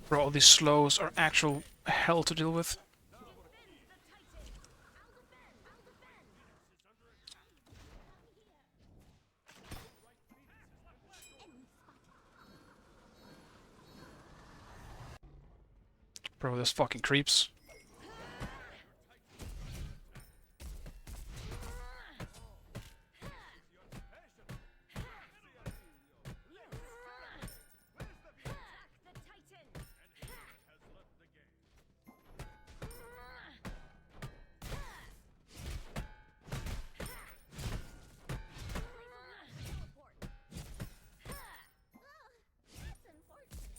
Bro, all these slows are actual hell to deal with. Bro, this fucking creeps. The Titan. Has left the game. That's unfortunate.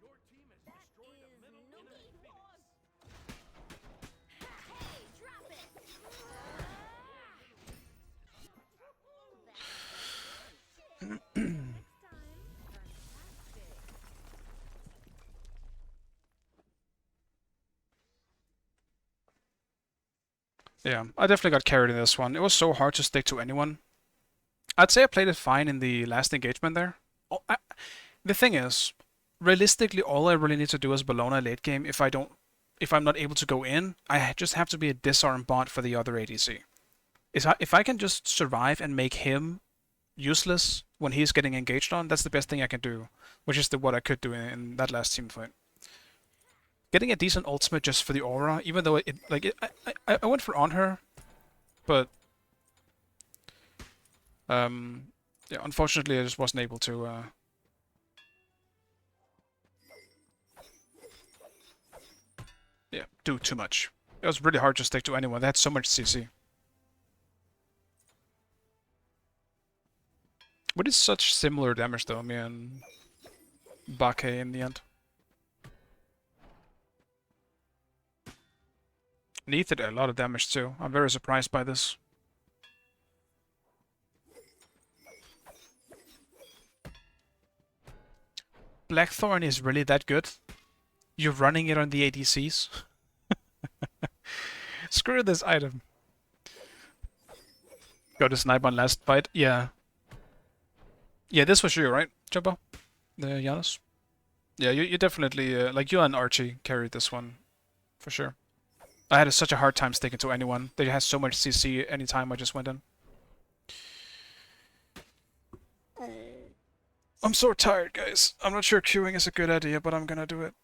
Your team has destroyed a middle enemy Phoenix. Hey, drop it! Yeah, I definitely got carried in this one. It was so hard to stick to anyone. I'd say I played it fine in the last engagement there. The thing is, realistically, all I really need to do is Bologna late game. If I'm not able to go in, I just have to be a disarm bot for the other ADC. If I can just survive and make him useless when he's getting engaged on, that's the best thing I can do, which is what I could do in that last team fight. Getting a decent ultimate just for the aura, even though I went for on her, but Yeah, unfortunately, I just wasn't able to yeah, do too much. It was really hard to stick to anyone. They had so much CC. But it's such similar damage though, me and Bake in the end. Neith did a lot of damage too. I'm very surprised by this. Blackthorn is really that good? You're running it on the ADCs? Screw this item. Got a snipe on last fight? Yeah. Yeah, this was you, right, Jumbo? Janus? Yeah, you definitely, like you and Archie carried this one, for sure. I had such a hard time sticking to anyone. They had so much CC anytime I just went in. I'm so tired, guys. I'm not sure queuing is a good idea, but I'm gonna do it.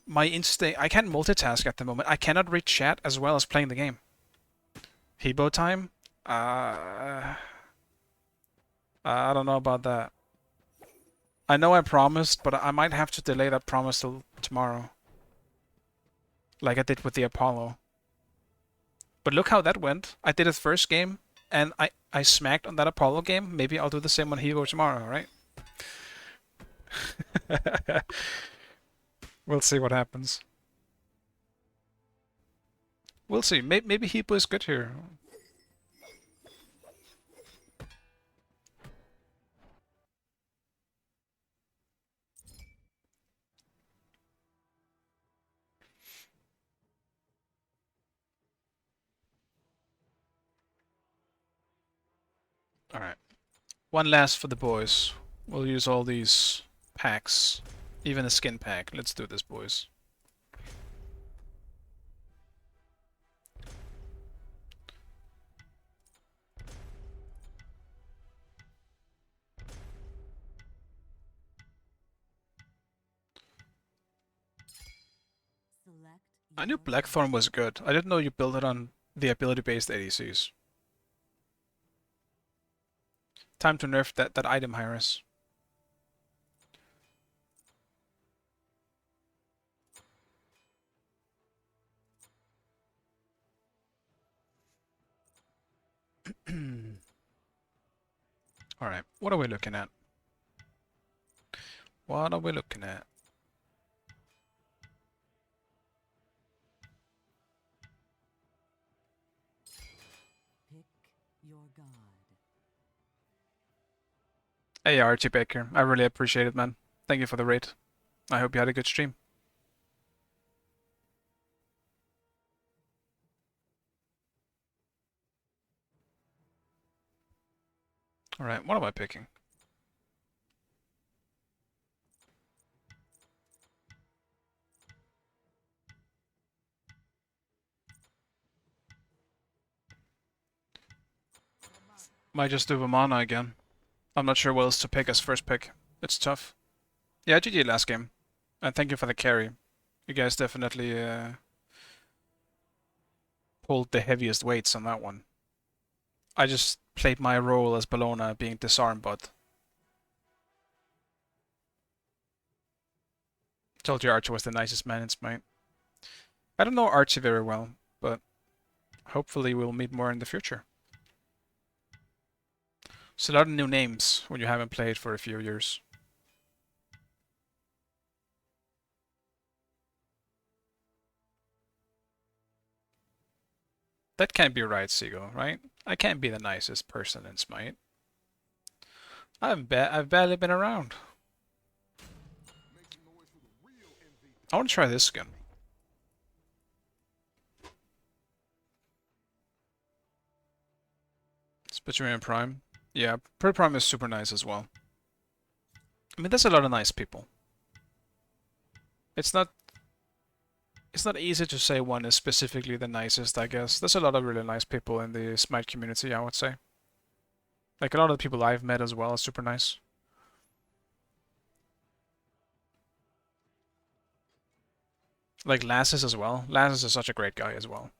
My instinct... I can't multitask at the moment. I cannot read chat as well as playing the game. Hebo time? I don't know about that. I know I promised, but I might have to delay that promise till tomorrow. Like I did with the Apollo. But look how that went. I did it first game, and I smacked on that Apollo game. Maybe I'll do the same on Hebo tomorrow, right? We'll see what happens. We'll see. Maybe Hebo is good here. Alright. One last for the boys. We'll use all these packs. Even a skin pack. Let's do this, boys. Select I knew your Blackthorn was good. I didn't know you built it on the ability-based ADCs. Time to nerf that item, Hyris. Alright, what are we looking at? What are we looking at? pick your god. Hey, Archie Baker. I really appreciate it, man. Thank you for the raid. I hope you had a good stream. Alright, what am I picking? Might just do Vamana again. I'm not sure what else to pick as first pick. It's tough. Yeah, GG last game. And thank you for the carry. You guys definitely pulled the heaviest weights on that one. I just played my role as Bellona being disarmed, but told you Archie was the nicest man in Smite. I don't know Archie very well, but hopefully we'll meet more in the future. It's a lot of new names when you haven't played for a few years. That can't be right, Seagull, right? I can't be the nicest person in Smite. I've barely been around. I want to try this again. Spitchery and Prime. Yeah, Prime is super nice as well. I mean, there's a lot of nice people. It's not easy to say one is specifically the nicest, I guess. There's a lot of really nice people in the Smite community, I would say. Like, a lot of the people I've met as well are super nice. Like Lassus as well. Lassus is such a great guy as well.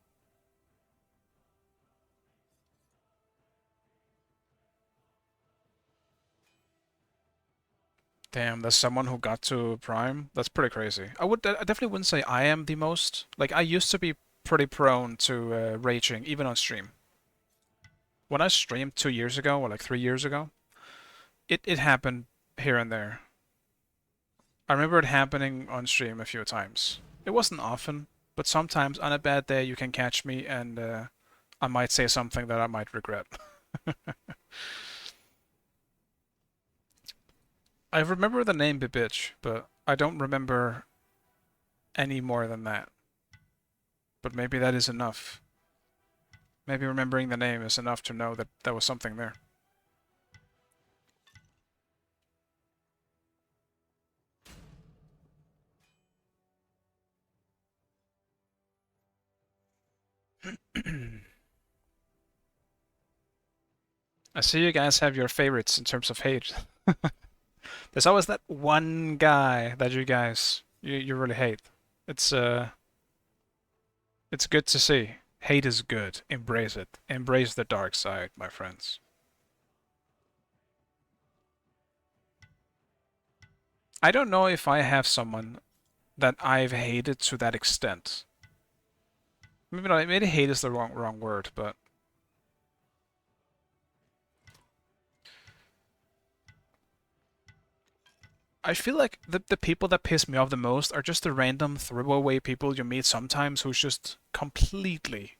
Damn, there's someone who got to Prime. That's pretty crazy. I definitely wouldn't say I am the most. Like, I used to be pretty prone to raging, even on stream. When I streamed 2 years ago, or like 3 years ago, it happened here and there. I remember it happening on stream a few times. It wasn't often, but sometimes on a bad day you can catch me and I might say something that I might regret. I remember the name Bitch, but I don't remember any more than that. But maybe that is enough. Maybe remembering the name is enough to know that there was something there. I see you guys have your favorites in terms of hate. There's always that one guy that you really hate. It's it's good to see. Hate is good. Embrace it. Embrace the dark side, my friends. I don't know if I have someone that I've hated to that extent. Maybe not, maybe hate is the wrong word, but I feel like the people that piss me off the most are just the random throwaway people you meet sometimes who's just completely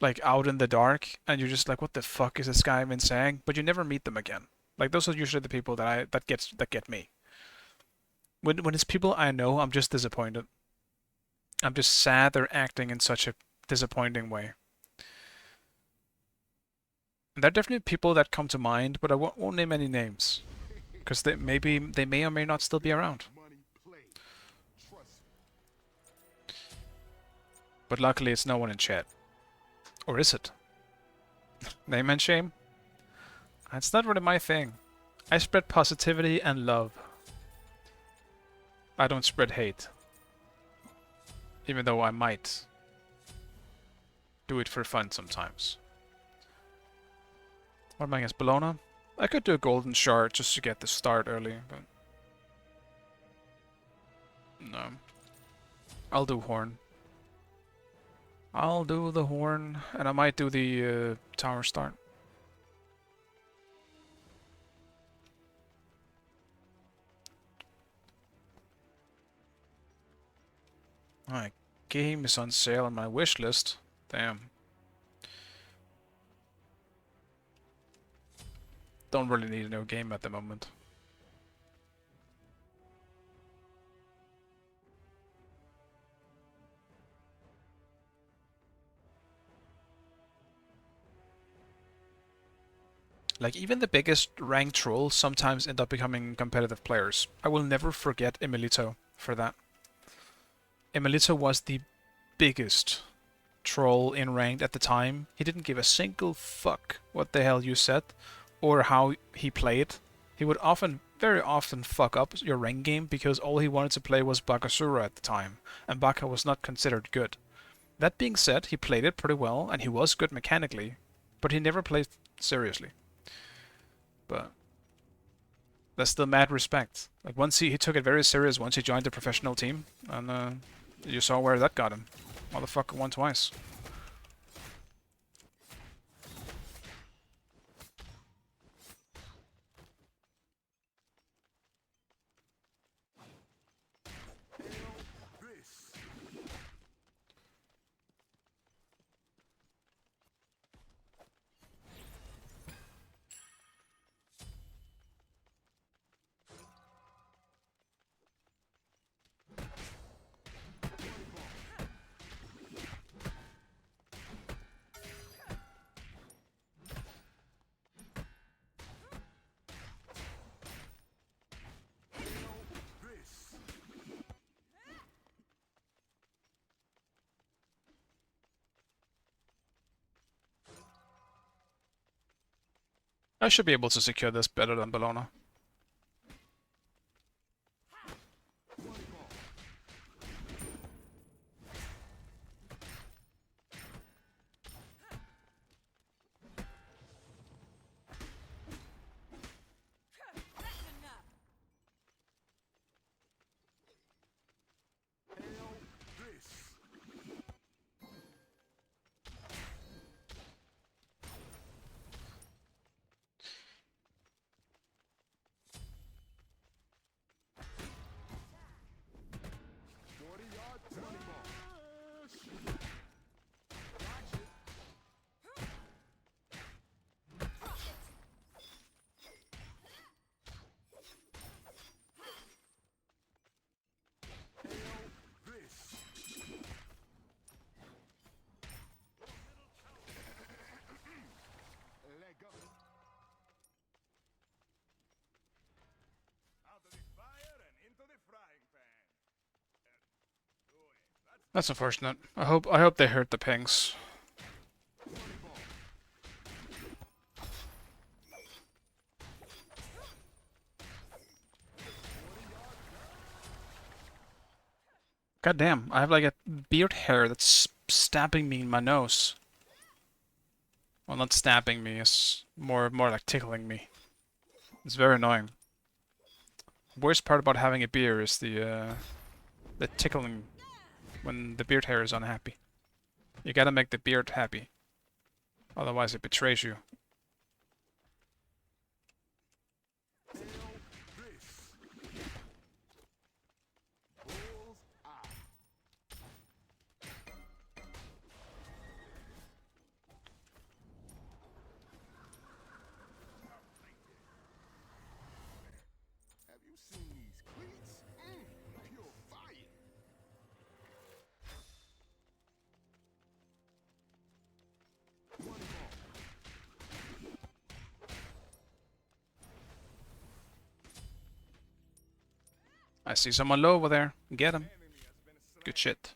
like out in the dark and you're just like, what the fuck is this guy even saying? But you never meet them again. Like those are usually the people that get me. When it's people I know, I'm just disappointed. I'm just sad they're acting in such a disappointing way. And there are definitely people that come to mind, but I won't name any names because they may or may not still be around. But luckily, it's no one in chat. Or is it? Name and shame? It's not really my thing. I spread positivity and love. I don't spread hate. Even though I might do it for fun sometimes. What am I against? Bologna? I could do a golden shard just to get the start early, but... no. I'll do horn. I'll do the horn, and I might do the tower start. My game is on sale on my wish list. Damn. Don't really need a new game at the moment. Like, even the biggest ranked trolls sometimes end up becoming competitive players. I will never forget Emilito for that. Emilito was the biggest troll in ranked at the time. He didn't give a single fuck what the hell you said or how he played. He would very often fuck up your rank game because all he wanted to play was Bakasura at the time, and Baka was not considered good. That being said, he played it pretty well, and he was good mechanically, but he never played seriously. But that's still mad respect. Like, once he took it very serious once he joined the professional team, and you saw where that got him. Motherfucker won twice. I should be able to secure this better than Bologna. That's unfortunate. I hope they hurt the pings. God damn, I have like a beard hair that's stabbing me in my nose. Well, not stabbing me, it's more like tickling me. It's very annoying. Worst part about having a beard is the tickling when the beard hair is unhappy. You gotta make the beard happy. Otherwise it betrays you. Have you seen these cleats? Pure fire. I see someone low over there. Get him. Good shit.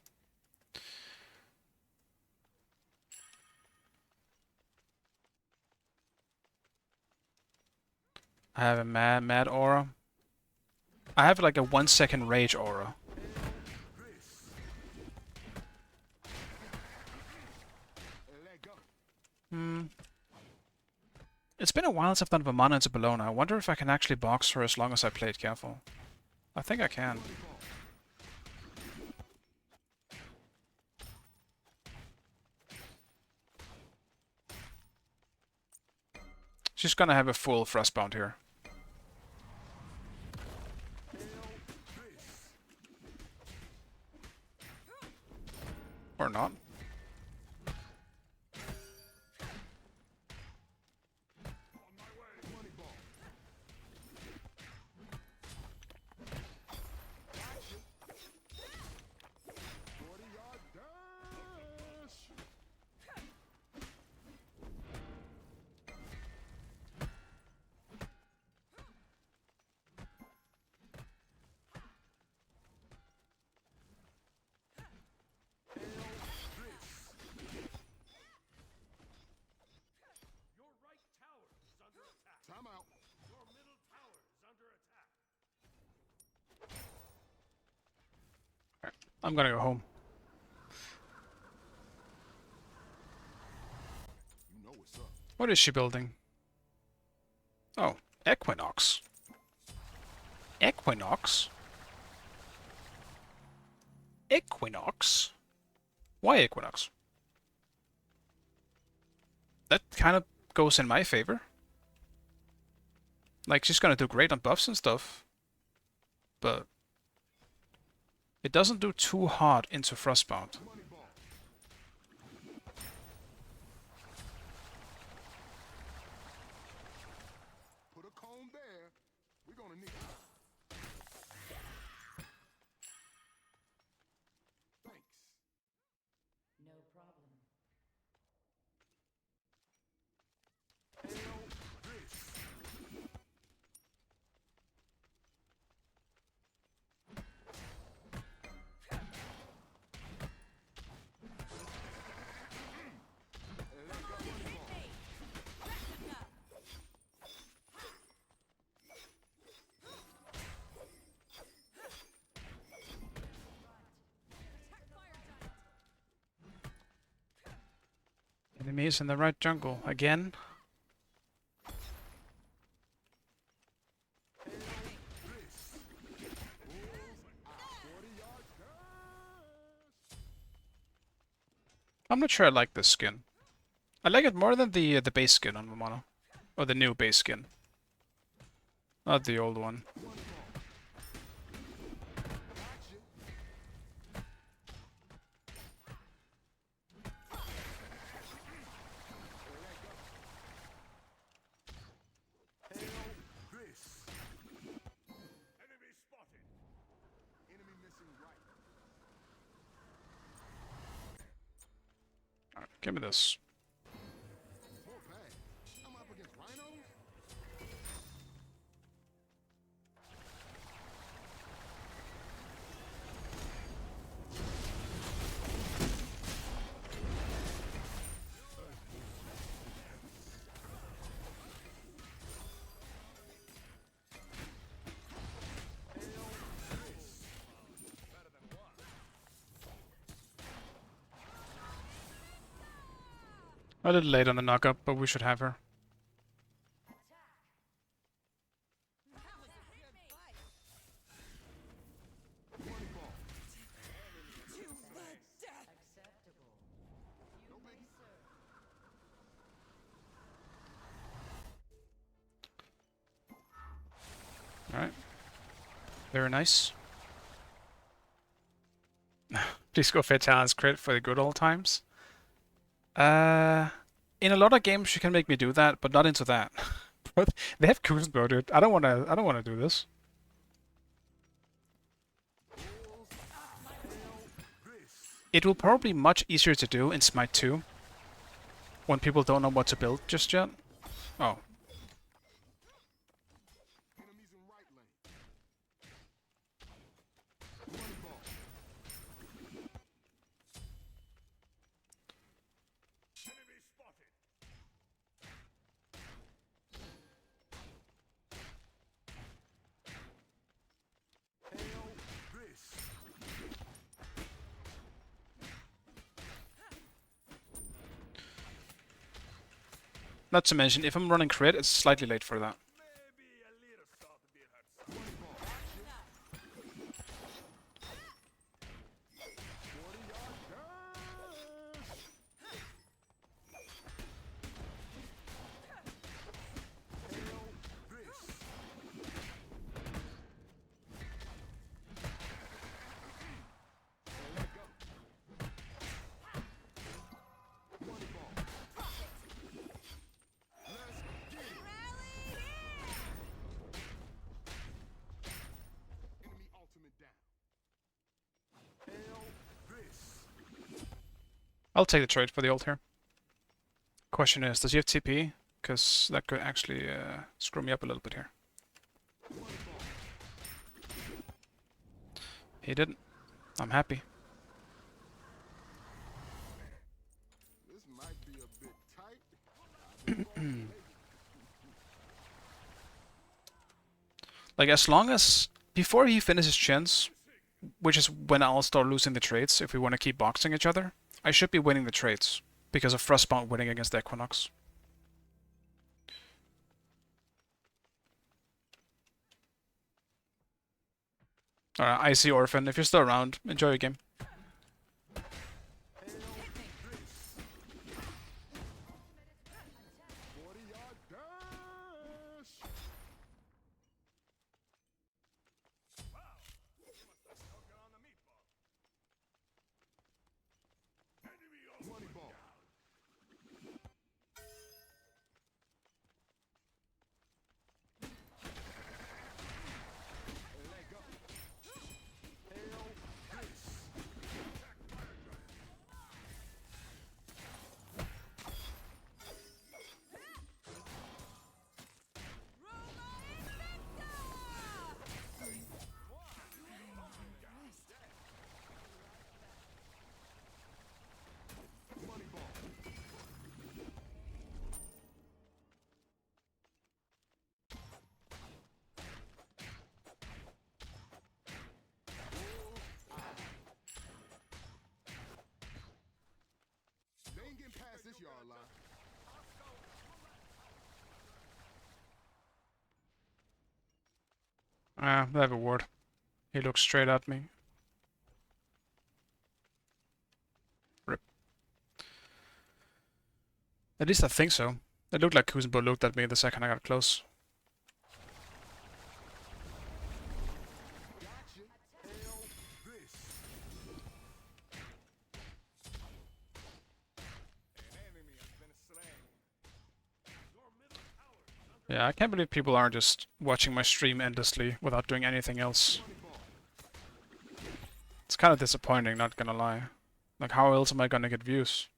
I have a mad aura. I have like a 1-second rage aura. It's been a while since I've done Vamana into Bologna. I wonder if I can actually box her as long as I play it careful. I think I can. She's gonna have a full Frostbound here. Or not. Your right tower is under attack. Time out. Your middle tower is under attack. I'm gonna go home. You know what's up. What is she building? Oh, Equinox. Equinox? Equinox? Why Equinox? That kind of goes in my favor. Like, she's gonna do great on buffs and stuff. But it doesn't do too hard into Frostbound. Put a cone there. We're gonna need it. Thanks. No problem. Enemies in the right jungle again. I'm not sure I like this skin. I like it more than the base skin on Vamana. Or the new base skin. Not the old one. Enemy spotted. Enemy missing right. Alright, give me this. Poor bag. I'm up against rhinos. A little late on the knockup, but we should have her. Acceptable. You may serve. Alright. Very nice. Please go Fatal's crit for the good old times. In a lot of games you can make me do that, but not into that. But they have Kuzenbo, dude. I don't wanna do this. It will probably be much easier to do in Smite 2 when people don't know what to build just yet. Oh. Enemies in right lane. Enemy spotted. Hail this. Not to mention, if I'm running crit, it's slightly late for that. Maybe a little salt to be hurt. Enemy ultimate down. Hail this. I'll take the trade for the ult here. Question is, does he have TP? Because that could actually screw me up a little bit here. He didn't. I'm happy. This might be a bit tight. Like, as long as... Before he finishes Chins, which is when I'll start losing the trades if we want to keep boxing each other, I should be winning the trades because of Frostbound winning against the Equinox. Alright, I see Orphan. If you're still around, enjoy your game. Money ball. Leg up. Hail this. Money ball. They ain't getting past this yard line. They have a ward. He looks straight at me. Rip. At least I think so. It looked like Kuzenbo looked at me the second I got close. Gotcha. Hail this. An enemy has been slain. Yeah, I can't believe people aren't just watching my stream endlessly without doing anything else. Money ball. It's kind of disappointing, not gonna lie. Like, how else am I gonna get views?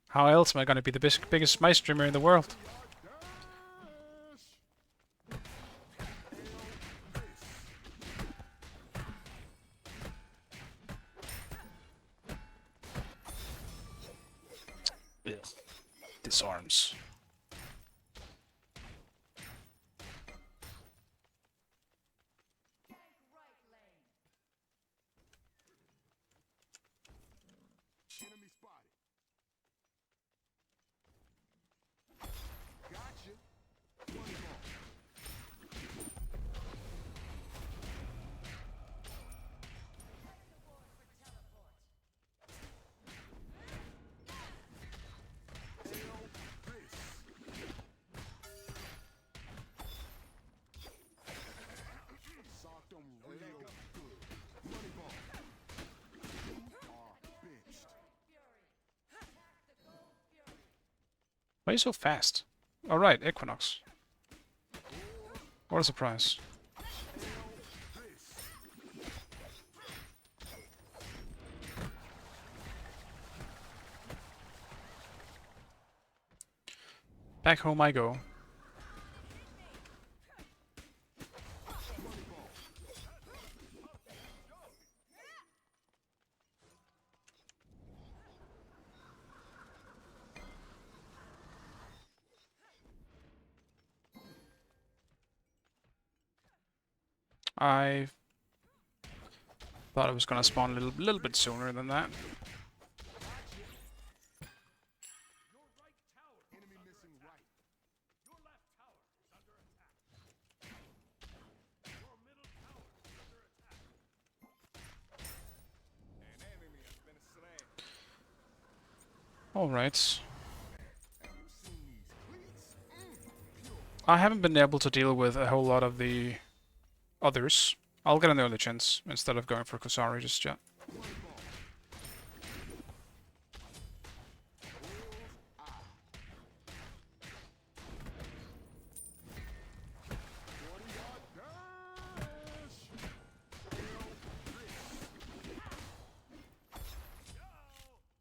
How else am I gonna be the biggest Smite streamer in the world? Disarms. Enemy spotted. Why are you so fast? Alright, Equinox. What a surprise. Back home I go. I thought it was gonna spawn a little bit sooner than that. Your right tower is under attack. Your left tower is under attack. Your middle tower is under attack. An enemy has been slain. Alright. Have you seen these cleats? I haven't been able to deal with a whole lot of the others. I'll get an early chance instead of going for Kusari just yet.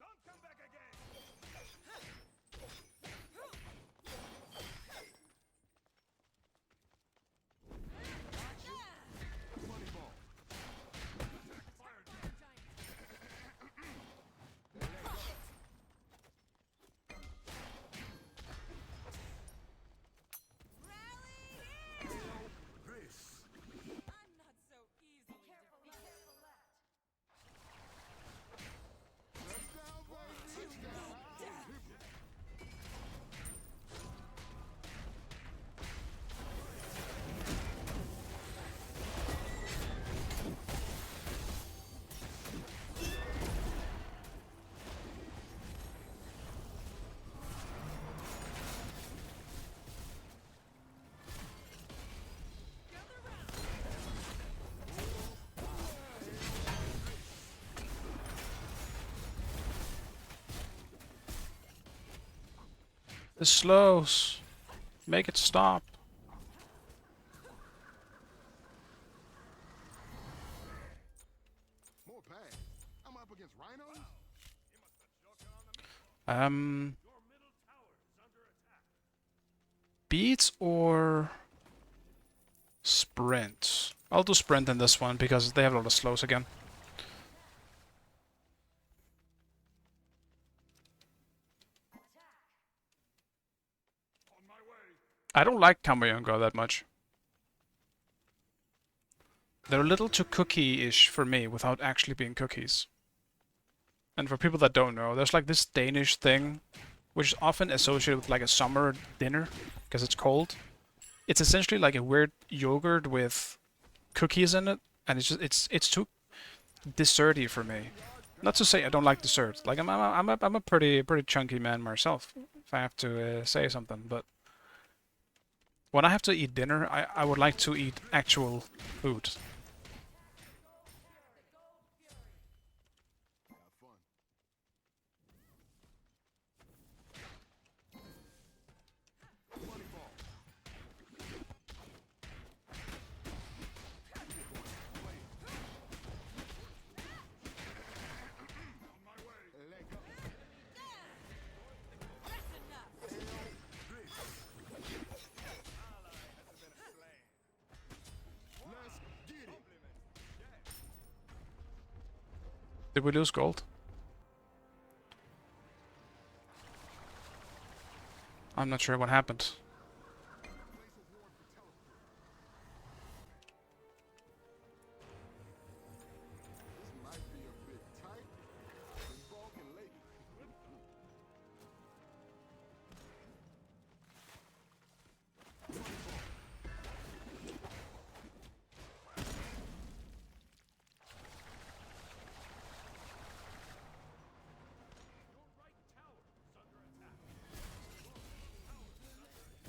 Don't come back again. I'm not so easily defeated. The slows. Make it stop. More bad. I'm up against rhinos? Beats or sprint? I'll do sprint in this one because they have a lot of slows again. I don't like Kambayunga that much. They're a little too cookie-ish for me without actually being cookies. And for people that don't know, there's like this Danish thing, which is often associated with like a summer dinner, because it's cold. It's essentially like a weird yogurt with cookies in it, and it's too desserty for me. Not to say I don't like dessert. Like I'm a pretty chunky man myself, if I have to say something. But when I have to eat dinner, I would like to eat actual food. Have fun. Did we lose gold? I'm not sure what happened. This might be a bit tight. Been balking lately. Your right tower is under attack. Your middle tower is under attack.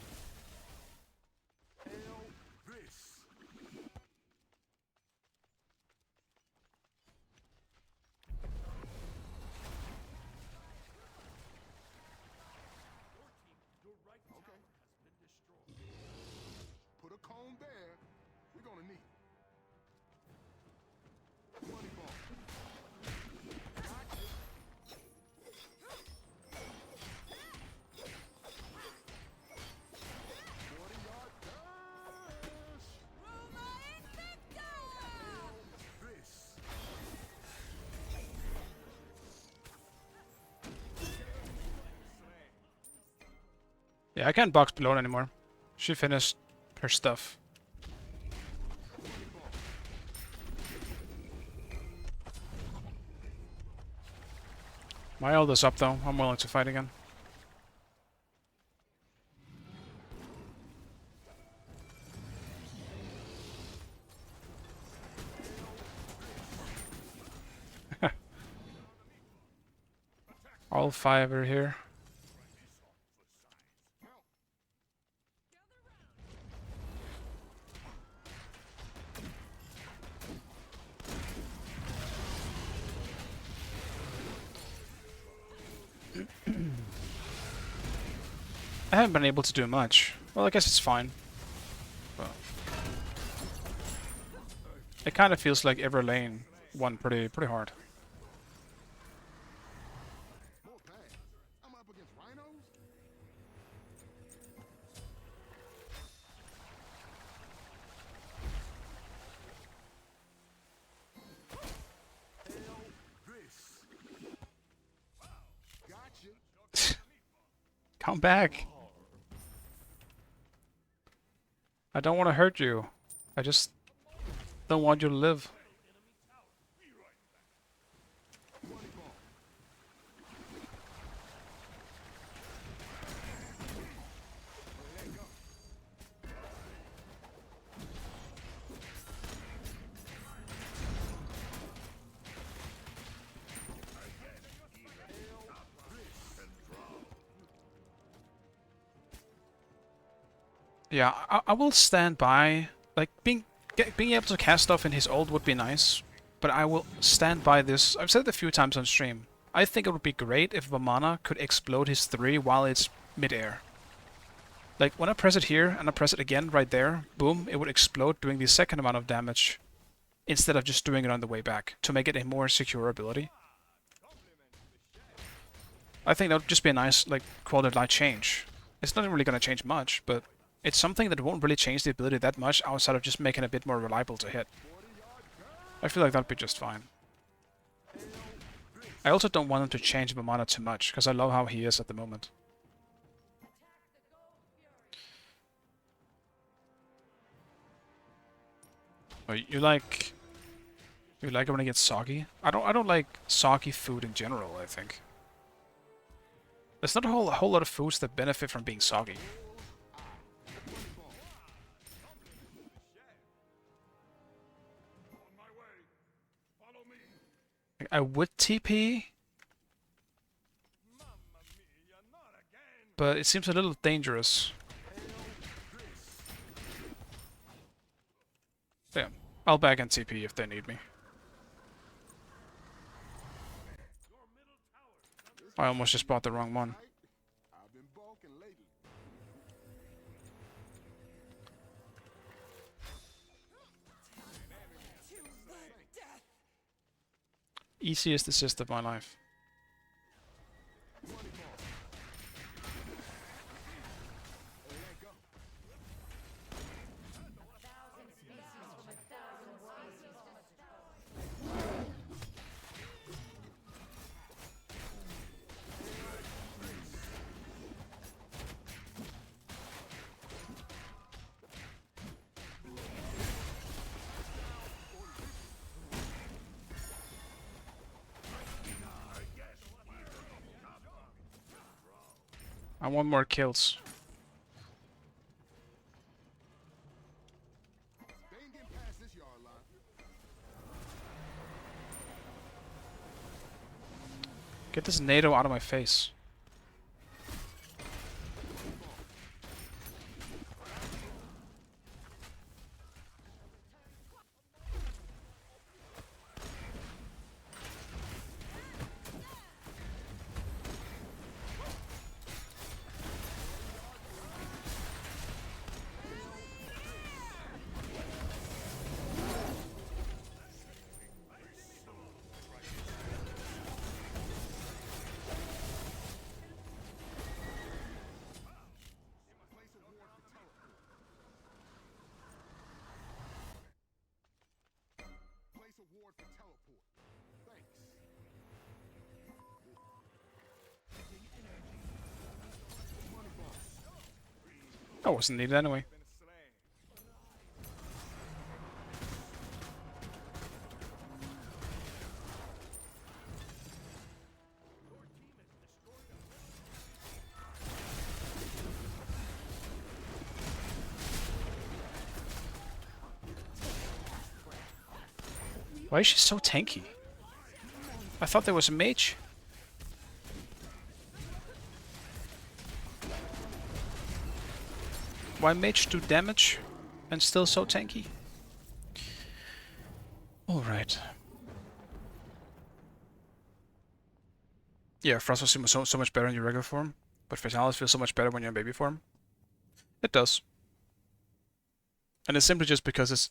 cone there. We're gonna need it. Money ball. Gotcha. 40-yard dash. Roma Invicta! This. Yeah, I can't box below anymore. She finished her stuff. My ult is up though. I'm willing to fight again. All 5 are here. I haven't been able to do much. Well, I guess it's fine. But it kind of feels like every lane won pretty hard. More pass. I'm up against rhinos. Hell this. Gotcha. Come back. I don't want to hurt you. I just don't want you to live. Money ball. There you go. Yeah, I will stand by. Like, being able to cast stuff in his ult would be nice, but I will stand by this. I've said it a few times on stream. I think it would be great if Vamana could explode his 3 while it's mid-air. Like, when I press it here, and I press it again right there, boom, it would explode doing the second amount of damage, instead of just doing it on the way back, to make it a more secure ability. I think that would just be a nice, like, quality of life change. It's not really going to change much, but it's something that won't really change the ability that much outside of just making it a bit more reliable to hit. I feel like that'd be just fine. I also don't want him to change Vamana too much, because I love how he is at the moment. Oh, you like it when it gets soggy? I don't like soggy food in general, I think. There's not a whole lot of foods that benefit from being soggy. On my way. Follow me. I would TP, Mamma mia, not again! but it seems a little dangerous. Yeah, I'll back and TP if they need me. I almost just bought the wrong one. I've been bulking lately. To the death! Easiest assist of my life. Money ball. There you go. I want more kills. They ain't getting past this yard line. Get this NATO out of my face. I wasn't needed anyway. Been slain. Why is she so tanky? I thought there was a mage. Why mage do damage and still so tanky? Alright. Yeah, Frost will seem so much better in your regular form, but Fatalis feels so much better when you're in baby form. It does. And it's simply just because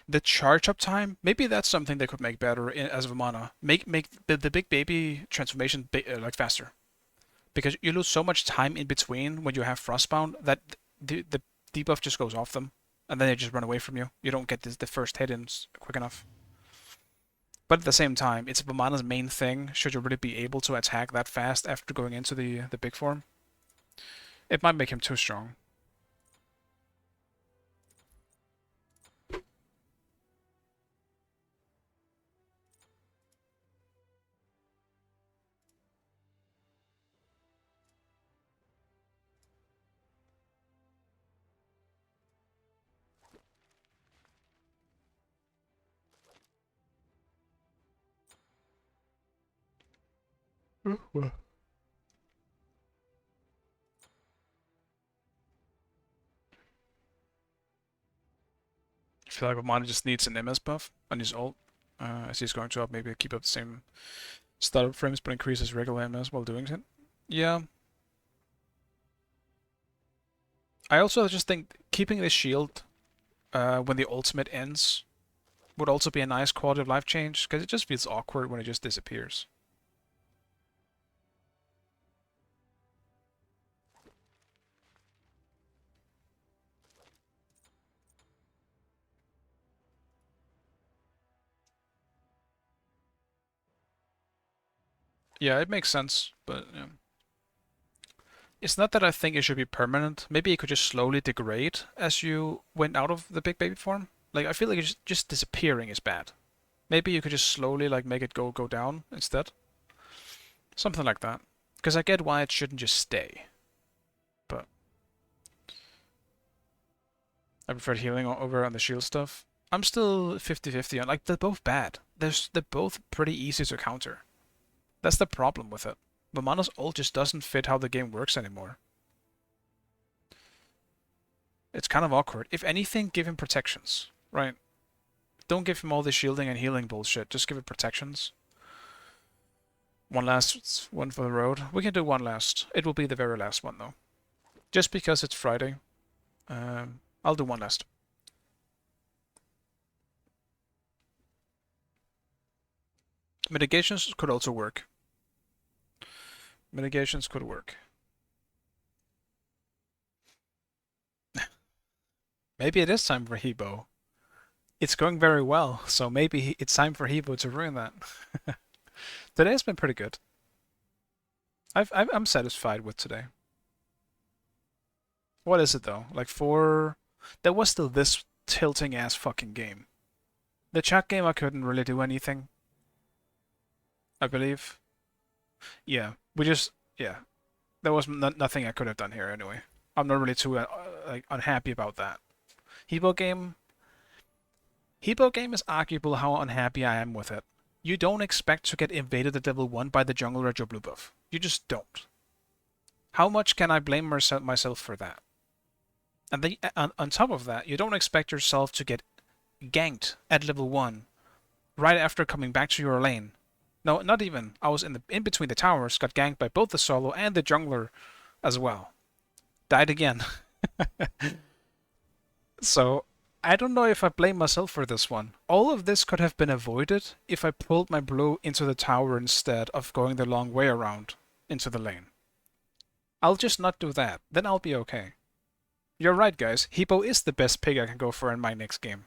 the charge up time. Maybe that's something they could make better as of mana. Make the big baby transformation like faster, because you lose so much time in between when you have Frostbound that the debuff just goes off them, and then they just run away from you. You don't get the first hit-ins quick enough. But at the same time, it's Vamana's main thing. Should you really be able to attack that fast after going into the big form, it might make him too strong. Well. I feel like Vamana just needs an MS buff on his ult, as he's going to maybe keep up the same startup frames but increase his regular MS while doing it. Yeah. I also just think keeping the shield when the ultimate ends would also be a nice quality of life change, because it just feels awkward when it just disappears. Yeah, it makes sense, but yeah. It's not that I think it should be permanent. Maybe it could just slowly degrade as you went out of the big baby form. Like, I feel like it's just disappearing is bad. Maybe you could just slowly like make it go down instead. Something like that. Because I get why it shouldn't just stay. But I prefer healing over on the shield stuff. I'm still 50-50 on, like, they're both bad. They're both pretty easy to counter. That's the problem with it. Vamana's ult just doesn't fit how the game works anymore. It's kind of awkward. If anything, give him protections, right? Don't give him all the shielding and healing bullshit. Just give it protections. One last one for the road. We can do one last. It will be the very last one, though. Just because it's Friday. I'll do one last. Mitigations could also work. Mitigations could work. Maybe it is time for Hebo. It's going very well, so maybe it's time for Hebo to ruin that. Today's been pretty good. I'm satisfied with today. What is it though? Like 4... There was still this tilting ass fucking game. The chat game I couldn't really do anything, I believe. Yeah, yeah. There was nothing I could have done here anyway. I'm not really too like unhappy about that. Hebo game is arguable how unhappy I am with it. You don't expect to get invaded at level 1 by the jungler at your blue buff. You just don't. How much can I blame myself for that? And on top of that, you don't expect yourself to get ganked at level 1 right after coming back to your lane. No, not even. I was in between the towers, got ganked by both the solo and the jungler as well. Died again. So, I don't know if I blame myself for this one. All of this could have been avoided if I pulled my blue into the tower instead of going the long way around into the lane. I'll just not do that. Then I'll be okay. You're right, guys. Hebo is the best pick I can go for in my next game.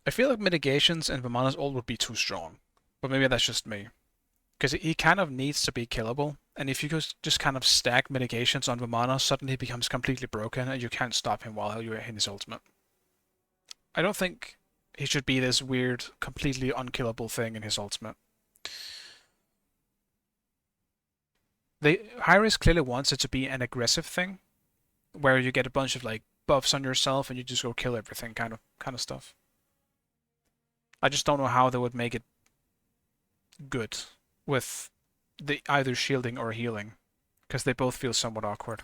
I feel like mitigations and Vamana's ult would be too strong. But maybe that's just me. Because he kind of needs to be killable, and if you just kind of stack mitigations on Vamana, suddenly he becomes completely broken and you can't stop him while you're in his ultimate. I don't think he should be this weird, completely unkillable thing in his ultimate. Hyris clearly wants it to be an aggressive thing, where you get a bunch of like buffs on yourself and you just go kill everything kind of stuff. I just don't know how they would make it good with the either shielding or healing, because they both feel somewhat awkward.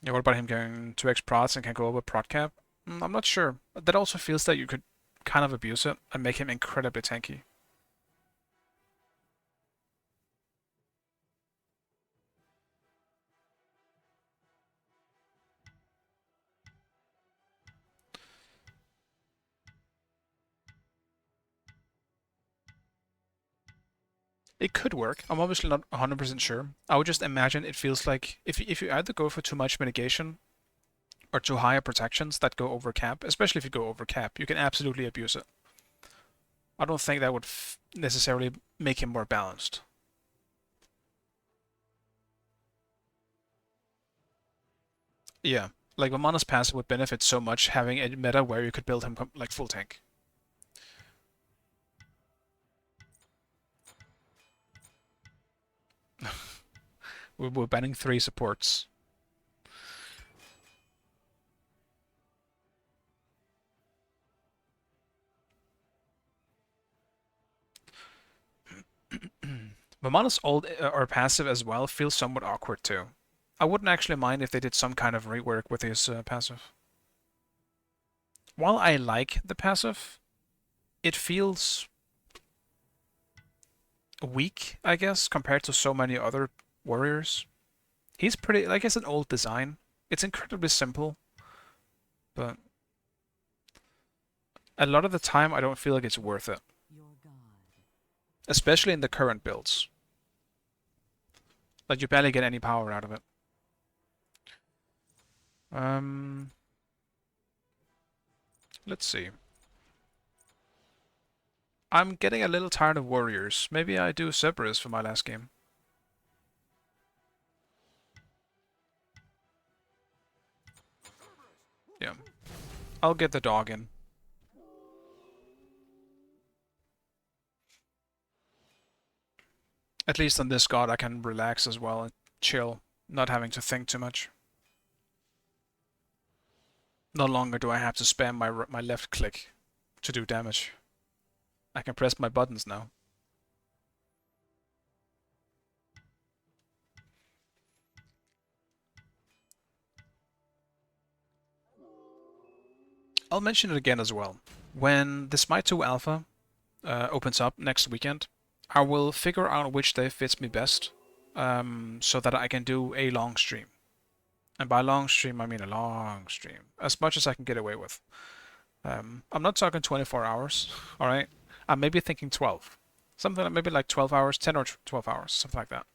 Yeah, what about him going 2x prots and can go over prot cap? I'm not sure. That also feels that you could kind of abuse it and make him incredibly tanky. It could work. I'm obviously not 100% sure. I would just imagine it feels like if you either go for too much mitigation or too high protections that go over cap, especially if you go over cap, you can absolutely abuse it. I don't think that would necessarily make him more balanced. Yeah, like Vamana's passive would benefit so much having a meta where you could build him like full tank. We're banning 3 supports. Vamana's ult or passive as well feels somewhat awkward too. I wouldn't actually mind if they did some kind of rework with his passive. While I like the passive, it feels weak, I guess, compared to so many other warriors. He's pretty, like, it's an old design. It's incredibly simple, but a lot of the time I don't feel like it's worth it. Especially in the current builds. Like, you barely get any power out of it. Let's see. I'm getting a little tired of warriors. Maybe I do Cerberus for my last game. Yeah. I'll get the dog in. At least on this god I can relax as well and chill, not having to think too much. No longer do I have to spam my left click to do damage. I can press my buttons now. I'll mention it again as well. When the Smite 2 Alpha opens up next weekend, I will figure out which day fits me best, so that I can do a long stream. And by long stream, I mean a long stream. As much as I can get away with. I'm not talking 24 hours, alright? I'm maybe thinking 12. Something like maybe like 12 hours, 10 or 12 hours, something like that.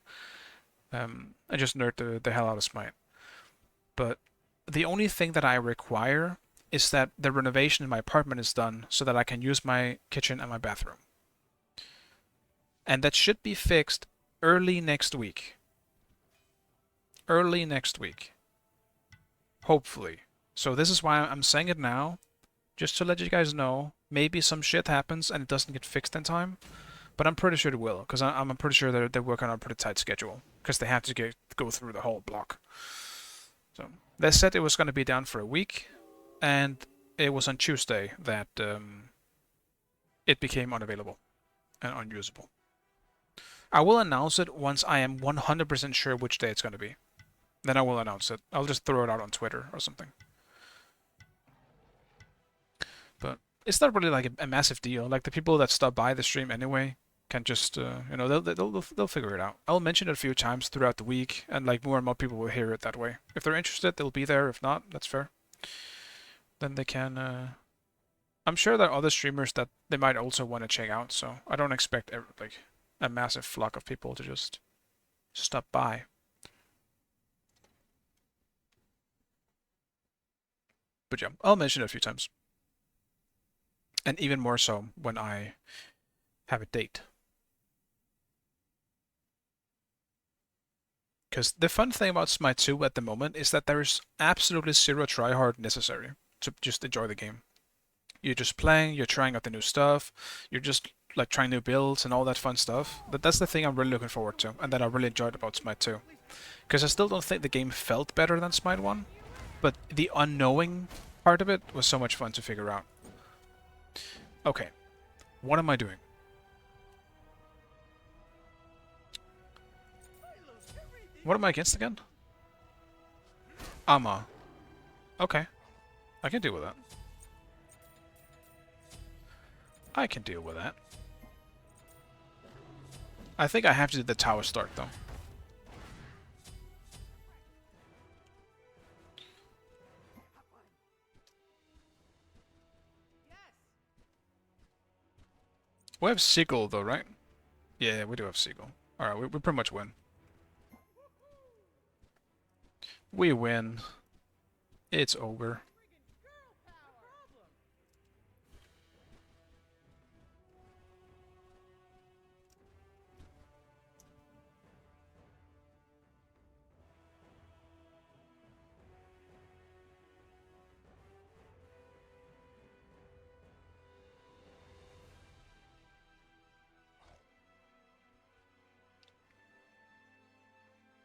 I just nerd the hell out of Smite. But the only thing that I require is that the renovation in my apartment is done so that I can use my kitchen and my bathroom. And that should be fixed early next week. Early next week. Hopefully. So this is why I'm saying it now, just to let you guys know. Maybe some shit happens and it doesn't get fixed in time, but I'm pretty sure it will, because I'm pretty sure they're working on a pretty tight schedule, because they have to go through the whole block. So they said it was going to be down for a week, and it was on Tuesday that it became unavailable and unusable. I will announce it once I am 100% sure which day it's going to be. Then I will announce it. I'll just throw it out on Twitter or something. But it's not really like a massive deal. Like, the people that stop by the stream anyway can just, they'll figure it out. I'll mention it a few times throughout the week, and like more and more people will hear it that way. If they're interested, they'll be there. If not, that's fair. Then they can. I'm sure there are other streamers that they might also want to check out. So I don't expect like a massive flock of people to just stop by. But yeah, I'll mention it a few times. And even more so when I have a date. Because the fun thing about Smite 2 at the moment is that there's absolutely zero tryhard necessary to just enjoy the game. You're just playing, you're trying out the new stuff, you're just like trying new builds and all that fun stuff. That's the thing I'm really looking forward to, and that I really enjoyed about Smite 2. Because I still don't think the game felt better than Smite 1, but the unknowing part of it was so much fun to figure out. Okay, what am I doing? What am I against again? Ama. Okay. I can deal with that. I can deal with that. I think I have to do the tower start, though. We have Seagull, though, right? Yeah, we do have Seagull. Alright, we pretty much win. We win. It's over.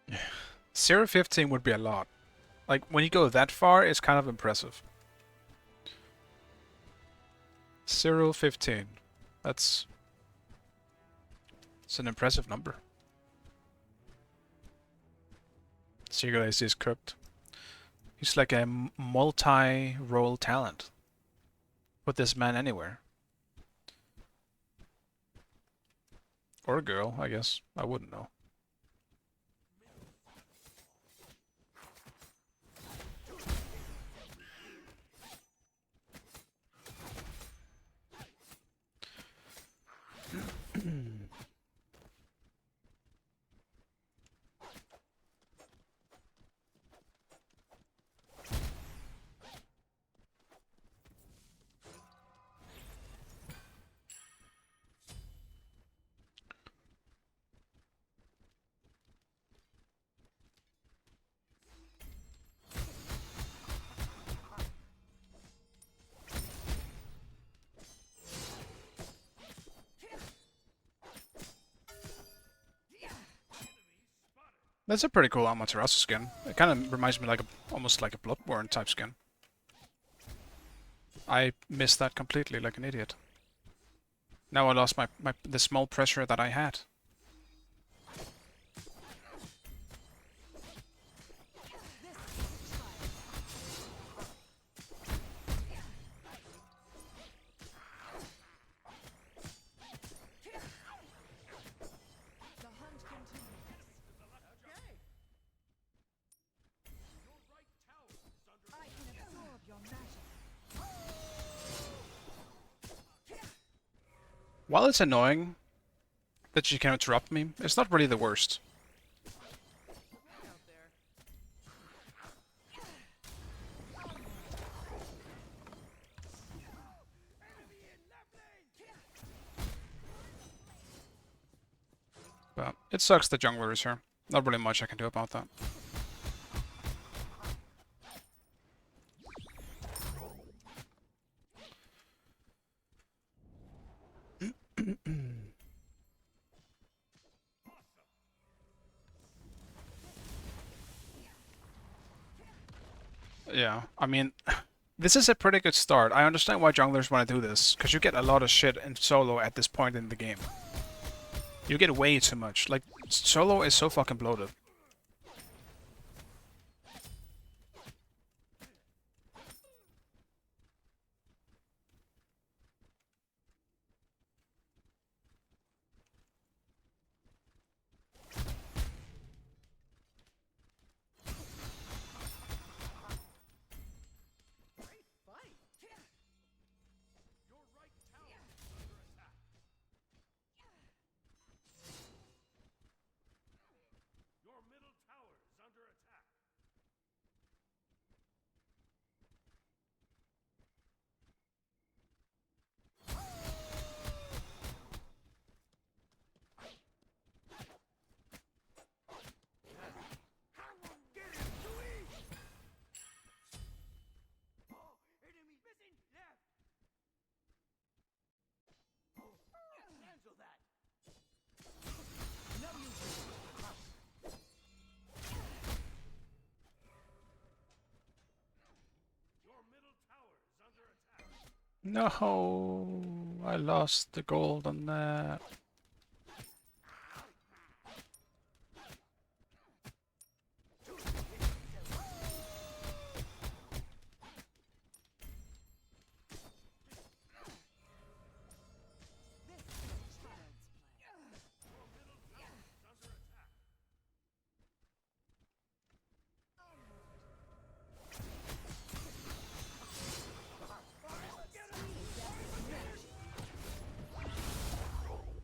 Yeah. 0-15 would be a lot. Like, when you go that far, it's kind of impressive. 0-15. It's an impressive number. Seagull AC is cooked. He's like a multi-role talent. Put this man anywhere. Or a girl, I guess. I wouldn't know. That's a pretty cool Amaterasu skin. It kind of reminds me like almost like a Bloodborne type skin. I missed that completely like an idiot. Now I lost the small pressure that I had. While it's annoying that you can interrupt me, it's not really the worst. But it sucks the jungler is here. Not really much I can do about that. Yeah, I mean, this is a pretty good start. I understand why junglers want to do this, because you get a lot of shit in solo at this point in the game. You get way too much. Like, solo is so fucking bloated. No, I lost the gold on that.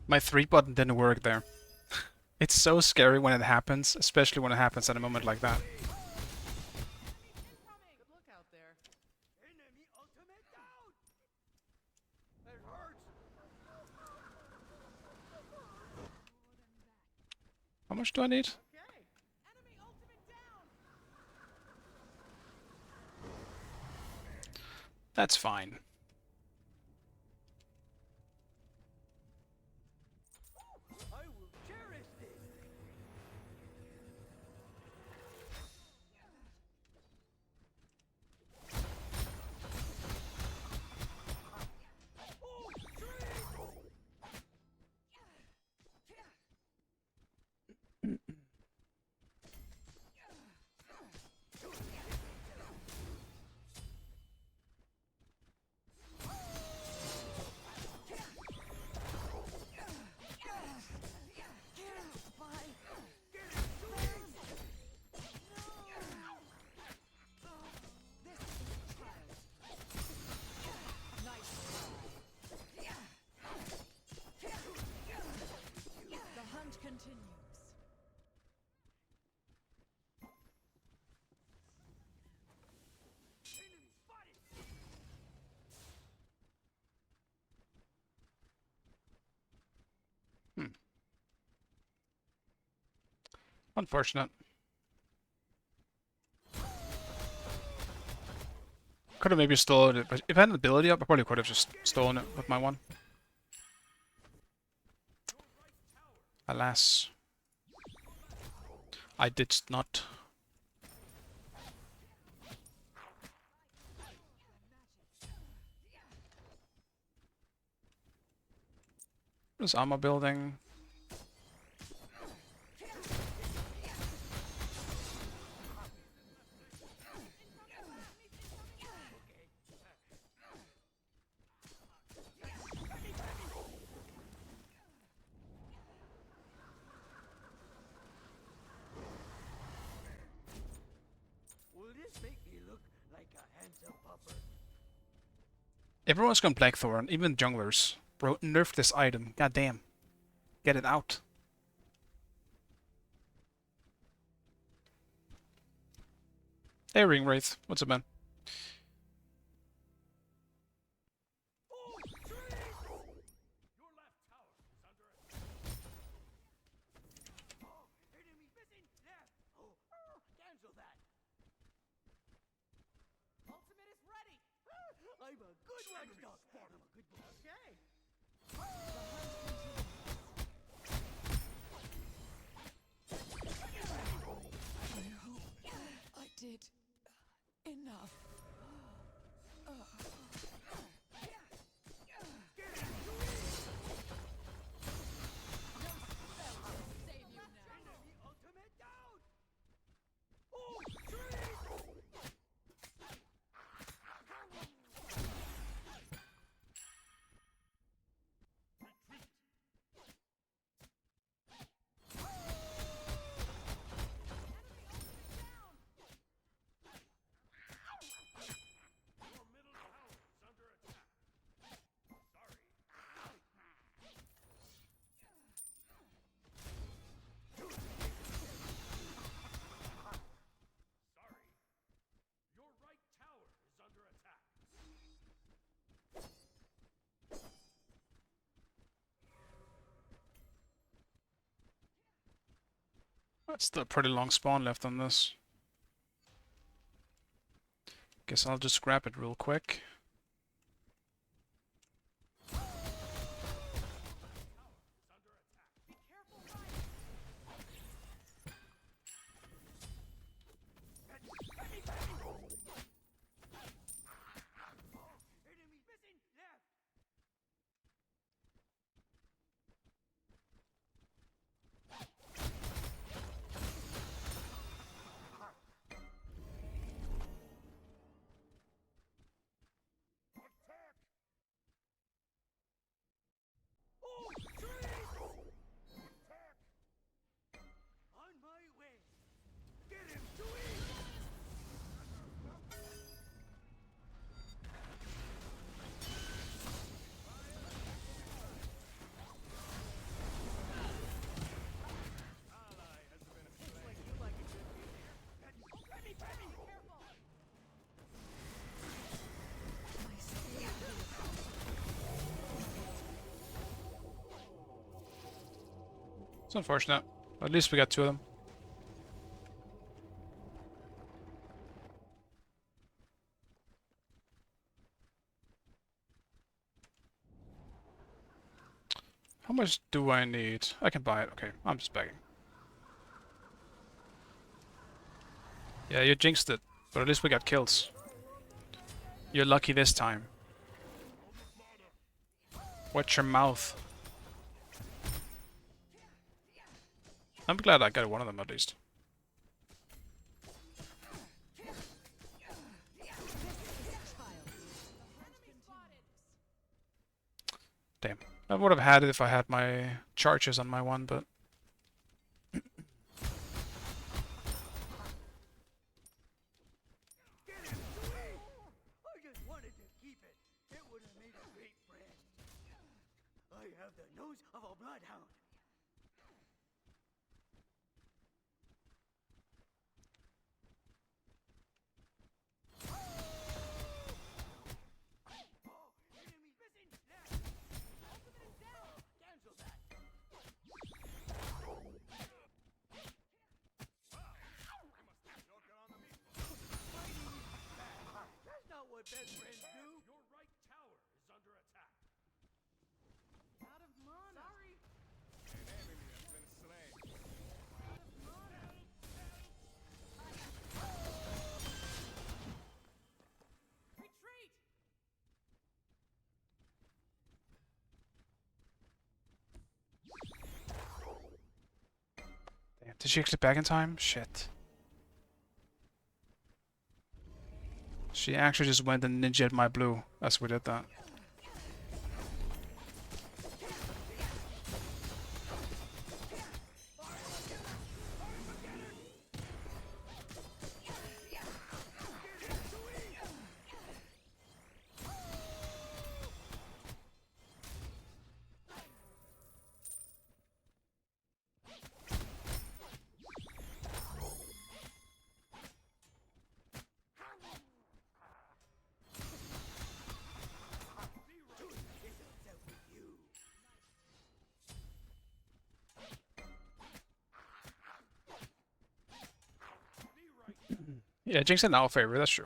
My 3 button didn't work there. It's so scary when it happens, especially when it happens at a moment like that. Good luck out there. Enemy ultimate down! That hurts! How much do I need? Okay. Enemy ultimate down! That's fine. I will cherish this! The hunt continues. Unfortunate. Could have maybe stolen it, but if I had an ability up, I probably could have just stolen it with my one. Alas, I did not. This armor building. Will this make me look like a handsome pupper? Everyone's gone Blackthorn, even junglers. Bro, nerf this item. God damn. Get it out. Hey, Ring Wraith. What's up, man? Enemy missing left! Cancel that! Ultimate is ready! I'm a good watchdog! I'm a good boy. Okay! I did enough. Save you now. Enemy ultimate down! Your right tower is under attack. That's still a pretty long spawn left on this. Guess I'll just grab it real quick. Enemy missing It's unfortunate. At least we got 2 of them. How much do I need? I can buy it. Okay, I'm just begging. Yeah, you jinxed it, but at least we got kills. You're lucky this time. Watch your mouth. I'm glad I got one of them at least. Damn. I would have had it if I had my charges on my one, but... I just wanted to keep it. It would have made a great friend. I have the nose of a bloodhound. Enemy missing. There. Ultimate is down. Cancel that. That's not what best friends do. Your right tower is under attack. Out of mana. Sorry. An enemy has been slain. Out of mana. Retreat! Damn, did she actually back in time? Shit. She actually just went and ninja'd my blue as we did that. Yeah, Jinx in our favor, that's true.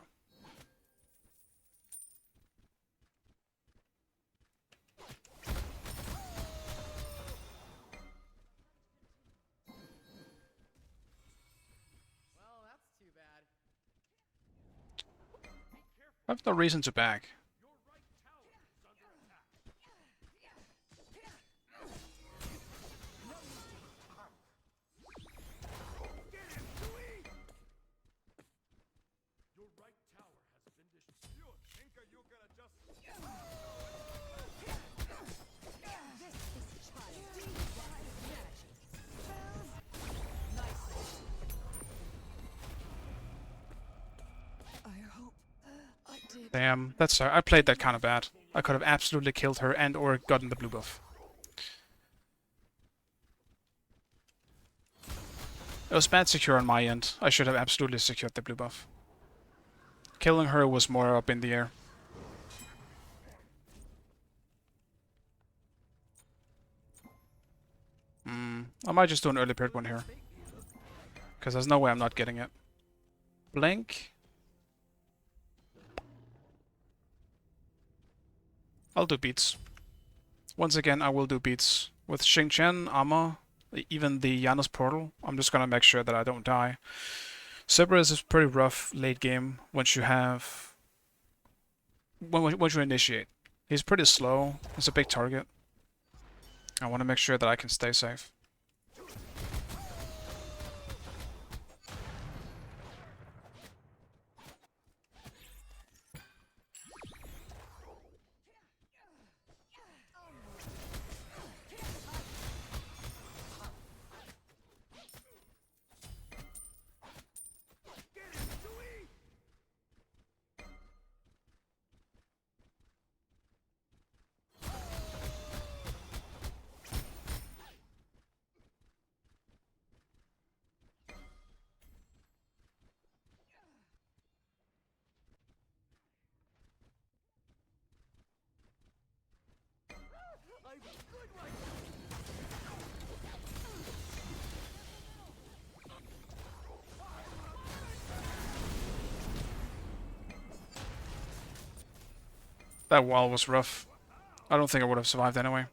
Well, that's too bad. I have no reason to back. Your right tower is under attack. Your right tower has been destroyed. You think you can just... I hope I did. Damn, that's I played that kind of bad. I could have absolutely killed her and or gotten the blue buff. It was bad secure on my end. I should have absolutely secured the blue buff. Killing her was more up in the air. I might just do an early period one here. Because there's no way I'm not getting it. Blink. I'll do beats. Once again, I will do beats. With Xingqian, Amma, even the Janus portal, I'm just gonna make sure that I don't die. Cerberus is pretty rough late game once you have... once you initiate. He's pretty slow. He's a big target. I want to make sure that I can stay safe. That wall was rough. I don't think I would have survived anyway.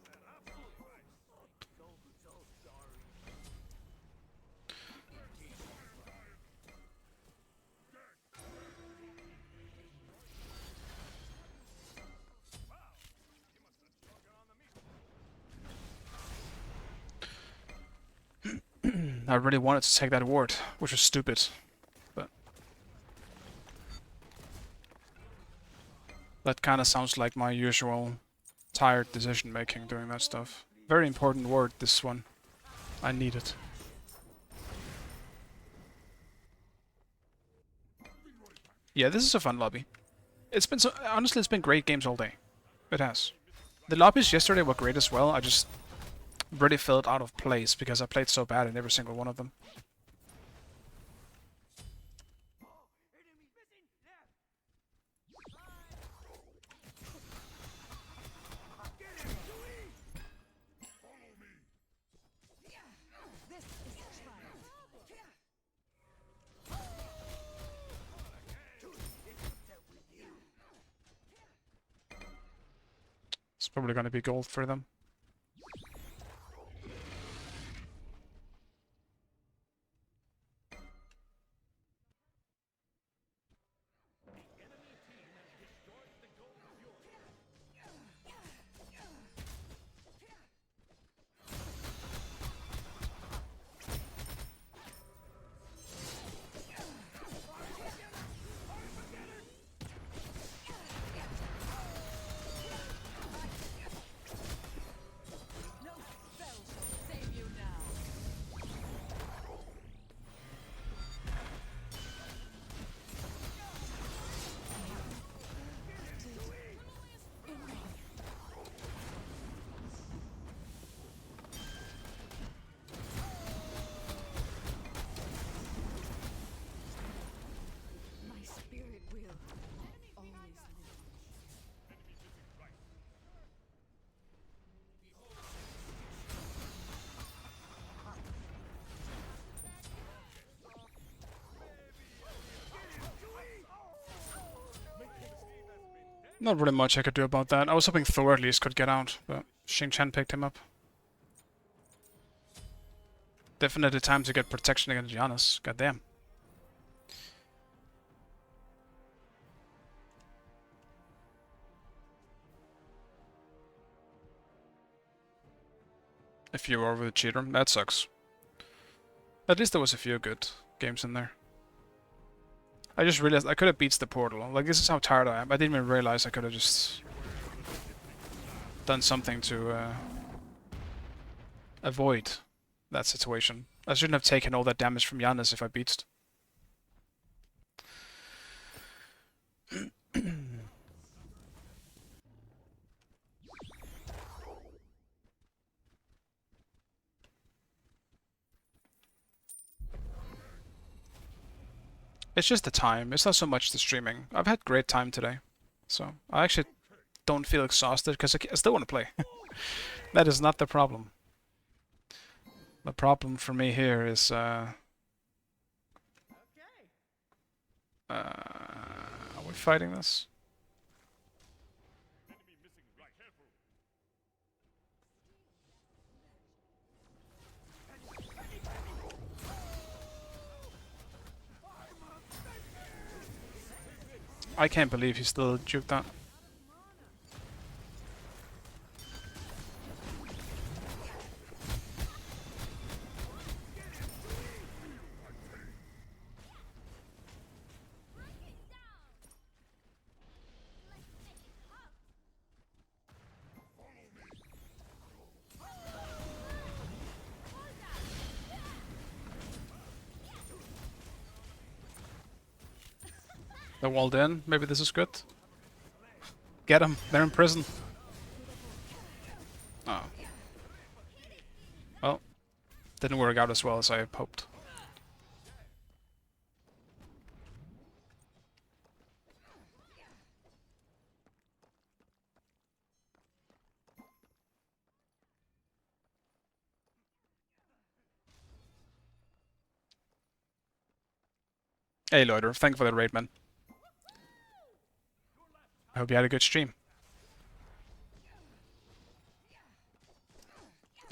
I really wanted to take that ward, which was stupid. But that kind of sounds like my usual tired decision making doing that stuff. Very important word, this one. I need it. Yeah, this is a fun lobby. It's been honestly, it's been great games all day. It has. The lobbies yesterday were great as well. I just really felt out of place because I played so bad in every single one of them. Enemies missing left. This is a trial. It's probably going to be gold for them. No spell shall save you now. My spirit will always live. Not really much I could do about that. I was hoping Thor at least could get out, but Xing Chen picked him up. Definitely time to get protection against Giannis. Goddamn. If you were with a cheater, that sucks. At least there was a few good games in there. I just realized I could have beat the portal. Like, this is how tired I am. I didn't even realize I could have just done something to avoid that situation. I shouldn't have taken all that damage from Giannis if I beat. It's just the time. It's not so much the streaming. I've had great time today. So, I actually don't feel exhausted because I still want to play. That is not the problem. The problem for me here is, are we fighting this? I can't believe he still juked that. They're walled in. Maybe this is good. Get them. They're in prison. Oh. Well, didn't work out as well as I had hoped. Hey, Loiter. Thank you for the raid, man. I hope you had a good stream.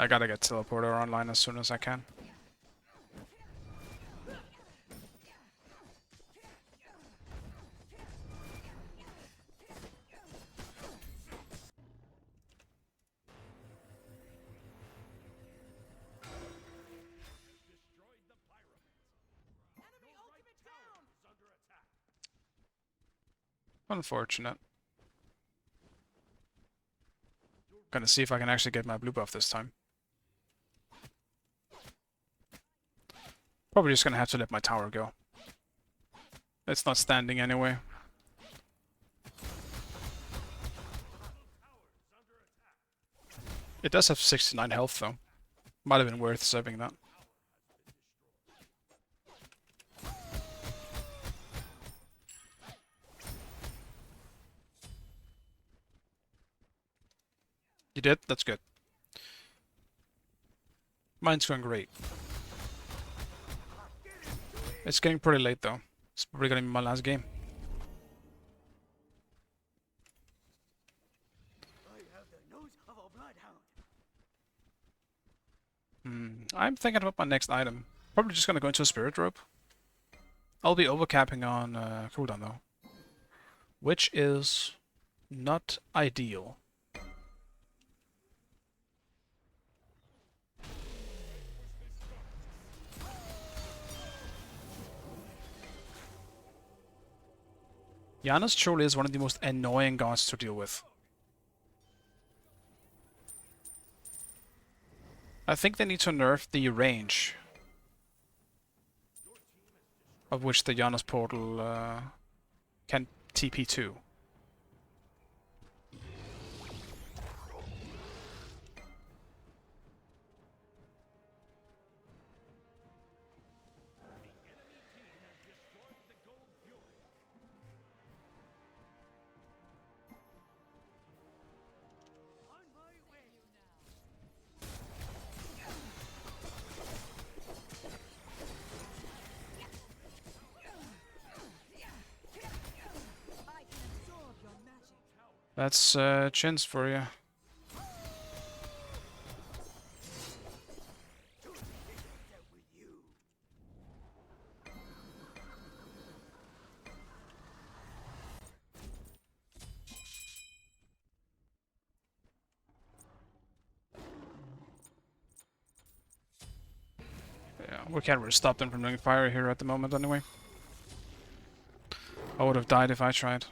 I gotta get teleporter online as soon as I can. Destroyed the pyramids. Enemy ultimate down! Is under attack. Unfortunate. Gonna see if I can actually get my blue buff this time. Probably just gonna have to let my tower go. It's not standing anyway. It does have 69 health though. Might have been worth saving that. You did? That's good. Mine's going great. It's getting pretty late though. It's probably gonna be my last game. I have the nose of a bloodhound. I'm thinking about my next item. Probably just gonna go into a spirit rope. I'll be overcapping on cooldown though. Which is not ideal. Janus truly is one of the most annoying gods to deal with. I think they need to nerf the range of which the Janus portal can TP to. On my way. I can absorb your magic. That's chins for you. With you. Yeah, we can't really stop them from doing fire here at the moment anyway. I would have died if I tried.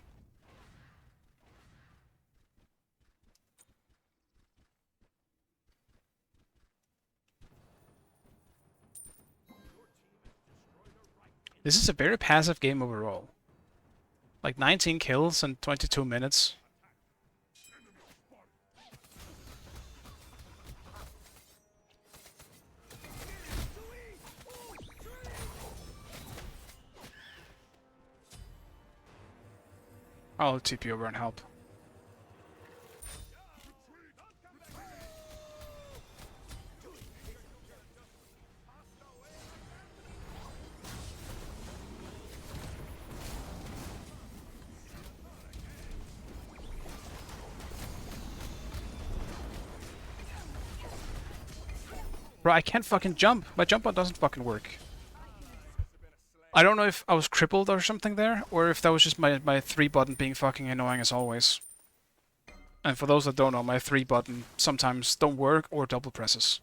This is a very passive game overall. Like 19 kills in 22 minutes. I'll TP over and help. Bro, I can't fucking jump. My jump button doesn't fucking work. I don't know if I was crippled or something there, or if that was just my 3 button being fucking annoying as always. And for those that don't know, my 3 button sometimes don't work or double presses.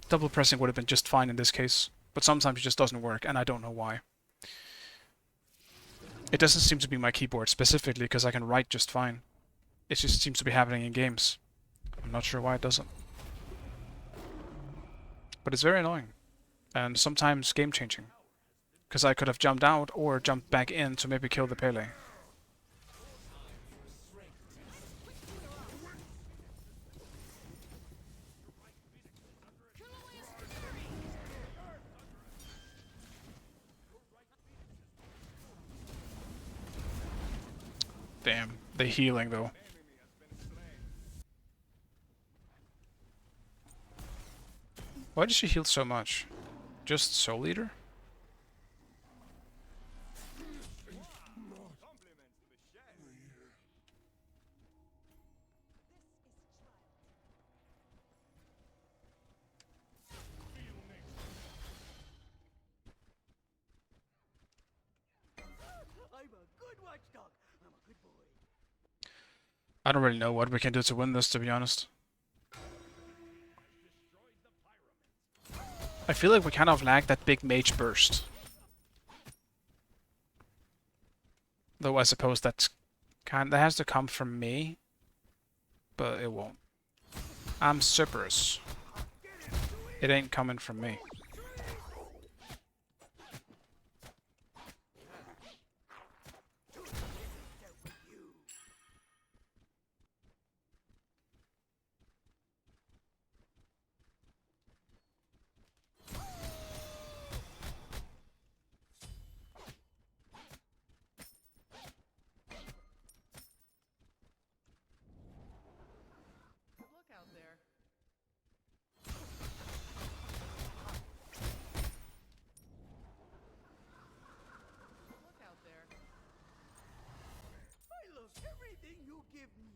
Double pressing would have been just fine in this case, but sometimes it just doesn't work, and I don't know why. It doesn't seem to be my keyboard specifically, because I can write just fine. It just seems to be happening in games. I'm not sure why it doesn't. But it's very annoying, and sometimes game-changing. Because I could have jumped out or jumped back in to maybe kill the Pele. Damn, the healing though. Why did she heal so much? Just Soul Eater? I don't really know what we can do to win this, to be honest. I feel like we kind of lack that big mage burst. Though I suppose that has to come from me, but it won't. I'm Cyprus. It ain't coming from me. Good luck out there. Good luck out there. I love everything you give me.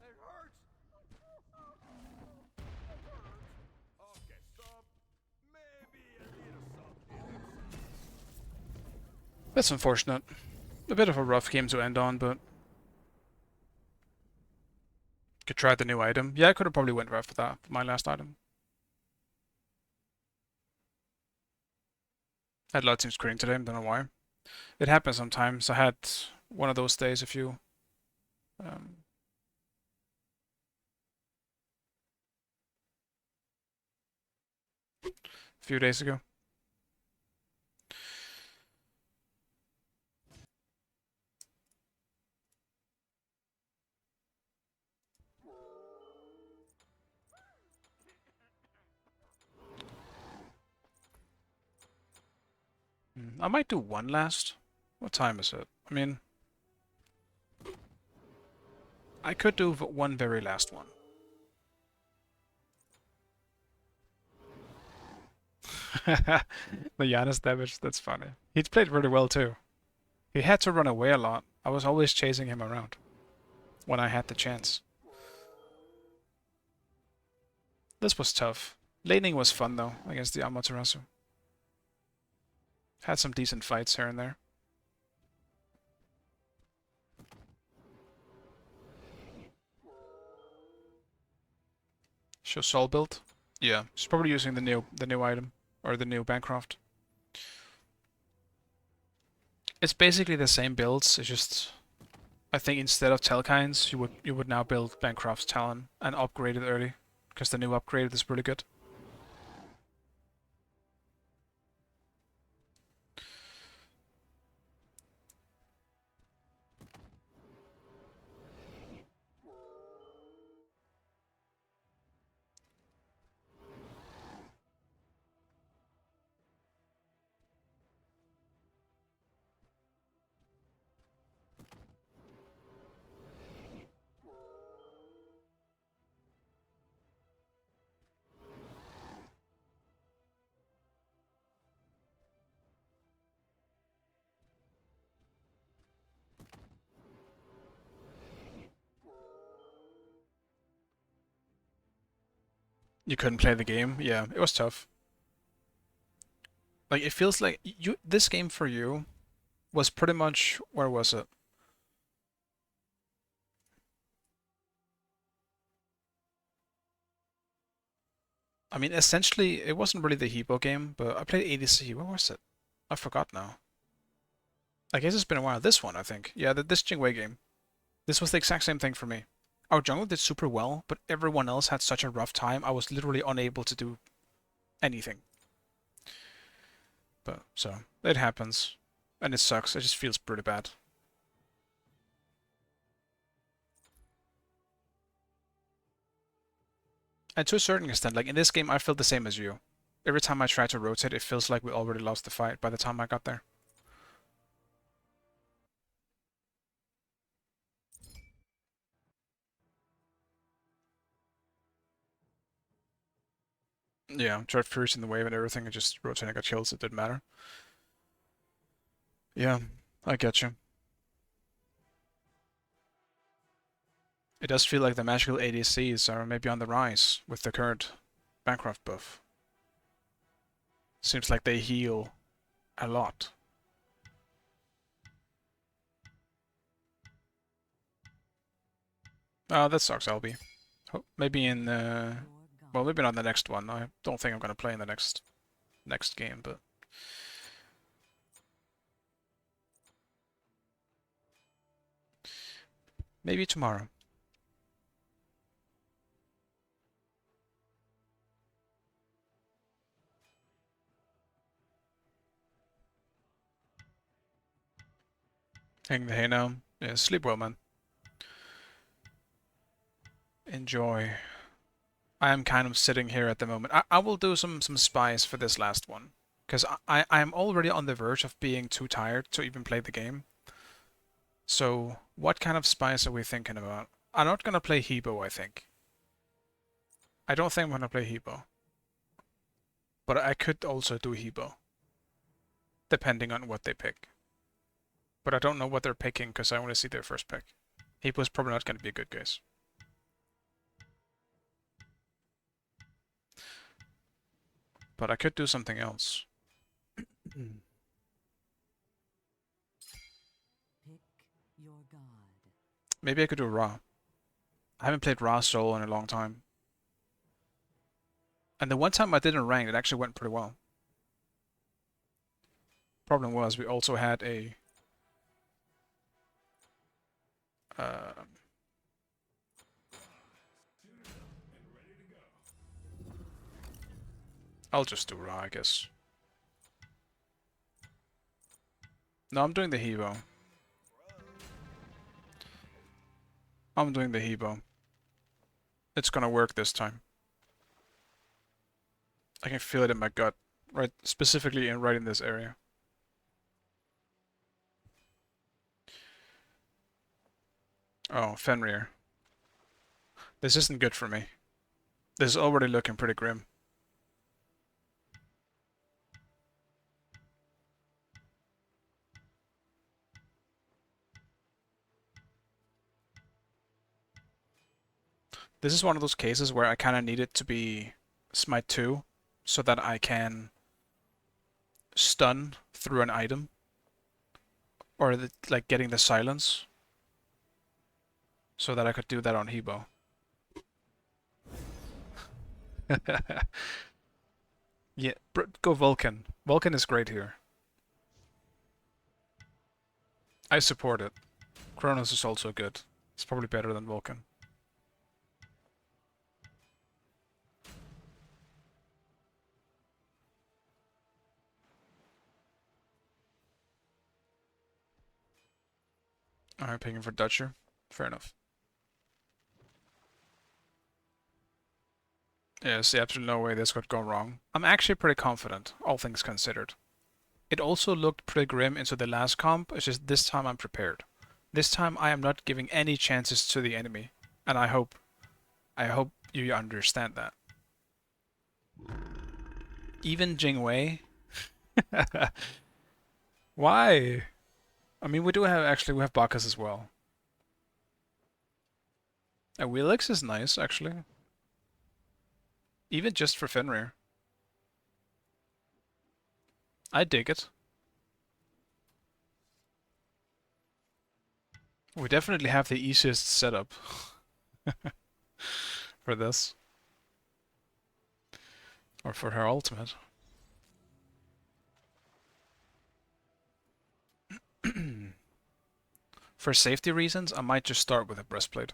It hurts. Okay, so maybe a little something. That's unfortunate. A bit of a rough game to end on, but could try the new item. Yeah, I could have probably went right for that, for my last item. I had a lot of teams quitting today, don't know why. It happens sometimes. I had one of those days um, a few days ago. I might do one last. What time is it? I mean, I could do one very last one. The Giannis damage, that's funny. He played really well too. He had to run away a lot. I was always chasing him around when I had the chance. This was tough. Laning was fun though, against the Amaterasu. Had some decent fights here and there. Show Soul build? Yeah, she's probably using the new item or the new Bancroft. It's basically the same builds. It's just I think instead of Telkines, you would now build Bancroft's Talon and upgrade it early because the new upgrade is really good. You couldn't play the game. Yeah, it was tough. Like it feels like this game for you was pretty much where was it? I mean, essentially, it wasn't really the Hebo game, but I played ADC. Where was it? I forgot now. I guess it's been a while. This one, I think. Yeah, this Jingwei game. This was the exact same thing for me. Our jungle did super well, but everyone else had such a rough time. I was literally unable to do anything. But so it happens, and it sucks. It just feels pretty bad. And to a certain extent, like in this game, I felt the same as you. Every time I try to rotate, it feels like we already lost the fight by the time I got there. Yeah, tried freezing the wave and everything, and just rotating got kills, it didn't matter. Yeah, I get you. It does feel like the magical ADCs are maybe on the rise with the current Bancroft buff. Seems like they heal a lot. Oh, that sucks, Albie. Maybe in well, maybe not the next one. I don't think I'm gonna play in the next game, but maybe tomorrow. Hang the hay now. Yeah, sleep well, man. Enjoy. I am kind of sitting here at the moment. I will do some spies for this last one. Because I'm already on the verge of being too tired to even play the game. So, what kind of spies are we thinking about? I'm not gonna play Hebo, I think. I don't think I'm gonna play Hebo. But I could also do Hebo. Depending on what they pick. But I don't know what they're picking because I want to see their first pick. Hebo's probably not gonna be a good guess. But I could do something else. Pick your god. Maybe I could do Ra. I haven't played Ra solo in a long time. And the one time I did in ranked, it actually went pretty well. Problem was, we also had a... I'll just do Ra, I guess. No, I'm doing the Hebo. I'm doing the Hebo. It's gonna work this time. I can feel it in my gut, right? Specifically right in this area. Oh, Fenrir. This isn't good for me. This is already looking pretty grim. This is one of those cases where I kind of need it to be Smite 2 so that I can stun through an item. Or like getting the silence. So that I could do that on Hebo. Yeah, go Vulcan. Vulcan is great here. I support it. Kronos is also good. It's probably better than Vulcan. I'm picking for Dutcher. Fair enough. Yeah, see absolutely no way this could go wrong. I'm actually pretty confident, all things considered. It also looked pretty grim into the last comp, it's just this time I'm prepared. This time I am not giving any chances to the enemy, and I hope you understand that. Even Jingwei? Why? I mean, we have Bacchus as well. And Wheelix is nice, actually. Even just for Fenrir. I dig it. We definitely have the easiest setup for this. Or for her ultimate. For safety reasons, I might just start with a breastplate.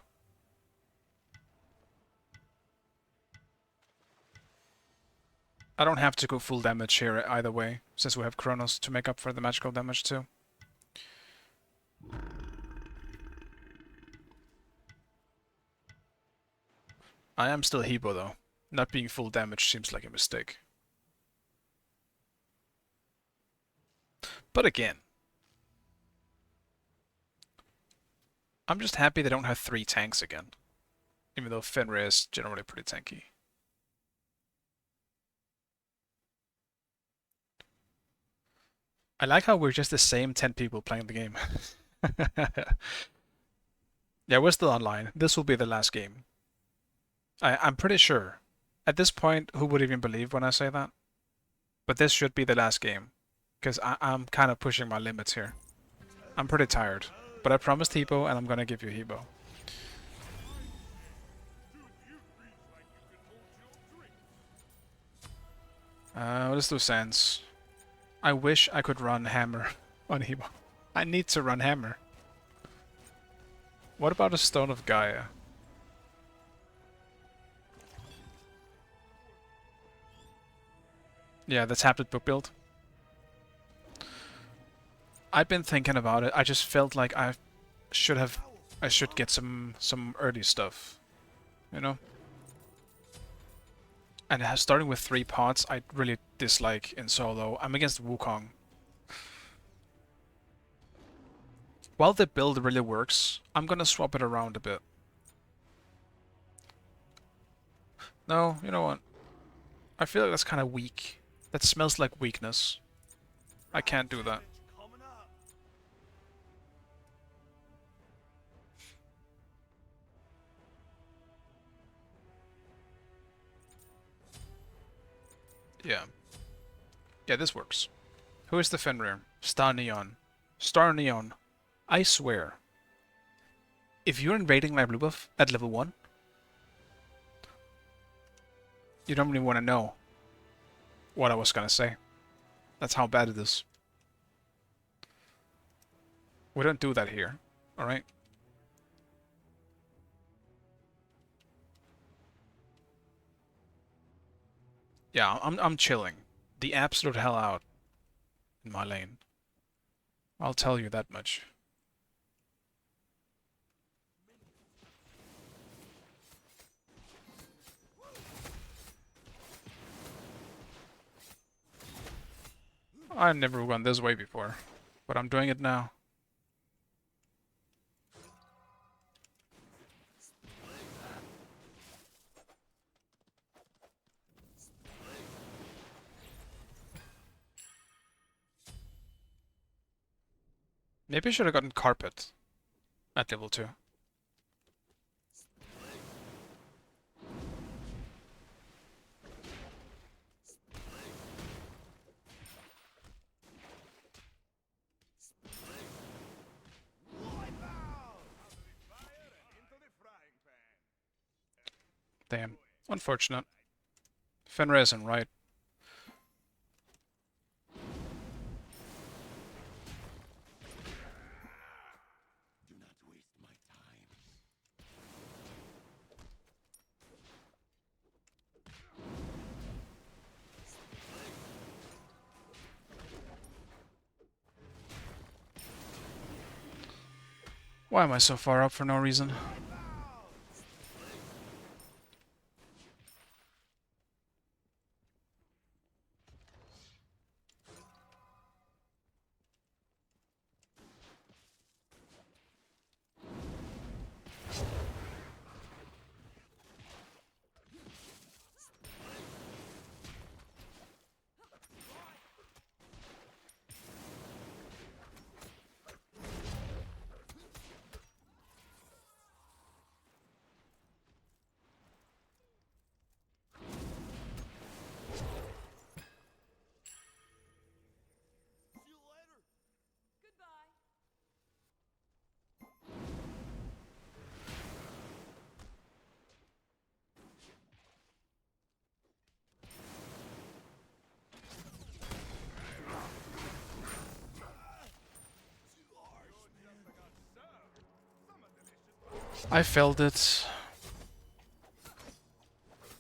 I don't have to go full damage here either way, since we have Kronos to make up for the magical damage too. I am still Hebo though. Not being full damage seems like a mistake. But again, I'm just happy they don't have 3 tanks again. Even though Fenrir is generally pretty tanky. I like how we're just the same 10 people playing the game. Yeah, we're still online. This will be the last game. I'm pretty sure. At this point, who would even believe when I say that? But this should be the last game. Because I'm kind of pushing my limits here. I'm pretty tired. But I promised Hebo, and I'm gonna give you Hebo. Let's do Sands. I wish I could run Hammer on Hebo. I need to run Hammer. What about a Stone of Gaia? Yeah, the tablet book build. I've been thinking about it. I just felt like I should get some early stuff, you know. And starting with 3 pots, I really dislike in solo. I'm against Wukong. While the build really works, I'm gonna swap it around a bit. No, you know what? I feel like that's kind of weak. That smells like weakness. I can't do that. Coming up. Yeah. Yeah, this works. Who is the Fenrir? Star Neon. Star Neon. I swear. If you're invading my blue buff at level 1, you don't really want to know what I was gonna say. That's how bad it is. We don't do that here, alright? Yeah, I'm chilling. The absolute hell out in my lane. I'll tell you that much. I've never gone this way before, but I'm doing it now. Maybe I should have gotten carpet at level 2. Damn. Unfortunate. Fenrir isn't right. Do not waste my time. Why am I so far up for no reason? Goodbye. I felt it.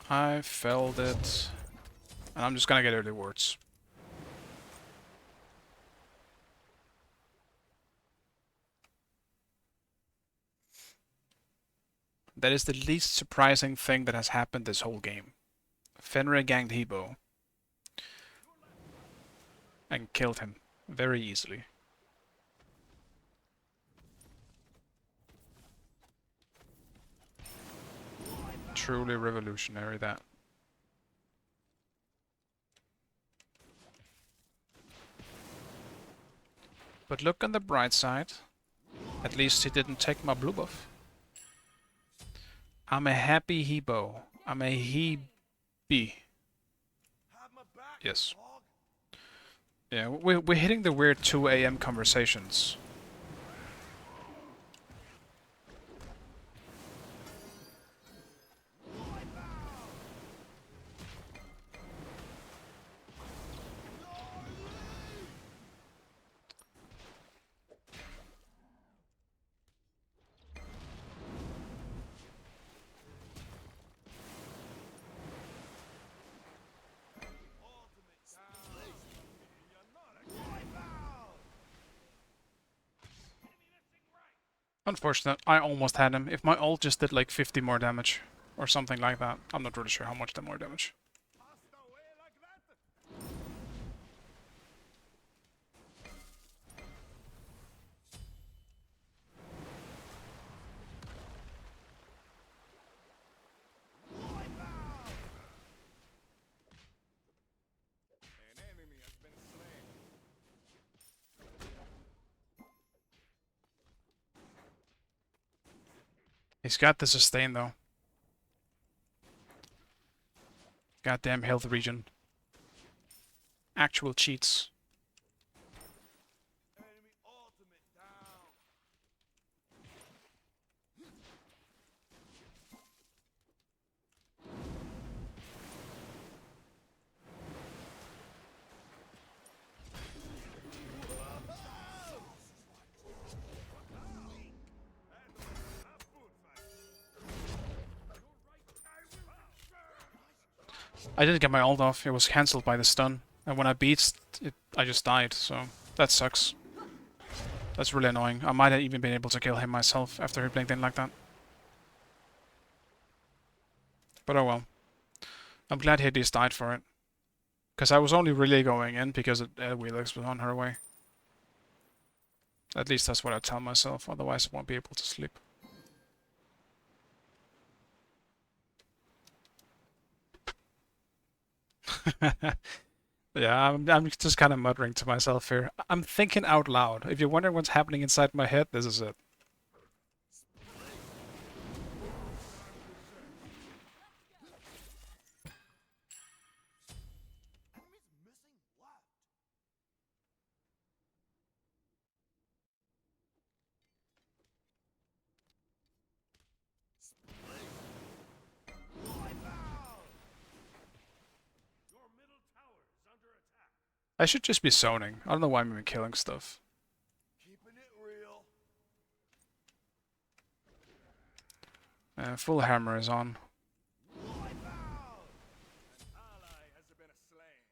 I felt it. And I'm just gonna get early wards. That is the least surprising thing that has happened this whole game. Fenrir ganked Hebo. And killed him very easily. Truly revolutionary, that. But look on the bright side. At least he didn't take my blue buff. I'm a happy Hebo. I'm a Hebe. Have my back, Yes. dog. Yeah, we're hitting the weird 2 a.m. conversations. Unfortunate. I almost had him. If my ult just did like 50 more damage or something like that. I'm not really sure how much more damage. Passed away like that. An enemy has been slain. He's got the sustain though. Goddamn health regen. Actual cheats. Enemy ultimate down. Have food fight. I didn't get my ult off. It was cancelled by the stun. And when I beat it, I just died. So that sucks. That's really annoying. I might have even been able to kill him myself after he blinked in like that. But oh well. I'm glad he at least died for it. Because I was only really going in because Wheelix was on her way. At least that's what I tell myself, otherwise I won't be able to sleep. Yeah, I'm just kind of muttering to myself here. I'm thinking out loud. If you're wondering what's happening inside my head, this is it. Enemies missing left. Your middle tower is under attack. I should just be zoning. I don't know why I'm even killing stuff. Keeping it real. Full hammer is on. An ally has been slain.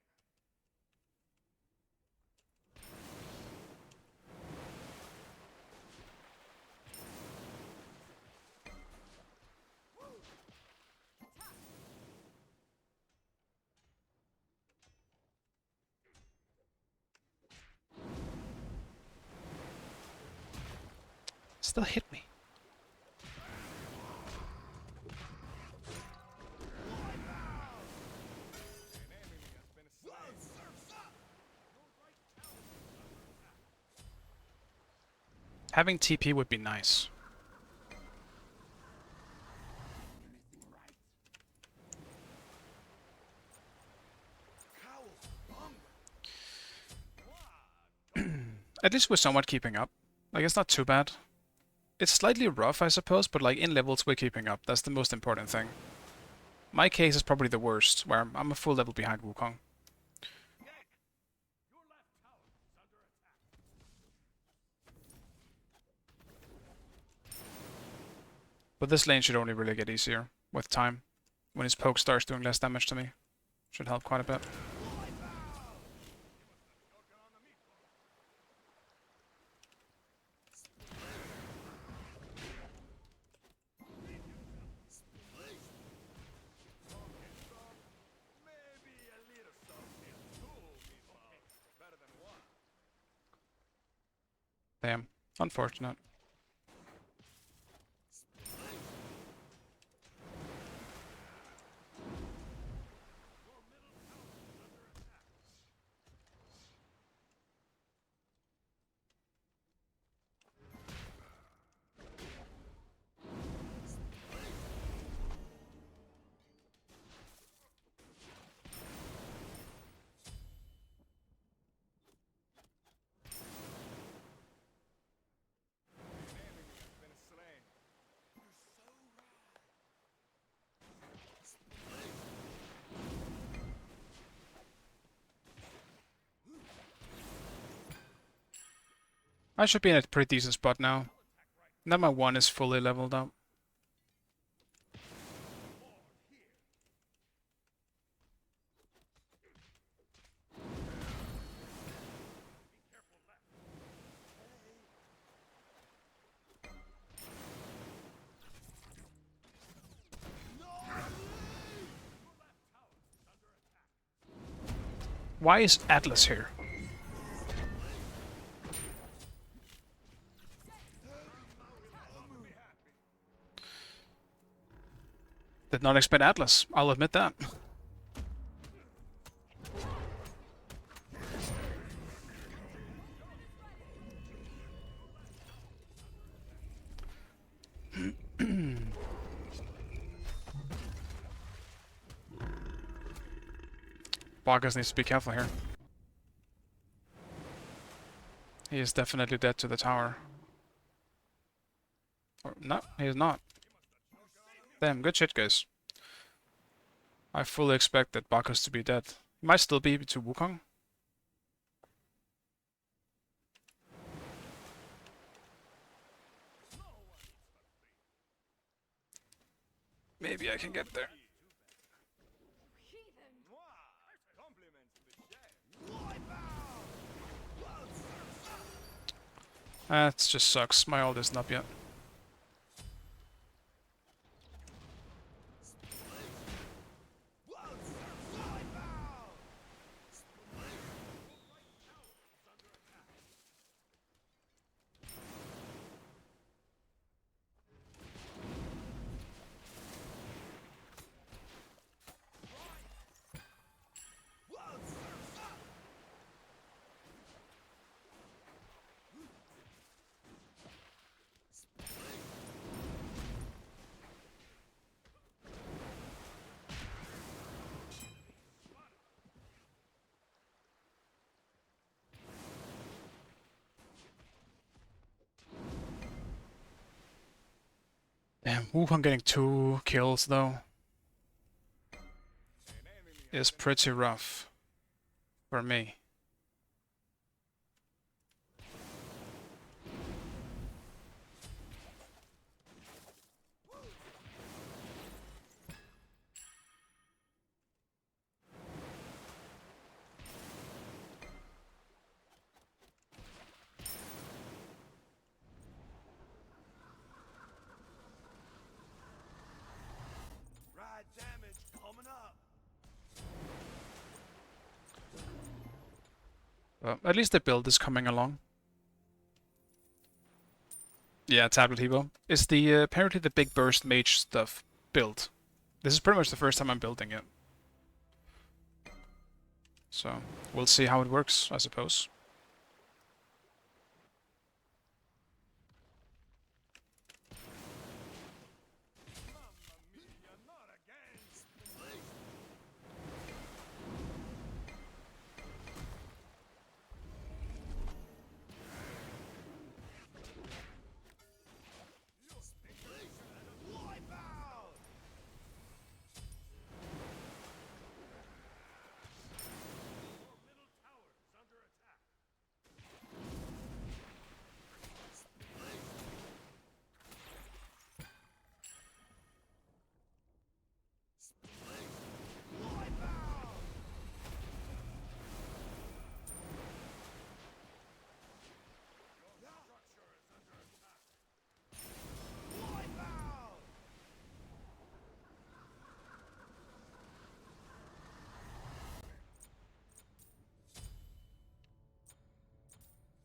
Still hit me. An enemy has been slain. Having TP would be nice. At least we're somewhat keeping up. Like, it's not too bad. It's slightly rough, I suppose, but like in levels we're keeping up. That's the most important thing. My case is probably the worst, where I'm a full level behind Wukong. Your left tower is under attack. But this lane should only really get easier with time. When his poke starts doing less damage to me. Should help quite a bit. Maybe a little soft is cool, meatball. Better than one. Damn. Unfortunate. I should be in a pretty decent spot now. Now my 1 is fully leveled up. Why is Atlas here? Did not expect Atlas, I'll admit that. Bogus needs to be careful here. He is definitely dead to the tower. Or, no, he is not. Damn, good shit, guys. I fully expected Bacchus to be dead. He might still be to Wukong. Maybe I can get there. That just sucks. My ult isn't up yet. Damn, Wukong getting 2 kills though is pretty rough for me. Ride damage coming up. At least the build is coming along. Yeah, tablet Hebo. Is the apparently the big burst mage stuff built? This is pretty much the first time I'm building it. So, we'll see how it works, I suppose.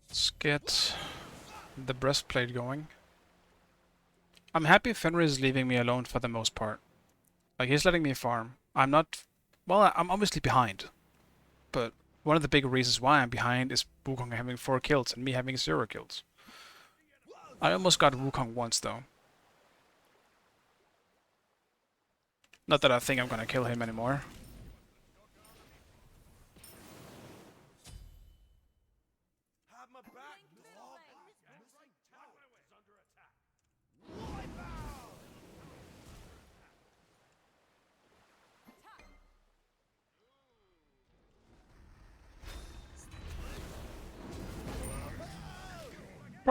Let's get the breastplate going. I'm happy Fenrir is leaving me alone for the most part. Like, he's letting me farm. I'm not... Well, I'm obviously behind. But one of the big reasons why I'm behind is Wukong having 4 kills and me having 0 kills. I almost got Wukong once, though. Not that I think I'm gonna kill him anymore. Have my back, dog.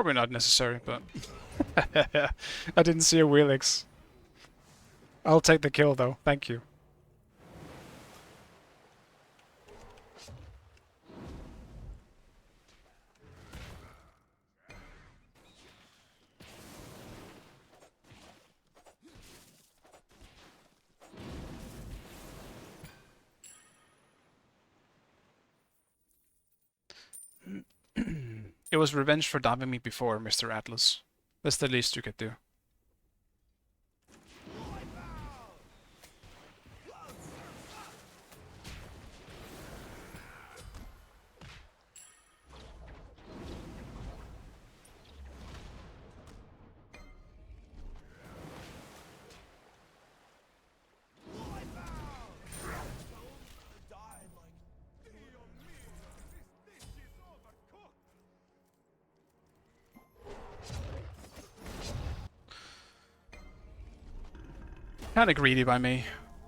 Probably not necessary, but I didn't see a Wheelix. I'll take the kill though, thank you. It was revenge for diving me before, Mr. Atlas. That's the least you could do. Kinda greedy by me.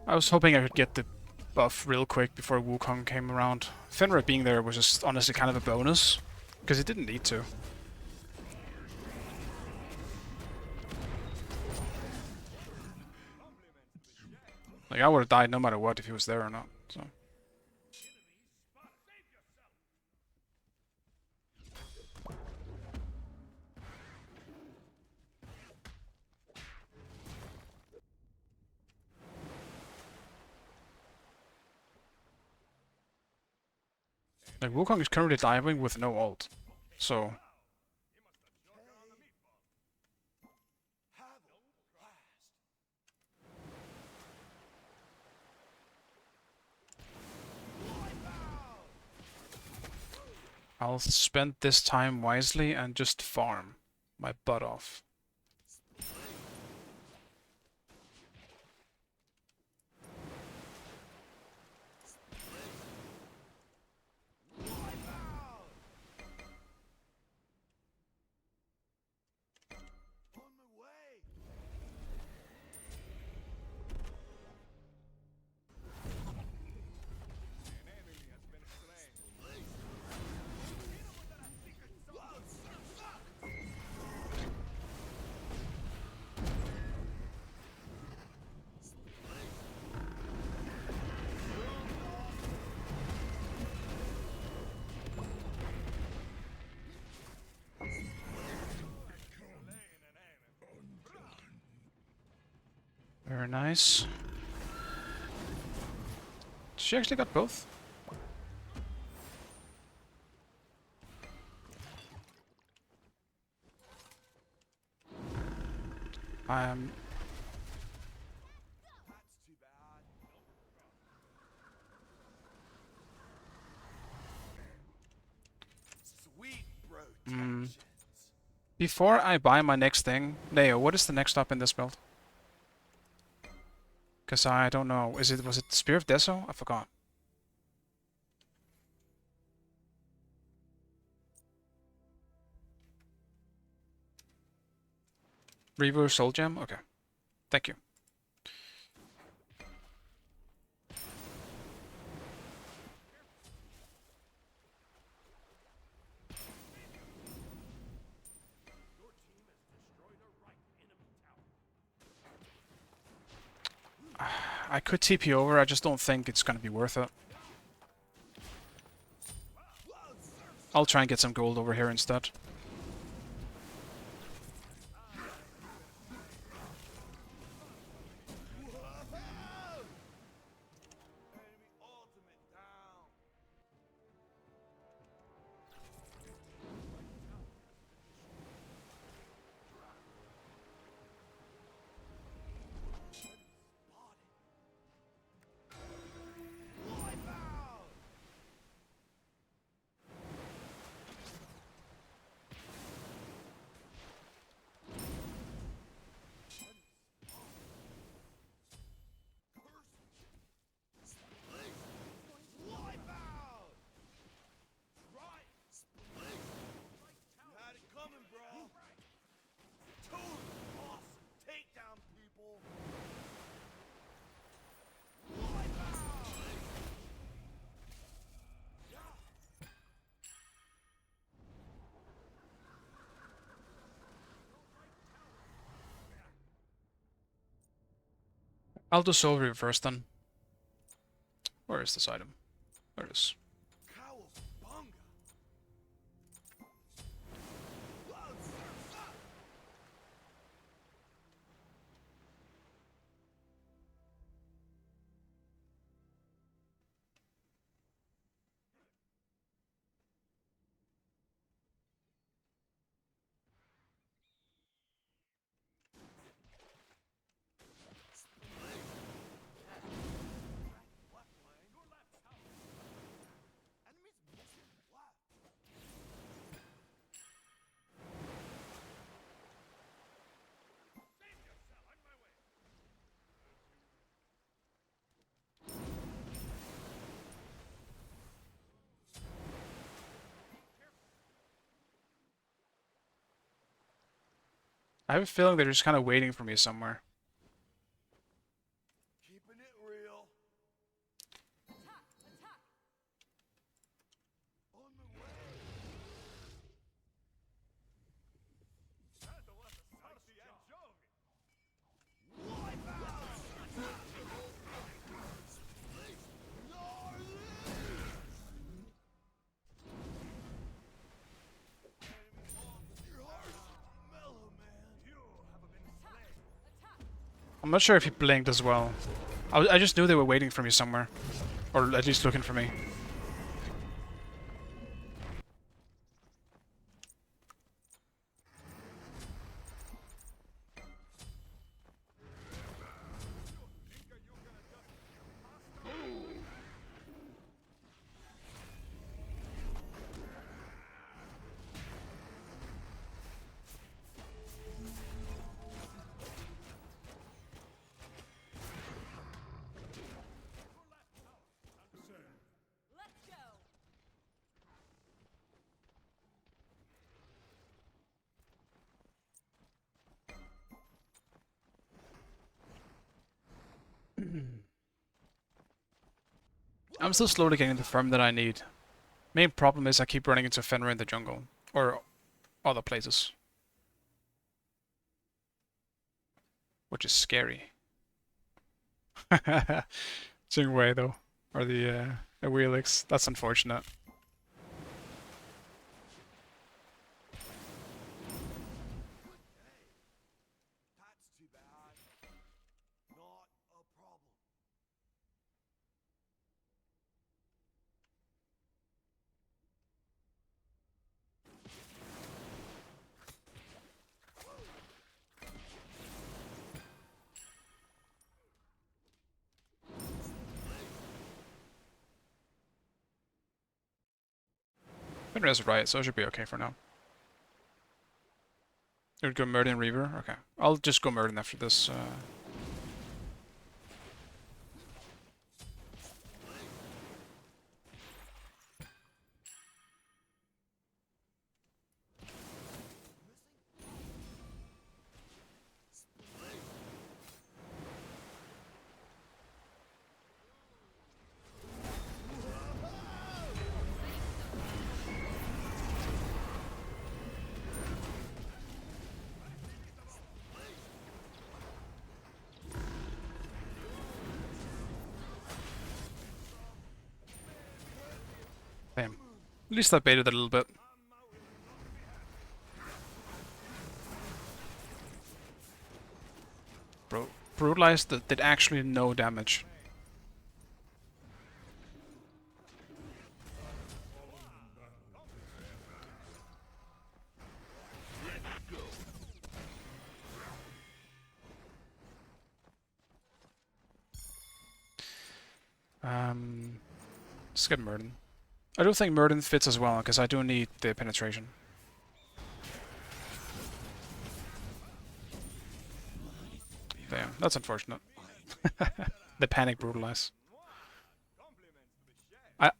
I was hoping I could get the buff real quick before Wukong came around. Fenrir being there was just honestly kind of a bonus, because it didn't need to. Like, I would have died no matter what if he was there or not, so... Like, Wukong is currently diving with no ult, so... I'll spend this time wisely and just farm my butt off. Very nice. She actually got both. Before I buy my next thing, Neo, what is the next up in this build? Because I don't know. Was it Spear of Deso? I forgot. Reaver Soul Gem? Okay. Thank you. I could TP over, I just don't think it's gonna be worth it. I'll try and get some gold over here instead. I'll do Soul Reaver first then. Where is this item? There it is. Cowabunga! I have a feeling they're just kind of waiting for me somewhere. Keeping it real. Attack! Attack! On the way. Tanto was a salty anchovy. Wipe out! You're harsh, mellow man. You have been slain. Attack! I'm not sure if he blinked as well. I just knew they were waiting for me somewhere. Or at least looking for me. Let's go! I'm still slowly getting the farm that I need. Main problem is I keep running into Fenrir in the jungle. Or other places. Which is scary. Jingwei though. Or the Wheelix. That's unfortunate. That's too bad. Not a problem. Fenrir's right, so it should be okay for now. You would go Murden Reaver? Okay. I'll just go Murden after this. Damn. At least I baited a little bit. Bro, Brutalized did actually no damage. Let's get Murden. I don't think Murden fits as well, because I do need the penetration. Damn, that's unfortunate. The panic brutalize.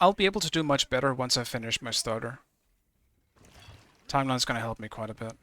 I'll be able to do much better once I finish my starter. Timeline's gonna help me quite a bit.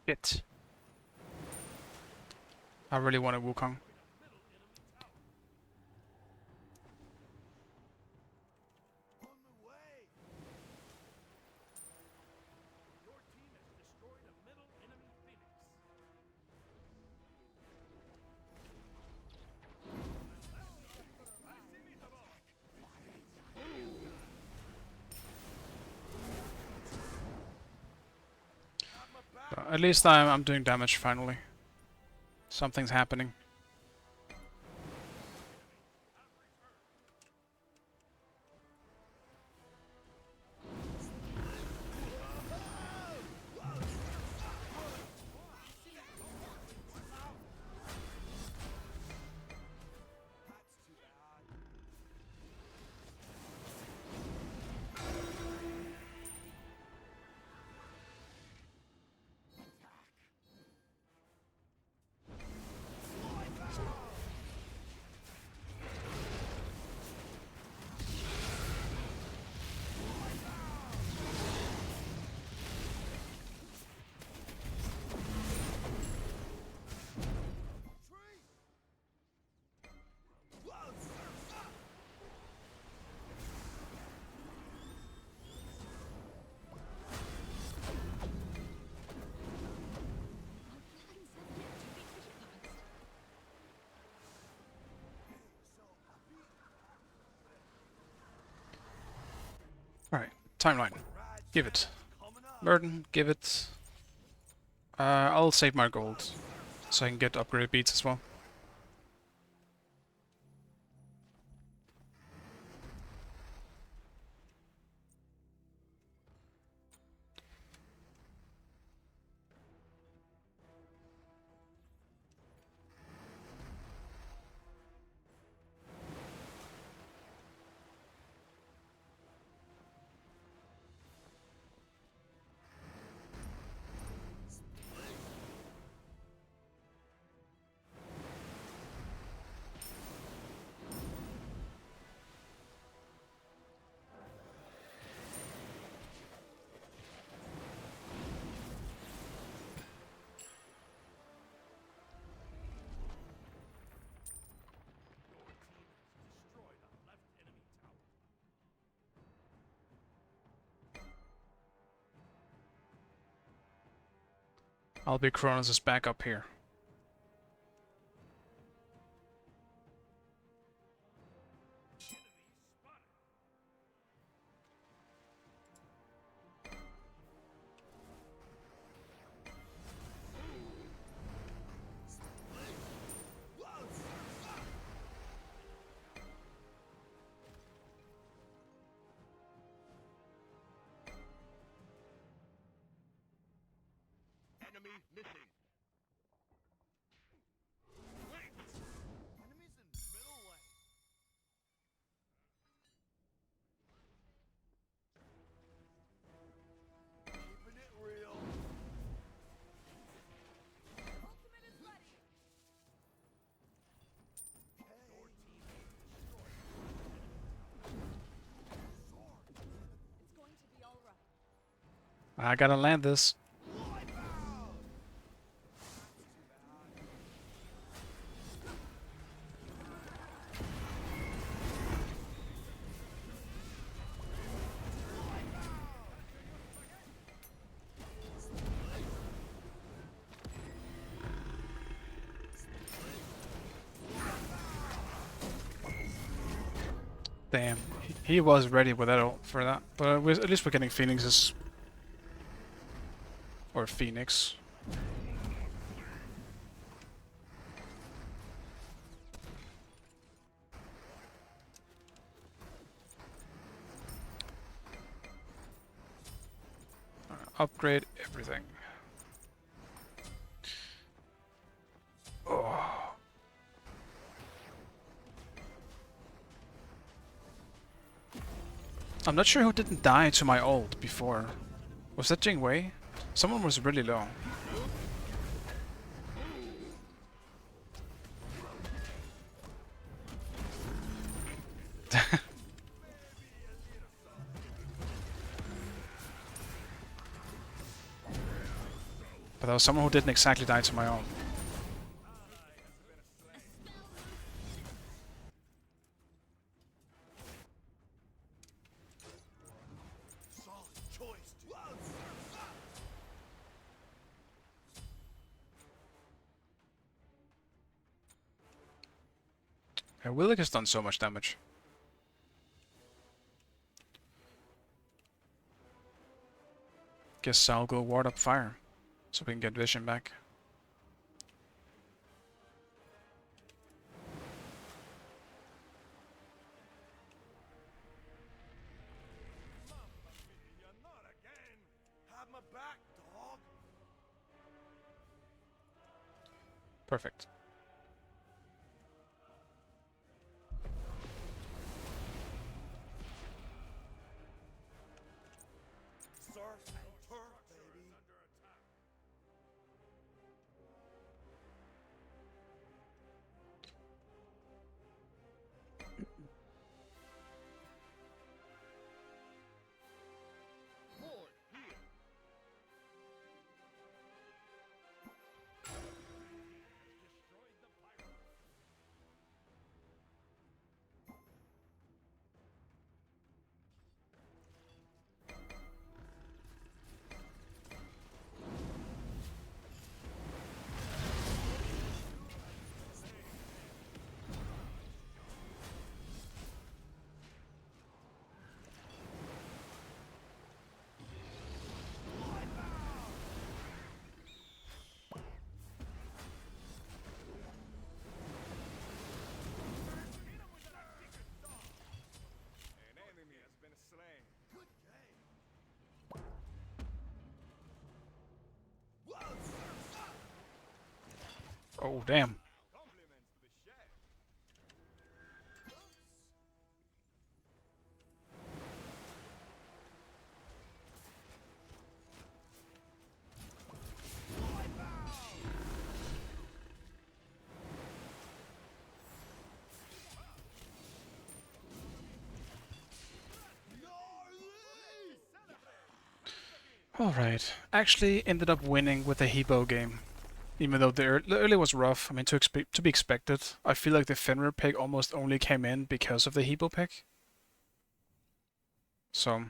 Shit. I really want a Wukong. On the way. Your team has destroyed a middle enemy Phoenix. At least I'm doing damage finally. Something's happening. Alright, timeline. Give it. Burden, give it. I'll save my gold, so I can get upgraded beats as well. Destroyed a left enemy tower. I'll be Kronos' back up here. Enemy missing. Wait! Enemies in middle lane. Keeping it real. Ultimate is ready. It's going to be all right. I gotta land this. Damn, he was ready with that ult for that. But at least we're getting Phoenixes. Or Phoenix. Upgrade everything. Oh. I'm not sure who didn't die to my ult before. Was that Jing Wei? Someone was really low. But there was someone who didn't exactly die to my own. Solid choice, dude. Yeah, Willick has done so much damage. Guess I'll go ward up fire, so we can get vision back. Mia, not again! Have my back, dog! Perfect. Surf and turf, baby! More here! Destroyed the pirate! An enemy has been slain. Good game. Oh, damn. Compliments to the chef. Alright. Actually ended up winning with the Hebo game. Even though the early was rough, I mean, to be expected. I feel like the Fenrir pick almost only came in because of the Hebo pick. So,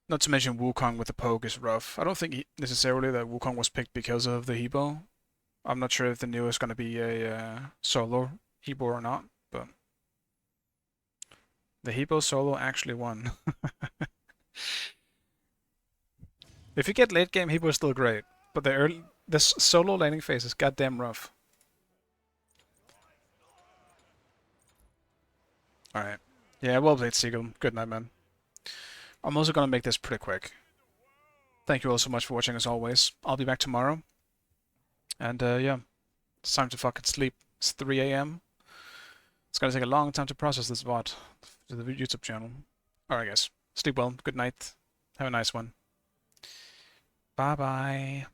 not to mention Wukong with the poke is rough. I don't think necessarily that Wukong was picked because of the Hebo. I'm not sure if the new is going to be a solo Hebo or not, but the Hebo solo actually won. If you get late game, Hebo is still great, but this solo laning phase is goddamn rough. Alright. Yeah, well played, Seagull. Good night, man. I'm also gonna make this pretty quick. Thank you all so much for watching as always. I'll be back tomorrow. And yeah, it's time to fucking sleep. It's 3 a.m. It's gonna take a long time to process this VOD to the YouTube channel. Alright guys, sleep well, good night, have a nice one. Bye bye.